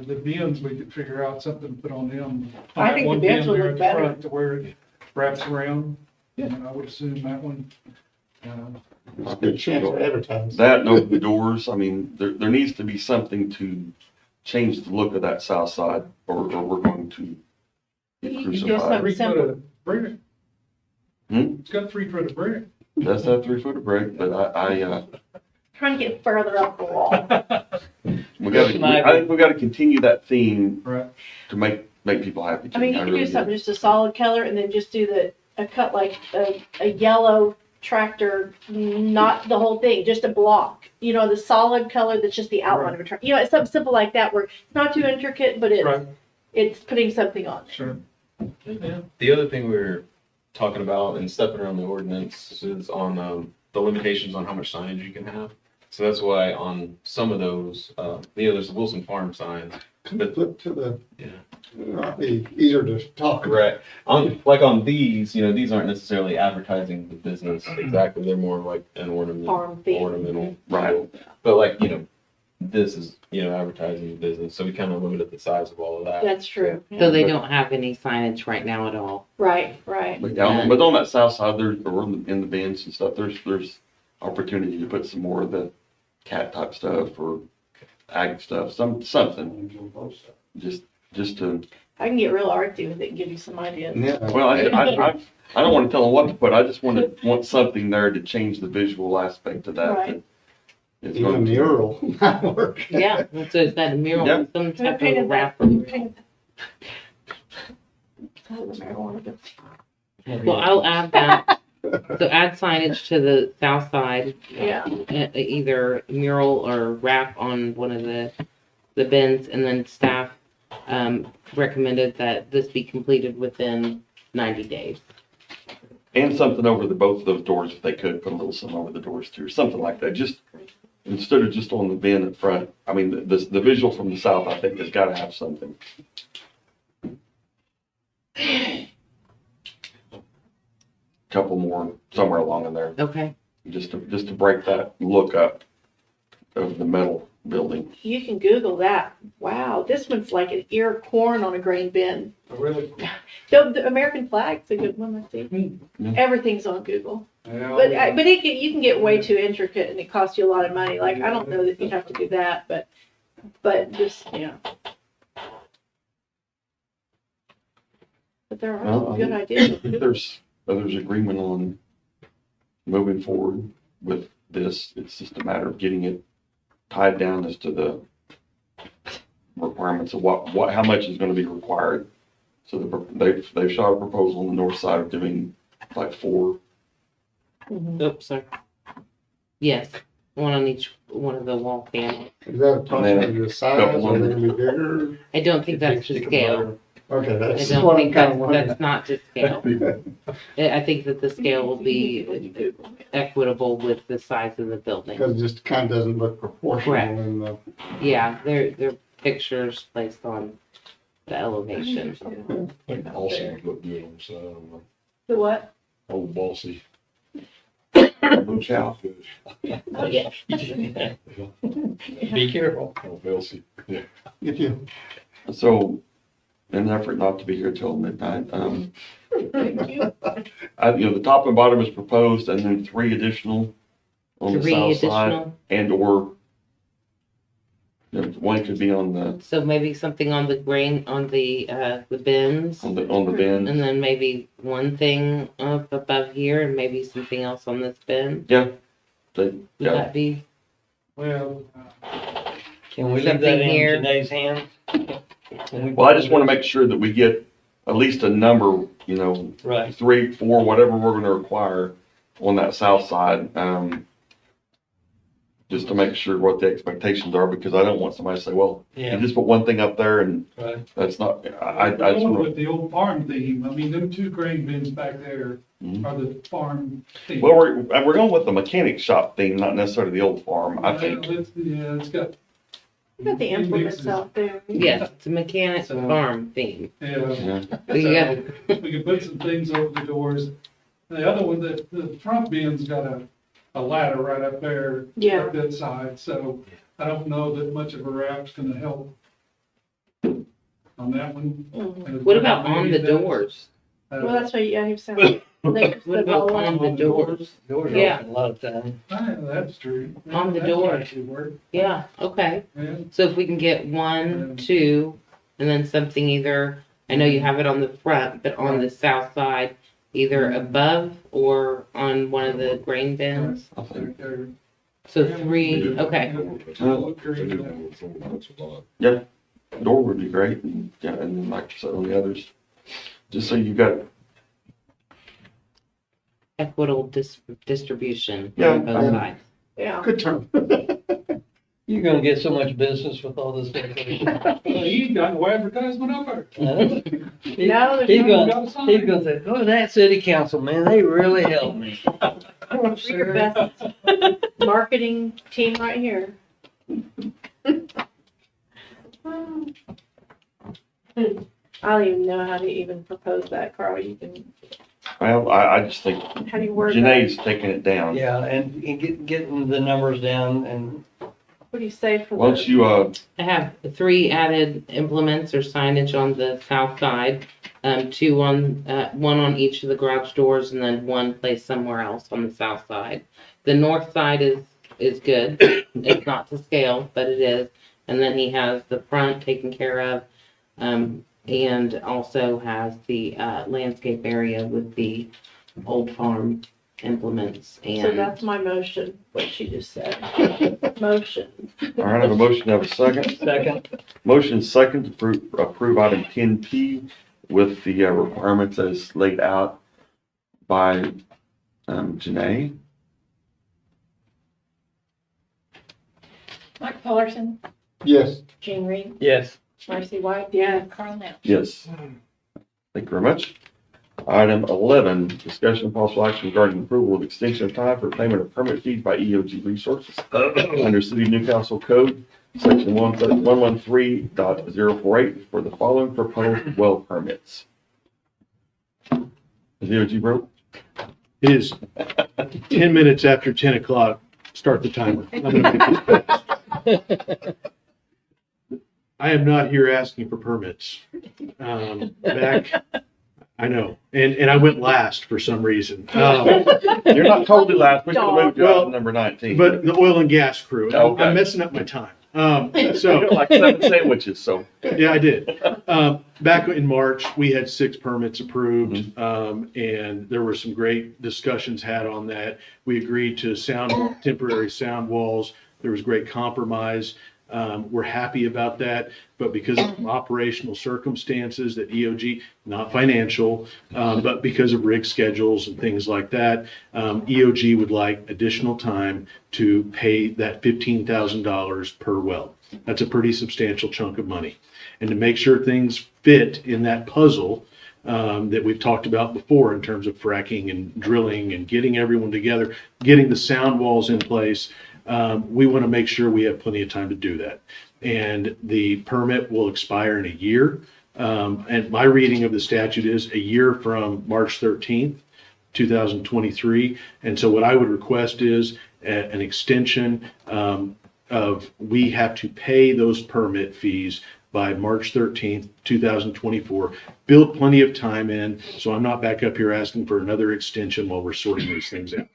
S17: the bins, we could figure out something to put on them. On
S11: I
S17: that
S11: think the
S17: one
S11: bins
S17: bin
S11: would
S17: there
S11: look
S17: at the
S11: better.
S17: front To where it wraps around, and I would assume that one,
S21: Good chance to advertise.
S1: That and open the doors, I mean, there needs to be something to change the look of that south side, or we're going to get
S11: You could do
S1: crucified.
S11: something
S17: 3 foot
S11: simple.
S17: of brick.
S1: Hmm?
S17: It's got 3 foot of brick.
S1: That's that 3 foot of brick, but
S11: Trying to get further up the wall.
S1: I think we gotta continue that theme
S17: Right.
S1: to make people happy.
S11: I mean, you
S1: Kenny.
S11: could
S1: really
S11: do something, just a solid color, and then just do a cut like a yellow tractor, not the whole thing, just a block. You know, the solid color that's just the outline of a tractor. You know, it's something simple like that where it's not too intricate, but
S17: Right.
S11: it's putting something on there.
S17: Sure. Yeah.
S7: The other thing we were talking about and stepping around the ordinance is on the limitations on how much signage you can have. So that's why on some of those, there's the Wilson Farm sign.
S21: But flip to the,
S7: Yeah.
S21: it'll be easier to talk.
S7: Right. On these, these aren't necessarily advertising the business exactly. They're more like an
S11: Farm theme.
S7: ornamental.
S1: Right.
S7: But this is, advertising the business. So we kind of limited the size of all of that.
S11: That's true.
S12: So they don't have any signage right now at all.
S11: Right, right.
S1: But on that south side, or in the bins and stuff, there's opportunity to put some more of the cat type stuff or ag stuff, something, just to,
S11: I can get real artsy with it and give you some ideas.
S1: well, I don't want to tell them what to put, I just want something there to change the visual aspect of that.
S11: Right.
S1: It's
S21: Even a
S1: going to-
S21: mural might work.
S12: Yeah, so it's that mural,
S1: Yeah.
S12: some
S11: Who
S12: type
S11: painted
S12: of
S11: that?
S12: wrapper.
S11: Who painted that? Oh, the marijuana bins.
S12: Well, I'll add that. So add signage to the south side.
S11: Yeah.
S12: Either mural or wrap on one of the bins, and then staff recommended that this be completed within 90 days.
S1: And something over both of those doors, if they could, put a little something over the doors too, or something like that, just, instead of just on the bin in front. I mean, the visual from the south, I think, has gotta have something. Couple more somewhere along in there,
S12: Okay.
S1: just to break that look up of the metal building.
S11: You can Google that. Wow, this one's like an ear of corn on a grain bin.
S17: Really?
S11: The American flag's a good one, I see.
S1: Yeah.
S11: Everything's on Google.
S17: Yeah,
S11: But you can get way too intricate and it costs you a lot of money. Like, I don't know that you have to do that, but just, yeah. But there are
S1: Well,
S11: some
S1: I
S11: good
S1: think-
S11: ideas.
S1: If there's agreement on moving forward with this, it's just a matter of getting it tied down as to the requirements of how much is gonna be required. So they've shot a proposal on the north side of doing like 4.
S12: Oops, sorry. Yes, one on each one of the wall panels.
S21: Is that a
S1: And then
S21: function of the size,
S1: couple
S21: or
S1: on
S21: they
S1: the-
S21: gonna be bigger?
S12: I don't think that's the scale.
S21: Okay,
S12: I
S21: that's
S12: don't
S21: what I'm
S12: think
S21: kind of wondering.
S12: that's not to scale. I think that the scale will be equitable with the size of the building.
S21: Because it just kind of doesn't look proportional
S12: Correct.
S21: in the.
S12: Yeah, they're pictures placed on the elevation.
S6: I think Bossy would look good on the side.
S11: The what?
S6: Old Bossy.
S1: Blue cow.
S12: Yeah.
S10: Be careful.
S6: Oh, Elsie. Yeah.
S21: Get you.
S1: So, in an effort not to be here till midnight,
S11: Thank you.
S1: the top and bottom is proposed, and then 3 additional on the
S12: Three
S1: south side,
S12: additional,
S1: and or one could be on the
S12: so maybe something on the grain, on the bins.
S1: on the bin.
S12: And then maybe one thing up above here and maybe something else on this bin.
S1: Yeah.
S12: Would
S1: Yeah.
S12: that be?
S17: Well,
S10: Can we leave
S12: Something
S10: that in
S12: here.
S10: Janae's hands?
S1: Well, I just want to make sure that we get at least a number,
S10: Right.
S1: 3, 4, whatever we're going to require on that south side. Just to make sure what the expectations are, because I don't want somebody to say, well,
S10: Yeah.
S1: you just put one thing up there and
S10: Right.
S1: that's not, I just
S17: going
S1: want
S17: with the old farm theme, I mean, them 2 grain bins back there
S1: Mhm.
S17: are the farm theme.
S1: well, we're going with the mechanic shop theme, not necessarily the old farm, I think.
S17: Well, yeah, it's got.
S11: You got the implements out there.
S12: Yes, it's a mechanic
S17: So-
S12: farm theme.
S17: Yeah.
S1: Yeah.
S12: Yeah.
S17: So, we could put some things over the doors. The other one, the front bin's got a ladder right up there.
S11: Yeah.
S17: Up that side, so I don't know that much of a wrap's gonna help on that one.
S11: Mhm.
S12: What about on
S17: Maybe
S12: the
S17: that's-
S12: doors?
S11: Well, that's what, yeah, he was saying.
S12: What about on the doors?
S10: Doors are
S12: Yeah.
S10: open a lot of times.
S17: That's true.
S12: On the
S17: That
S12: door.
S17: might actually work.
S12: Yeah, okay.
S17: Yeah.
S12: So if we can get 1, 2, and then something either, I know you have it on the front, but on the south side, either above or on one of the grain bins.
S17: They're-
S12: So 3, okay.
S1: Yeah, door would be great, and, yeah, and then like I said on the others, just so you got,
S12: Equitable distribution
S1: Yeah,
S12: on both sides.
S11: Yeah.
S21: Good term.
S10: You're gonna get so much business with all this decoration.
S17: Well, you ain't got no advertisement up there.
S11: No, there's
S10: He's
S11: no-
S10: gonna say, oh, that city council, man, they really helped me.
S11: You're your best marketing team right here. I don't even know how to even propose that, Carl. You can,
S1: well, I just think
S11: how do you word that?
S1: Janae's taking it down.
S10: Yeah, and getting the numbers down and
S11: What do you say for
S1: Once
S11: the,
S1: you,
S12: I have 3 added implements or signage on the south side, 2 on, 1 on each of the garage doors, and then 1 placed somewhere else on the south side. The north side is good. It's not to scale, but it is. And then he has the front taken care of, and also has the landscape area with the old farm implements
S11: so
S12: and.
S11: that's my motion, what she just said. Motion.
S1: all right, I have a motion, I have a second.
S10: second.
S1: Motion second to approve item 10P with the requirements as laid out by Janae.
S14: Mike Fullerton,
S21: Yes.
S14: Gene Reed,
S10: Yes.
S14: Marcy White.
S11: Yeah.
S14: Carl Nell.
S1: Yes. Thank you very much. Item 11, discussion of possible action regarding approval of extension of time for payment of permit fees by EOG Resources under City of Newcastle Code, Section 113.048 for the following proposed well permits. Is EOG broke?
S19: It is 10 minutes after 10 o'clock. Start the timer. I'm gonna make this fast. I am not here asking for permits. I know, and I went last for some reason.
S1: You're not totally last, we can move you out
S19: Well,
S1: to number 19.
S19: But the oil and gas crew,
S1: Okay.
S19: I'm messing up my time.
S1: You
S19: So,
S1: got like 7 sandwiches, so.
S19: yeah, I did. Back in March, we had 6 permits approved, and there were some great discussions had on that. We agreed to temporary sound walls. There was great compromise. We're happy about that, but because of operational circumstances that EOG, not financial, but because of rig schedules and things like that, EOG would like additional time to pay that $15,000 per well. That's a pretty substantial chunk of money. And to make sure things fit in that puzzle, that we've talked about before in terms of fracking and drilling and getting everyone together, getting the sound walls in place, we want to make sure we have plenty of time to do that. And the permit will expire in a year. And my reading of the statute is a year from March 13th, 2023. And so what I would request is an extension of we have to pay those permit fees by March 13th, 2024. Build plenty of time in, so I'm not back up here asking for another extension while we're sorting these things out.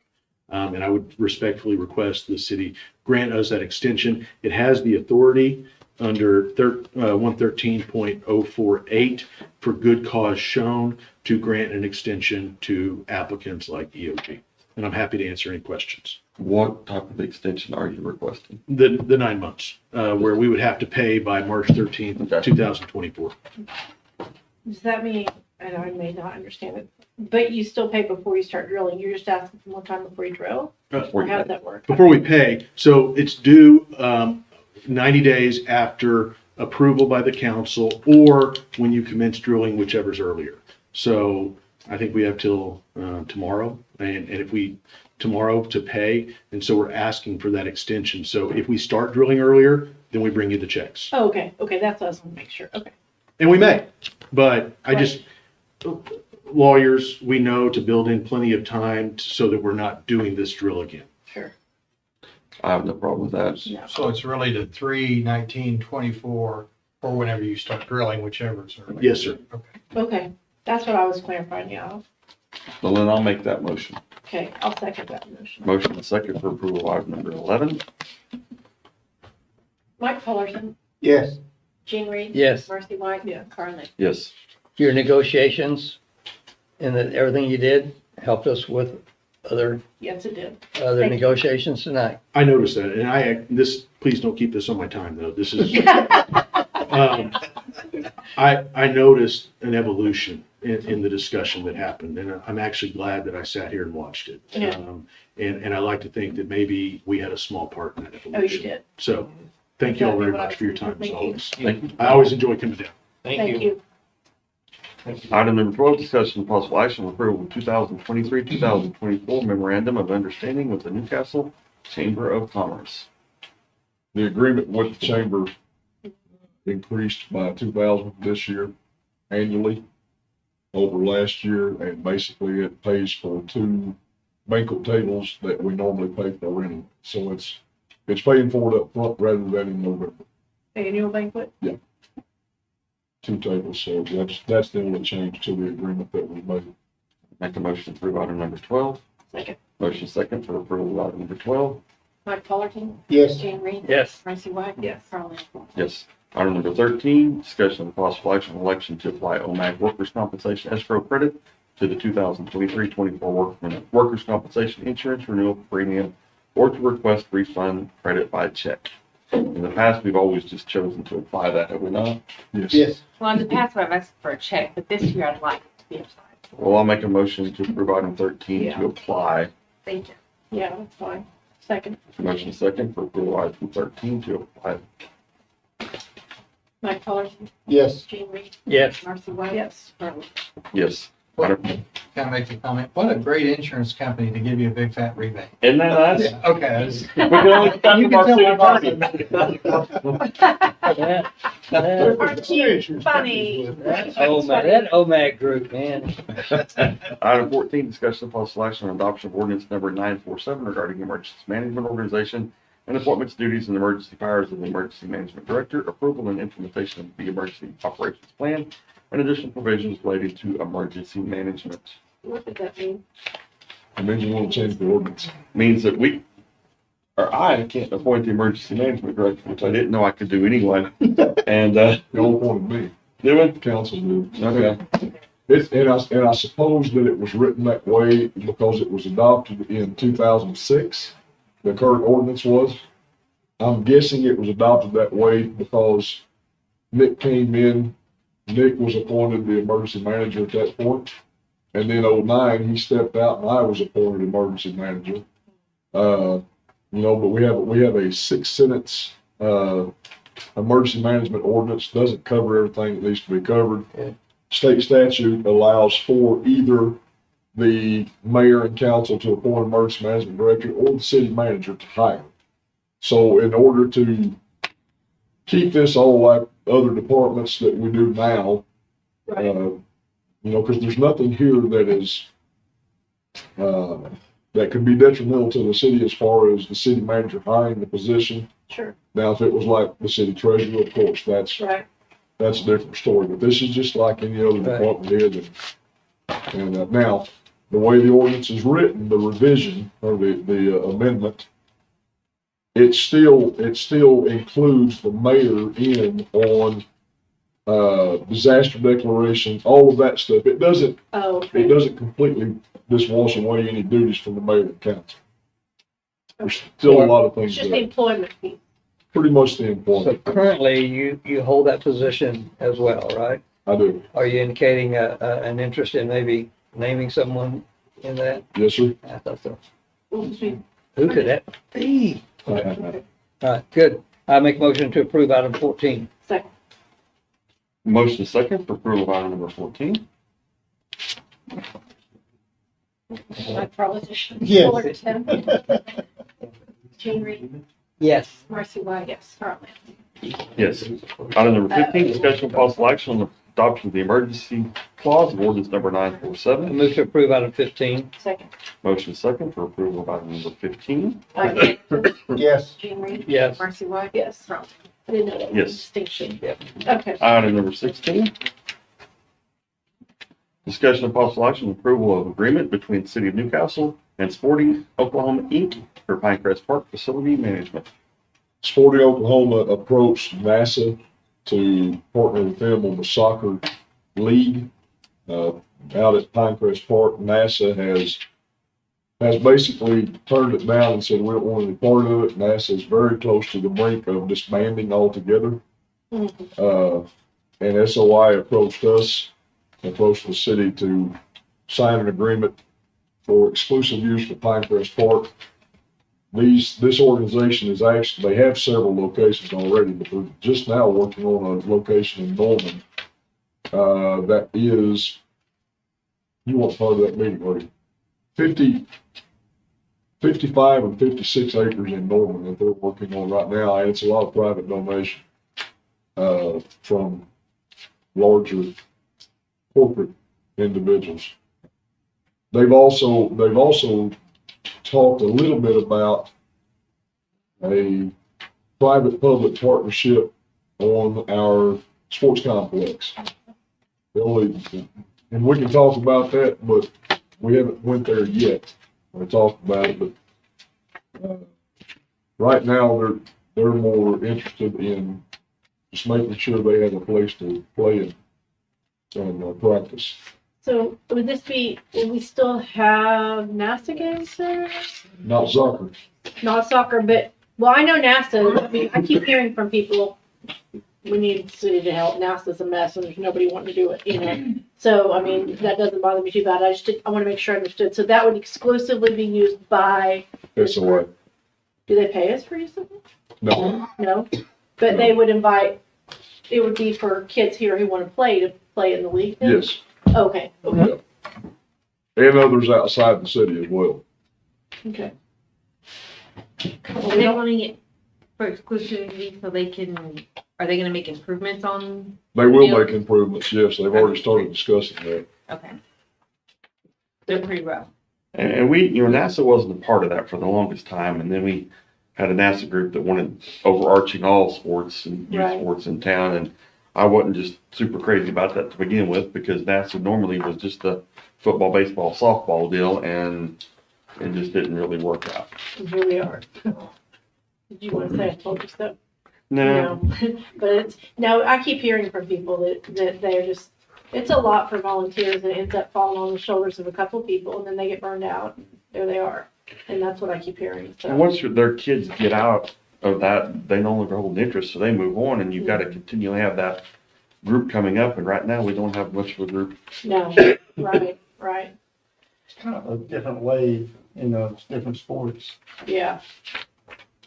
S19: And I would respectfully request the city grant us that extension. It has the authority under 113.048 for good cause shown to grant an extension to applicants like EOG. And I'm happy to answer any questions.
S1: What type of extension are you requesting?
S19: The 9 months, where we would have to pay by March 13th, 2024.
S11: Does that mean, and I may not understand it, but you still pay before you start drilling? You're just asking for more time before you drill? Or how does that work?
S19: Before we pay, so it's due 90 days after approval by the council or when you commence drilling, whichever's earlier. So I think we have till tomorrow, and if we tomorrow to pay, and so we're asking for that extension. So if we start drilling earlier, then we bring you the checks.
S11: Oh, okay, okay, that's what I was want to make sure, okay.
S19: And we may, but I just, lawyers, we know to build in plenty of time so that we're not doing this drill again.
S11: Sure.
S1: I have no problem with that.
S2: So it's really the 3/19/24 or whenever you start drilling, whichever is early.
S19: Yes, sir.
S11: Okay, that's what I was clarifying, yeah.
S1: So then I'll make that motion.
S11: Okay, I'll second that motion.
S1: Motion and second for approval of item number 11.
S11: Mike Fullerton,
S10: Yes.
S11: Jean Reed.
S10: Yes.
S11: Marcy White. Yeah. Carl Nix.
S1: Yes.
S10: Your negotiations and everything you did helped us with other
S11: Yes, it did.
S10: other
S11: Thank you.
S10: negotiations tonight.
S19: I noticed that, and please don't keep this on my time though. This is, I noticed an evolution in the discussion that happened, and I'm actually glad that I sat here and watched it.
S11: Yeah.
S19: And I like to think that maybe we had a small part in that evolution.
S11: Oh, you did.
S19: So, thank you all very
S11: Exactly what I
S19: much for your
S11: was
S19: time as
S11: thinking.
S19: always.
S1: Thank you.
S19: I always enjoy coming down.
S11: Thank you.
S1: Item number 12, discussion and possible action on approval of 2023-2024 memorandum of understanding with the Newcastle Chamber of Commerce.
S6: The agreement with the chamber increased by 2,000 this year annually over last year, and basically it pays for 2 banquet tables that we normally pay for renting. So it's paying for it up front rather than in November.
S11: Annual banquet?
S6: Yeah. 2 tables, so that's the only change to the agreement that we made.
S1: Make a motion to approve item number 12.
S11: Second.
S1: Motion second for approval of item number 12.
S11: Mike Fullerton.
S10: Yes.
S11: Jean Reed.
S10: Yes.
S11: Marcy White.
S4: Yes.
S11: Carl Nix.
S1: Yes. Item number 13, discussion and possible action on election to apply OMAG workers' compensation escrow credit to the 2023-24 workers' compensation insurance renewal premium, or to request refund credit by check. In the past, we've always just chosen to apply that, have we not?
S6: Yes.
S12: Well, in the past, I've asked for a check, but this year I'd like it to be applied.
S1: Well, I'll make a motion to approve item 13
S11: Yeah.
S1: to apply.
S12: Thank you.
S11: Yeah, that's fine. Second.
S1: Motion second for approval of item 13 to apply.
S11: Mike Fullerton.
S2: Yes.
S11: Jean Reed.
S10: Yes.
S11: Marcy White. Yes. Carl Nix.
S1: Yes.
S2: Can I make a comment? What a great insurance company to give you a big fat rebate.
S1: Isn't that nice?
S2: Yeah, okay.
S1: We can only stop
S2: You
S1: from
S2: can
S1: our
S2: tell
S1: city
S2: my
S1: attorney.
S11: Aren't you funny?
S10: That OMAG group, man.
S1: Item 14, discussion of possible action on adoption of ordinance number 947 regarding emergency management organization and appointments, duties, and emergency powers of the emergency management director, approval and implementation of the emergency operations plan, and additional provisions relating to emergency management.
S11: What does that mean?
S6: It means you want to change the ordinance.
S1: Means that I can't appoint the emergency management director, which I didn't know I could do anyway. And,
S6: Y'all appointed me.
S1: do it?
S6: Council did.
S1: Okay.
S6: And I suppose that it was written that way because it was adopted in 2006. The current ordinance was. I'm guessing it was adopted that way because Nick came in. Nick was appointed the emergency manager at that point. And then 2009, he stepped out and I was appointed emergency manager. But we have a 6-sentence emergency management ordinance doesn't cover everything that needs to be covered. State statute allows for either the mayor and council to appoint emergency management director or the city manager to hire. So in order to keep this all like other departments that we do now, you know, because there's nothing here that is, that could be detrimental to the city as far as the city manager hiring the position.
S11: Sure.
S6: Now, if it was like the city treasurer, of course, that's a different story, but this is just like any other department here. And now, the way the ordinance is written, the revision or the amendment, it still includes the mayor in on disaster declaration, all of that stuff. It doesn't completely just wash away any duties from the mayor and council. There's still a lot of things.
S11: It's just the employment piece.
S6: Pretty much the employment.
S10: So currently, you hold that position as well, right?
S6: I do.
S10: Are you indicating an interest in maybe naming someone in that?
S6: Yes, sir.
S10: I thought so. Who could that be? All right, good. I make a motion to approve item 14.
S11: Second.
S1: Motion is second for approval of item number 14.
S11: My politician.
S10: Yes.
S11: Fullerton. Jean Reed.
S10: Yes.
S11: Marcy White. Yes. Carl.
S1: Yes. Item number 15, discussion of possible action on the adoption of the emergency clause of ordinance number 947.
S10: I move to approve item 15.
S11: Second.
S1: Motion is second for approval of item number 15.
S13: Yes.
S11: Jean Reed.
S10: Yes.
S11: Marcy White. Yes. Carl. I didn't know that was a
S1: Yes.
S11: distinction.
S10: Yep.
S11: Okay.
S1: Item number 16. Discussion of possible action on approval of agreement between the City of Newcastle and Sporting Oklahoma, Inc. for Pinecrest Park Facility Management.
S6: Sporting Oklahoma approached NASA to partner with them on the soccer league out at Pinecrest Park. NASA has basically turned it down and said we don't want any part of it. NASA is very close to the brink of disbanding altogether. And SOI approached the city to sign an agreement for exclusive use for Pinecrest Park. This organization is actually, they have several locations already, but they're just now working on a location in Norman. That is, you weren't part of that meeting, were you? 55 and 56 acres in Norman that they're working on right now, and it's a lot of private donation from larger corporate individuals. They've also talked a little bit about a private-public partnership on our sports complex. And we can talk about that, but we haven't went there yet. We talked about it, but right now they're more interested in just making sure they have a place to play and practice.
S11: So would we still have NASA games there?
S6: Not soccer.
S11: Not soccer, but, well, I know NASA, I mean, I keep hearing from people, we need the city to help, NASA's a mess and there's nobody wanting to do it, you know? So, I mean, that doesn't bother me too bad, I want to make sure I understood. So that would exclusively be used by,
S6: SOI.
S11: do they pay us for using it?
S6: No.
S11: No? But they would invite, it would be for kids here who want to play in the league then?
S6: Yes.
S11: Okay,
S6: Yeah. And others outside the city as well.
S11: okay.
S20: Are they wanting it for exclusivity so they can, are they gonna make improvements on?
S6: They will
S20: field?
S6: make improvements, yes, they've already started discussing that.
S20: Okay. They're pretty rough.
S1: And we, NASA wasn't a part of that for the longest time, and then we had a NASA group that wanted overarching all sports and youth sports in town, and I wasn't just super crazy about that to begin with, because NASA normally was just a football, baseball, softball deal, and it just didn't really work out.
S11: And here we are. Did you want to say I told you so?
S1: No.
S11: But it's, no, I keep hearing from people that they're just, it's a lot for volunteers, and it ends up falling on the shoulders of a couple of people, and then they get burned out, and there they are. And that's what I keep hearing, so.
S1: And once their kids get out of that, they no longer hold an interest, so they move on, and you've got to continually have that group coming up, and right now we don't have much of a group.
S11: No, right.
S21: It's kind of a different wave in those different sports.
S11: Yeah.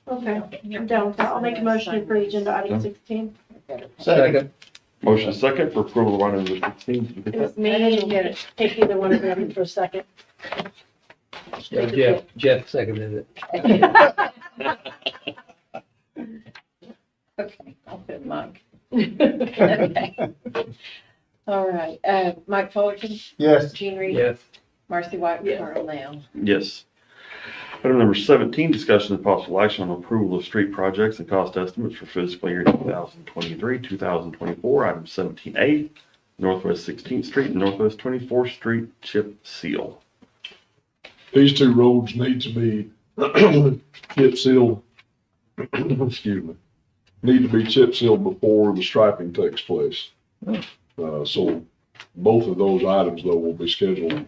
S11: Okay, I'm down with that. I'll make a motion for agenda item 16.
S10: Second.
S1: Motion second for approval of item number 16. Did you get
S11: It was
S1: that?
S11: me, I didn't get it. Take either one of them for a second.
S10: Yeah, Jeff seconded it.
S14: Okay, I'll put Mike. Okay. All right, Mike Fullerton,
S15: Yes.
S14: Jean Reed.
S10: Yes.
S14: Marcy White, Carl Nell.
S1: Yes. Item number 17, discussion of possible action on approval of street projects and cost estimates for fiscal year 2023, 2024. Item 17A, Northwest 16th Street and Northwest 24th Street chip seal.
S6: These two roads need to be chip sealed, excuse me, need to be chip sealed before the striping takes place. So both of those items though will be scheduled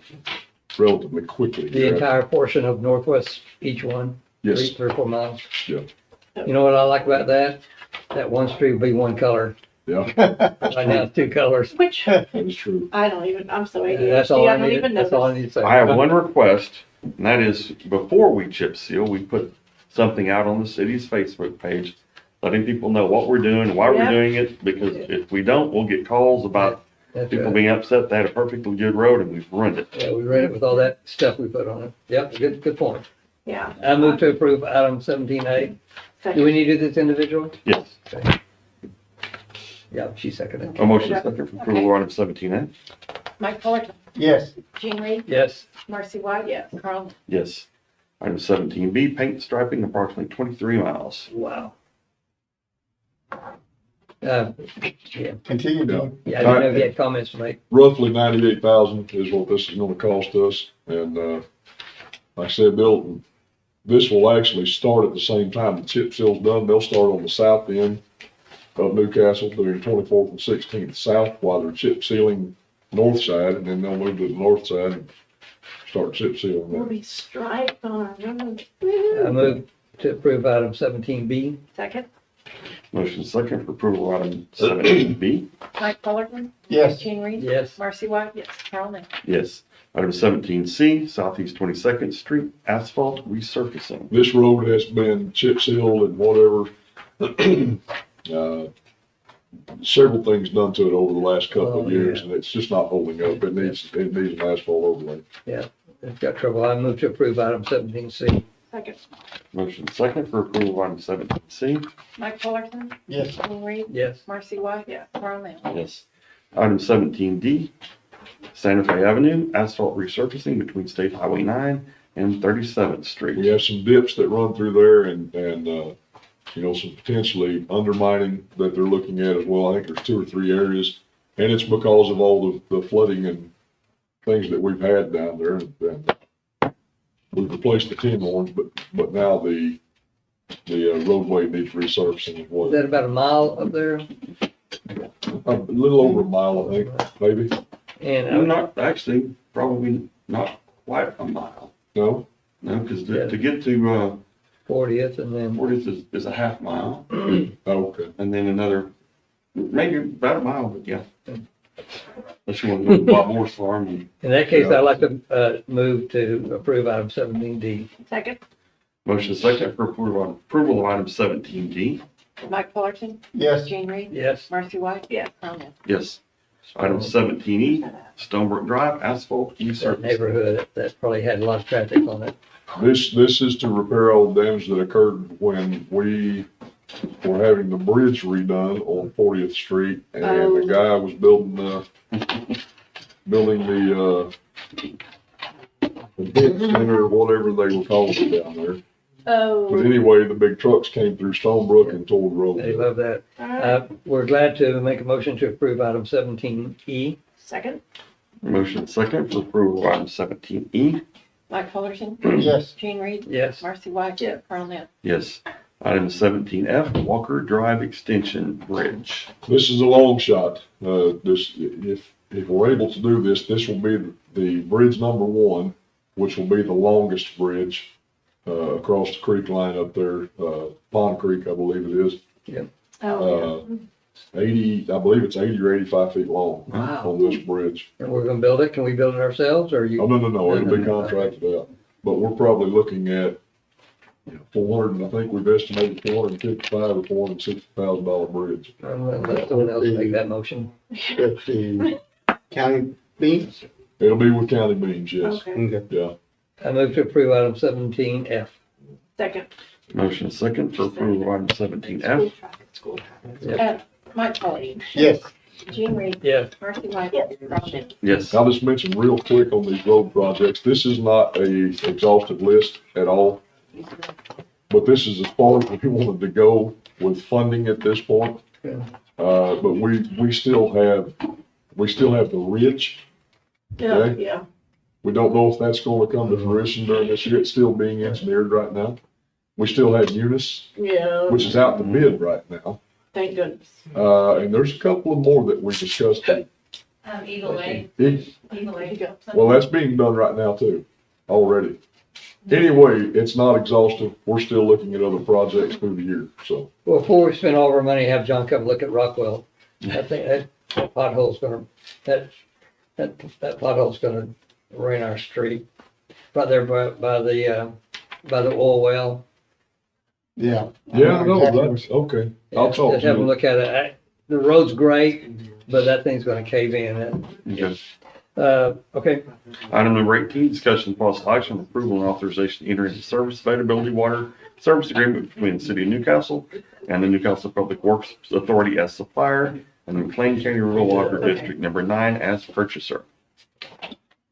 S6: relatively quickly.
S10: The entire portion of Northwest, each one?
S6: Yes.
S10: 3 or 4 miles?
S6: Yeah.
S10: You know what I like about that? That one street will be one color.
S6: Yeah.
S10: Right now it's 2 colors.
S11: Which,
S6: That's true.
S11: I'm so
S10: That's
S11: ADHD,
S10: all
S11: I
S10: I
S11: don't
S10: need,
S11: even
S10: that's all I
S11: notice.
S10: need to say.
S1: I have one request, and that is before we chip seal, we put something out on the city's Facebook page, letting people know what we're doing, and why we're
S11: Yeah.
S1: doing it, because if we don't, we'll get calls about
S10: That's
S1: people
S10: right.
S1: being upset they had a perfectly good road and we've ruined it.
S10: Yeah, we read it with all that stuff we put on it. Yep, good point.
S11: Yeah.
S10: I move to approve item 17A. Do we need to do this individually?
S1: Yes.
S10: Okay. Yeah, she seconded.
S1: A motion second for approval of item 17A.
S14: Mike Fullerton,
S15: Yes.
S14: Jean Reed.
S10: Yes.
S14: Marcy White. Yes. Carl.
S1: Yes. Item 17B, paint striping approximately 23 miles.
S10: Wow. Yeah.
S15: Continue, Doug.
S10: Yeah, I didn't know if you had comments to make.
S6: Roughly 98,000 is what this is gonna cost us, and, like I said, this will actually start at the same time the chip seal's done. They'll start on the south end of Newcastle, doing 24th and 16th south while they're chip sealing north side, and then they'll move to the north side and start chip sealing
S11: We'll
S6: there.
S11: be striped on our road.
S10: I move to approve item 17B.
S11: Second,
S1: Motion second for approval of item 17B.
S14: Mike Fullerton.
S15: Yes.
S14: Jean Reed.
S10: Yes.
S14: Marcy White. Yes. Carl Nell.
S1: Yes. Item 17C, Southeast 22nd Street asphalt resurfacing.
S6: This road has been chip sealed and whatever, several things done to it over the last couple
S10: Oh,
S6: of years, and it's just not holding up. It needs an asphalt overlay.
S10: Yeah, it's got trouble. I move to approve item 17C.
S11: second,
S1: Motion second for approval of item 17C.
S14: Mike Fullerton.
S15: Yes.
S14: Jean Reed.
S10: Yes.
S14: Marcy White. Yes. Carl Nell.
S1: Yes. Item 17D, Santa Fe Avenue asphalt resurfacing between State Highway 9 and 37th
S6: We
S1: Street.
S6: have some dips that run through there and, you know, some potentially undermining that they're looking at as well. I think there's 2 or 3 areas. And it's because of all the flooding and things that we've had down there. And we've replaced the tin horns, but now the roadway needs resurfacing as well.
S10: Is that about a mile up there?
S6: A little over a mile, I think, maybe.
S10: And
S1: I'm not, actually, probably not quite a mile.
S6: No?
S1: No, because to get to,
S10: 40th and then,
S1: 40th is a half mile,
S6: Okay.
S1: and then another, maybe about a mile, but yeah. Unless you want to go to Bob Moore's farm and
S10: in that case, I'd like to move to approve item 17D.
S11: second,
S1: motion second for approval of item 17D.
S14: Mike Fullerton.
S15: Yes.
S14: Jean Reed.
S10: Yes.
S14: Marcy White.
S11: Yes.
S14: Carl Nell.
S1: Yes. Item 17E, Stonebrook Drive asphalt
S10: That
S1: resurfacing.
S10: neighborhood, that probably had a lot of traffic on it.
S6: This is to repair all the damage that occurred when we were having the bridge redone on 40th Street, and the guy was building the ditch center, or whatever they were calling it down there. But
S11: oh,
S6: anyway, the big trucks came through Stonebrook and tore the road.
S10: They love that. We're glad to make a motion to approve item 17E.
S11: second,
S1: Motion second for approval of item 17E.
S14: Mike Fullerton.
S15: Yes.
S14: Jean Reed.
S10: Yes.
S14: Marcy White. Yes. Carl Nell.
S1: Yes. Item 17F, Walker Drive Extension Bridge.
S6: This is a long shot. If we're able to do this, this will be the bridge number 1, which will be the longest bridge across the creek line up there, Pond Creek, I believe it is.
S10: Yep.
S11: oh,
S6: 80, I believe it's 80 or 85 feet long
S10: Wow.
S6: on this bridge.
S10: And we're gonna build it. Can we build it ourselves or
S6: Oh,
S10: you?
S6: no, it'll be contracted out. But we're probably looking at 400, I think we've estimated $455 or $460,000 bridge.
S10: Let someone else make that motion.
S21: With the county beans?
S6: It'll be with county beans, yes.
S11: Okay.
S6: Yeah.
S10: I move to approve item 17F.
S11: Second.
S1: Motion is second for approval of item 17F.
S14: Mike Polly.
S13: Yes.
S14: Gene Reed.
S10: Yes.
S14: Marcy White. Carl Newman.
S1: Yes.
S6: I'll just mention real quick on these road projects, this is not a exhaustive list at all. But this is as far as we wanted to go with funding at this point. But we still have the ridge.
S11: Yeah,
S6: Okay.
S11: yeah.
S6: We don't know if that's gonna come to fruition during this year. It's still being engineered right now. We still have Eunice,
S11: Yeah.
S6: which is out to bid right now.
S11: Thank goodness.
S6: And there's a couple of more that we discussed.
S20: Eagle Way.
S11: Eagle Way.
S6: Well, that's being done right now too, already. Anyway, it's not exhaustive. We're still looking at other projects through the year, so.
S10: Well, before we spend all of our money, have John come look at Rockwell. I think that pothole's gonna, that pothole's gonna ruin our street. Right there by the oil well.
S13: Yeah.
S6: Yeah, no, that's, okay. I'll talk
S10: Just
S6: to
S10: have them
S6: you.
S10: look at it. The road's great, but that thing's gonna cave in.
S1: Yes.
S10: Okay.
S1: Item number 18, discussion of possible action on approval and authorization to enter into service availability water service agreement between the city of Newcastle and the Newcastle Public Works Authority as supplier and the McLean County Rural Water District number 9 as purchaser.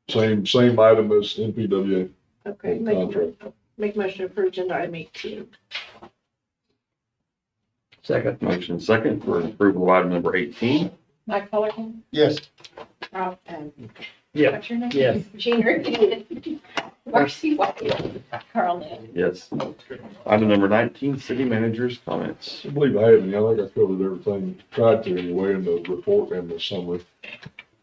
S6: Same item as NPWA.
S11: Okay, make motion to approve agenda item 18.
S10: Second.
S1: Motion second for approval of item number 18.
S14: Mike Fullerton.
S13: Yes.
S14: Carl,
S10: Yeah.
S14: what's your name?
S10: Yes.
S14: Gene Reed. Marcy White. Carl Newman.
S1: Yes. Item number 19, city manager's comments.
S6: I believe I have, and I think I covered everything, tried to anyway, in the report and the summary.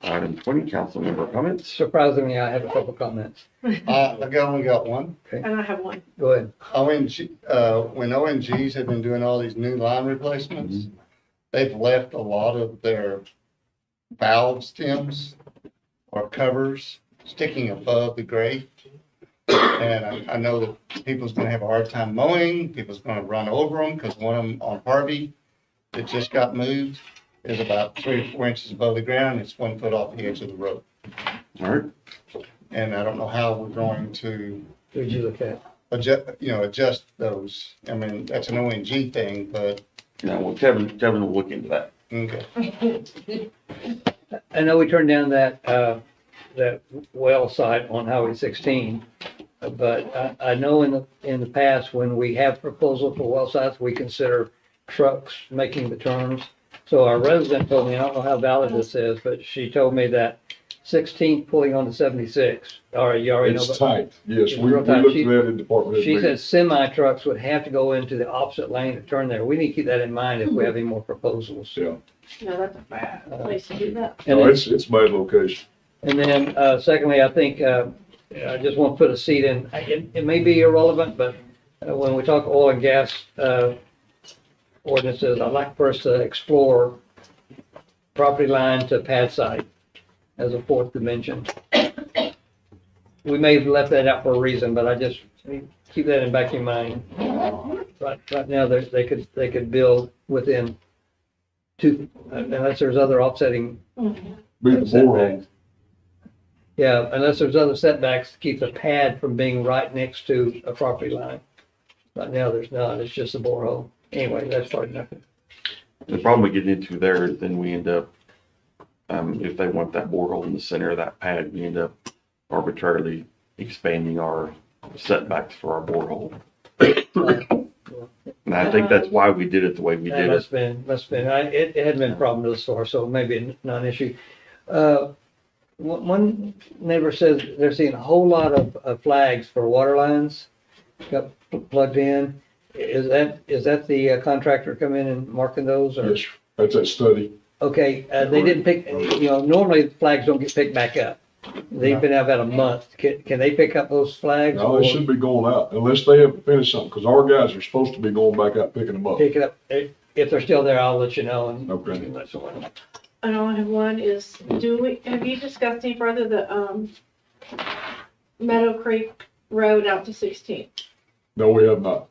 S1: Item 20, council member comments.
S10: Surprisingly, I have a couple comments.
S13: I only got one.
S11: And I have one.
S10: Go ahead.
S13: When ONGs have been doing all these new line replacements, they've left a lot of their valve stems or covers sticking above the grate. And I know that people's gonna have a hard time mowing, people's gonna run over them, because one of them on Harvey that just got moved is about 3 or 4 inches above the ground. It's 1 foot off the edge of the road.
S1: All right.
S13: And I don't know how we're going to
S10: Who'd you look at?
S13: adjust those. I mean, that's an ONG thing, but,
S1: Now, well, Kevin will look into that.
S13: okay.
S10: I know we turned down that well site on Highway 16, but I know in the past, when we have proposal for well sites, we consider trucks making the turns. So our resident told me, I don't know how valid this is, but she told me that 16 pulling on to 76, you already know.
S6: It's tight, yes,
S10: It's
S6: we
S10: real
S6: looked
S10: tight.
S6: at that in department.
S10: She
S6: head
S10: said
S6: meeting.
S10: semi trucks would have to go into the opposite lane to turn there. We need to keep that in mind if we have any more proposals.
S6: Yeah,
S11: No, that's a bad place to do that.
S10: And
S6: no,
S10: then-
S6: it's a bad location.
S10: And then, secondly, I think, I just want to put a seed in, it may be irrelevant, but when we talk oil and gas, ordinances, I'd like for us to explore property line to pad site as a fourth dimension. We may have left that out for a reason, but I just keep that in back of your mind. Right now, they could build within two, unless there's other offsetting.
S6: Be the borehole.
S10: Yeah, unless there's other setbacks to keep the pad from being right next to a property line. Right now, there's not, it's just a borehole. Anyway, that's probably nothing.
S1: The problem we get into there is then we end up, if they want that borehole in the center of that pad, we end up arbitrarily expanding our setbacks for our borehole. And I think that's why we did it the way we did it.
S10: Must've been, it hadn't been a problem thus far, so maybe not an issue. One neighbor says they're seeing a whole lot of flags for water lines got plugged in. Is that the contractor come in and marking those, or?
S6: Yes, that's that study.
S10: Okay, they didn't pick, normally flags don't get picked back up. They've been out about a month. Can they pick up those flags?
S6: No, they should be going out unless they haven't finished something, because our guys are supposed to be going back out picking them up.
S10: Pick it up. If they're still there, I'll let you know. And
S6: Okay.
S10: that's the one.
S11: And all I have one is, have you discussed any further the, Meadow Creek Road out to 16th?
S6: No, we have not.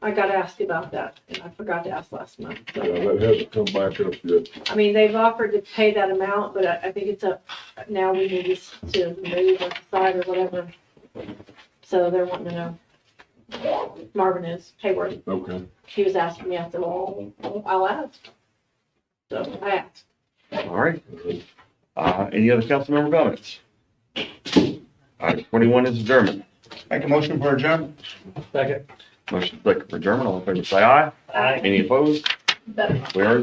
S11: I got asked about that, and I forgot to ask last month.
S6: Yeah, that hasn't come back up yet.
S11: I mean, they've offered to pay that amount, but I think it's up, now we need to move or decide or whatever. So they're wanting to know. Marvin is, Hayward.
S6: Okay.
S11: He was asking me, I said, well, I'll ask. So I asked.
S1: All right. Any other council member comments? Item 21 is adjournment.
S21: Make a motion for adjournment.
S2: Second.
S1: Motion second for adjournment. All in favor, say aye.
S11: Aye.
S1: Any opposed? We are